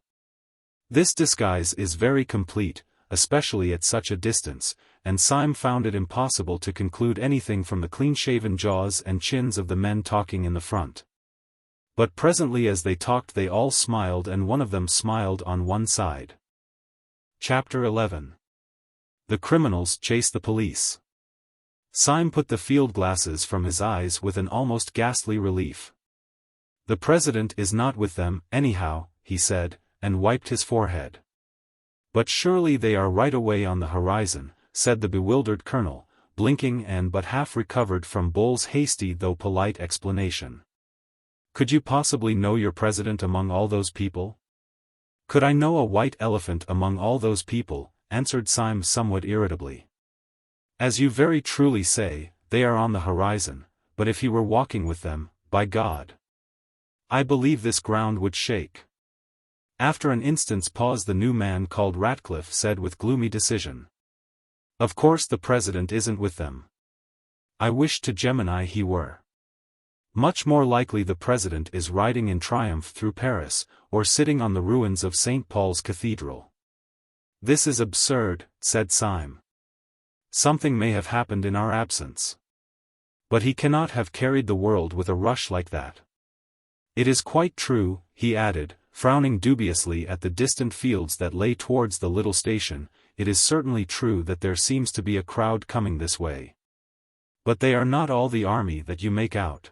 This disguise is very complete, especially at such a distance, and Syme found it impossible to conclude anything from the clean-shaven jaws and chins of the men talking in the front. But presently as they talked they all smiled, and one of them smiled on one side. Chapter 11. The criminals chase the police. Syme put the field glasses from his eyes with an almost ghastly relief. The president is not with them, anyhow, he said, and wiped his forehead. But surely they are right away on the horizon, said the bewildered colonel, blinking and but half recovered from Bull's hasty though polite explanation. Could you possibly know your president among all those people? Could I know a white elephant among all those people? Answered Syme somewhat irritably. As you very truly say, they are on the horizon, but if he were walking with them, by God, I believe this ground would shake. After an instant's pause the new man called Ratcliffe said with gloomy decision. Of course the president isn't with them. I wish to Gemini he were. Much more likely the president is riding in triumph through Paris, or sitting on the ruins of St. Paul's Cathedral. This is absurd, said Syme. Something may have happened in our absence. But he cannot have carried the world with a rush like that. It is quite true, he added, frowning dubiously at the distant fields that lay towards the little station, it is certainly true that there seems to be a crowd coming this way. But they are not all the army that you make out.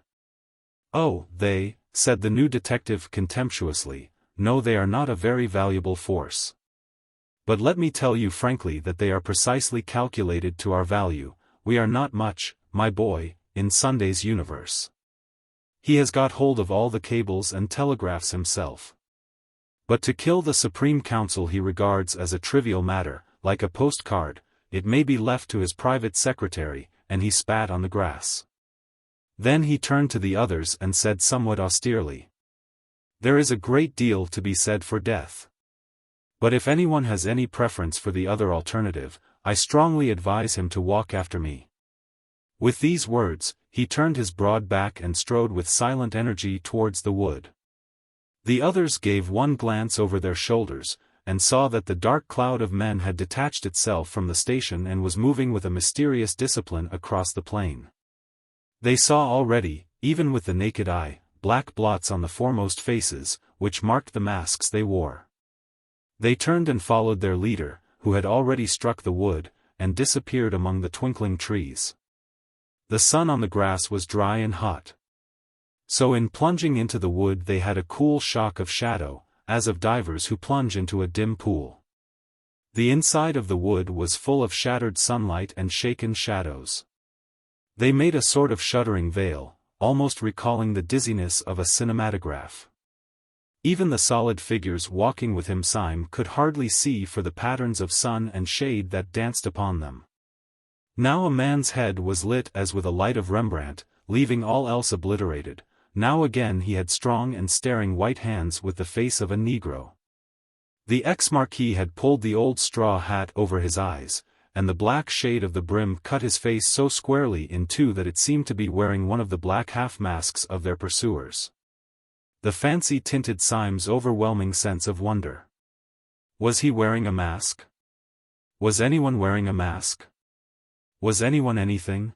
Oh, they, said the new detective contemptuously, no, they are not a very valuable force. But let me tell you frankly that they are precisely calculated to our value. We are not much, my boy, in Sunday's universe. He has got hold of all the cables and telegraphs himself. But to kill the Supreme Council he regards as a trivial matter, like a postcard, it may be left to his private secretary, and he spat on the grass. Then he turned to the others and said somewhat austerely, "There is a great deal to be said for death. But if anyone has any preference for the other alternative, I strongly advise him to walk after me." With these words, he turned his broad back and strode with silent energy towards the wood. The others gave one glance over their shoulders, and saw that the dark cloud of men had detached itself from the station and was moving with a mysterious discipline across the plain. They saw already, even with the naked eye, black blots on the foremost faces, which marked the masks they wore. They turned and followed their leader, who had already struck the wood, and disappeared among the twinkling trees. The sun on the grass was dry and hot. So in plunging into the wood they had a cool shock of shadow, as of divers who plunge into a dim pool. The inside of the wood was full of shattered sunlight and shaken shadows. They made a sort of shuddering veil, almost recalling the dizziness of a cinematograph. Even the solid figures walking with him Syme could hardly see for the patterns of sun and shade that danced upon them. Now a man's head was lit as with a light of Rembrandt, leaving all else obliterated. Now again he had strong and staring white hands with the face of a Negro. The ex-marquis had pulled the old straw hat over his eyes, and the black shade of the brim cut his face so squarely in two that it seemed to be wearing one of the black half-masks of their pursuers. The fancy tinted Syme's overwhelming sense of wonder. Was he wearing a mask? Was anyone wearing a mask? Was anyone anything?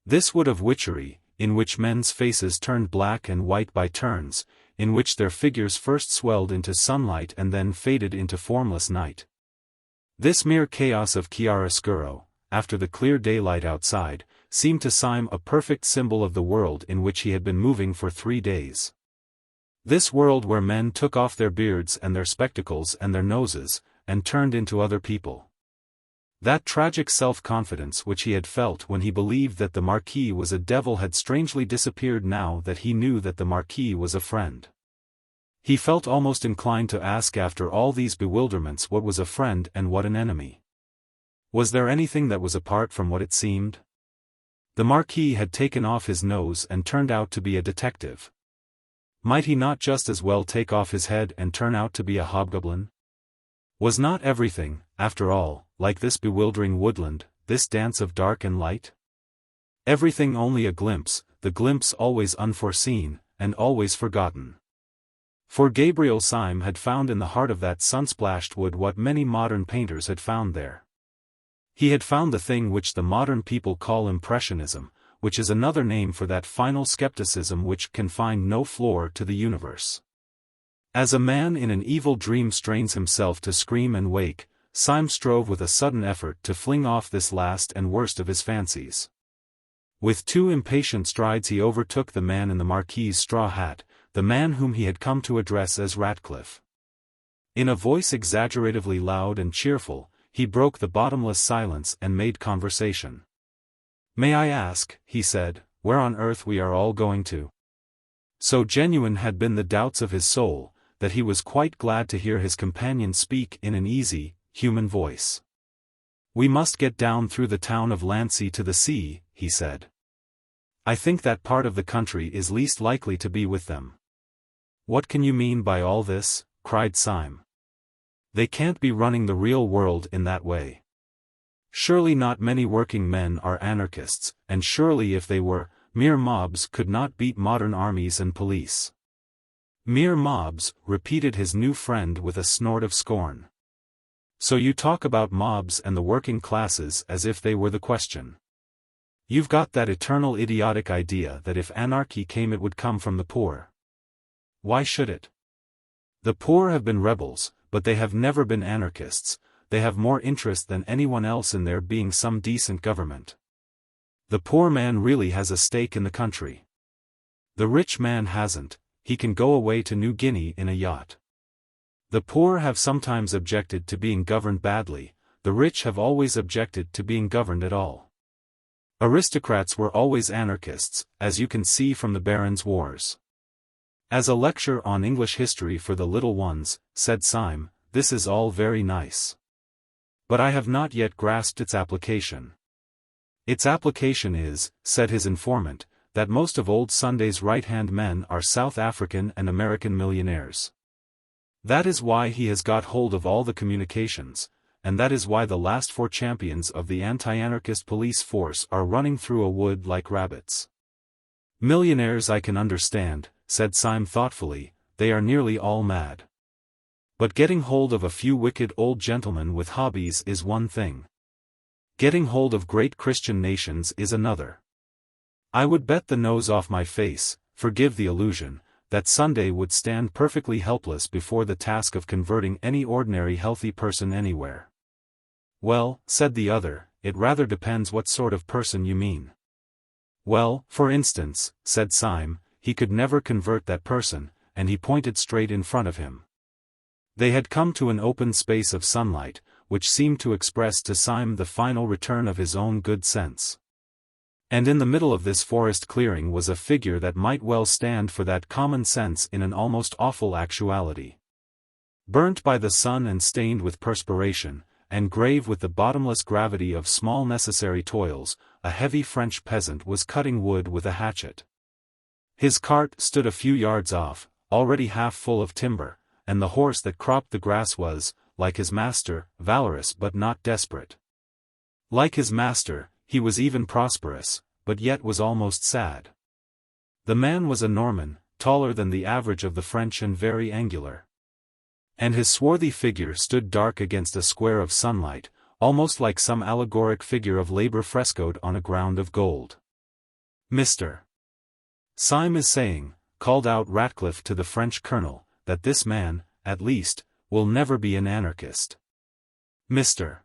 This wood of witchery, in which men's faces turned black and white by turns, in which their figures first swelled into sunlight and then faded into formless night. This mere chaos of chiaroscuro, after the clear daylight outside, seemed to Syme a perfect symbol of the world in which he had been moving for 3 days. This world where men took off their beards and their spectacles and their noses, and turned into other people. That tragic self-confidence which he had felt when he believed that the Marquis was a devil had strangely disappeared now that he knew that the Marquis was a friend. He felt almost inclined to ask after all these bewilderments what was a friend and what an enemy. Was there anything that was apart from what it seemed? The Marquis had taken off his nose and turned out to be a detective. Might he not just as well take off his head and turn out to be a hobgoblin? Was not everything, after all, like this bewildering woodland, this dance of dark and light? Everything only a glimpse, the glimpse always unforeseen, and always forgotten. For Gabriel Syme had found in the heart of that sun-splashed wood what many modern painters had found there. He had found the thing which the modern people call impressionism, which is another name for that final skepticism which can find no floor to the universe. As a man in an evil dream strains himself to scream and wake, Syme strove with a sudden effort to fling off this last and worst of his fancies. With 2 impatient strides he overtook the man in the Marquis's straw hat, the man whom he had come to address as Ratcliffe. In a voice exaggeratively loud and cheerful, he broke the bottomless silence and made conversation. "May I ask," he said, "where on earth we are all going to?" So genuine had been the doubts of his soul, that he was quite glad to hear his companion speak in an easy, human voice. "We must get down through the town of Lancy to the sea," he said. "I think that part of the country is least likely to be with them." "What can you mean by all this?" cried Syme. "They can't be running the real world in that way. Surely not many working men are anarchists, and surely if they were, mere mobs could not beat modern armies and police." "Mere mobs," repeated his new friend with a snort of scorn. "So you talk about mobs and the working classes as if they were the question. You've got that eternal idiotic idea that if anarchy came it would come from the poor. Why should it? The poor have been rebels, but they have never been anarchists. They have more interest than anyone else in there being some decent government. The poor man really has a stake in the country. The rich man hasn't, he can go away to New Guinea in a yacht. The poor have sometimes objected to being governed badly, the rich have always objected to being governed at all. Aristocrats were always anarchists, as you can see from the Barons' Wars." "As a lecture on English history for the little ones," said Syme, "this is all very nice. But I have not yet grasped its application. Its application is, said his informant, that most of old Sunday's right-hand men are South African and American millionaires. That is why he has got hold of all the communications, and that is why the last 4 champions of the anti-anarchist police force are running through a wood like rabbits. Millionaires I can understand, said Syme thoughtfully, they are nearly all mad. But getting hold of a few wicked old gentlemen with hobbies is one thing. Getting hold of great Christian nations is another. I would bet the nose off my face, forgive the allusion, that Sunday would stand perfectly helpless before the task of converting any ordinary healthy person anywhere. Well, said the other, it rather depends what sort of person you mean. Well, for instance, said Syme, he could never convert that person, and he pointed straight in front of him. They had come to an open space of sunlight, which seemed to express to Syme the final return of his own good sense. And in the middle of this forest clearing was a figure that might well stand for that common sense in an almost awful actuality. Burnt by the sun and stained with perspiration, and grave with the bottomless gravity of small necessary toils, a heavy French peasant was cutting wood with a hatchet. His cart stood a few yards off, already half full of timber, and the horse that cropped the grass was, like his master, valorous but not desperate. Like his master, he was even prosperous, but yet was almost sad. The man was a Norman, taller than the average of the French and very angular. And his swarthy figure stood dark against a square of sunlight, almost like some allegoric figure of labor frescoed on a ground of gold. Mr. Syme is saying, called out Ratcliffe to the French colonel, that this man, at least, will never be an anarchist. Mr.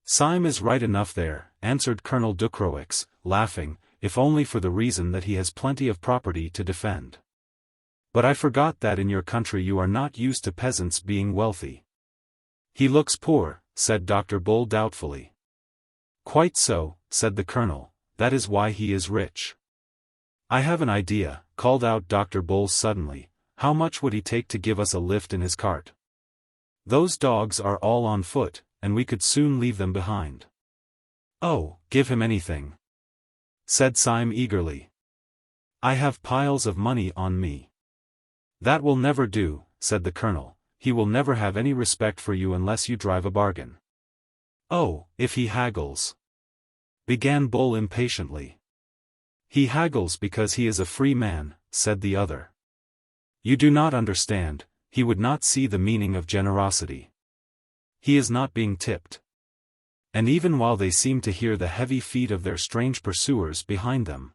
Syme is right enough there, answered Colonel Ducrowix, laughing, if only for the reason that he has plenty of property to defend. But I forgot that in your country you are not used to peasants being wealthy. He looks poor, said Dr. Bull doubtfully. Quite so, said the colonel, that is why he is rich. I have an idea, called out Dr. Bull suddenly, how much would he take to give us a lift in his cart? Those dogs are all on foot, and we could soon leave them behind. Oh, give him anything, said Syme eagerly. I have piles of money on me. That will never do, said the colonel, he will never have any respect for you unless you drive a bargain. Oh, if he haggles, began Bull impatiently. He haggles because he is a free man, said the other. You do not understand, he would not see the meaning of generosity. He is not being tipped. And even while they seemed to hear the heavy feet of their strange pursuers behind them,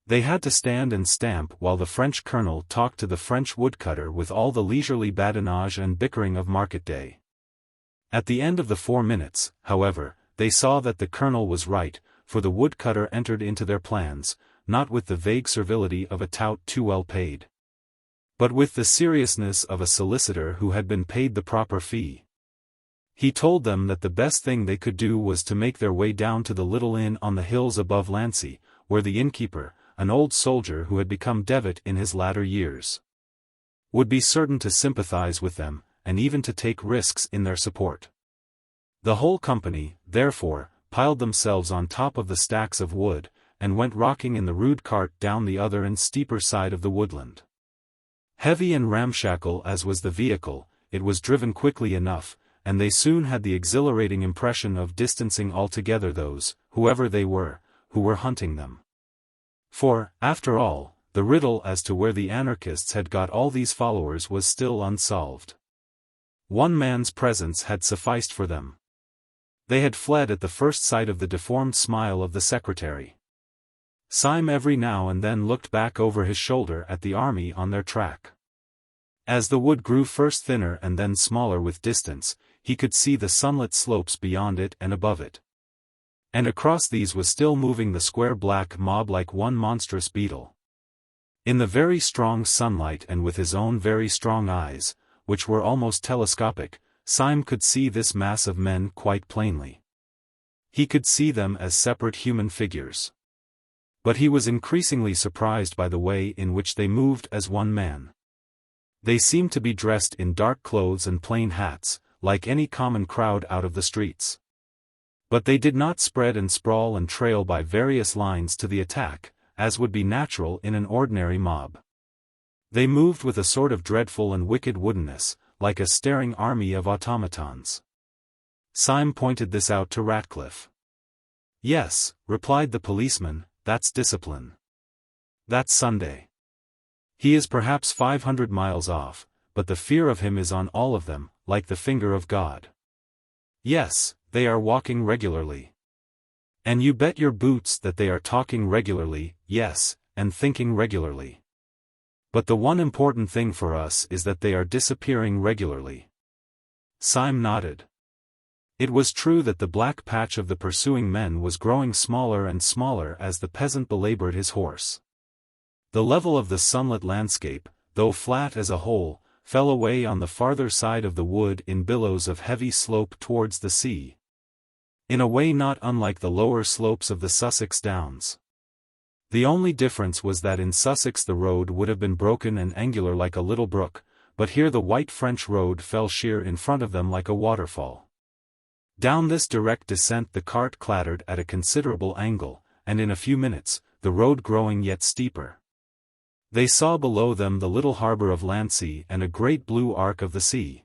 they had to stand and stamp while the French colonel talked to the French woodcutter with all the leisurely badinage and bickering of market day. At the end of the 4 minutes, however, they saw that the colonel was right, for the woodcutter entered into their plans, not with the vague servility of a tout too well paid, but with the seriousness of a solicitor who had been paid the proper fee. He told them that the best thing they could do was to make their way down to the little inn on the hills above Lancy, where the innkeeper, an old soldier who had become devout in his latter years, would be certain to sympathize with them, and even to take risks in their support. The whole company, therefore, piled themselves on top of the stacks of wood, and went rocking in the rude cart down the other and steeper side of the woodland. Heavy and ramshackle as was the vehicle, it was driven quickly enough, and they soon had the exhilarating impression of distancing altogether those, whoever they were, who were hunting them. For, after all, the riddle as to where the anarchists had got all these followers was still unsolved. One man's presence had sufficed for them. They had fled at the first sight of the deformed smile of the secretary. Syme every now and then looked back over his shoulder at the army on their track. As the wood grew first thinner and then smaller with distance, he could see the sunlit slopes beyond it and above it. And across these was still moving the square black mob like one monstrous beetle. In the very strong sunlight and with his own very strong eyes, which were almost telescopic, Syme could see this mass of men quite plainly. He could see them as separate human figures. But he was increasingly surprised by the way in which they moved as one man. They seemed to be dressed in dark clothes and plain hats, like any common crowd out of the streets. But they did not spread and sprawl and trail by various lines to the attack, as would be natural in an ordinary mob. They moved with a sort of dreadful and wicked woodenness, like a staring army of automatons. Syme pointed this out to Ratcliffe. "Yes," replied the policeman, "that's discipline. That's Sunday. He is perhaps 500 miles off, but the fear of him is on all of them, like the finger of God. Yes, they are walking regularly. And you bet your boots that they are talking regularly, yes, and thinking regularly. But the one important thing for us is that they are disappearing regularly." Syme nodded. It was true that the black patch of the pursuing men was growing smaller and smaller as the peasant belabored his horse. The level of the sunlit landscape, though flat as a whole, fell away on the farther side of the wood in billows of heavy slope towards the sea. In a way not unlike the lower slopes of the Sussex Downs. The only difference was that in Sussex the road would have been broken and angular like a little brook, but here the white French road fell sheer in front of them like a waterfall. Down this direct descent the cart clattered at a considerable angle, and in a few minutes, the road growing yet steeper. They saw below them the little harbour of Lancy and a great blue arc of the sea.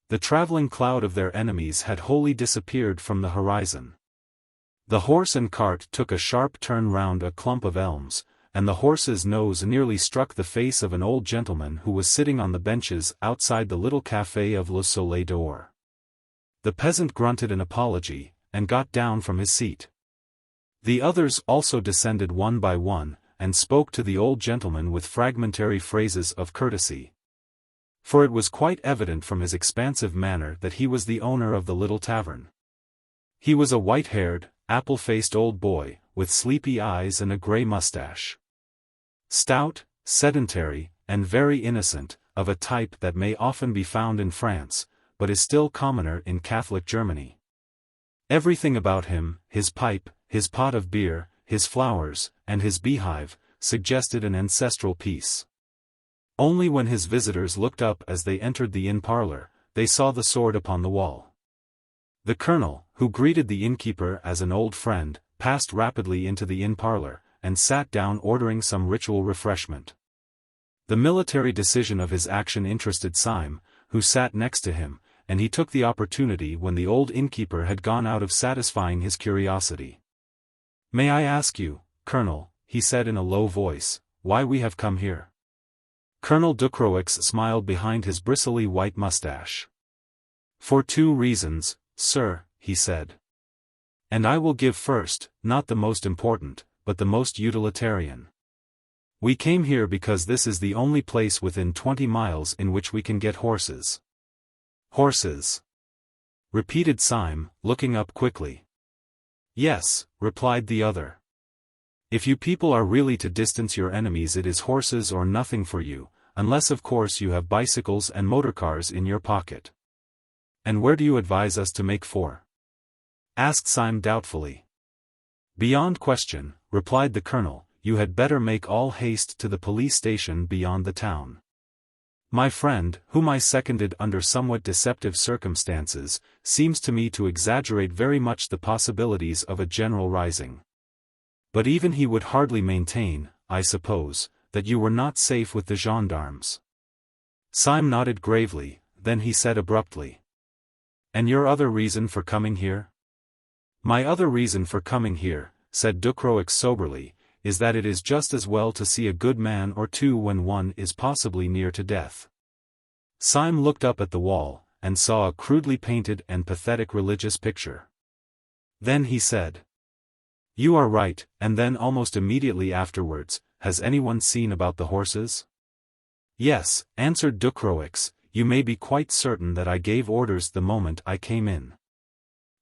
The travelling cloud of their enemies had wholly disappeared from the horizon. The horse and cart took a sharp turn round a clump of elms, and the horse's nose nearly struck the face of an old gentleman who was sitting on the benches outside the little café of Le Soleil d'Or. The peasant grunted an apology, and got down from his seat. The others also descended one by one, and spoke to the old gentleman with fragmentary phrases of courtesy. For it was quite evident from his expansive manner that he was the owner of the little tavern. He was a white-haired, apple-faced old boy, with sleepy eyes and a grey moustache. Stout, sedentary, and very innocent, of a type that may often be found in France, but is still commoner in Catholic Germany. Everything about him, his pipe, his pot of beer, his flowers, and his beehive, suggested an ancestral peace. Only when his visitors looked up as they entered the inn parlour, they saw the sword upon the wall. The colonel, who greeted the innkeeper as an old friend, passed rapidly into the inn parlour, and sat down ordering some ritual refreshment. The military decision of his action interested Syme, who sat next to him, and he took the opportunity when the old innkeeper had gone out of satisfying his curiosity. "May I ask you, Colonel," he said in a low voice, "why we have come here?" Colonel Ducroix smiled behind his bristly white moustache. "For 2 reasons, sir," he said. "And I will give first, not the most important, but the most utilitarian. We came here because this is the only place within 20 miles in which we can get horses." "Horses?" repeated Syme, looking up quickly. "Yes," replied the other. "If you people are really to distance your enemies, it is horses or nothing for you, unless of course you have bicycles and motor-cars in your pocket." "And where do you advise us to make for?" asked Syme doubtfully. "Beyond question," replied the colonel, "you had better make all haste to the police station beyond the town. My friend, whom I seconded under somewhat deceptive circumstances, seems to me to exaggerate very much the possibilities of a general rising. But even he would hardly maintain, I suppose, that you were not safe with the gendarmes." Syme nodded gravely, then he said abruptly. "And your other reason for coming here?" "My other reason for coming here," said Ducroix soberly, "is that it is just as well to see a good man or two when one is possibly near to death." Syme looked up at the wall, and saw a crudely painted and pathetic religious picture. Then he said, "You are right," and then almost immediately afterwards, "Has anyone seen about the horses?" "Yes," answered Ducroix, "you may be quite certain that I gave orders the moment I came in.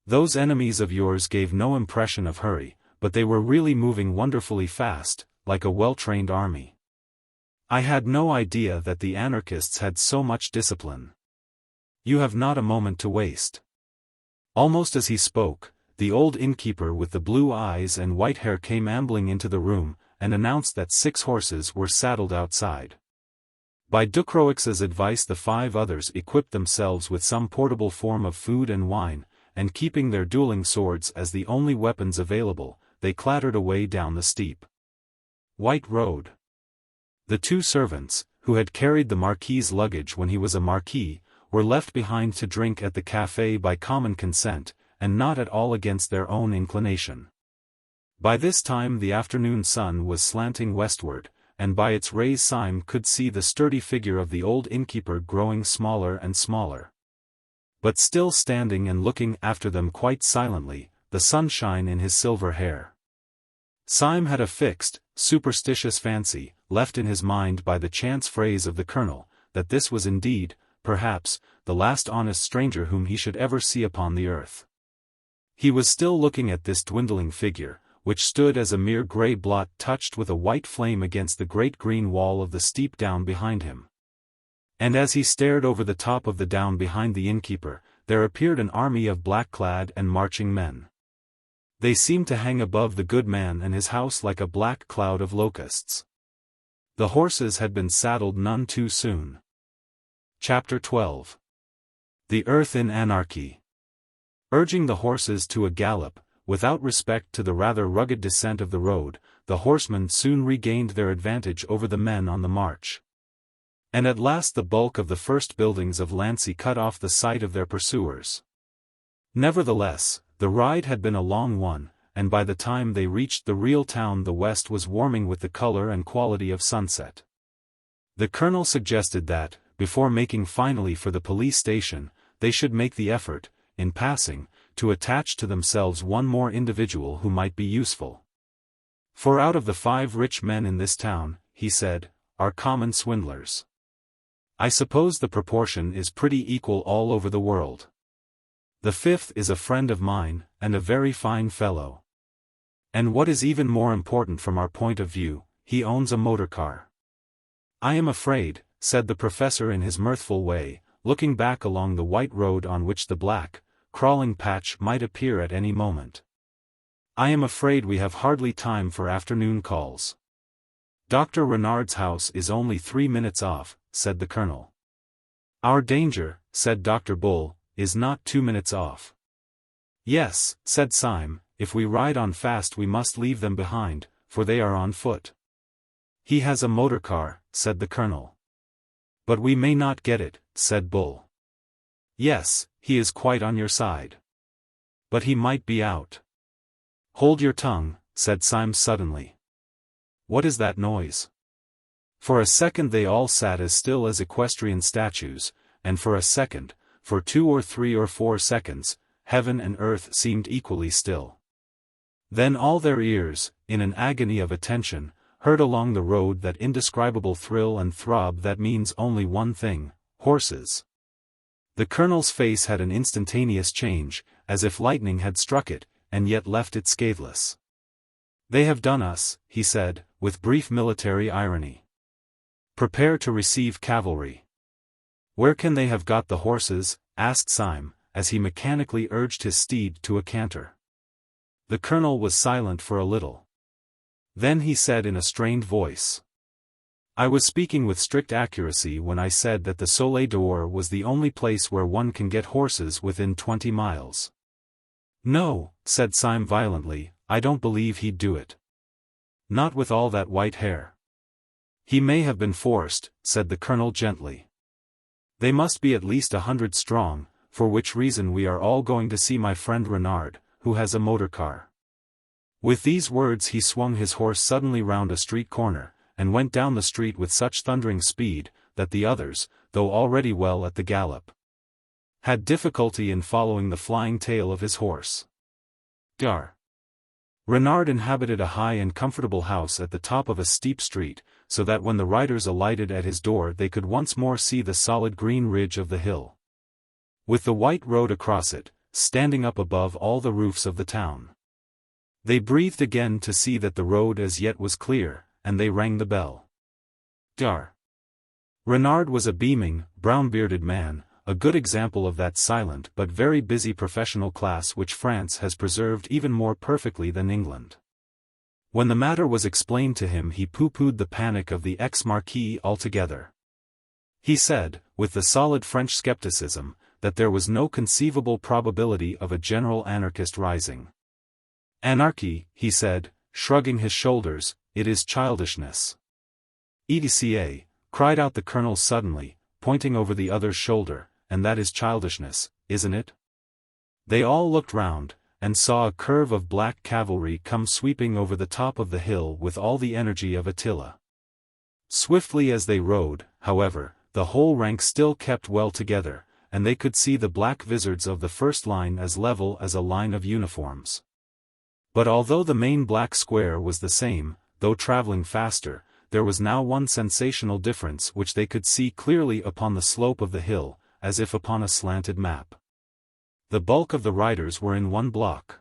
Those enemies of yours gave no impression of hurry, but they were really moving wonderfully fast, like a well-trained army. I had no idea that the anarchists had so much discipline. You have not a moment to waste." Almost as he spoke, the old innkeeper with the blue eyes and white hair came ambling into the room, and announced that 6 horses were saddled outside. By Ducroix's advice the 5 others equipped themselves with some portable form of food and wine, and keeping their dueling swords as the only weapons available, they clattered away down the steep white road. The 2 servants, who had carried the Marquis's luggage when he was a marquis, were left behind to drink at the café by common consent, and not at all against their own inclination. By this time the afternoon sun was slanting westward, and by its rays Syme could see the sturdy figure of the old innkeeper growing smaller and smaller. But still standing and looking after them quite silently, the sunshine in his silver hair. Syme had a fixed, superstitious fancy, left in his mind by the chance phrase of the colonel, that this was indeed, perhaps, the last honest stranger whom he should ever see upon the earth. He was still looking at this dwindling figure, which stood as a mere grey blot touched with a white flame against the great green wall of the steep down behind him. And as he stared over the top of the down behind the innkeeper, there appeared an army of black-clad and marching men. They seemed to hang above the good man and his house like a black cloud of locusts. The horses had been saddled none too soon. Chapter 12. The Earth in Anarchy. Urging the horses to a gallop, without respect to the rather rugged descent of the road, the horsemen soon regained their advantage over the men on the march. And at last the bulk of the first buildings of Lancy cut off the sight of their pursuers. Nevertheless, the ride had been a long one, and by the time they reached the real town the west was warming with the color and quality of sunset. The colonel suggested that, before making finally for the police station, they should make the effort, in passing, to attach to themselves one more individual who might be useful. For out of the 5 rich men in this town, he said, are common swindlers. I suppose the proportion is pretty equal all over the world. The 5th is a friend of mine, and a very fine fellow. And what is even more important from our point of view, he owns a motor car. I am afraid, said the professor in his mirthful way, looking back along the white road on which the black, crawling patch might appear at any moment. I am afraid we have hardly time for afternoon calls. Dr. Renard's house is only 3 minutes off, said the colonel. Our danger, said Dr. Bull, is not 2 minutes off. Yes, said Syme, if we ride on fast we must leave them behind, for they are on foot. He has a motor car, said the colonel. But we may not get it, said Bull. Yes, he is quite on your side. But he might be out. Hold your tongue, said Syme suddenly. What is that noise? For a second they all sat as still as equestrian statues, and for a second, for 2 or 3 or 4 seconds, heaven and earth seemed equally still. Then all their ears, in an agony of attention, heard along the road that indescribable thrill and throb that means only one thing, horses. The colonel's face had an instantaneous change, as if lightning had struck it, and yet left it scatheless. They have done us, he said, with brief military irony. Prepare to receive cavalry. Where can they have got the horses? Asked Syme, as he mechanically urged his steed to a canter. The colonel was silent for a little. Then he said in a strained voice. I was speaking with strict accuracy when I said that the Soleil d'Or was the only place where one can get horses within 20 miles. No, said Syme violently, I don't believe he'd do it. Not with all that white hair. He may have been forced, said the colonel gently. They must be at least 100 strong, for which reason we are all going to see my friend Renard, who has a motor car. With these words he swung his horse suddenly round a street corner, and went down the street with such thundering speed, that the others, though already well at the gallop, had difficulty in following the flying tail of his horse. Dar. Renard inhabited a high and comfortable house at the top of a steep street, so that when the riders alighted at his door they could once more see the solid green ridge of the hill, with the white road across it, standing up above all the roofs of the town. They breathed again to see that the road as yet was clear, and they rang the bell. Dar. Renard was a beaming, brown-bearded man, a good example of that silent but very busy professional class which France has preserved even more perfectly than England. When the matter was explained to him he pooh-poohed the panic of the ex-marquis altogether. He said, with the solid French skepticism, that there was no conceivable probability of a general anarchist rising. Anarchy, he said, shrugging his shoulders, it is childishness. "Etc," cried out the colonel suddenly, pointing over the other's shoulder, "and that is childishness, isn't it?" They all looked round, and saw a curve of black cavalry come sweeping over the top of the hill with all the energy of Attila. Swiftly as they rode, however, the whole rank still kept well together, and they could see the black vizards of the first line as level as a line of uniforms. But although the main black square was the same, though traveling faster, there was now one sensational difference which they could see clearly upon the slope of the hill, as if upon a slanted map. The bulk of the riders were in one block.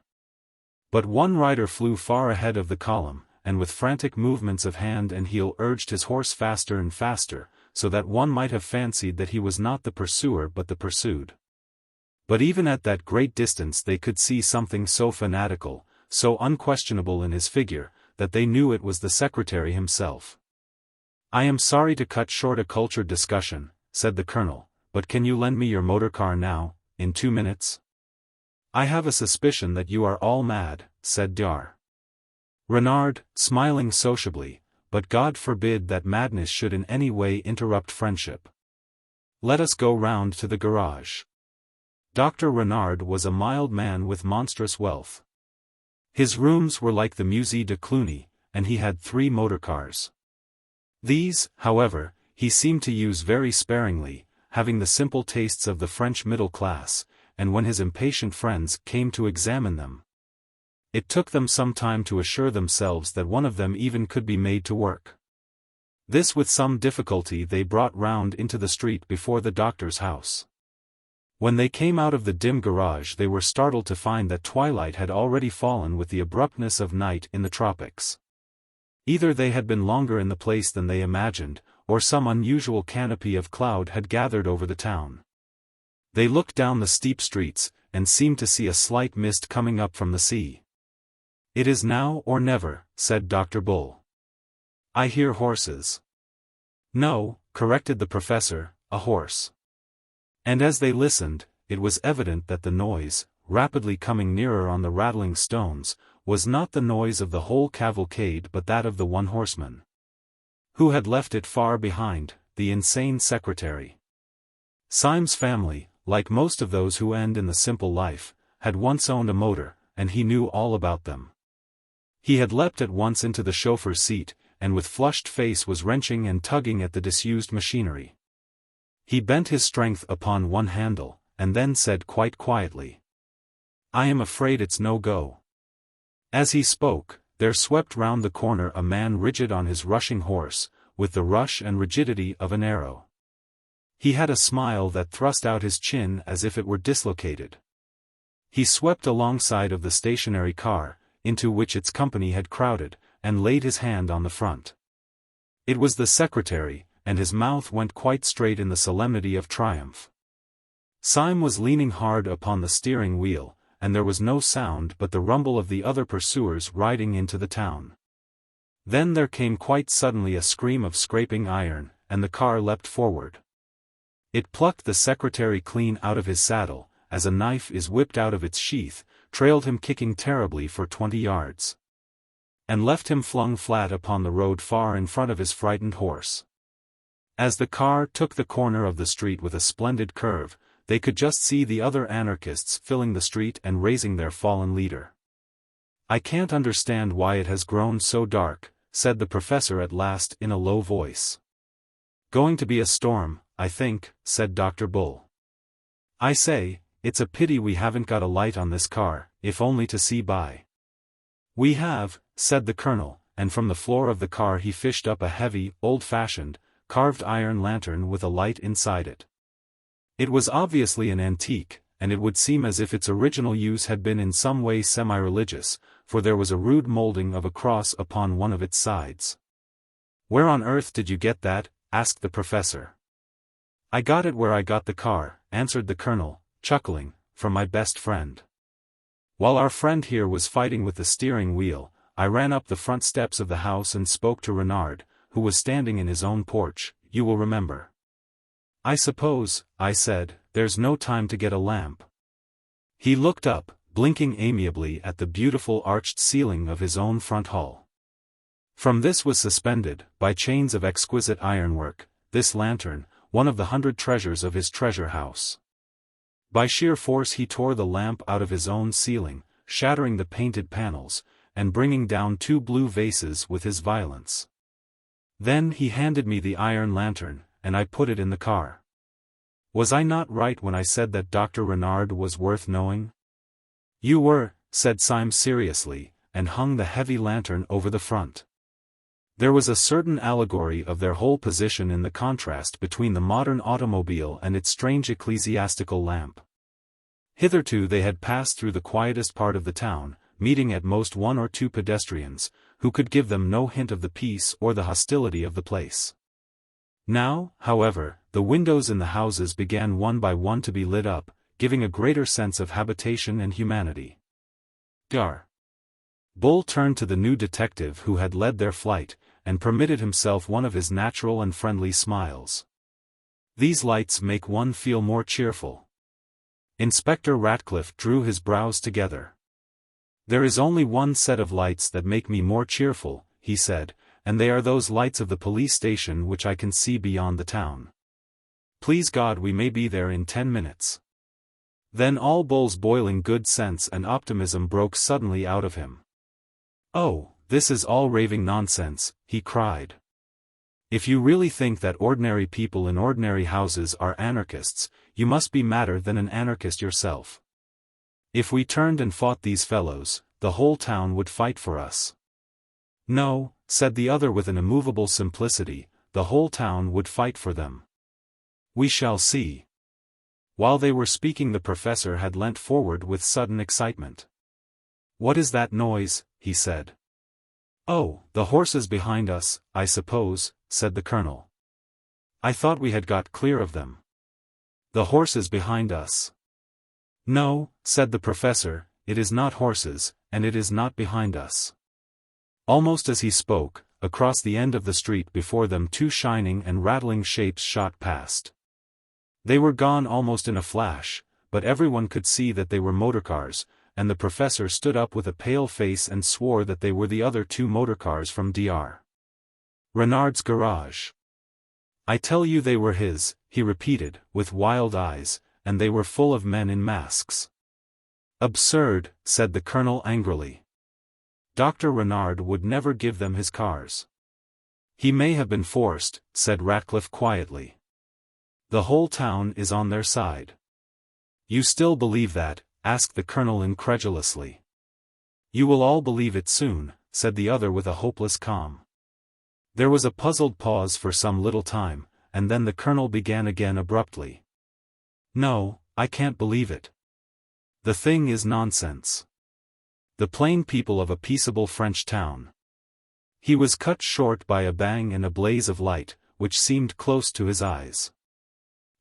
But one rider flew far ahead of the column, and with frantic movements of hand and heel urged his horse faster and faster, so that one might have fancied that he was not the pursuer but the pursued. But even at that great distance they could see something so fanatical, so unquestionable in his figure, that they knew it was the secretary himself. "I am sorry to cut short a cultured discussion," said the colonel, "but can you lend me your motor car now, in 2 minutes?" "I have a suspicion that you are all mad," said Dar. Renard, smiling sociably, "but God forbid that madness should in any way interrupt friendship. Let us go round to the garage." Dr. Renard was a mild man with monstrous wealth. His rooms were like the Musée de Cluny, and he had 3 motor cars. These, however, he seemed to use very sparingly, having the simple tastes of the French middle class, and when his impatient friends came to examine them, it took them some time to assure themselves that one of them even could be made to work. This with some difficulty they brought round into the street before the doctor's house. When they came out of the dim garage they were startled to find that twilight had already fallen with the abruptness of night in the tropics. Either they had been longer in the place than they imagined, or some unusual canopy of cloud had gathered over the town. They looked down the steep streets, and seemed to see a slight mist coming up from the sea. "It is now or never," said Dr. Bull. "I hear horses." "No," corrected the professor, "a horse." And as they listened, it was evident that the noise, rapidly coming nearer on the rattling stones, was not the noise of the whole cavalcade but that of the one horseman, who had left it far behind, the insane secretary. Syme's family, like most of those who end in the simple life, had once owned a motor, and he knew all about them. He had leapt at once into the chauffeur's seat, and with flushed face was wrenching and tugging at the disused machinery. He bent his strength upon one handle, and then said quite quietly, "I am afraid it's no go." As he spoke, there swept round the corner a man rigid on his rushing horse, with the rush and rigidity of an arrow. He had a smile that thrust out his chin as if it were dislocated. He swept alongside of the stationary car, into which its company had crowded, and laid his hand on the front. It was the secretary, and his mouth went quite straight in the solemnity of triumph. Syme was leaning hard upon the steering wheel, and there was no sound but the rumble of the other pursuers riding into the town. Then there came quite suddenly a scream of scraping iron, and the car leapt forward. It plucked the secretary clean out of his saddle, as a knife is whipped out of its sheath, trailed him kicking terribly for 20 yards. And left him flung flat upon the road far in front of his frightened horse. As the car took the corner of the street with a splendid curve, they could just see the other anarchists filling the street and raising their fallen leader. "I can't understand why it has grown so dark," said the professor at last in a low voice. "Going to be a storm, I think," said Dr. Bull. "I say, it's a pity we haven't got a light on this car, if only to see by." "We have," said the colonel, and from the floor of the car he fished up a heavy, old-fashioned, carved iron lantern with a light inside it. It was obviously an antique, and it would seem as if its original use had been in some way semi-religious, for there was a rude molding of a cross upon one of its sides. "Where on earth did you get that?" asked the professor. "I got it where I got the car," answered the colonel, chuckling, "from my best friend. While our friend here was fighting with the steering wheel, I ran up the front steps of the house and spoke to Renard, who was standing in his own porch, you will remember. "I suppose," I said, "there's no time to get a lamp." He looked up, blinking amiably at the beautiful arched ceiling of his own front hall. From this was suspended, by chains of exquisite ironwork, this lantern, one of the 100 treasures of his treasure house. By sheer force he tore the lamp out of his own ceiling, shattering the painted panels, and bringing down 2 blue vases with his violence. Then he handed me the iron lantern, and I put it in the car. Was I not right when I said that Dr. Renard was worth knowing? You were, said Syme seriously, and hung the heavy lantern over the front. There was a certain allegory of their whole position in the contrast between the modern automobile and its strange ecclesiastical lamp. Hitherto they had passed through the quietest part of the town, meeting at most 1 or 2 pedestrians, who could give them no hint of the peace or the hostility of the place. Now, however, the windows in the houses began one by one to be lit up, giving a greater sense of habitation and humanity. Bull turned to the new detective who had led their flight, and permitted himself one of his natural and friendly smiles. These lights make one feel more cheerful. Inspector Ratcliffe drew his brows together. There is only one set of lights that make me more cheerful, he said, and they are those lights of the police station which I can see beyond the town. Please God we may be there in 10 minutes. Then all Bull's boiling good sense and optimism broke suddenly out of him. Oh, this is all raving nonsense, he cried. If you really think that ordinary people in ordinary houses are anarchists, you must be madder than an anarchist yourself. If we turned and fought these fellows, the whole town would fight for us. No, said the other with an immovable simplicity, the whole town would fight for them. We shall see. While they were speaking the professor had leant forward with sudden excitement. What is that noise? He said. Oh, the horses behind us, I suppose, said the colonel. I thought we had got clear of them. The horses behind us. No, said the professor, it is not horses, and it is not behind us. Almost as he spoke, across the end of the street before them 2 shining and rattling shapes shot past. They were gone almost in a flash, but everyone could see that they were motorcars, and the professor stood up with a pale face and swore that they were the other 2 motorcars from Dr. Renard's garage. I tell you they were his, he repeated, with wild eyes, and they were full of men in masks. Absurd, said the colonel angrily. Dr. Renard would never give them his cars. He may have been forced, said Ratcliffe quietly. The whole town is on their side. You still believe that? Asked the colonel incredulously. You will all believe it soon, said the other with a hopeless calm. There was a puzzled pause for some little time, and then the colonel began again abruptly. No, I can't believe it. The thing is nonsense. The plain people of a peaceable French town. He was cut short by a bang and a blaze of light, which seemed close to his eyes.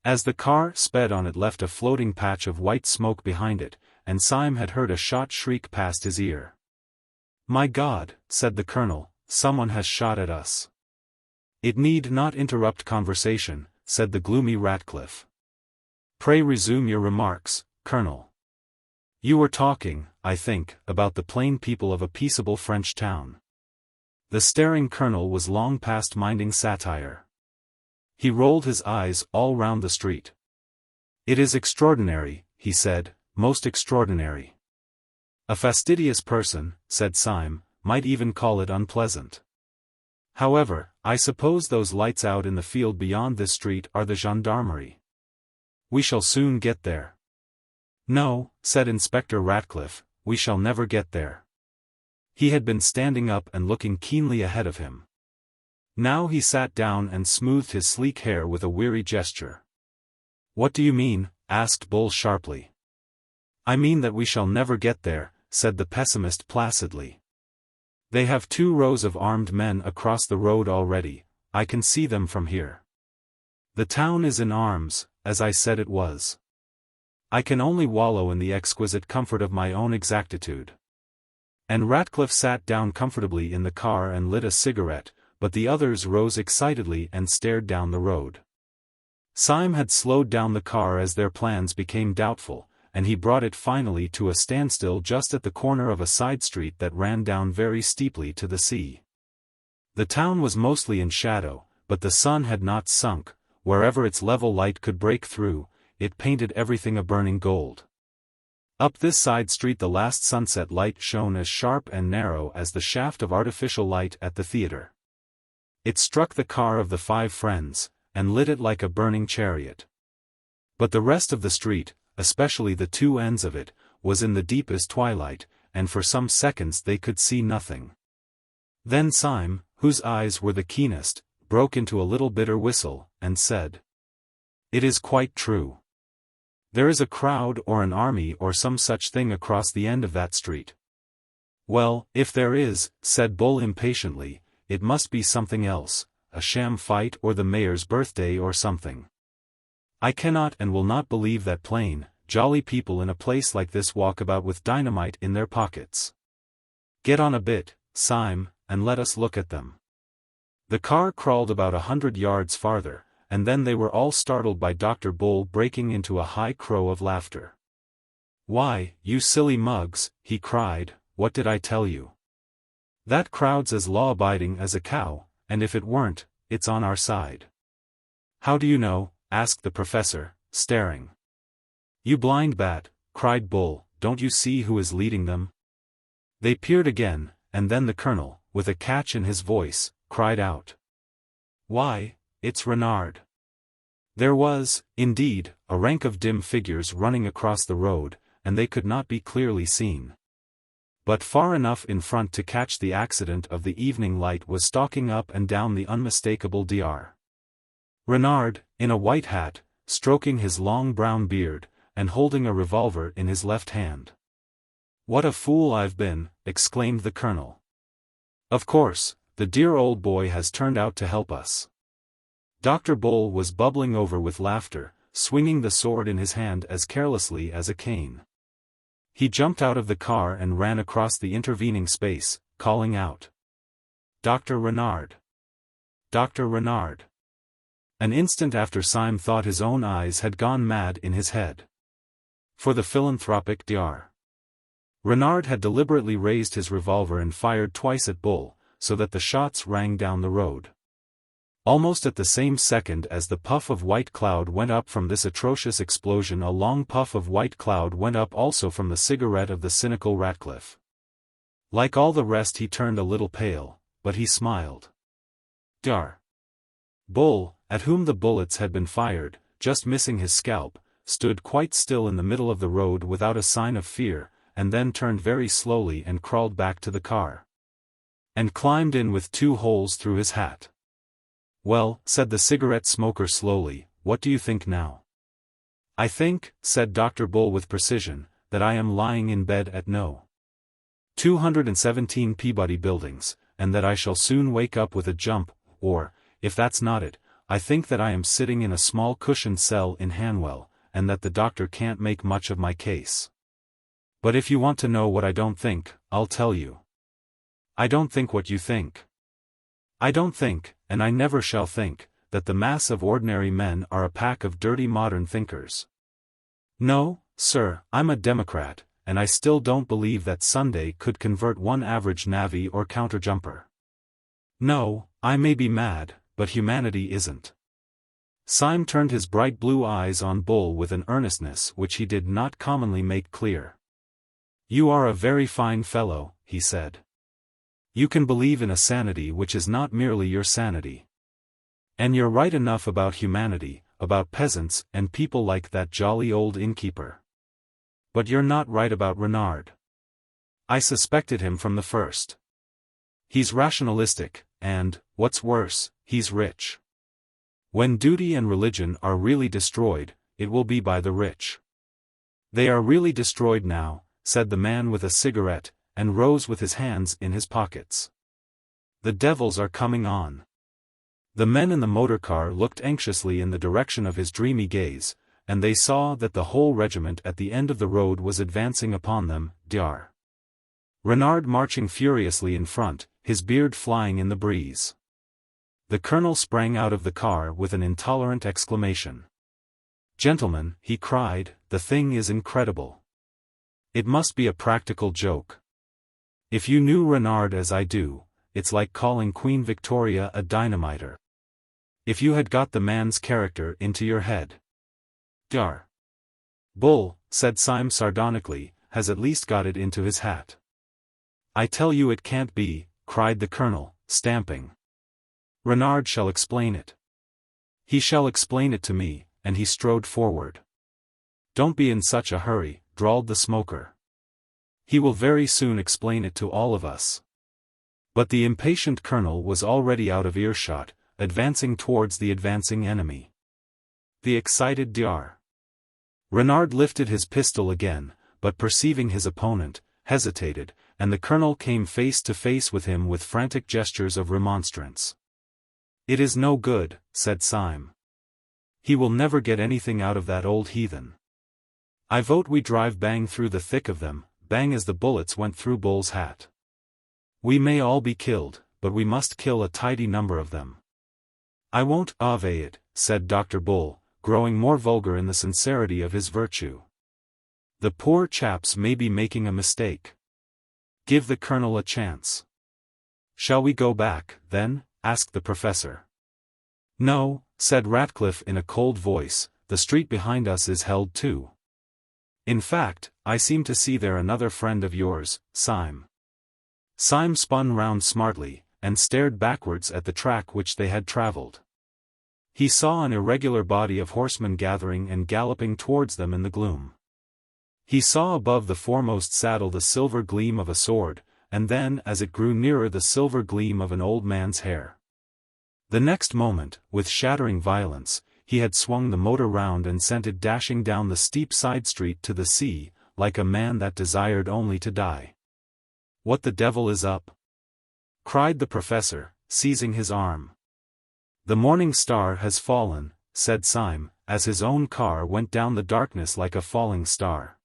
As the car sped on it left a floating patch of white smoke behind it, and Syme had heard a shot shriek past his ear. My God, said the colonel, someone has shot at us. It need not interrupt conversation, said the gloomy Ratcliffe. Pray resume your remarks, Colonel. You were talking, I think, about the plain people of a peaceable French town. The staring colonel was long past minding satire. He rolled his eyes all round the street. It is extraordinary, he said, most extraordinary. A fastidious person, said Syme, might even call it unpleasant. However, I suppose those lights out in the field beyond this street are the gendarmerie. We shall soon get there. No, said Inspector Ratcliffe, we shall never get there. He had been standing up and looking keenly ahead of him. Now he sat down and smoothed his sleek hair with a weary gesture. What do you mean? Asked Bull sharply. I mean that we shall never get there, said the pessimist placidly. They have 2 rows of armed men across the road already, I can see them from here. The town is in arms, as I said it was. I can only wallow in the exquisite comfort of my own exactitude. And Ratcliffe sat down comfortably in the car and lit a cigarette, but the others rose excitedly and stared down the road. Syme had slowed down the car as their plans became doubtful, and he brought it finally to a standstill just at the corner of a side street that ran down very steeply to the sea. The town was mostly in shadow, but the sun had not sunk. Wherever its level light could break through, it painted everything a burning gold. Up this side street the last sunset light shone as sharp and narrow as the shaft of artificial light at the theater. It struck the car of the five friends, and lit it like a burning chariot. But the rest of the street, especially the two ends of it, was in the deepest twilight, and for some seconds they could see nothing. Then Syme, whose eyes were the keenest, broke into a little bitter whistle, and said, "It is quite true. There is a crowd or an army or some such thing across the end of that street." "Well, if there is," said Bull impatiently, "it must be something else, a sham fight or the mayor's birthday or something. I cannot and will not believe that plain, jolly people in a place like this walk about with dynamite in their pockets. Get on a bit, Syme, and let us look at them." The car crawled about 100 yards farther, and then they were all startled by Dr. Bull breaking into a high crow of laughter. "Why, you silly mugs," he cried, "what did I tell you? That crowd's as law-abiding as a cow, and if it weren't, it's on our side." "How do you know?" asked the professor, staring. "You blind bat," cried Bull, "don't you see who is leading them?" They peered again, and then the colonel, with a catch in his voice, cried out, "Why, it's Renard!" There was, indeed, a rank of dim figures running across the road, and they could not be clearly seen. But far enough in front to catch the accident of the evening light was stalking up and down the unmistakable Dr. Renard, in a white hat, stroking his long brown beard, and holding a revolver in his left hand. "What a fool I've been," exclaimed the colonel. "Of course, the dear old boy has turned out to help us." Dr. Bull was bubbling over with laughter, swinging the sword in his hand as carelessly as a cane. He jumped out of the car and ran across the intervening space, calling out, "Dr. Renard! Dr. Renard!" An instant after Syme thought his own eyes had gone mad in his head. For the philanthropic Dr. Renard had deliberately raised his revolver and fired twice at Bull, so that the shots rang down the road. Almost at the same second as the puff of white cloud went up from this atrocious explosion, a long puff of white cloud went up also from the cigarette of the cynical Ratcliffe. Like all the rest he turned a little pale, but he smiled. Dr. Bull, at whom the bullets had been fired, just missing his scalp, stood quite still in the middle of the road without a sign of fear, and then turned very slowly and crawled back to the car. And climbed in with 2 holes through his hat. "Well," said the cigarette smoker slowly, "what do you think now?" "I think," said Dr. Bull with precision, "that I am lying in bed at No. 217 Peabody Buildings, and that I shall soon wake up with a jump, or, if that's not it, I think that I am sitting in a small cushioned cell in Hanwell, and that the doctor can't make much of my case. But if you want to know what I don't think, I'll tell you. I don't think what you think. I don't think, and I never shall think, that the mass of ordinary men are a pack of dirty modern thinkers. No, sir, I'm a Democrat, and I still don't believe that Sunday could convert one average navvy or counterjumper. No, I may be mad, but humanity isn't." Syme turned his bright blue eyes on Bull with an earnestness which he did not commonly make clear. "You are a very fine fellow," he said. "You can believe in a sanity which is not merely your sanity. And you're right enough about humanity, about peasants and people like that jolly old innkeeper. But you're not right about Renard. I suspected him from the first. He's rationalistic, and, what's worse, he's rich. When duty and religion are really destroyed, it will be by the rich. They are really destroyed now," said the man with a cigarette, and rose with his hands in his pockets. "The devils are coming on." The men in the motor car looked anxiously in the direction of his dreamy gaze, and they saw that the whole regiment at the end of the road was advancing upon them, Dr. Renard marching furiously in front, his beard flying in the breeze. The colonel sprang out of the car with an intolerant exclamation. "Gentlemen," he cried, "the thing is incredible. It must be a practical joke. If you knew Renard as I do, it's like calling Queen Victoria a dynamiter. If you had got the man's character into your head." "Dar. Bull," said Syme sardonically, "has at least got it into his hat." "I tell you it can't be," cried the colonel, stamping. "Renard shall explain it. He shall explain it to me," and he strode forward. "Don't be in such a hurry," drawled the smoker. "He will very soon explain it to all of us." But the impatient colonel was already out of earshot, advancing towards the advancing enemy. The excited Dr. Renard lifted his pistol again, but perceiving his opponent, hesitated, and the colonel came face to face with him with frantic gestures of remonstrance. "It is no good," said Syme. "He will never get anything out of that old heathen. I vote we drive bang through the thick of them, bang as the bullets went through Bull's hat. We may all be killed, but we must kill a tidy number of them." "I won't ave it," said Dr. Bull, growing more vulgar in the sincerity of his virtue. "The poor chaps may be making a mistake. Give the colonel a chance." "Shall we go back, then?" asked the professor. "No," said Ratcliffe in a cold voice, "the street behind us is held too. In fact, I seem to see there another friend of yours, Syme." Syme spun round smartly, and stared backwards at the track which they had travelled. He saw an irregular body of horsemen gathering and galloping towards them in the gloom. He saw above the foremost saddle the silver gleam of a sword, and then as it grew nearer the silver gleam of an old man's hair. The next moment, with shattering violence, he had swung the motor round and sent it dashing down the steep side street to the sea, like a man that desired only to die. "What the devil is up?" cried the professor, seizing his arm. "The morning star has fallen," said Syme, as his own car went down the darkness like a falling star.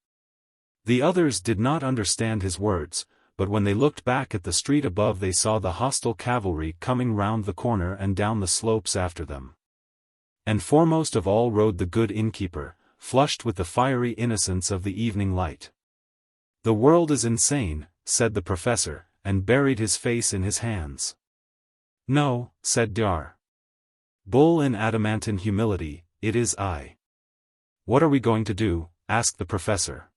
The others did not understand his words, but when they looked back at the street above they saw the hostile cavalry coming round the corner and down the slopes after them. And foremost of all rode the good innkeeper, flushed with the fiery innocence of the evening light. "The world is insane," said the professor, and buried his face in his hands. "No," said Dr. Bull in adamantine humility, "it is I." "What are we going to do?" asked the professor.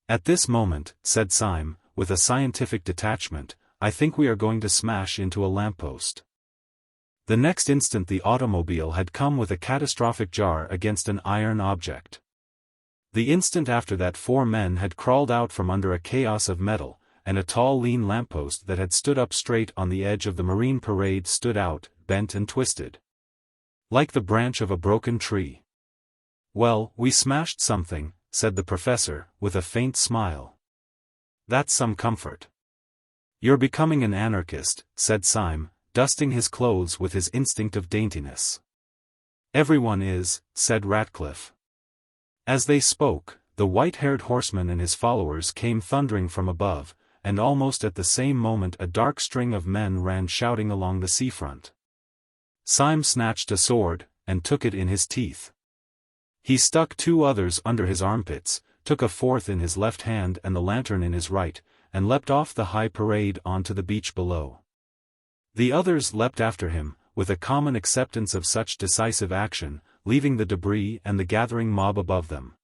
"At this moment," said Syme, with a scientific detachment, "I think we are going to smash into a lamppost." The next instant the automobile had come with a catastrophic jar against an iron object. The instant after that 4 men had crawled out from under a chaos of metal, and a tall lean lamppost that had stood up straight on the edge of the Marine Parade stood out, bent and twisted, like the branch of a broken tree. "Well, we smashed something," said the professor, with a faint smile. "That's some comfort." "You're becoming an anarchist," said Syme, dusting his clothes with his instinct of daintiness. "Everyone is," said Ratcliffe. As they spoke, the white-haired horseman and his followers came thundering from above, and almost at the same moment a dark string of men ran shouting along the seafront. Syme snatched a sword, and took it in his teeth. He stuck 2 others under his armpits, took a 4th in his left hand and the lantern in his right, and leapt off the high parade onto the beach below. The others leapt after him, with a common acceptance of such decisive action, leaving the debris and the gathering mob above them.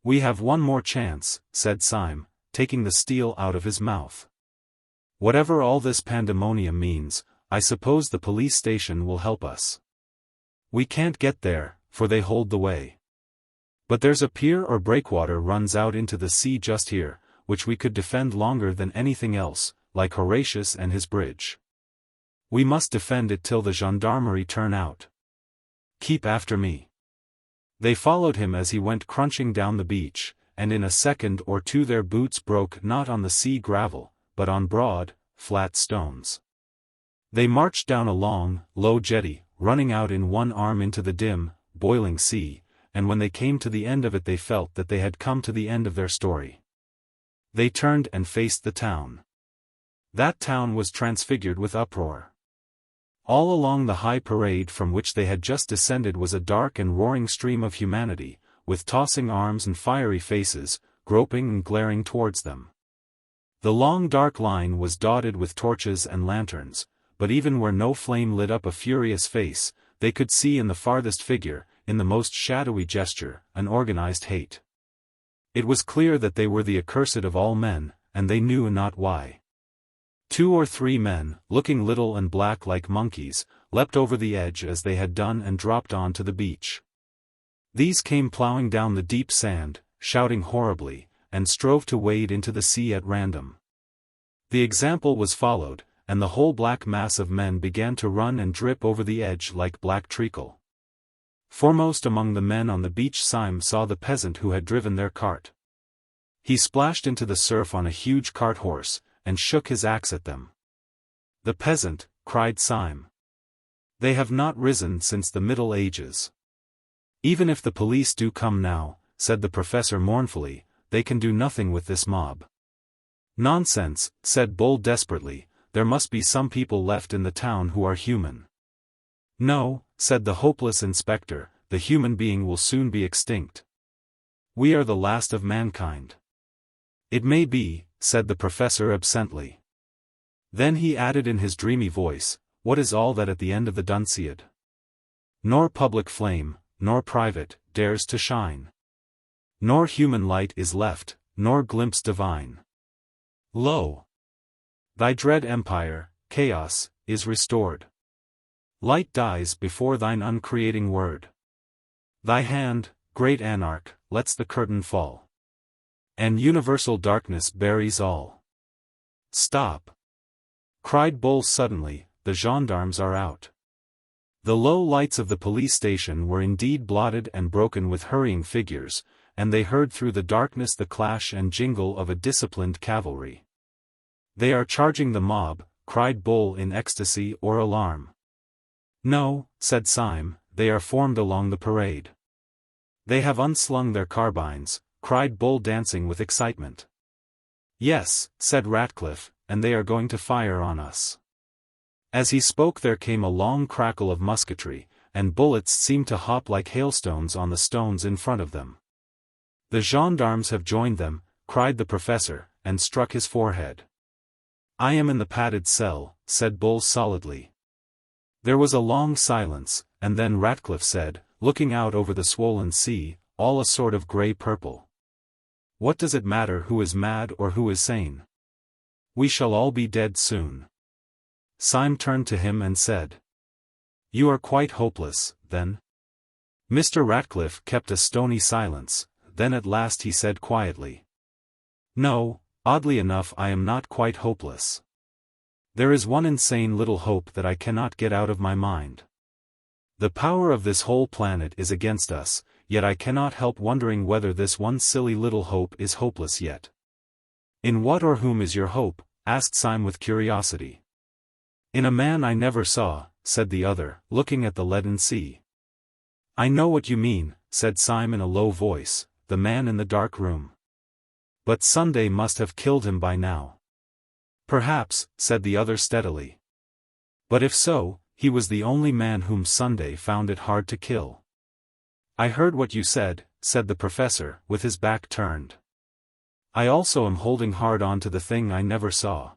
"We have one more chance," said Syme, taking the steel out of his mouth. "Whatever all this pandemonium means, I suppose the police station will help us. We can't get there, for they hold the way. But there's a pier or breakwater runs out into the sea just here, which we could defend longer than anything else, like Horatius and his bridge. We must defend it till the gendarmerie turn out. Keep after me." They followed him as he went crunching down the beach, and in a second or two their boots broke not on the sea gravel, but on broad, flat stones. They marched down a long, low jetty, running out in one arm into the dim, boiling sea, and when they came to the end of it they felt that they had come to the end of their story. They turned and faced the town. That town was transfigured with uproar. All along the high parade from which they had just descended was a dark and roaring stream of humanity, with tossing arms and fiery faces, groping and glaring towards them. The long dark line was dotted with torches and lanterns, but even where no flame lit up a furious face, they could see in the farthest figure, in the most shadowy gesture, an organized hate. It was clear that they were the accursed of all men, and they knew not why. 2 or 3 men, looking little and black like monkeys, leapt over the edge as they had done and dropped on to the beach. These came plowing down the deep sand, shouting horribly, and strove to wade into the sea at random. The example was followed, and the whole black mass of men began to run and drip over the edge like black treacle. Foremost among the men on the beach Syme saw the peasant who had driven their cart. He splashed into the surf on a huge cart horse, and shook his axe at them. "The peasant," cried Syme. "They have not risen since the Middle Ages." "Even if the police do come now," said the professor mournfully, "they can do nothing with this mob." "Nonsense," said Bull desperately, "there must be some people left in the town who are human." "No," said the hopeless inspector, "the human being will soon be extinct. We are the last of mankind." "It may be," said the professor absently. Then he added in his dreamy voice, "What is all that at the end of the Dunciad? Nor public flame, nor private, dares to shine. Nor human light is left, nor glimpse divine. Lo! Thy dread empire, chaos, is restored. Light dies before thine uncreating word. Thy hand, great anarch, lets the curtain fall. And universal darkness buries all." "Stop!" cried Bull suddenly, "the gendarmes are out." The low lights of the police station were indeed blotted and broken with hurrying figures, and they heard through the darkness the clash and jingle of a disciplined cavalry. "They are charging the mob," cried Bull in ecstasy or alarm. "No," said Syme, "they are formed along the parade." "They have unslung their carbines," cried Bull dancing with excitement. "Yes," said Ratcliffe, "and they are going to fire on us." As he spoke there came a long crackle of musketry, and bullets seemed to hop like hailstones on the stones in front of them. "The gendarmes have joined them," cried the professor, and struck his forehead. "I am in the padded cell," said Bull solidly. There was a long silence, and then Ratcliffe said, looking out over the swollen sea, all a sort of grey-purple, "What does it matter who is mad or who is sane? We shall all be dead soon." Syme turned to him and said, "You are quite hopeless, then?" Mr. Ratcliffe kept a stony silence, then at last he said quietly, "No, oddly enough I am not quite hopeless. There is one insane little hope that I cannot get out of my mind. The power of this whole planet is against us, yet I cannot help wondering whether this one silly little hope is hopeless yet." "In what or whom is your hope?" asked Syme with curiosity. "In a man I never saw," said the other, looking at the leaden sea. "I know what you mean," said Syme in a low voice, "the man in the dark room. But Sunday must have killed him by now." "Perhaps," said the other steadily. "But if so, he was the only man whom Sunday found it hard to kill." "I heard what you said," said the professor, with his back turned. "I also am holding hard on to the thing I never saw."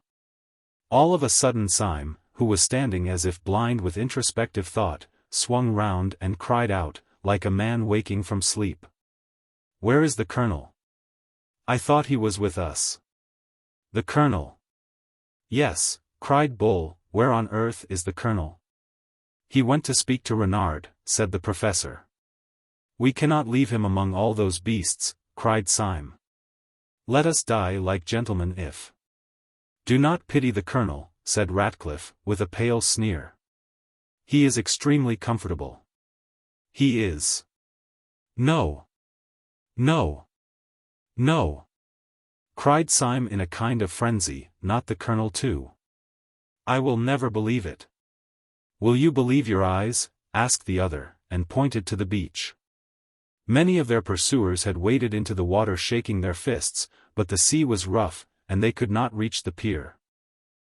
All of a sudden Syme, who was standing as if blind with introspective thought, swung round and cried out, like a man waking from sleep, "Where is the colonel? I thought he was with us." "The colonel?" "Yes," cried Bull, "where on earth is the colonel?" "He went to speak to Renard," said the professor. "We cannot leave him among all those beasts," cried Syme. "Let us die like gentlemen if—" "Do not pity the colonel," said Ratcliffe, with a pale sneer. "He is extremely comfortable." "He is." "No. No. No," cried Syme in a kind of frenzy, "not the colonel too. I will never believe it." "Will you believe your eyes?" asked the other, and pointed to the beach. Many of their pursuers had waded into the water shaking their fists, but the sea was rough, and they could not reach the pier.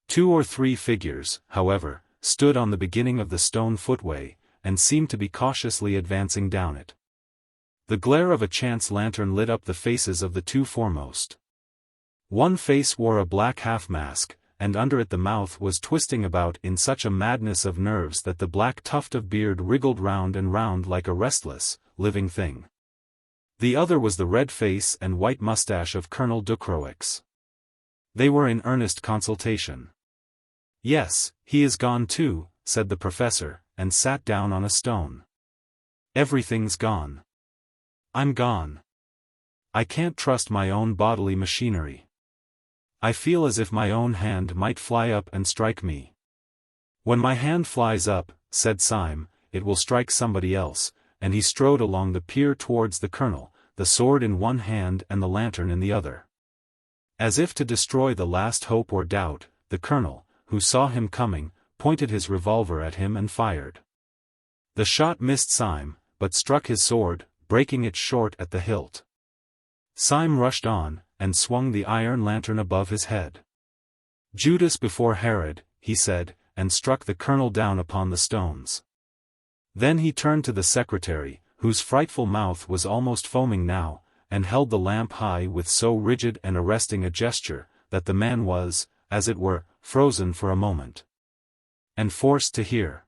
2 or 3 figures, however, stood on the beginning of the stone footway, and seemed to be cautiously advancing down it. The glare of a chance lantern lit up the faces of the two foremost. One face wore a black half-mask, and under it the mouth was twisting about in such a madness of nerves that the black tuft of beard wriggled round and round like a restless, living thing. The other was the red face and white moustache of Colonel Ducroix. They were in earnest consultation. "Yes, he is gone too," said the professor, and sat down on a stone. "Everything's gone. I'm gone. I can't trust my own bodily machinery. I feel as if my own hand might fly up and strike me." "When my hand flies up," said Syme, "it will strike somebody else," and he strode along the pier towards the colonel, the sword in one hand and the lantern in the other. As if to destroy the last hope or doubt, the colonel, who saw him coming, pointed his revolver at him and fired. The shot missed Syme, but struck his sword, breaking it short at the hilt. Syme rushed on, and swung the iron lantern above his head. "Judas before Herod," he said, and struck the colonel down upon the stones. Then he turned to the secretary, whose frightful mouth was almost foaming now, and held the lamp high with so rigid and arresting a gesture, that the man was, as it were, frozen for a moment, and forced to hear.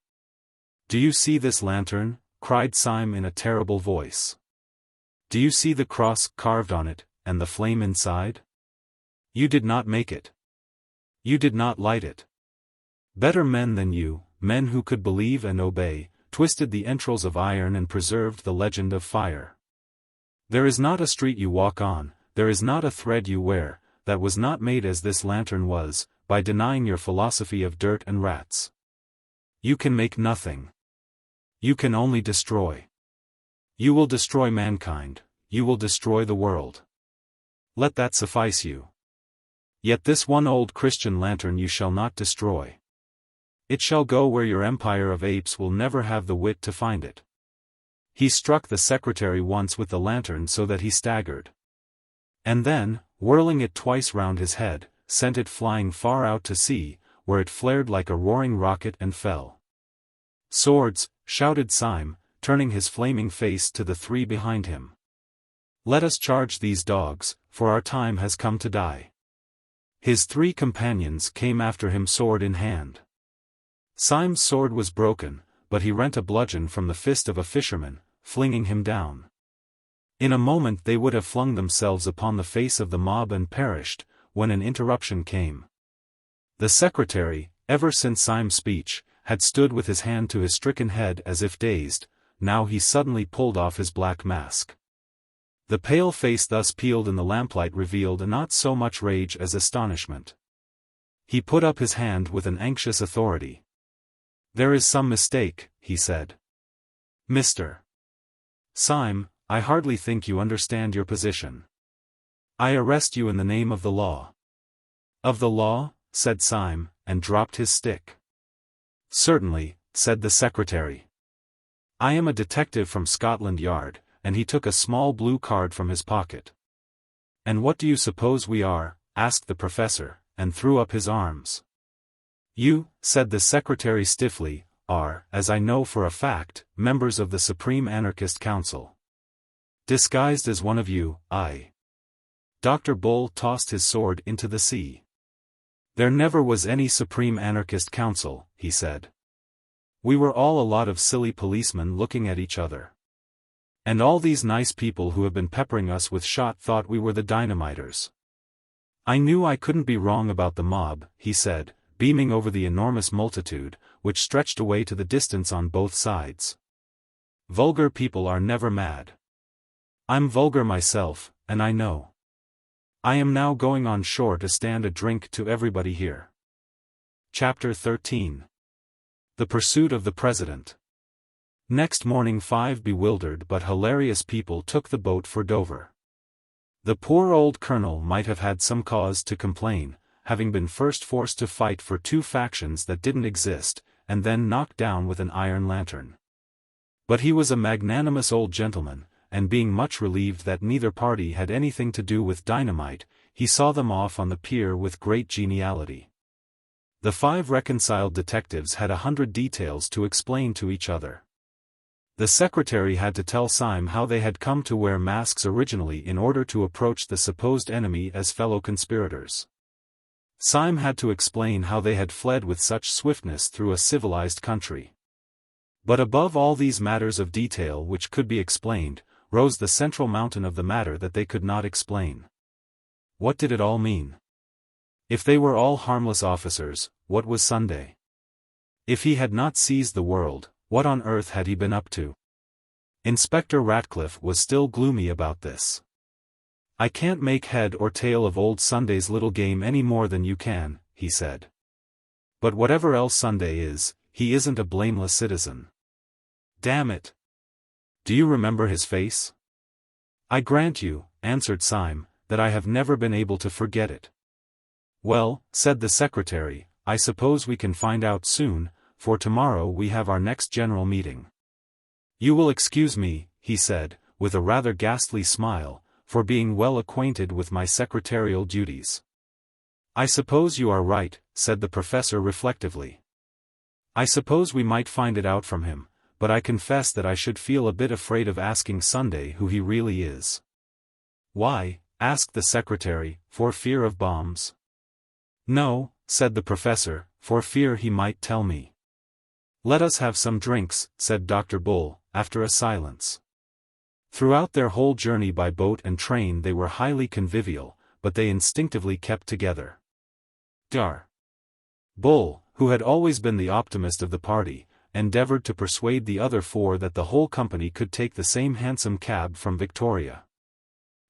"Do you see this lantern?" cried Syme in a terrible voice. "Do you see the cross carved on it, and the flame inside? You did not make it. You did not light it. Better men than you, men who could believe and obey, twisted the entrails of iron and preserved the legend of fire. There is not a street you walk on, there is not a thread you wear, that was not made as this lantern was, by denying your philosophy of dirt and rats. You can make nothing. You can only destroy. You will destroy mankind, you will destroy the world. Let that suffice you. Yet this one old Christian lantern you shall not destroy. It shall go where your empire of apes will never have the wit to find it." He struck the secretary once with the lantern so that he staggered. And then, whirling it twice round his head, sent it flying far out to sea, where it flared like a roaring rocket and fell. "Swords!" shouted Syme, turning his flaming face to the three behind him. "Let us charge these dogs, for our time has come to die." His three companions came after him sword in hand. Syme's sword was broken, but he rent a bludgeon from the fist of a fisherman, flinging him down. In a moment they would have flung themselves upon the face of the mob and perished, when an interruption came. The secretary, ever since Syme's speech, had stood with his hand to his stricken head as if dazed. Now he suddenly pulled off his black mask. The pale face thus peeled in the lamplight revealed not so much rage as astonishment. He put up his hand with an anxious authority. "There is some mistake," he said. "Mr. Syme, I hardly think you understand your position. I arrest you in the name of the law." "Of the law?" said Syme, and dropped his stick. "Certainly," said the secretary. "I am a detective from Scotland Yard," and he took a small blue card from his pocket. "And what do you suppose we are?" asked the professor, and threw up his arms. "You," said the secretary stiffly, "are, as I know for a fact, members of the Supreme Anarchist Council. Disguised as one of you, I." Dr. Bull tossed his sword into the sea. "There never was any Supreme Anarchist Council," he said. "We were all a lot of silly policemen looking at each other. And all these nice people who have been peppering us with shot thought we were the dynamiters." "I knew I couldn't be wrong about the mob," he said, beaming over the enormous multitude, which stretched away to the distance on both sides. "Vulgar people are never mad. I'm vulgar myself, and I know. I am now going on shore to stand a drink to everybody here." Chapter 13. The Pursuit of the President. Next morning 5 bewildered but hilarious people took the boat for Dover. The poor old colonel might have had some cause to complain, having been first forced to fight for 2 factions that didn't exist, and then knocked down with an iron lantern. But he was a magnanimous old gentleman, and being much relieved that neither party had anything to do with dynamite, he saw them off on the pier with great geniality. The 5 reconciled detectives had 100 details to explain to each other. The secretary had to tell Syme how they had come to wear masks originally in order to approach the supposed enemy as fellow conspirators. Syme had to explain how they had fled with such swiftness through a civilized country. But above all these matters of detail which could be explained, rose the central mountain of the matter that they could not explain. What did it all mean? If they were all harmless officers, what was Sunday? If he had not seized the world, what on earth had he been up to? Inspector Ratcliffe was still gloomy about this. "I can't make head or tail of old Sunday's little game any more than you can," he said. "But whatever else Sunday is, he isn't a blameless citizen. Damn it! Do you remember his face?" "I grant you," answered Syme, "that I have never been able to forget it." "Well," said the secretary, "I suppose we can find out soon, for tomorrow we have our next general meeting. You will excuse me," he said, with a rather ghastly smile, "for being well acquainted with my secretarial duties." "I suppose you are right," said the professor reflectively. "I suppose we might find it out from him, but I confess that I should feel a bit afraid of asking Sunday who he really is." "Why?" asked the secretary, "for fear of bombs?" "No," said the professor, "for fear he might tell me." "Let us have some drinks," said Dr. Bull, after a silence. Throughout their whole journey by boat and train they were highly convivial, but they instinctively kept together. Dr. Bull, who had always been the optimist of the party, endeavored to persuade the other 4 that the whole company could take the same hansom cab from Victoria.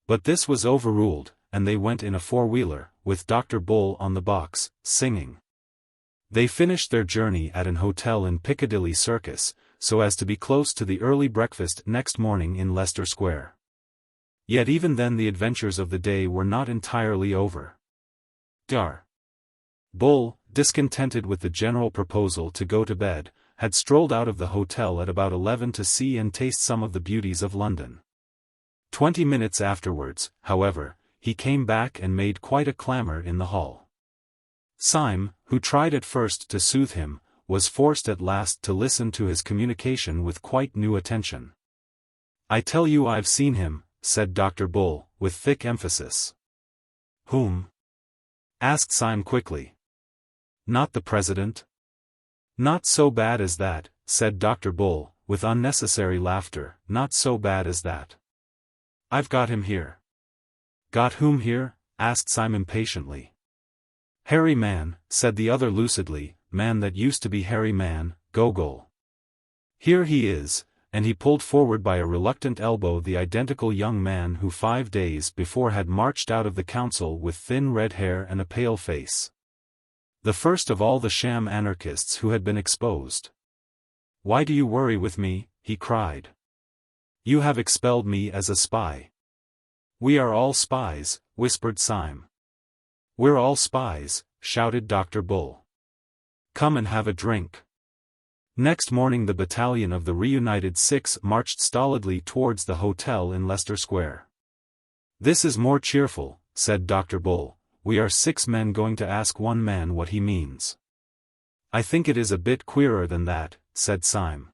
But this was overruled, and they went in a 4-wheeler, with Dr. Bull on the box, singing. They finished their journey at an hotel in Piccadilly Circus, so as to be close to the early breakfast next morning in Leicester Square. Yet even then the adventures of the day were not entirely over. Dr. Bull, discontented with the general proposal to go to bed, had strolled out of the hotel at about 11 to see and taste some of the beauties of London. 20 minutes afterwards, however, he came back and made quite a clamour in the hall. Syme, who tried at first to soothe him, was forced at last to listen to his communication with quite new attention. "I tell you I've seen him," said Dr. Bull, with thick emphasis. "Whom?" asked Syme quickly. "Not the president?" "Not so bad as that," said Dr. Bull, with unnecessary laughter, "not so bad as that. I've got him here." "Got whom here?" asked Syme impatiently. "Hairy Man," said the other lucidly, "man that used to be hairy man, Gogol. Here he is," and he pulled forward by a reluctant elbow the identical young man who 5 days before had marched out of the council with thin red hair and a pale face. The first of all the sham anarchists who had been exposed. "Why do you worry with me?" he cried. "You have expelled me as a spy." "We are all spies," whispered Syme. "We're all spies," shouted Dr. Bull. "Come and have a drink." Next morning the battalion of the reunited 6 marched stolidly towards the hotel in Leicester Square. "This is more cheerful," said Dr. Bull. "We are 6 men going to ask one man what he means." "I think it is a bit queerer than that," said Syme.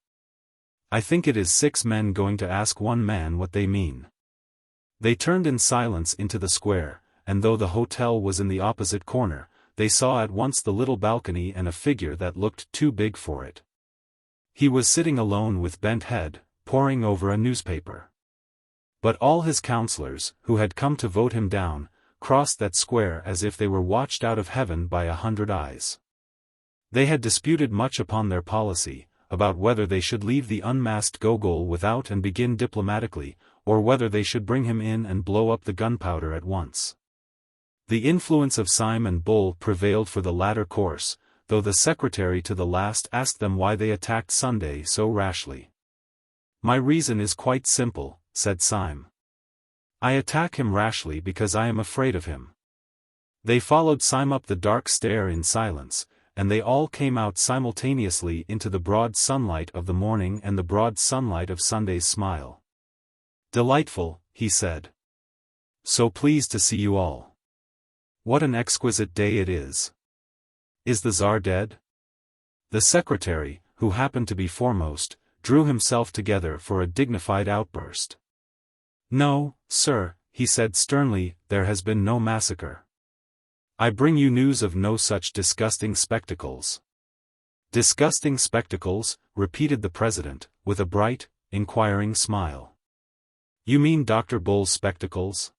"I think it is 6 men going to ask one man what they mean." They turned in silence into the square, and though the hotel was in the opposite corner, they saw at once the little balcony and a figure that looked too big for it. He was sitting alone with bent head, poring over a newspaper. But all his councillors, who had come to vote him down, crossed that square as if they were watched out of heaven by 100 eyes. They had disputed much upon their policy, about whether they should leave the unmasked Gogol without and begin diplomatically, or whether they should bring him in and blow up the gunpowder at once. The influence of Syme and Bull prevailed for the latter course, though the secretary to the last asked them why they attacked Sunday so rashly. "My reason is quite simple," said Syme. "I attack him rashly because I am afraid of him." They followed Syme up the dark stair in silence, and they all came out simultaneously into the broad sunlight of the morning and the broad sunlight of Sunday's smile. "Delightful," he said. "So pleased to see you all. What an exquisite day it is. Is the Tsar dead? The secretary, who happened to be foremost, drew himself together for a dignified outburst. No, sir, he said sternly, there has been no massacre. I bring you news of no such disgusting spectacles. Disgusting spectacles, repeated the president, with a bright, inquiring smile. You mean Dr. Bull's spectacles?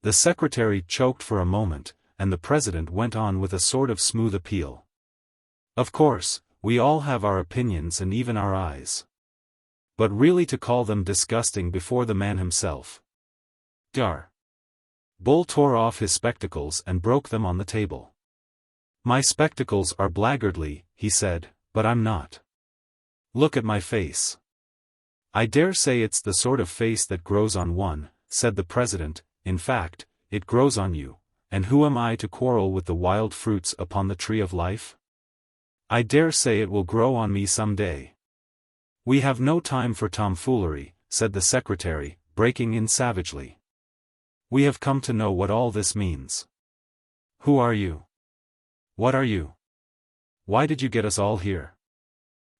The secretary choked for a moment, and the president went on with a sort of smooth appeal. Of course, we all have our opinions and even our eyes. But really to call them disgusting before the man himself. Dar. Bull tore off his spectacles and broke them on the table. My spectacles are blackguardly, he said, but I'm not. Look at my face. I dare say it's the sort of face that grows on one, said the president, in fact, it grows on you, and who am I to quarrel with the wild fruits upon the tree of life? I dare say it will grow on me some day. We have no time for tomfoolery, said the secretary, breaking in savagely. We have come to know what all this means. Who are you? What are you? Why did you get us all here?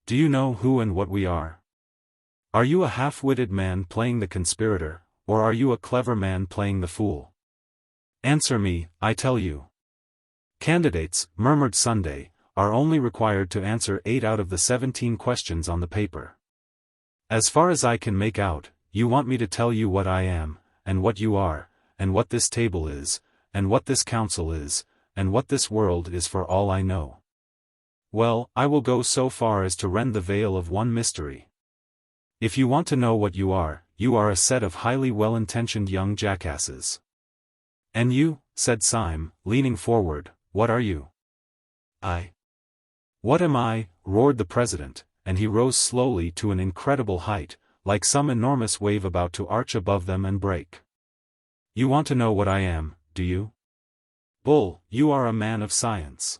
Do you know who and what we are? Are you a half-witted man playing the conspirator, or are you a clever man playing the fool? Answer me, I tell you. Candidates, murmured Sunday, are only required to answer 8 out of the 17 questions on the paper. As far as I can make out, you want me to tell you what I am, and what you are, and what this table is, and what this council is, and what this world is for all I know. Well, I will go so far as to rend the veil of one mystery. If you want to know what you are a set of highly well-intentioned young jackasses. And you, said Syme, leaning forward, what are you? I. What am I? Roared the president, and he rose slowly to an incredible height, like some enormous wave about to arch above them and break. You want to know what I am, do you? Bull, you are a man of science.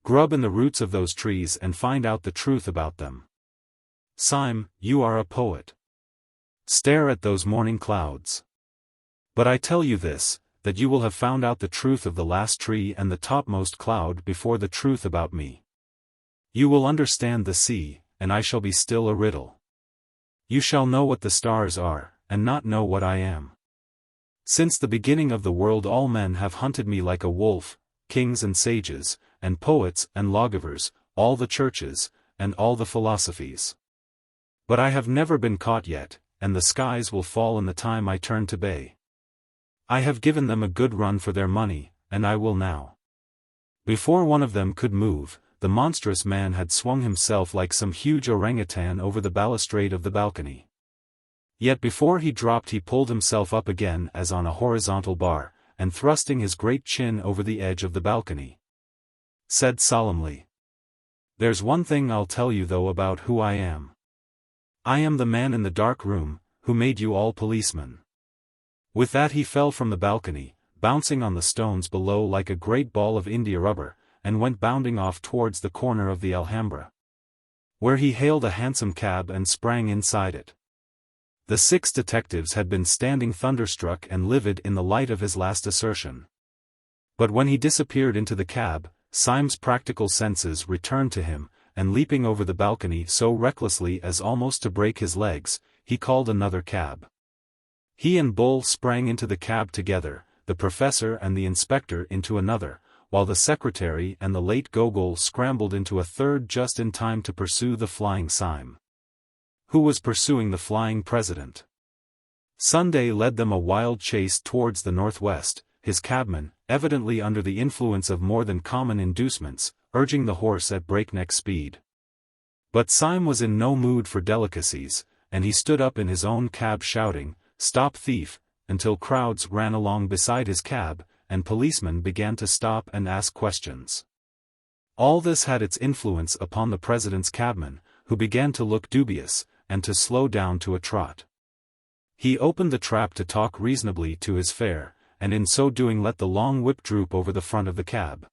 Grub in the roots of those trees and find out the truth about them. Syme, you are a poet. Stare at those morning clouds. But I tell you this, that you will have found out the truth of the last tree and the topmost cloud before the truth about me. You will understand the sea, and I shall be still a riddle. You shall know what the stars are, and not know what I am. Since the beginning of the world all men have hunted me like a wolf, kings and sages, and poets and lawgivers, all the churches, and all the philosophies. But I have never been caught yet, and the skies will fall in the time I turn to bay. I have given them a good run for their money, and I will now. Before one of them could move, the monstrous man had swung himself like some huge orangutan over the balustrade of the balcony. Yet before he dropped he pulled himself up again as on a horizontal bar, and thrusting his great chin over the edge of the balcony, said solemnly, "There's one thing I'll tell you though about who I am. I am the man in the dark room, who made you all policemen." With that he fell from the balcony, bouncing on the stones below like a great ball of India rubber, and went bounding off towards the corner of the Alhambra, where he hailed a hansom cab and sprang inside it. The 6 detectives had been standing thunderstruck and livid in the light of his last assertion. But when he disappeared into the cab, Syme's practical senses returned to him, and leaping over the balcony so recklessly as almost to break his legs, he called another cab. He and Bull sprang into the cab together, the professor and the inspector into another, while the secretary and the late Gogol scrambled into a third just in time to pursue the flying Syme, who was pursuing the flying president. Sunday led them a wild chase towards the northwest, his cabman, evidently under the influence of more than common inducements, urging the horse at breakneck speed. But Syme was in no mood for delicacies, and he stood up in his own cab shouting, "Stop thief," until crowds ran along beside his cab, and policemen began to stop and ask questions. All this had its influence upon the president's cabman, who began to look dubious, and to slow down to a trot. He opened the trap to talk reasonably to his fare, and in so doing let the long whip droop over the front of the cab.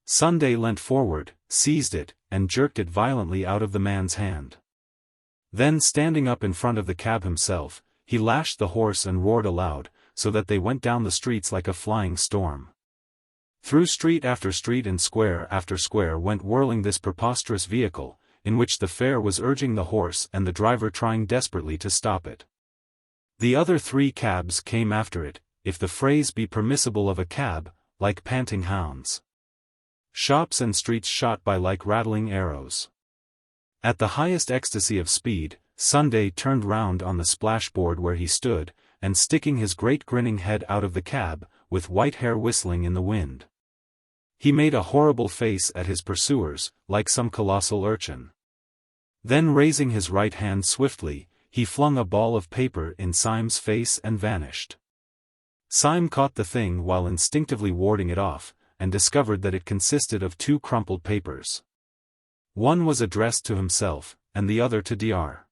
Sunday leant forward, seized it, and jerked it violently out of the man's hand. Then standing up in front of the cab himself, he lashed the horse and roared aloud, so that they went down the streets like a flying storm. Through street after street and square after square went whirling this preposterous vehicle, in which the fare was urging the horse and the driver trying desperately to stop it. The other 3 cabs came after it, if the phrase be permissible of a cab, like panting hounds. Shops and streets shot by like rattling arrows. At the highest ecstasy of speed, Sunday turned round on the splashboard where he stood, and sticking his great grinning head out of the cab, with white hair whistling in the wind. He made a horrible face at his pursuers, like some colossal urchin. Then raising his right hand swiftly, he flung a ball of paper in Syme's face and vanished. Syme caught the thing while instinctively warding it off, and discovered that it consisted of 2 crumpled papers. One was addressed to himself, and the other to Dr.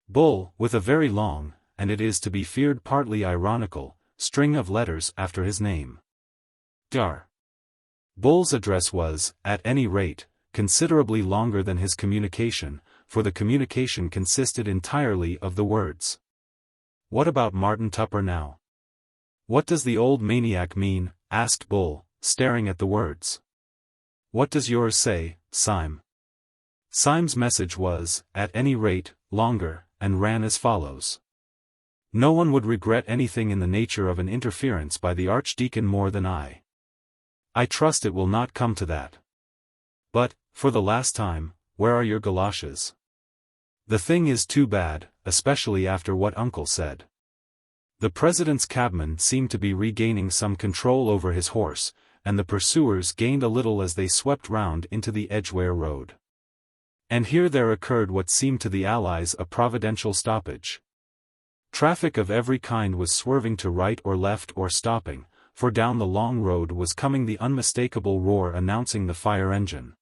Bull, with a very long, and it is to be feared partly ironical, string of letters after his name. Dr. Bull's address was, at any rate, considerably longer than his communication, for the communication consisted entirely of the words. "What about Martin Tupper now?" "What does the old maniac mean?" asked Bull, staring at the words. "What does yours say, Syme?" Syme's message was, at any rate, longer, and ran as follows. "No one would regret anything in the nature of an interference by the Archdeacon more than I. I trust it will not come to that. But, for the last time, where are your galoshes? The thing is too bad, especially after what Uncle said." The President's cabman seemed to be regaining some control over his horse, and the pursuers gained a little as they swept round into the Edgware Road. And here there occurred what seemed to the Allies a providential stoppage. Traffic of every kind was swerving to right or left or stopping, for down the long road was coming the unmistakable roar announcing the fire engine,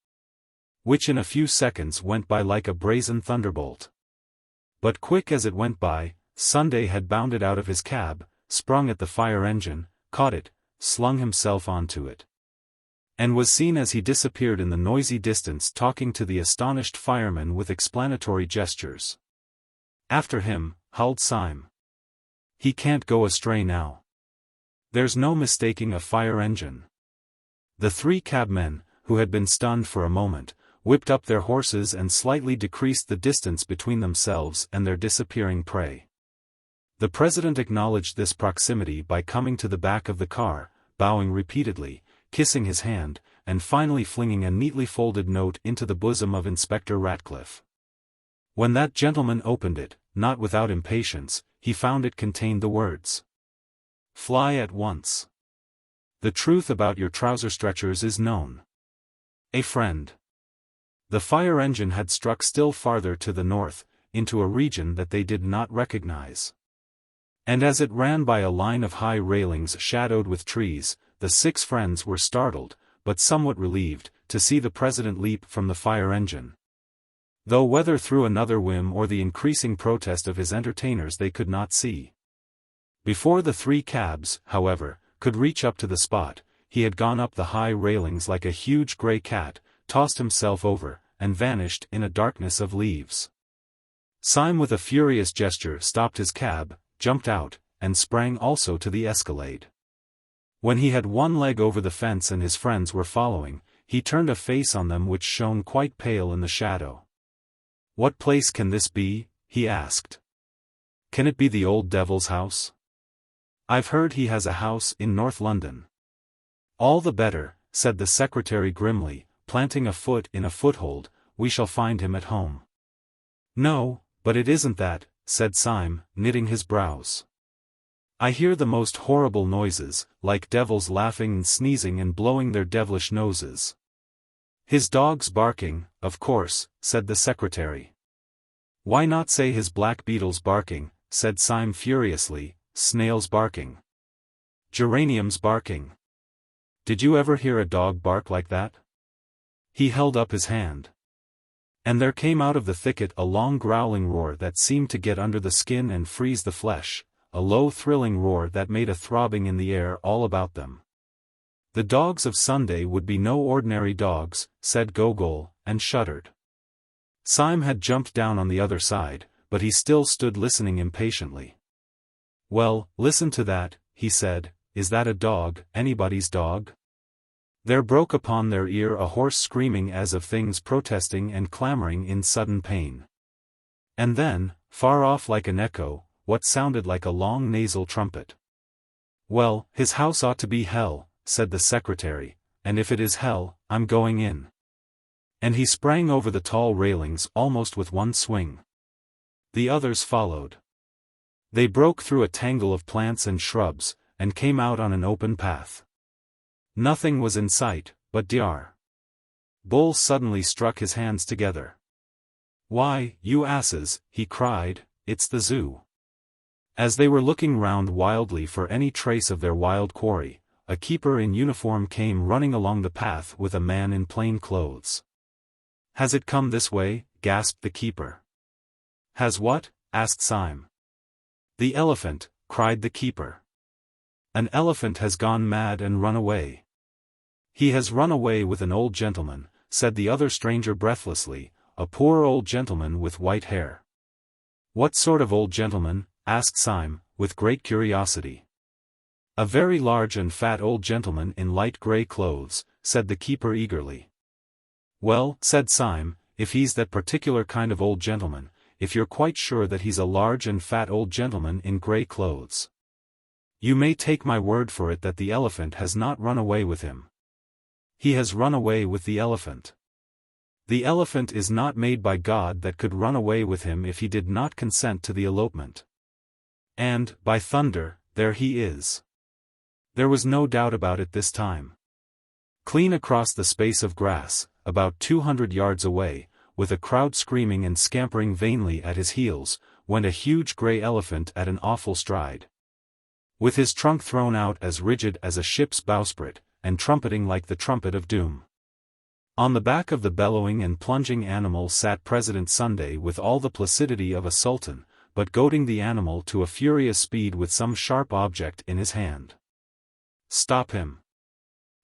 which in a few seconds went by like a brazen thunderbolt. But quick as it went by, Sunday had bounded out of his cab, sprung at the fire engine, caught it, slung himself onto it, and was seen as he disappeared in the noisy distance talking to the astonished firemen with explanatory gestures. After him, howled Syme. "He can't go astray now. There's no mistaking a fire engine." The 3 cabmen, who had been stunned for a moment, whipped up their horses and slightly decreased the distance between themselves and their disappearing prey. The President acknowledged this proximity by coming to the back of the car, bowing repeatedly, kissing his hand, and finally flinging a neatly folded note into the bosom of Inspector Ratcliffe. When that gentleman opened it, not without impatience, he found it contained the words, "Fly at once. The truth about your trouser stretchers is known. A friend." The fire engine had struck still farther to the north, into a region that they did not recognize. And as it ran by a line of high railings shadowed with trees, the 6 friends were startled, but somewhat relieved, to see the President leap from the fire engine. Though whether through another whim or the increasing protest of his entertainers they could not see. Before the 3 cabs, however, could reach up to the spot, he had gone up the high railings like a huge grey cat, tossed himself over, and vanished in a darkness of leaves. Syme with a furious gesture stopped his cab, jumped out, and sprang also to the escalade. When he had one leg over the fence and his friends were following, he turned a face on them which shone quite pale in the shadow. "What place can this be?" he asked. "Can it be the old devil's house? I've heard he has a house in North London." "All the better," said the secretary grimly, planting a foot in a foothold, "we shall find him at home." "No, but it isn't that," said Syme, knitting his brows. "I hear the most horrible noises, like devils laughing and sneezing and blowing their devilish noses." "His dog's barking, of course," said the secretary. "Why not say his black beetle's barking," said Syme furiously, "snails barking. Geraniums barking. Did you ever hear a dog bark like that?" He held up his hand. And there came out of the thicket a long growling roar that seemed to get under the skin and freeze the flesh, a low thrilling roar that made a throbbing in the air all about them. "The dogs of Sunday would be no ordinary dogs," said Gogol, and shuddered. Syme had jumped down on the other side, but he still stood listening impatiently. "Well, listen to that," he said. "Is that a dog, anybody's dog?" There broke upon their ear a hoarse screaming as of things protesting and clamoring in sudden pain. And then, far off like an echo, what sounded like a long nasal trumpet. "Well, his house ought to be hell," said the secretary, "and if it is hell, I'm going in." And he sprang over the tall railings almost with one swing. The others followed. They broke through a tangle of plants and shrubs, and came out on an open path. Nothing was in sight, but Dr. Bull suddenly struck his hands together. "Why, you asses," he cried, "it's the zoo." As they were looking round wildly for any trace of their wild quarry, a keeper in uniform came running along the path with a man in plain clothes. "Has it come this way?" gasped the keeper. "Has what?" asked Syme. "The elephant," cried the keeper. "An elephant has gone mad and run away." "He has run away with an old gentleman," said the other stranger breathlessly, "a poor old gentleman with white hair." "What sort of old gentleman?" asked Syme, with great curiosity. "A very large and fat old gentleman in light grey clothes," said the keeper eagerly. "Well," said Syme, "if he's that particular kind of old gentleman, if you're quite sure that he's a large and fat old gentleman in grey clothes, you may take my word for it that the elephant has not run away with him. He has run away with the elephant. The elephant is not made by God that could run away with him if he did not consent to the elopement. And, by thunder, there he is." There was no doubt about it this time. Clean across the space of grass, about 200 yards away, with a crowd screaming and scampering vainly at his heels, went a huge grey elephant at an awful stride. With his trunk thrown out as rigid as a ship's bowsprit, and trumpeting like the trumpet of doom. On the back of the bellowing and plunging animal sat President Sunday with all the placidity of a sultan, but goading the animal to a furious speed with some sharp object in his hand. "Stop him!"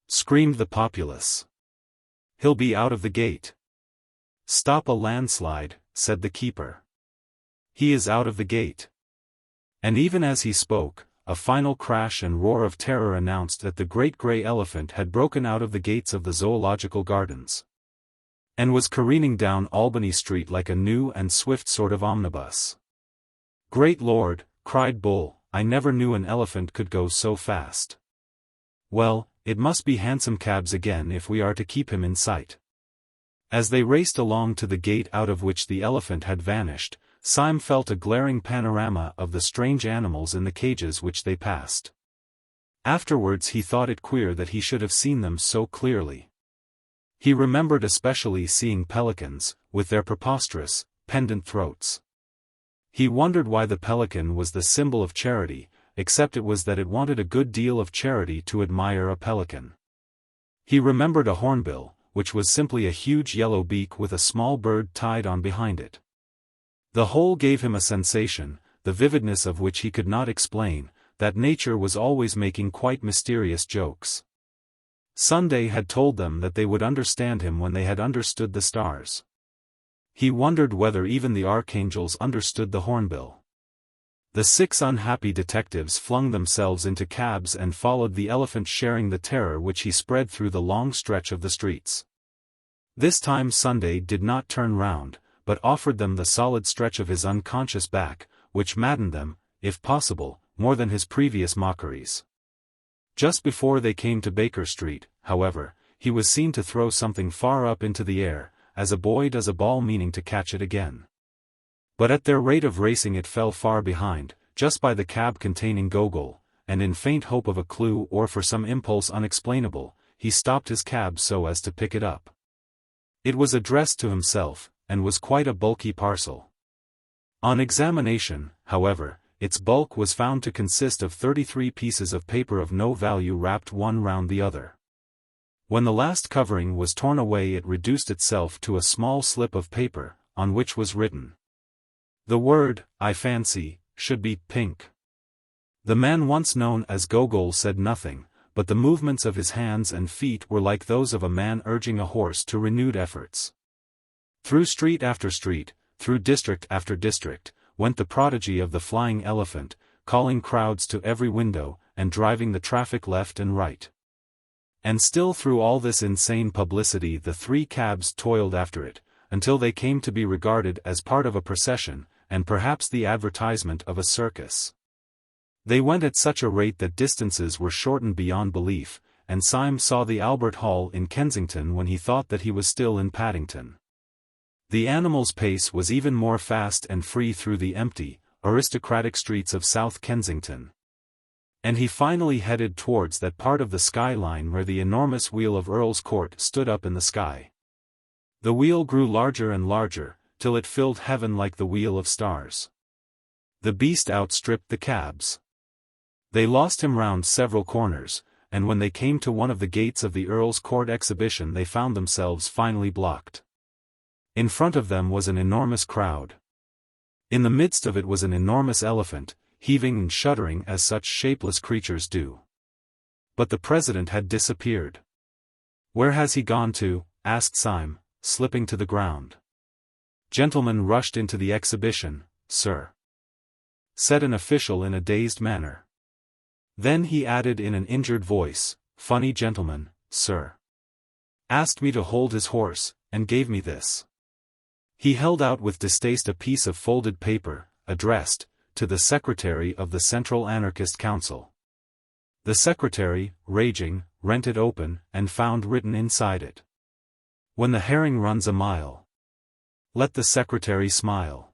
screamed the populace. "He'll be out of the gate." "Stop a landslide," said the keeper. "He is out of the gate." And even as he spoke, a final crash and roar of terror announced that the great grey elephant had broken out of the gates of the Zoological Gardens, and was careening down Albany Street like a new and swift sort of omnibus. "Great Lord," cried Bull, "I never knew an elephant could go so fast. Well, it must be hansom cabs again if we are to keep him in sight." As they raced along to the gate out of which the elephant had vanished, Syme felt a glaring panorama of the strange animals in the cages which they passed. Afterwards he thought it queer that he should have seen them so clearly. He remembered especially seeing pelicans, with their preposterous, pendant throats. He wondered why the pelican was the symbol of charity, except it was that it wanted a good deal of charity to admire a pelican. He remembered a hornbill, which was simply a huge yellow beak with a small bird tied on behind it. The whole gave him a sensation, the vividness of which he could not explain, that nature was always making quite mysterious jokes. Sunday had told them that they would understand him when they had understood the stars. He wondered whether even the archangels understood the hornbill. The 6 unhappy detectives flung themselves into cabs and followed the elephant, sharing the terror which he spread through the long stretch of the streets. This time Sunday did not turn round, but offered them the solid stretch of his unconscious back, which maddened them, if possible, more than his previous mockeries. Just before they came to Baker Street, however, he was seen to throw something far up into the air, as a boy does a ball meaning to catch it again. But at their rate of racing it fell far behind, just by the cab containing Gogol, and in faint hope of a clue or for some impulse unexplainable, he stopped his cab so as to pick it up. It was addressed to himself, and was quite a bulky parcel. On examination, however, its bulk was found to consist of 33 pieces of paper of no value wrapped one round the other. When the last covering was torn away it reduced itself to a small slip of paper, on which was written. The word, I fancy, should be pink. The man once known as Gogol said nothing, but the movements of his hands and feet were like those of a man urging a horse to renewed efforts. Through street after street, through district after district, went the prodigy of the flying elephant, calling crowds to every window, and driving the traffic left and right. And still through all this insane publicity the three cabs toiled after it, until they came to be regarded as part of a procession, and perhaps the advertisement of a circus. They went at such a rate that distances were shortened beyond belief, and Syme saw the Albert Hall in Kensington when he thought that he was still in Paddington. The animal's pace was even more fast and free through the empty, aristocratic streets of South Kensington. And he finally headed towards that part of the skyline where the enormous wheel of Earl's Court stood up in the sky. The wheel grew larger and larger, till it filled heaven like the wheel of stars. The beast outstripped the cabs. They lost him round several corners, and when they came to one of the gates of the Earl's Court exhibition they found themselves finally blocked. In front of them was an enormous crowd. In the midst of it was an enormous elephant, heaving and shuddering as such shapeless creatures do. But the president had disappeared. "Where has he gone to?" asked Syme, slipping to the ground. "Gentlemen rushed into the exhibition, sir," said an official in a dazed manner. Then he added in an injured voice, "Funny gentleman, sir. Asked me to hold his horse, and gave me this." He held out with distaste a piece of folded paper, addressed, "To the Secretary of the Central Anarchist Council." The secretary, raging, rent it open, and found written inside it, "When the herring runs a mile, let the secretary smile.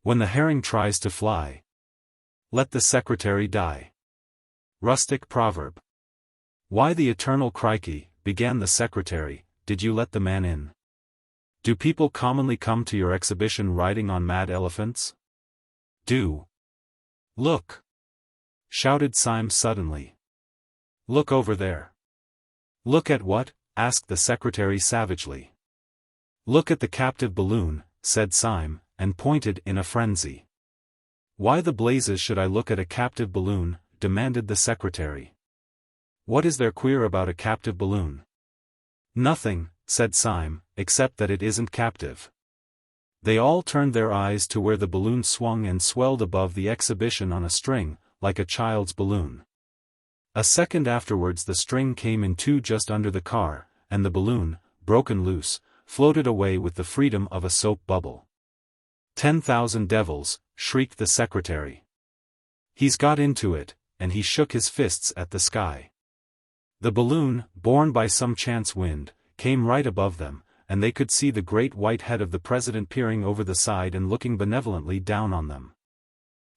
When the herring tries to fly, let the secretary die." Rustic proverb. "Why the eternal crikey," began the secretary, "did you let the man in? Do people commonly come to your exhibition riding on mad elephants?" "Do." "Look!" shouted Syme suddenly. "Look over there." "Look at what?" asked the secretary savagely. "Look at the captive balloon," said Syme, and pointed in a frenzy. "Why the blazes should I look at a captive balloon?" demanded the secretary. "What is there queer about a captive balloon?" "Nothing," said Syme, "except that it isn't captive." They all turned their eyes to where the balloon swung and swelled above the exhibition on a string, like a child's balloon. A second afterwards the string came in two just under the car, and the balloon, broken loose, floated away with the freedom of a soap bubble. "10,000 devils," shrieked the secretary. "He's got into it," and he shook his fists at the sky. The balloon, borne by some chance wind, came right above them, and they could see the great white head of the president peering over the side and looking benevolently down on them.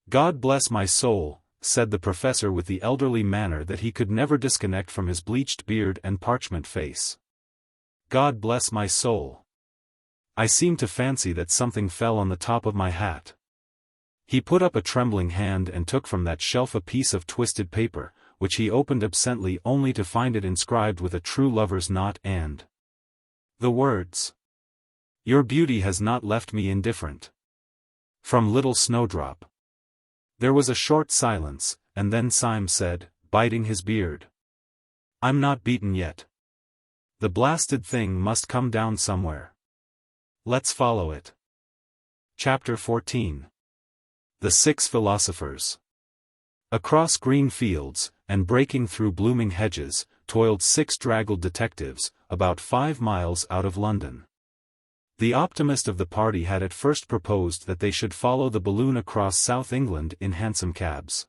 "God bless my soul," said the professor with the elderly manner that he could never disconnect from his bleached beard and parchment face. "God bless my soul. I seem to fancy that something fell on the top of my hat." He put up a trembling hand and took from that shelf a piece of twisted paper, which he opened absently only to find it inscribed with a true lover's knot and the words, "Your beauty has not left me indifferent." From Little Snowdrop. There was a short silence, and then Syme said, biting his beard, "I'm not beaten yet. The blasted thing must come down somewhere. Let's follow it." Chapter 14. The Six Philosophers. Across green fields, and breaking through blooming hedges, toiled 6 draggled detectives, about 5 miles out of London. The optimist of the party had at first proposed that they should follow the balloon across South England in hansom cabs.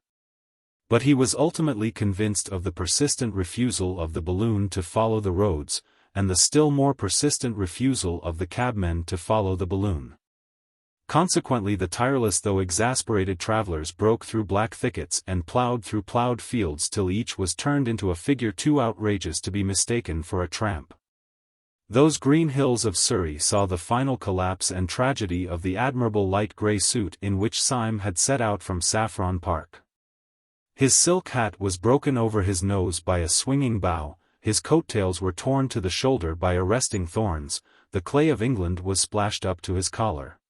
But he was ultimately convinced of the persistent refusal of the balloon to follow the roads, and the still more persistent refusal of the cabmen to follow the balloon. Consequently the tireless though exasperated travellers broke through black thickets and ploughed through ploughed fields till each was turned into a figure too outrageous to be mistaken for a tramp. Those green hills of Surrey saw the final collapse and tragedy of the admirable light grey suit in which Syme had set out from Saffron Park. His silk hat was broken over his nose by a swinging bough, his coat-tails were torn to the shoulder by arresting thorns, the clay of England was splashed up to his collar.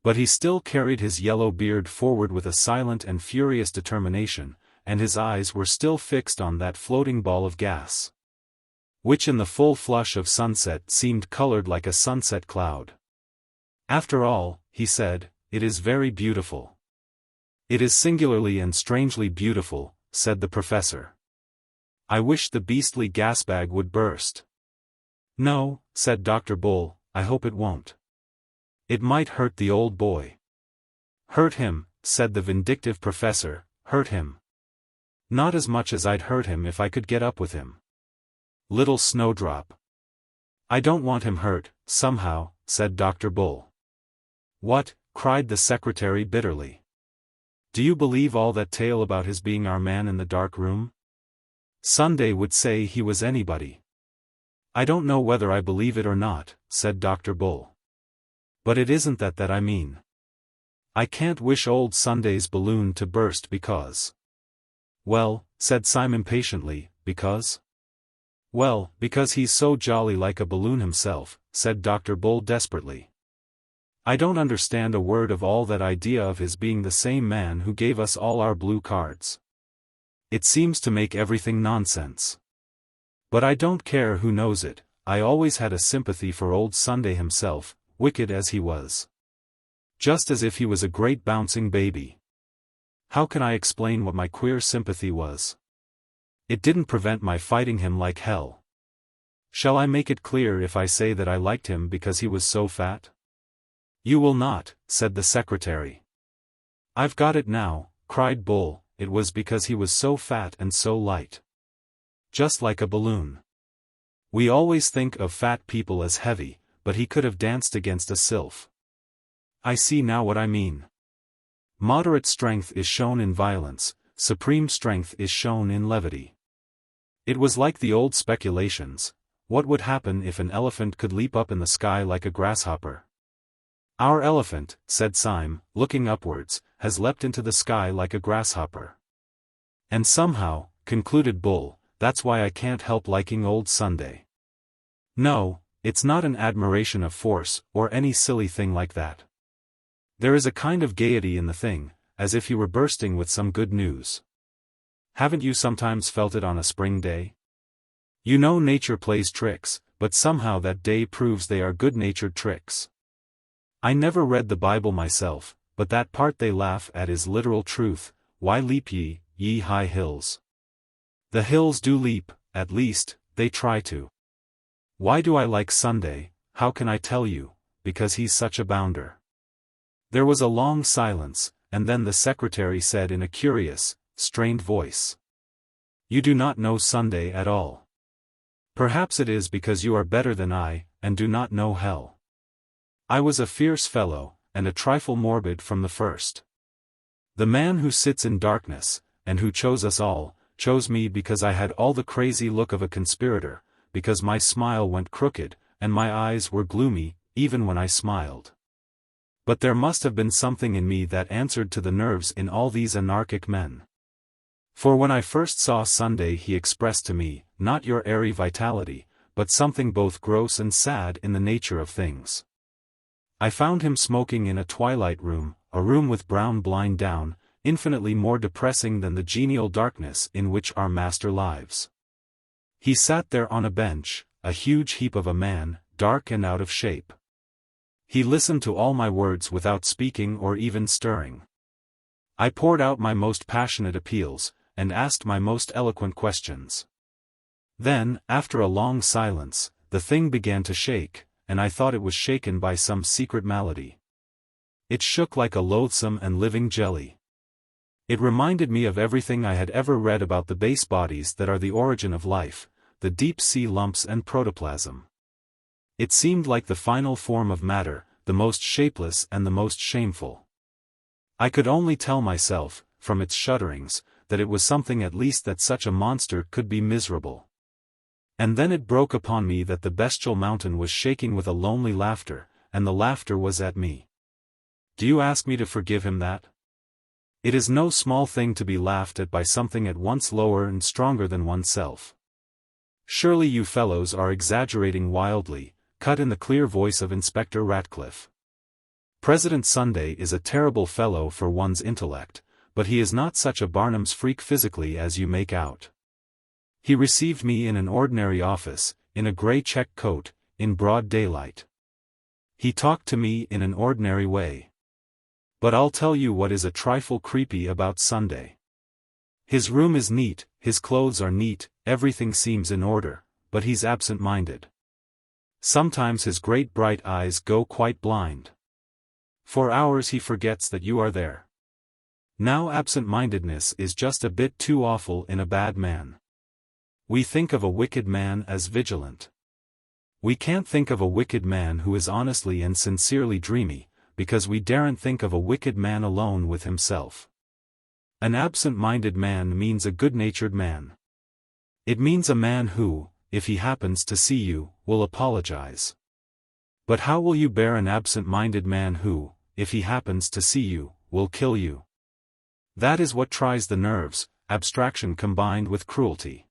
But he still carried his yellow beard forward with a silent and furious determination, and his eyes were still fixed on that floating ball of gas, which in the full flush of sunset seemed colored like a sunset cloud. "After all," he said, "it is very beautiful." "It is singularly and strangely beautiful," said the professor. I wish the beastly gas bag would burst. No, said Dr. Bull, I hope it won't. It might hurt the old boy. Hurt him, said the vindictive professor, hurt him. Not as much as I'd hurt him if I could get up with him. Little snowdrop. I don't want him hurt, somehow, said Dr. Bull. What? Cried the secretary bitterly. Do you believe all that tale about his being our man in the dark room? Sunday would say he was anybody. I don't know whether I believe it or not, said Dr. Bull. But it isn't that I mean. I can't wish old Sunday's balloon to burst because. Well, said Syme impatiently, because? Well, because he's so jolly like a balloon himself, said Dr. Bull desperately. I don't understand a word of all that idea of his being the same man who gave us all our blue cards. It seems to make everything nonsense. But I don't care who knows it, I always had a sympathy for old Sunday himself, wicked as he was. Just as if he was a great bouncing baby. How can I explain what my queer sympathy was? It didn't prevent my fighting him like hell. Shall I make it clear if I say that I liked him because he was so fat? You will not, said the secretary. I've got it now, cried Bull, it was because he was so fat and so light. Just like a balloon. We always think of fat people as heavy, but he could have danced against a sylph. I see now what I mean. Moderate strength is shown in violence, supreme strength is shown in levity. It was like the old speculations, what would happen if an elephant could leap up in the sky like a grasshopper? Our elephant, said Syme, looking upwards, has leapt into the sky like a grasshopper. And somehow, concluded Bull, that's why I can't help liking old Sunday. No, it's not an admiration of force, or any silly thing like that. There is a kind of gaiety in the thing, as if he were bursting with some good news. Haven't you sometimes felt it on a spring day? You know nature plays tricks, but somehow that day proves they are good-natured tricks. I never read the Bible myself, but that part they laugh at is literal truth, why leap ye, ye high hills? The hills do leap, at least, they try to. Why do I like Sunday? How can I tell you? Because he's such a bounder. There was a long silence, and then the secretary said in a curious, strained voice. You do not know Sunday at all. Perhaps it is because you are better than I, and do not know hell. I was a fierce fellow, and a trifle morbid from the first. The man who sits in darkness, and who chose us all, chose me because I had all the crazy look of a conspirator, because my smile went crooked, and my eyes were gloomy, even when I smiled. But there must have been something in me that answered to the nerves in all these anarchic men. For when I first saw Sunday he expressed to me, not your airy vitality, but something both gross and sad in the nature of things. I found him smoking in a twilight room, a room with brown blind down, infinitely more depressing than the genial darkness in which our master lives. He sat there on a bench, a huge heap of a man, dark and out of shape. He listened to all my words without speaking or even stirring. I poured out my most passionate appeals, and asked my most eloquent questions. Then, after a long silence, the thing began to shake, and I thought it was shaken by some secret malady. It shook like a loathsome and living jelly. It reminded me of everything I had ever read about the base bodies that are the origin of life, the deep-sea lumps and protoplasm. It seemed like the final form of matter, the most shapeless and the most shameful. I could only tell myself, from its shudderings, that it was something at least that such a monster could be miserable. And then it broke upon me that the bestial mountain was shaking with a lonely laughter, and the laughter was at me. Do you ask me to forgive him that? It is no small thing to be laughed at by something at once lower and stronger than oneself. Surely you fellows are exaggerating wildly, cut in the clear voice of Inspector Ratcliffe. President Sunday is a terrible fellow for one's intellect, but he is not such a Barnum's freak physically as you make out. He received me in an ordinary office, in a grey check coat, in broad daylight. He talked to me in an ordinary way. But I'll tell you what is a trifle creepy about Sunday. His room is neat, his clothes are neat, everything seems in order, but he's absent-minded. Sometimes his great bright eyes go quite blind. For hours he forgets that you are there. Now absent-mindedness is just a bit too awful in a bad man. We think of a wicked man as vigilant. We can't think of a wicked man who is honestly and sincerely dreamy, because we daren't think of a wicked man alone with himself. An absent-minded man means a good-natured man. It means a man who, if he happens to see you, will apologize. But how will you bear an absent-minded man who, if he happens to see you, will kill you? That is what tries the nerves, abstraction combined with cruelty.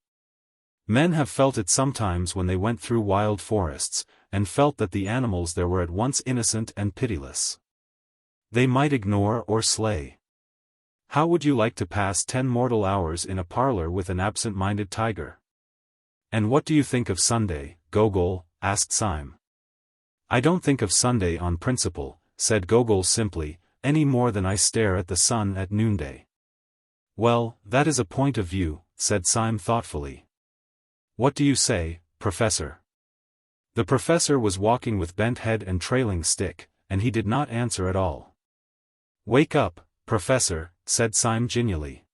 Men have felt it sometimes when they went through wild forests, and felt that the animals there were at once innocent and pitiless. They might ignore or slay. How would you like to pass 10 mortal hours in a parlor with an absent-minded tiger? And what do you think of Sunday, Gogol? Asked Syme. I don't think of Sunday on principle, said Gogol simply, any more than I stare at the sun at noonday. Well, that is a point of view, said Syme thoughtfully. What do you say, Professor? The professor was walking with bent head and trailing stick, and he did not answer at all. Wake up, Professor, said Syme genially.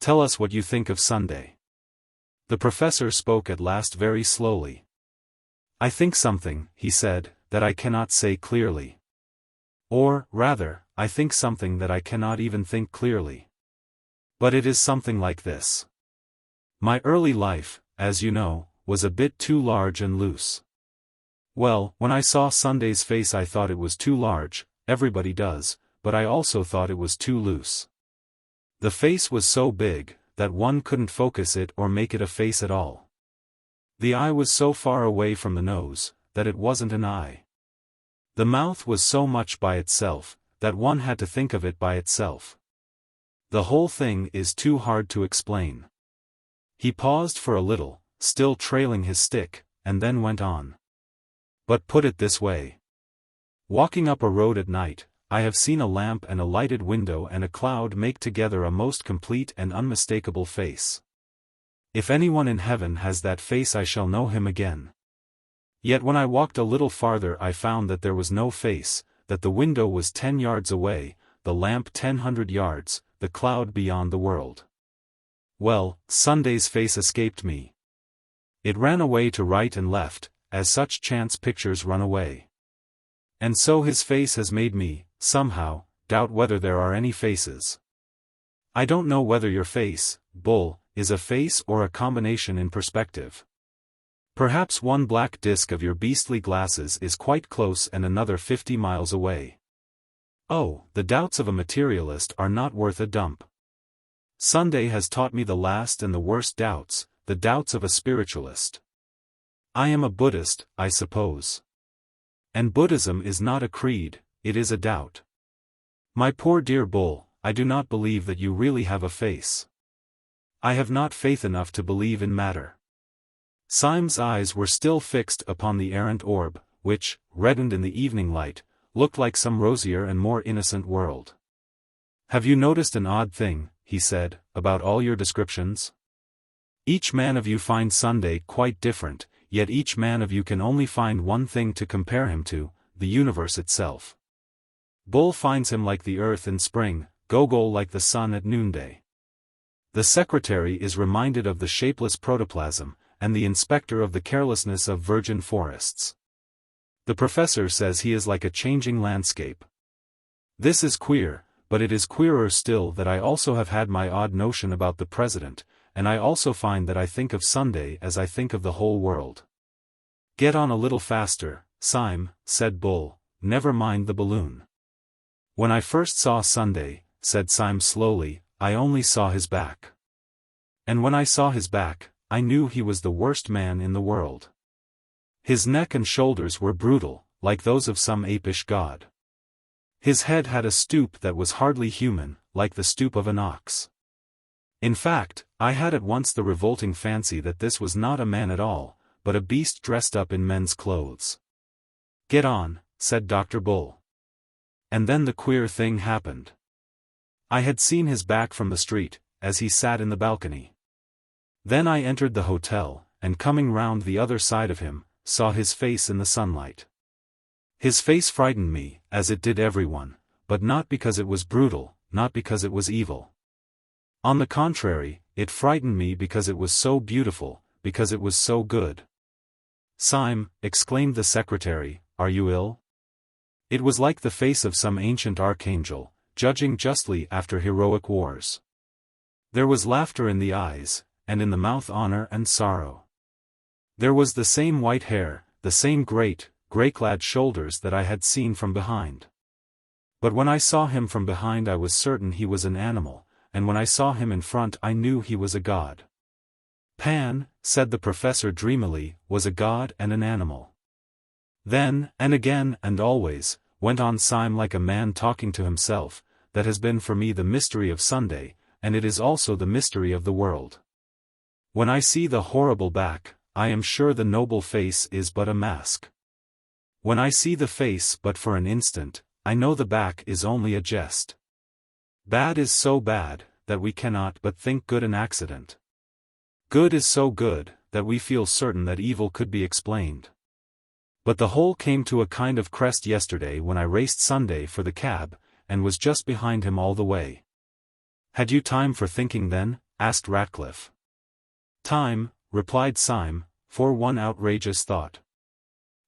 Tell us what you think of Sunday. The professor spoke at last very slowly. I think something, he said, that I cannot say clearly. Or, rather, I think something that I cannot even think clearly. But it is something like this. My early life, as you know, was a bit too large and loose. Well, when I saw Sunday's face I thought it was too large, everybody does, but I also thought it was too loose. The face was so big, that one couldn't focus it or make it a face at all. The eye was so far away from the nose, that it wasn't an eye. The mouth was so much by itself, that one had to think of it by itself. The whole thing is too hard to explain. He paused for a little, still trailing his stick, and then went on. But put it this way. Walking up a road at night, I have seen a lamp and a lighted window and a cloud make together a most complete and unmistakable face. If anyone in heaven has that face I shall know him again. Yet when I walked a little farther I found that there was no face, that the window was 10 yards away, the lamp 100 yards, the cloud beyond the world. Well, Sunday's face escaped me. It ran away to right and left, as such chance pictures run away. And so his face has made me, somehow, doubt whether there are any faces. I don't know whether your face, Bull, is a face or a combination in perspective. Perhaps one black disk of your beastly glasses is quite close and another 50 miles away. Oh, the doubts of a materialist are not worth a dump. Sunday has taught me the last and the worst doubts, the doubts of a spiritualist. I am a Buddhist, I suppose. And Buddhism is not a creed, it is a doubt. My poor dear Bull, I do not believe that you really have a face. I have not faith enough to believe in matter. Syme's eyes were still fixed upon the errant orb, which, reddened in the evening light, looked like some rosier and more innocent world. Have you noticed an odd thing, he said, about all your descriptions? Each man of you finds Sunday quite different, yet each man of you can only find one thing to compare him to, the universe itself. Bull finds him like the earth in spring, Gogol like the sun at noonday. The secretary is reminded of the shapeless protoplasm, and the inspector of the carelessness of virgin forests. The professor says he is like a changing landscape. This is queer, but it is queerer still that I also have had my odd notion about the president, and I also find that I think of Sunday as I think of the whole world. Get on a little faster, Syme, said Bull, never mind the balloon. When I first saw Sunday, said Syme slowly, I only saw his back. And when I saw his back, I knew he was the worst man in the world. His neck and shoulders were brutal, like those of some apish god. His head had a stoop that was hardly human, like the stoop of an ox. In fact, I had at once the revolting fancy that this was not a man at all, but a beast dressed up in men's clothes. Get on, said Dr. Bull. And then the queer thing happened. I had seen his back from the street, as he sat in the balcony. Then I entered the hotel, and coming round the other side of him, saw his face in the sunlight. His face frightened me, as it did everyone, but not because it was brutal, not because it was evil. On the contrary, it frightened me because it was so beautiful, because it was so good. "Syme," exclaimed the secretary, "are you ill?" It was like the face of some ancient archangel, judging justly after heroic wars. There was laughter in the eyes, and in the mouth honor and sorrow. There was the same white hair, the same great, grey-clad shoulders that I had seen from behind. But when I saw him from behind I was certain he was an animal, and when I saw him in front I knew he was a god. Pan, said the professor dreamily, was a god and an animal. Then, and again, and always, went on Syme like a man talking to himself, that has been for me the mystery of Sunday, and it is also the mystery of the world. When I see the horrible back, I am sure the noble face is but a mask. When I see the face but for an instant, I know the back is only a jest. Bad is so bad, that we cannot but think good an accident. Good is so good, that we feel certain that evil could be explained. But the whole came to a kind of crest yesterday when I raced Sunday for the cab, and was just behind him all the way. "Had you time for thinking then?" asked Ratcliffe. "Time," replied Syme, "for one outrageous thought.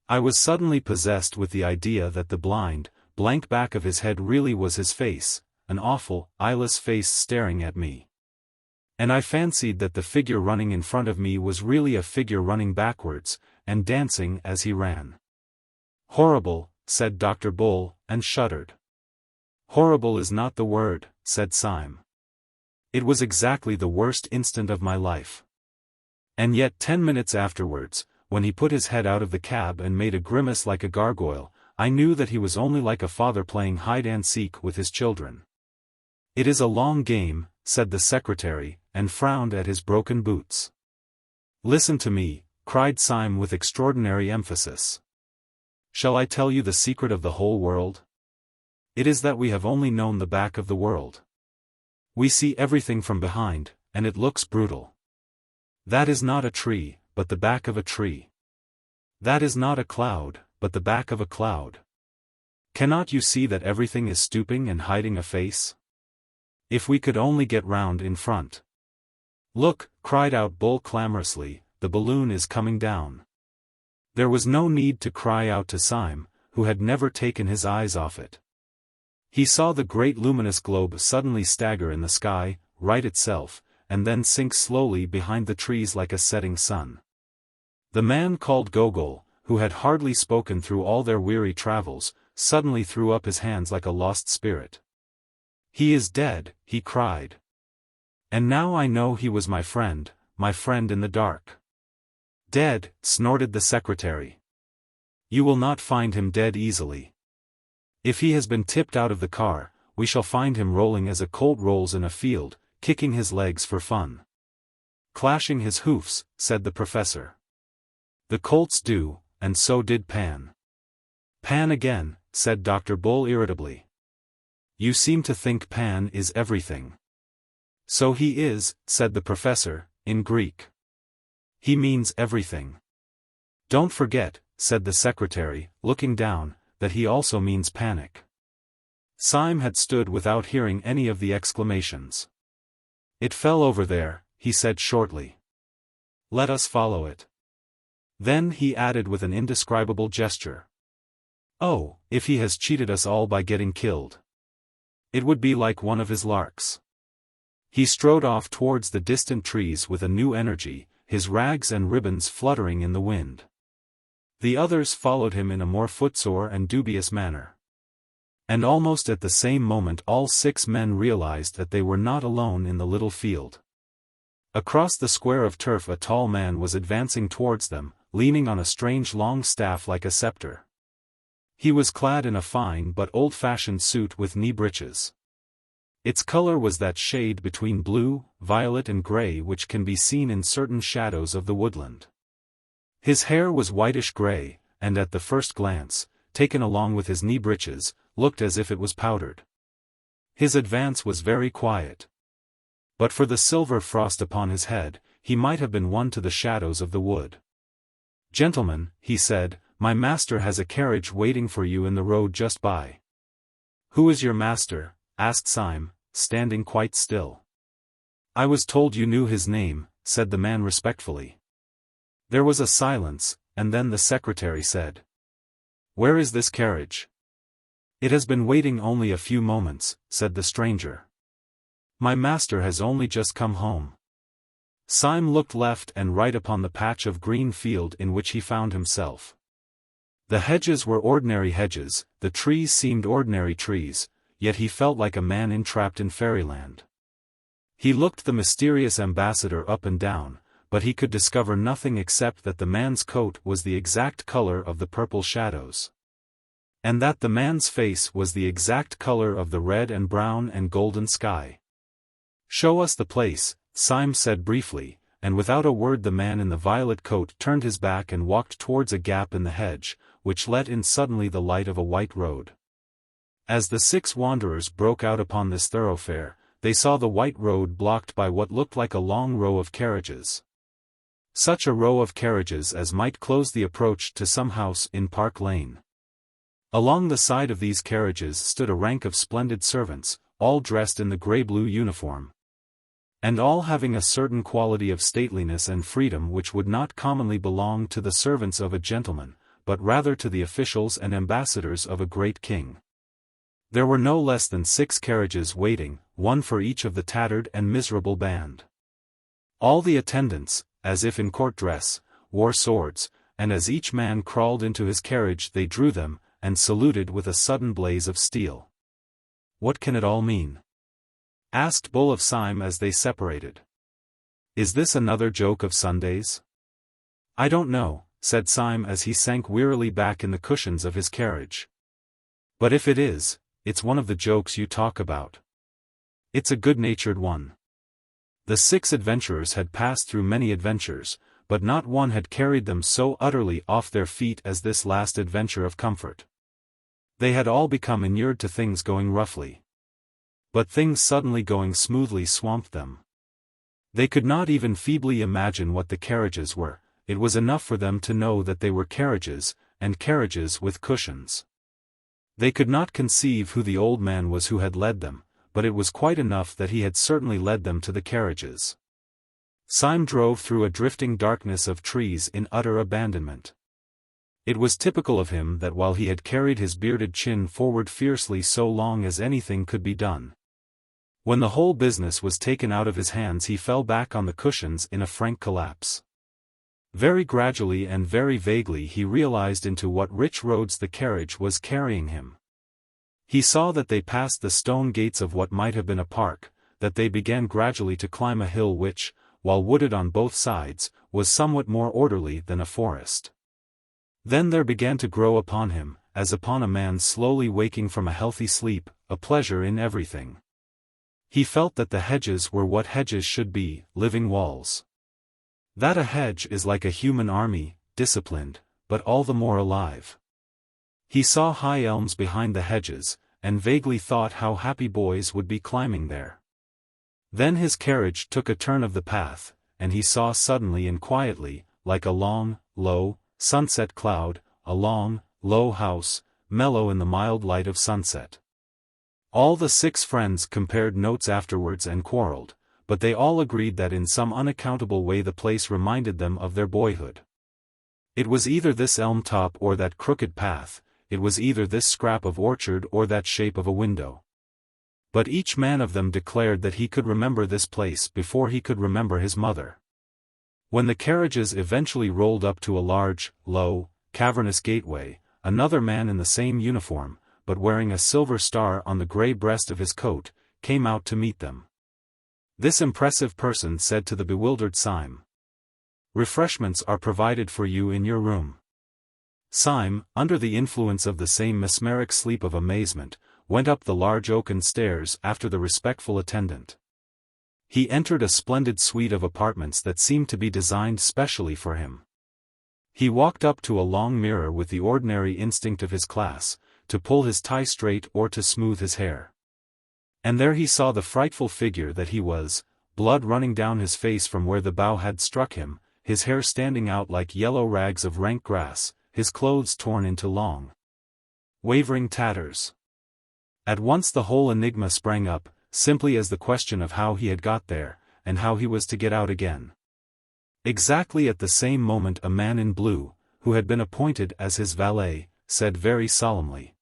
I was suddenly possessed with the idea that the blind, blank back of his head really was his face, an awful, eyeless face staring at me. And I fancied that the figure running in front of me was really a figure running backwards, and dancing as he ran." "Horrible," said Dr. Bull, and shuddered. "Horrible is not the word," said Syme. "It was exactly the worst instant of my life. And yet 10 minutes afterwards, when he put his head out of the cab and made a grimace like a gargoyle, I knew that he was only like a father playing hide-and-seek with his children." "It is a long game," said the secretary, and frowned at his broken boots. "Listen to me," cried Syme with extraordinary emphasis. "Shall I tell you the secret of the whole world? It is that we have only known the back of the world. We see everything from behind, and it looks brutal. That is not a tree, but the back of a tree. That is not a cloud, but the back of a cloud. Cannot you see that everything is stooping and hiding a face? If we could only get round in front." "Look," cried out Bull clamorously, "the balloon is coming down." There was no need to cry out to Syme, who had never taken his eyes off it. He saw the great luminous globe suddenly stagger in the sky, right itself, and then sink slowly behind the trees like a setting sun. The man called Gogol, who had hardly spoken through all their weary travels, suddenly threw up his hands like a lost spirit. "He is dead," he cried. "And now I know he was my friend in the dark." "Dead," snorted the secretary. "You will not find him dead easily. If he has been tipped out of the car, we shall find him rolling as a colt rolls in a field, kicking his legs for fun. Clashing his hoofs," said the professor. "The colts do, and so did Pan." "Pan again," said Dr. Bull irritably. "You seem to think Pan is everything." "So he is," said the professor, in Greek. "He means everything. Don't forget," said the secretary, looking down, "that he also means panic." Syme had stood without hearing any of the exclamations. "It fell over there," he said shortly. "Let us follow it." Then he added with an indescribable gesture. "Oh, if he has cheated us all by getting killed. It would be like one of his larks." He strode off towards the distant trees with a new energy, his rags and ribbons fluttering in the wind. The others followed him in a more footsore and dubious manner. And almost at the same moment all 6 men realized that they were not alone in the little field. Across the square of turf a tall man was advancing towards them, leaning on a strange long staff like a scepter. He was clad in a fine but old-fashioned suit with knee breeches. Its color was that shade between blue, violet and gray which can be seen in certain shadows of the woodland. His hair was whitish-gray, and at the first glance, taken along with his knee breeches, looked as if it was powdered. His advance was very quiet. But for the silver frost upon his head, he might have been won to the shadows of the wood. "Gentlemen," he said, "my master has a carriage waiting for you in the road just by." "Who is your master?" asked Syme, standing quite still. "I was told you knew his name," said the man respectfully. There was a silence, and then the secretary said, "Where is this carriage?" "It has been waiting only a few moments," said the stranger. "My master has only just come home." Syme looked left and right upon the patch of green field in which he found himself. The hedges were ordinary hedges, the trees seemed ordinary trees, yet he felt like a man entrapped in fairyland. He looked the mysterious ambassador up and down, but he could discover nothing except that the man's coat was the exact color of the purple shadows, and that the man's face was the exact color of the red and brown and golden sky. "Show us the place," Syme said briefly, and without a word the man in the violet coat turned his back and walked towards a gap in the hedge, which let in suddenly the light of a white road. As the 6 wanderers broke out upon this thoroughfare, they saw the white road blocked by what looked like a long row of carriages. Such a row of carriages as might close the approach to some house in Park Lane. Along the side of these carriages stood a rank of splendid servants, all dressed in the grey-blue uniform, and all having a certain quality of stateliness and freedom which would not commonly belong to the servants of a gentleman, but rather to the officials and ambassadors of a great king. There were no less than 6 carriages waiting, one for each of the tattered and miserable band. All the attendants, as if in court dress, wore swords, and as each man crawled into his carriage they drew them, and saluted with a sudden blaze of steel. "What can it all mean?" asked Bull of Syme as they separated. "Is this another joke of Sunday's?" "I don't know," said Syme as he sank wearily back in the cushions of his carriage. "But if it is, it's one of the jokes you talk about. It's a good-natured one." The 6 adventurers had passed through many adventures, but not one had carried them so utterly off their feet as this last adventure of comfort. They had all become inured to things going roughly. But things suddenly going smoothly swamped them. They could not even feebly imagine what the carriages were. It was enough for them to know that they were carriages, and carriages with cushions. They could not conceive who the old man was who had led them, but it was quite enough that he had certainly led them to the carriages. Syme drove through a drifting darkness of trees in utter abandonment. It was typical of him that while he had carried his bearded chin forward fiercely so long as anything could be done, when the whole business was taken out of his hands he fell back on the cushions in a frank collapse. Very gradually and very vaguely he realized into what rich roads the carriage was carrying him. He saw that they passed the stone gates of what might have been a park, that they began gradually to climb a hill which, while wooded on both sides, was somewhat more orderly than a forest. Then there began to grow upon him, as upon a man slowly waking from a healthy sleep, a pleasure in everything. He felt that the hedges were what hedges should be, living walls. That a hedge is like a human army, disciplined, but all the more alive. He saw high elms behind the hedges, and vaguely thought how happy boys would be climbing there. Then his carriage took a turn of the path, and he saw suddenly and quietly, like a long, low, sunset cloud, a long, low house, mellow in the mild light of sunset. All the 6 friends compared notes afterwards and quarreled, but they all agreed that in some unaccountable way the place reminded them of their boyhood. It was either this elm top or that crooked path, it was either this scrap of orchard or that shape of a window. But each man of them declared that he could remember this place before he could remember his mother. When the carriages eventually rolled up to a large, low, cavernous gateway, another man in the same uniform, but wearing a silver star on the grey breast of his coat, came out to meet them. This impressive person said to the bewildered Syme, "Refreshments are provided for you in your room." Syme, under the influence of the same mesmeric sleep of amazement, went up the large oaken stairs after the respectful attendant. He entered a splendid suite of apartments that seemed to be designed specially for him. He walked up to a long mirror with the ordinary instinct of his class, to pull his tie straight or to smooth his hair. And there he saw the frightful figure that he was, blood running down his face from where the bough had struck him, his hair standing out like yellow rags of rank grass, his clothes torn into long, wavering tatters. At once the whole enigma sprang up, simply as the question of how he had got there, and how he was to get out again. Exactly at the same moment a man in blue, who had been appointed as his valet, said very solemnly,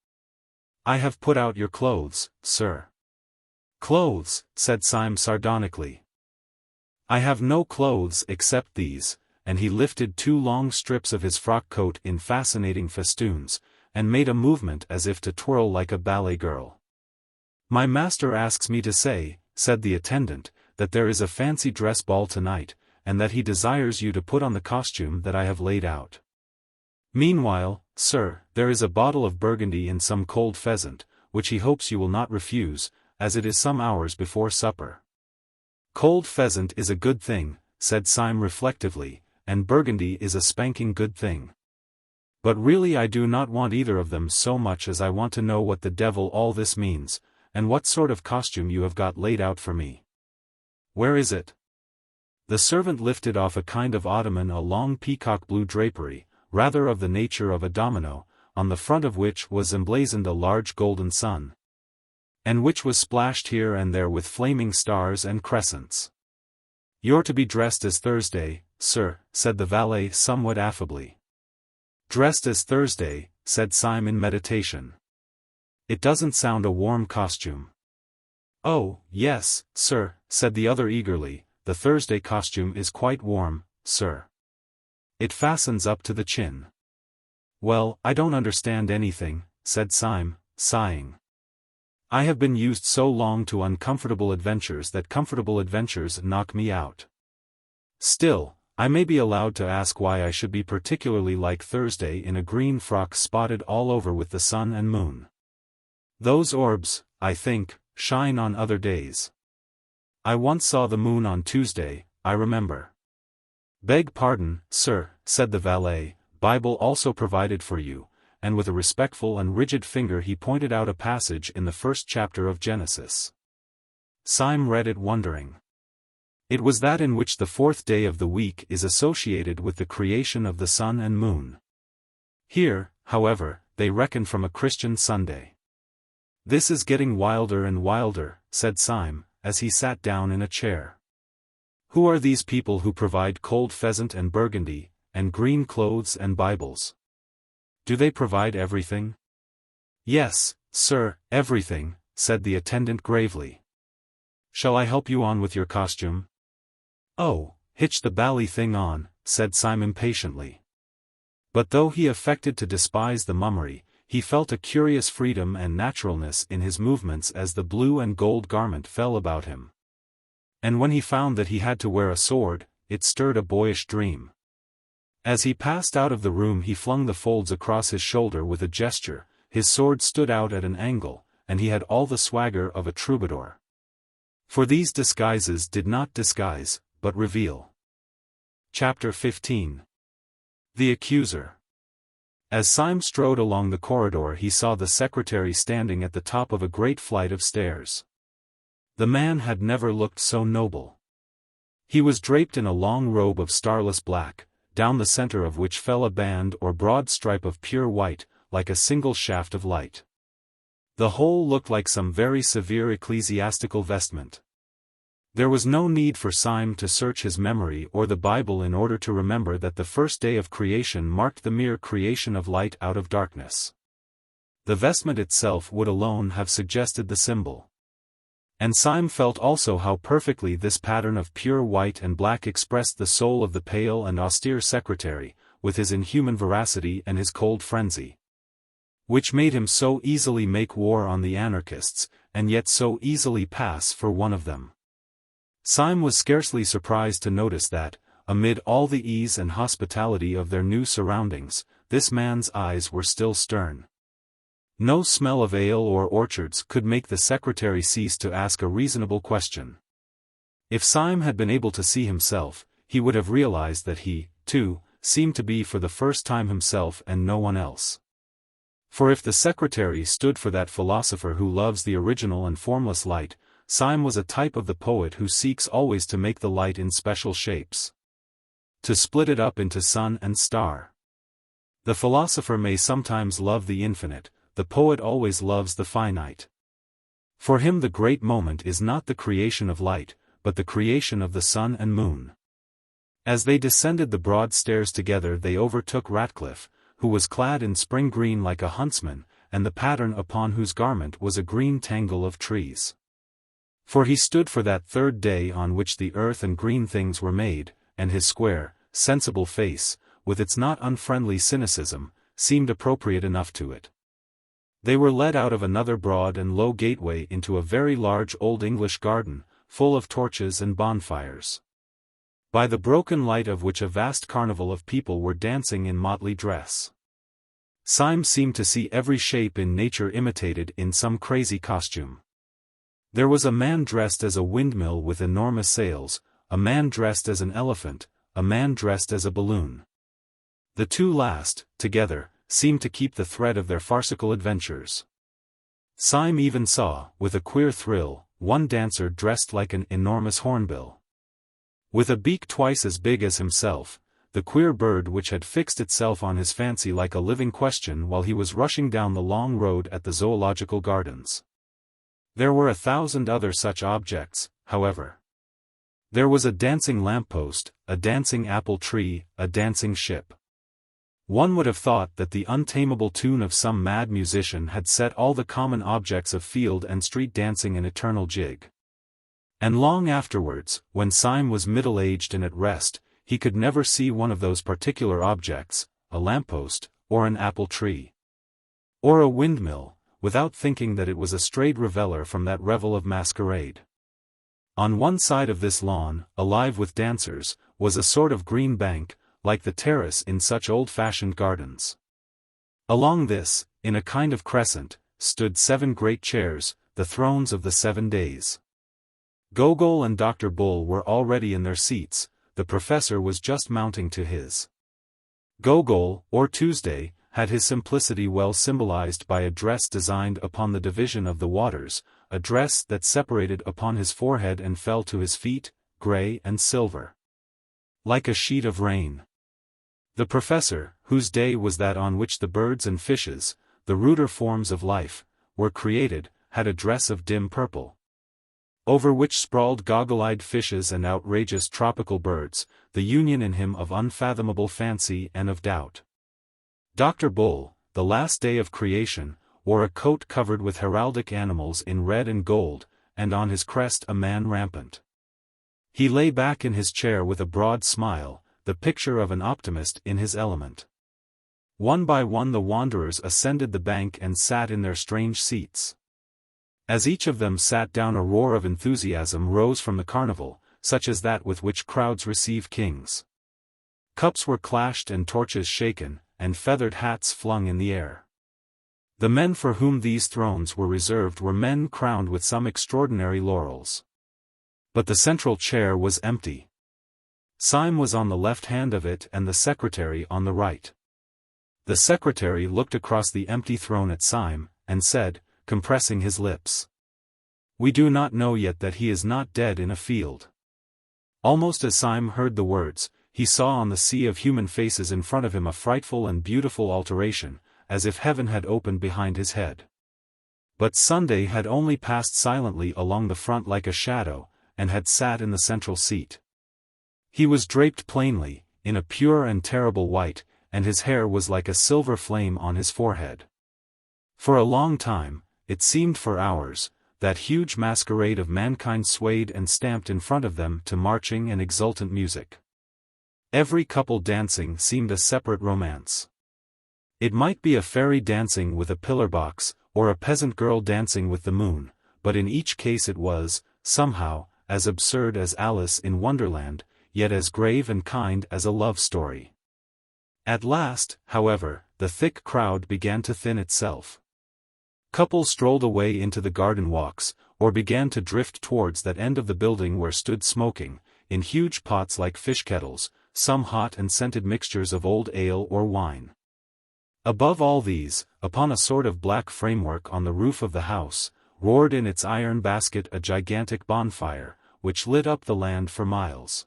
"I have put out your clothes, sir." "Clothes," said Syme sardonically. "I have no clothes except these," and he lifted two long strips of his frock coat in fascinating festoons, and made a movement as if to twirl like a ballet girl. "My master asks me to say," said the attendant, "that there is a fancy dress ball tonight, and that he desires you to put on the costume that I have laid out. Meanwhile, sir, there is a bottle of Burgundy and some cold pheasant, which he hopes you will not refuse, as it is some hours before supper." "Cold pheasant is a good thing," said Syme reflectively, "and Burgundy is a spanking good thing. But really I do not want either of them so much as I want to know what the devil all this means, and what sort of costume you have got laid out for me. Where is it?" The servant lifted off a kind of ottoman a long peacock blue drapery, rather of the nature of a domino, on the front of which was emblazoned a large golden sun, and which was splashed here and there with flaming stars and crescents. "You're to be dressed as Thursday, sir," said the valet somewhat affably. "Dressed as Thursday," said Syme in meditation. "It doesn't sound a warm costume." "Oh, yes, sir," said the other eagerly, "the Thursday costume is quite warm, sir. It fastens up to the chin." "Well, I don't understand anything," said Syme, sighing. "I have been used so long to uncomfortable adventures that comfortable adventures knock me out. Still, I may be allowed to ask why I should be particularly like Thursday in a green frock spotted all over with the sun and moon. Those orbs, I think, shine on other days. I once saw the moon on Tuesday, I remember." "Beg pardon, sir," said the valet, "Bible also provided for you," and with a respectful and rigid finger he pointed out a passage in the first chapter of Genesis. Syme read it wondering. It was that in which the fourth day of the week is associated with the creation of the sun and moon. Here, however, they reckon from a Christian Sunday. "This is getting wilder and wilder," said Syme, as he sat down in a chair. "Who are these people who provide cold pheasant and Burgundy, and green clothes and Bibles? Do they provide everything?" "Yes, sir, everything," said the attendant gravely. "Shall I help you on with your costume?" "Oh, hitch the bally thing on," said Syme impatiently. But though he affected to despise the mummery, he felt a curious freedom and naturalness in his movements as the blue and gold garment fell about him. And when he found that he had to wear a sword, it stirred a boyish dream. As he passed out of the room he flung the folds across his shoulder with a gesture, his sword stood out at an angle, and he had all the swagger of a troubadour. For these disguises did not disguise, but reveal. Chapter 15. The Accuser. As Syme strode along the corridor he saw the secretary standing at the top of a great flight of stairs. The man had never looked so noble. He was draped in a long robe of starless black, down the center of which fell a band or broad stripe of pure white, like a single shaft of light. The whole looked like some very severe ecclesiastical vestment. There was no need for Syme to search his memory or the Bible in order to remember that the first day of creation marked the mere creation of light out of darkness. The vestment itself would alone have suggested the symbol. And Syme felt also how perfectly this pattern of pure white and black expressed the soul of the pale and austere secretary, with his inhuman veracity and his cold frenzy, which made him so easily make war on the anarchists, and yet so easily pass for one of them. Syme was scarcely surprised to notice that, amid all the ease and hospitality of their new surroundings, this man's eyes were still stern. No smell of ale or orchards could make the secretary cease to ask a reasonable question. If Syme had been able to see himself, he would have realized that he, too, seemed to be for the first time himself and no one else. For if the secretary stood for that philosopher who loves the original and formless light, Syme was a type of the poet who seeks always to make the light in special shapes, to split it up into sun and star. The philosopher may sometimes love the infinite, the poet always loves the finite. For him the great moment is not the creation of light, but the creation of the sun and moon. As they descended the broad stairs together they overtook Ratcliffe, who was clad in spring green like a huntsman, and the pattern upon whose garment was a green tangle of trees. For he stood for that third day on which the earth and green things were made, and his square, sensible face, with its not unfriendly cynicism, seemed appropriate enough to it. They were led out of another broad and low gateway into a very large Old English garden, full of torches and bonfires, by the broken light of which a vast carnival of people were dancing in motley dress. Syme seemed to see every shape in nature imitated in some crazy costume. There was a man dressed as a windmill with enormous sails, a man dressed as an elephant, a man dressed as a balloon. The two last, together, seemed to keep the thread of their farcical adventures. Syme even saw, with a queer thrill, one dancer dressed like an enormous hornbill, with a beak twice as big as himself, the queer bird which had fixed itself on his fancy like a living question while he was rushing down the long road at the zoological gardens. There were 1,000 other such objects, however. There was a dancing lamppost, a dancing apple tree, a dancing ship. One would have thought that the untamable tune of some mad musician had set all the common objects of field and street dancing an eternal jig. And long afterwards, when Syme was middle-aged and at rest, he could never see one of those particular objects, a lamppost, or an apple tree, or a windmill, without thinking that it was a strayed reveller from that revel of masquerade. On one side of this lawn, alive with dancers, was a sort of green bank, like the terrace in such old-fashioned gardens. Along this, in a kind of crescent, stood 7 great chairs, the thrones of the 7 days. Gogol and Dr. Bull were already in their seats, the professor was just mounting to his. Gogol, or Tuesday, had his simplicity well symbolized by a dress designed upon the division of the waters, a dress that separated upon his forehead and fell to his feet, grey and silver, like a sheet of rain. The professor, whose day was that on which the birds and fishes, the ruder forms of life, were created, had a dress of dim purple, over which sprawled goggle-eyed fishes and outrageous tropical birds, the union in him of unfathomable fancy and of doubt. Dr. Bull, the last day of creation, wore a coat covered with heraldic animals in red and gold, and on his crest a man rampant. He lay back in his chair with a broad smile, the picture of an optimist in his element. One by one the wanderers ascended the bank and sat in their strange seats. As each of them sat down a roar of enthusiasm rose from the carnival, such as that with which crowds receive kings. Cups were clashed and torches shaken, and feathered hats flung in the air. The men for whom these thrones were reserved were men crowned with some extraordinary laurels. But the central chair was empty. Syme was on the left hand of it and the secretary on the right. The secretary looked across the empty throne at Syme, and said, compressing his lips, "We do not know yet that he is not dead in a field." Almost as Syme heard the words, he saw on the sea of human faces in front of him a frightful and beautiful alteration, as if heaven had opened behind his head. But Sunday had only passed silently along the front like a shadow, and had sat in the central seat. He was draped plainly, in a pure and terrible white, and his hair was like a silver flame on his forehead. For a long time, it seemed for hours, that huge masquerade of mankind swayed and stamped in front of them to marching and exultant music. Every couple dancing seemed a separate romance. It might be a fairy dancing with a pillar box, or a peasant girl dancing with the moon, but in each case it was, somehow, as absurd as Alice in Wonderland, yet as grave and kind as a love story. At last, however, the thick crowd began to thin itself. Couples strolled away into the garden walks, or began to drift towards that end of the building where stood smoking, in huge pots like fish kettles, some hot and scented mixtures of old ale or wine. Above all these, upon a sort of black framework on the roof of the house, roared in its iron basket a gigantic bonfire, which lit up the land for miles.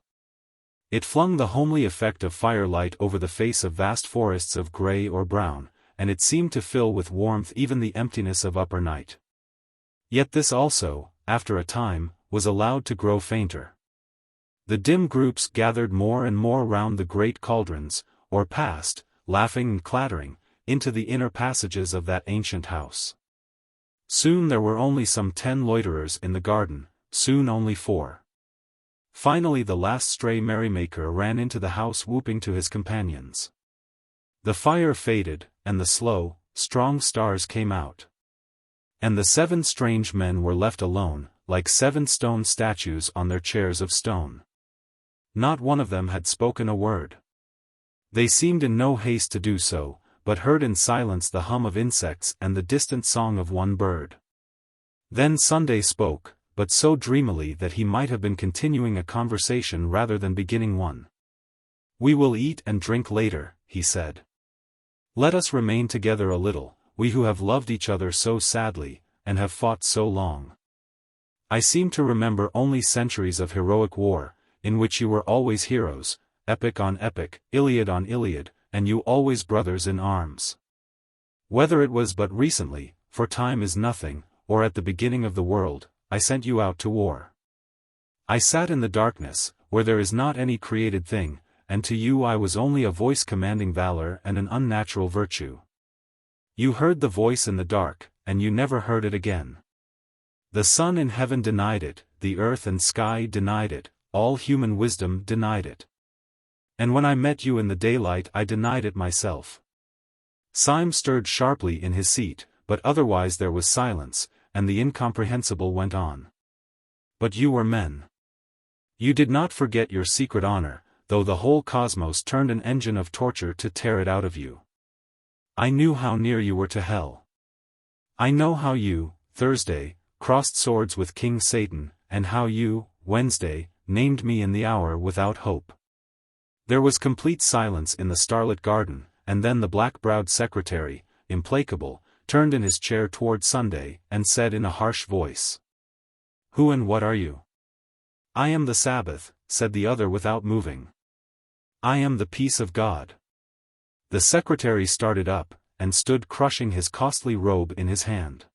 It flung the homely effect of firelight over the face of vast forests of grey or brown, and it seemed to fill with warmth even the emptiness of upper night. Yet this also, after a time, was allowed to grow fainter. The dim groups gathered more and more round the great cauldrons, or passed, laughing and clattering, into the inner passages of that ancient house. Soon there were only some 10 loiterers in the garden, soon only 4. Finally the last stray merrymaker ran into the house whooping to his companions. The fire faded, and the slow, strong stars came out. And the 7 strange men were left alone, like 7 stone statues on their chairs of stone. Not one of them had spoken a word. They seemed in no haste to do so, but heard in silence the hum of insects and the distant song of one bird. Then Sunday spoke, but so dreamily that he might have been continuing a conversation rather than beginning one. "We will eat and drink later," he said. "Let us remain together a little, we who have loved each other so sadly, and have fought so long. I seem to remember only centuries of heroic war, in which you were always heroes, epic on epic, Iliad on Iliad, and you always brothers in arms. Whether it was but recently, for time is nothing, or at the beginning of the world, I sent you out to war. I sat in the darkness, where there is not any created thing, and to you I was only a voice commanding valor and an unnatural virtue. You heard the voice in the dark, and you never heard it again. The sun in heaven denied it, the earth and sky denied it, all human wisdom denied it. And when I met you in the daylight I denied it myself." Syme stirred sharply in his seat, but otherwise there was silence, and the incomprehensible went on. "But you were men. You did not forget your secret honor, though the whole cosmos turned an engine of torture to tear it out of you. I knew how near you were to hell. I know how you, Thursday, crossed swords with King Satan, and how you, Wednesday, named me in the hour without hope." There was complete silence in the starlit garden, and then the black-browed secretary, implacable, turned in his chair toward Sunday, and said in a harsh voice, "Who and what are you?" "I am the Sabbath," said the other without moving. "I am the peace of God." The secretary started up, and stood crushing his costly robe in his hand.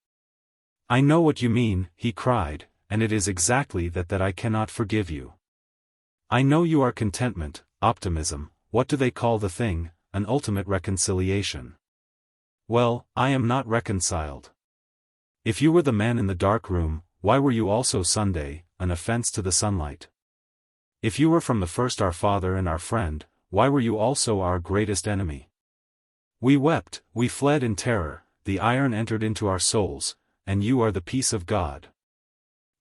"I know what you mean," he cried, "and it is exactly that I cannot forgive you. I know you are contentment, optimism, what do they call the thing, an ultimate reconciliation. Well, I am not reconciled. If you were the man in the dark room, why were you also Sunday, an offense to the sunlight? If you were from the first our Father and our friend, why were you also our greatest enemy? We wept, we fled in terror, the iron entered into our souls, and you are the peace of God.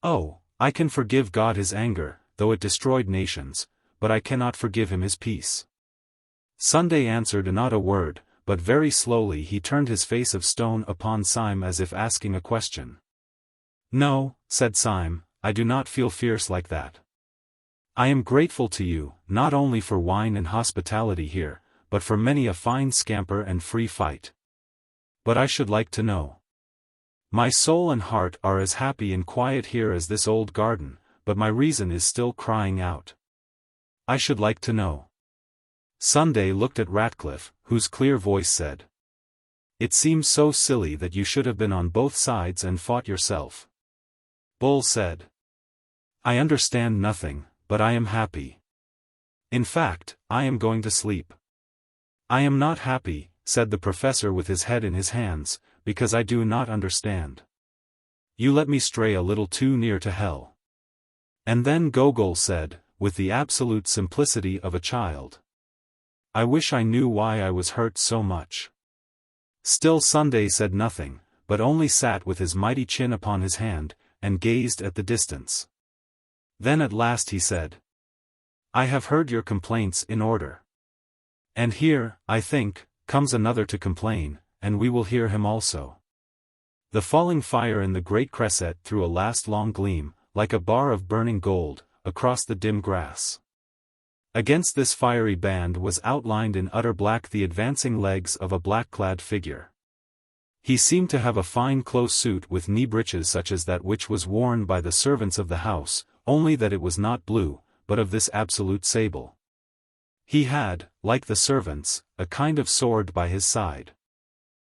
Oh, I can forgive God his anger, though it destroyed nations, but I cannot forgive him his peace." Sunday answered not a word, but very slowly he turned his face of stone upon Syme as if asking a question. "No," said Syme, "I do not feel fierce like that. I am grateful to you, not only for wine and hospitality here, but for many a fine scamper and free fight. But I should like to know. My soul and heart are as happy and quiet here as this old garden, but my reason is still crying out. I should like to know." Sunday looked at Ratcliffe, whose clear voice said, "It seems so silly that you should have been on both sides and fought yourself." Bull said, "I understand nothing, but I am happy. In fact, I am going to sleep." "I am not happy," said the professor with his head in his hands, "because I do not understand. You let me stray a little too near to hell." And then Gogol said, with the absolute simplicity of a child, "I wish I knew why I was hurt so much." Still Sunday said nothing, but only sat with his mighty chin upon his hand, and gazed at the distance. Then at last he said, "I have heard your complaints in order. And here, I think, comes another to complain, and we will hear him also." The falling fire in the great cresset threw a last long gleam, like a bar of burning gold, across the dim grass. Against this fiery band was outlined in utter black the advancing legs of a black-clad figure. He seemed to have a fine close suit with knee breeches such as that which was worn by the servants of the house, only that it was not blue, but of this absolute sable. He had, like the servants, a kind of sword by his side.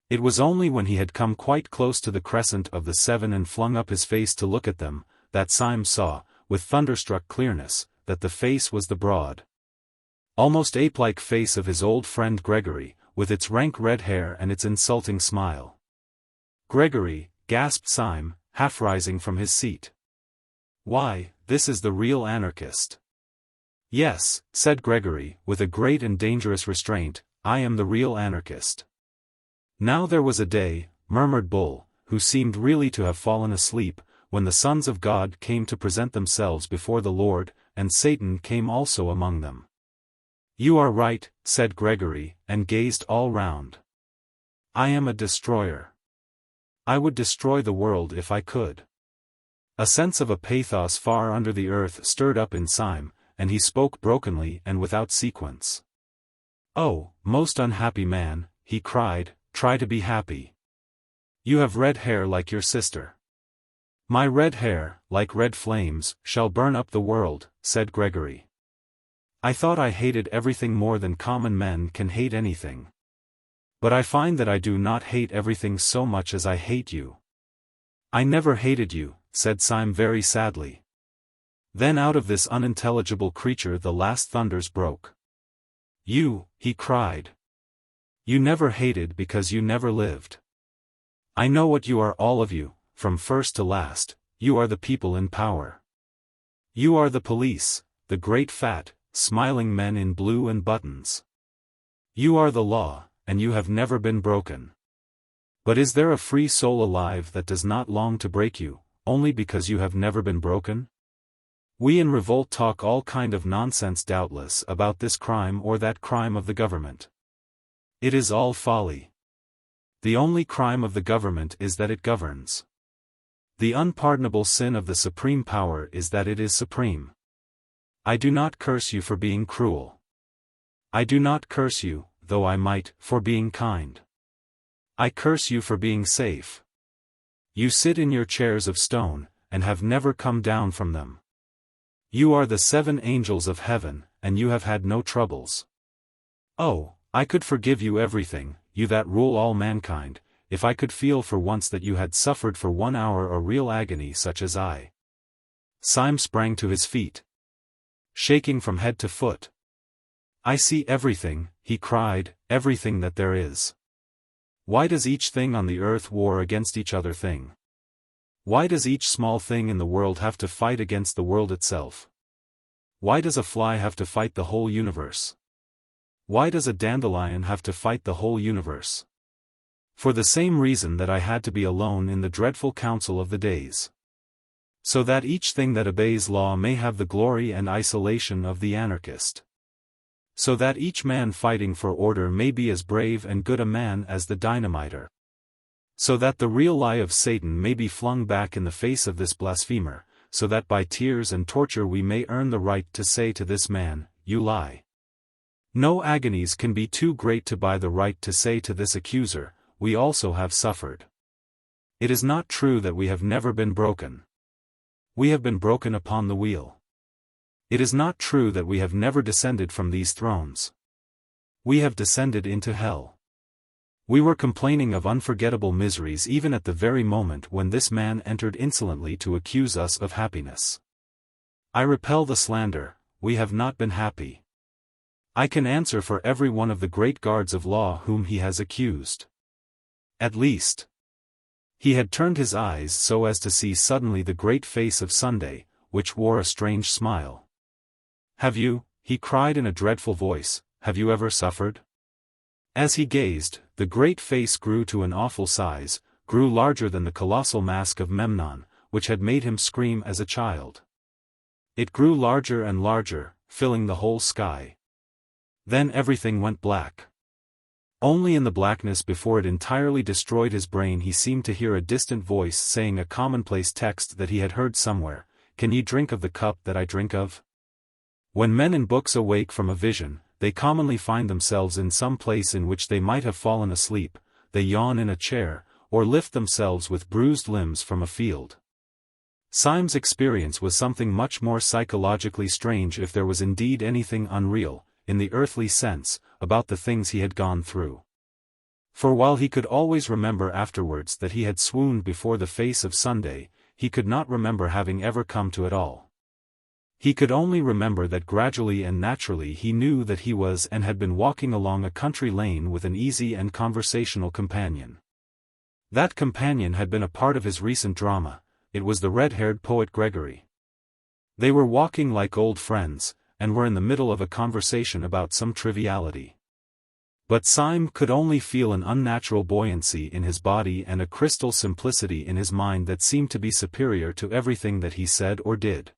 It was only when he had come quite close to the crescent of the seven and flung up his face to look at them, that Syme saw, with thunderstruck clearness, that the face was the broad, almost ape-like face of his old friend Gregory, with its rank red hair and its insulting smile. "Gregory," gasped Syme, half rising from his seat. "Why, this is the real anarchist." "Yes," said Gregory, with a great and dangerous restraint, "I am the real anarchist." "Now there was a day," murmured Bull, who seemed really to have fallen asleep, "when the sons of God came to present themselves before the Lord, and Satan came also among them." "You are right," said Gregory, and gazed all round. "I am a destroyer. I would destroy the world if I could." A sense of a pathos far under the earth stirred up in Syme, and he spoke brokenly and without sequence. "Oh, most unhappy man," he cried, "try to be happy. You have red hair like your sister." "My red hair, like red flames, shall burn up the world," said Gregory. "I thought I hated everything more than common men can hate anything. But I find that I do not hate everything so much as I hate you." "I never hated you," said Syme very sadly. Then out of this unintelligible creature the last thunders broke. "You," he cried. "You never hated because you never lived. I know what you are all of you, from first to last, you are the people in power. You are the police, the great fat, smiling men in blue and buttons. You are the law, and you have never been broken. But is there a free soul alive that does not long to break you, only because you have never been broken? We in revolt talk all kind of nonsense doubtless about this crime or that crime of the government. It is all folly. The only crime of the government is that it governs. The unpardonable sin of the supreme power is that it is supreme. I do not curse you for being cruel. I do not curse you, though I might, for being kind. I curse you for being safe. You sit in your chairs of stone, and have never come down from them. You are the 7 angels of heaven, and you have had no troubles. Oh, I could forgive you everything, you that rule all mankind, if I could feel for once that you had suffered for 1 hour a real agony such as I." Syme sprang to his feet, shaking from head to foot. "I see everything," he cried, "everything that there is. Why does each thing on the earth war against each other thing? Why does each small thing in the world have to fight against the world itself? Why does a fly have to fight the whole universe? Why does a dandelion have to fight the whole universe? For the same reason that I had to be alone in the dreadful council of the days. So that each thing that obeys law may have the glory and isolation of the anarchist. So that each man fighting for order may be as brave and good a man as the dynamiter. So that the real lie of Satan may be flung back in the face of this blasphemer, so that by tears and torture we may earn the right to say to this man, 'You lie.' No agonies can be too great to buy the right to say to this accuser, 'We also have suffered.' It is not true that we have never been broken. We have been broken upon the wheel. It is not true that we have never descended from these thrones. We have descended into hell. We were complaining of unforgettable miseries even at the very moment when this man entered insolently to accuse us of happiness. I repel the slander, we have not been happy. I can answer for every one of the great guards of law whom he has accused. At least." He had turned his eyes so as to see suddenly the great face of Sunday, which wore a strange smile. "Have you," he cried in a dreadful voice, "have you ever suffered?" As he gazed, the great face grew to an awful size, grew larger than the colossal mask of Memnon, which had made him scream as a child. It grew larger and larger, filling the whole sky. Then everything went black. Only in the blackness before it entirely destroyed his brain he seemed to hear a distant voice saying a commonplace text that he had heard somewhere, "Can ye drink of the cup that I drink of?" When men in books awake from a vision, they commonly find themselves in some place in which they might have fallen asleep, they yawn in a chair, or lift themselves with bruised limbs from a field. Syme's experience was something much more psychologically strange, if there was indeed anything unreal, in the earthly sense, about the things he had gone through. For while he could always remember afterwards that he had swooned before the face of Sunday, he could not remember having ever come to it all. He could only remember that gradually and naturally he knew that he was and had been walking along a country lane with an easy and conversational companion. That companion had been a part of his recent drama. It was the red-haired poet Gregory. They were walking like old friends, and were in the middle of a conversation about some triviality. But Syme could only feel an unnatural buoyancy in his body and a crystal simplicity in his mind that seemed to be superior to everything that he said or did.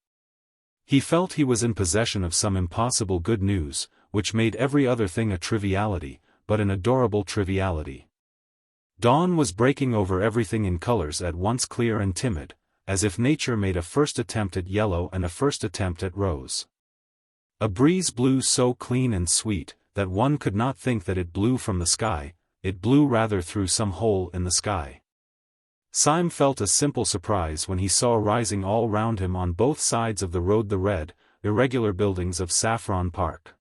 He felt he was in possession of some impossible good news, which made every other thing a triviality, but an adorable triviality. Dawn was breaking over everything in colors at once clear and timid, as if nature made a first attempt at yellow and a first attempt at rose. A breeze blew so clean and sweet, that one could not think that it blew from the sky, it blew rather through some hole in the sky. Syme felt a simple surprise when he saw rising all round him on both sides of the road the red, irregular buildings of Saffron Park.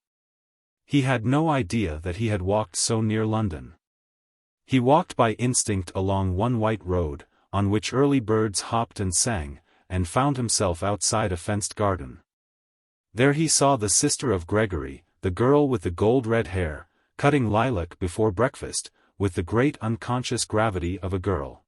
He had no idea that he had walked so near London. He walked by instinct along one white road, on which early birds hopped and sang, and found himself outside a fenced garden. There he saw the sister of Gregory, the girl with the gold-red hair, cutting lilac before breakfast, with the great unconscious gravity of a girl.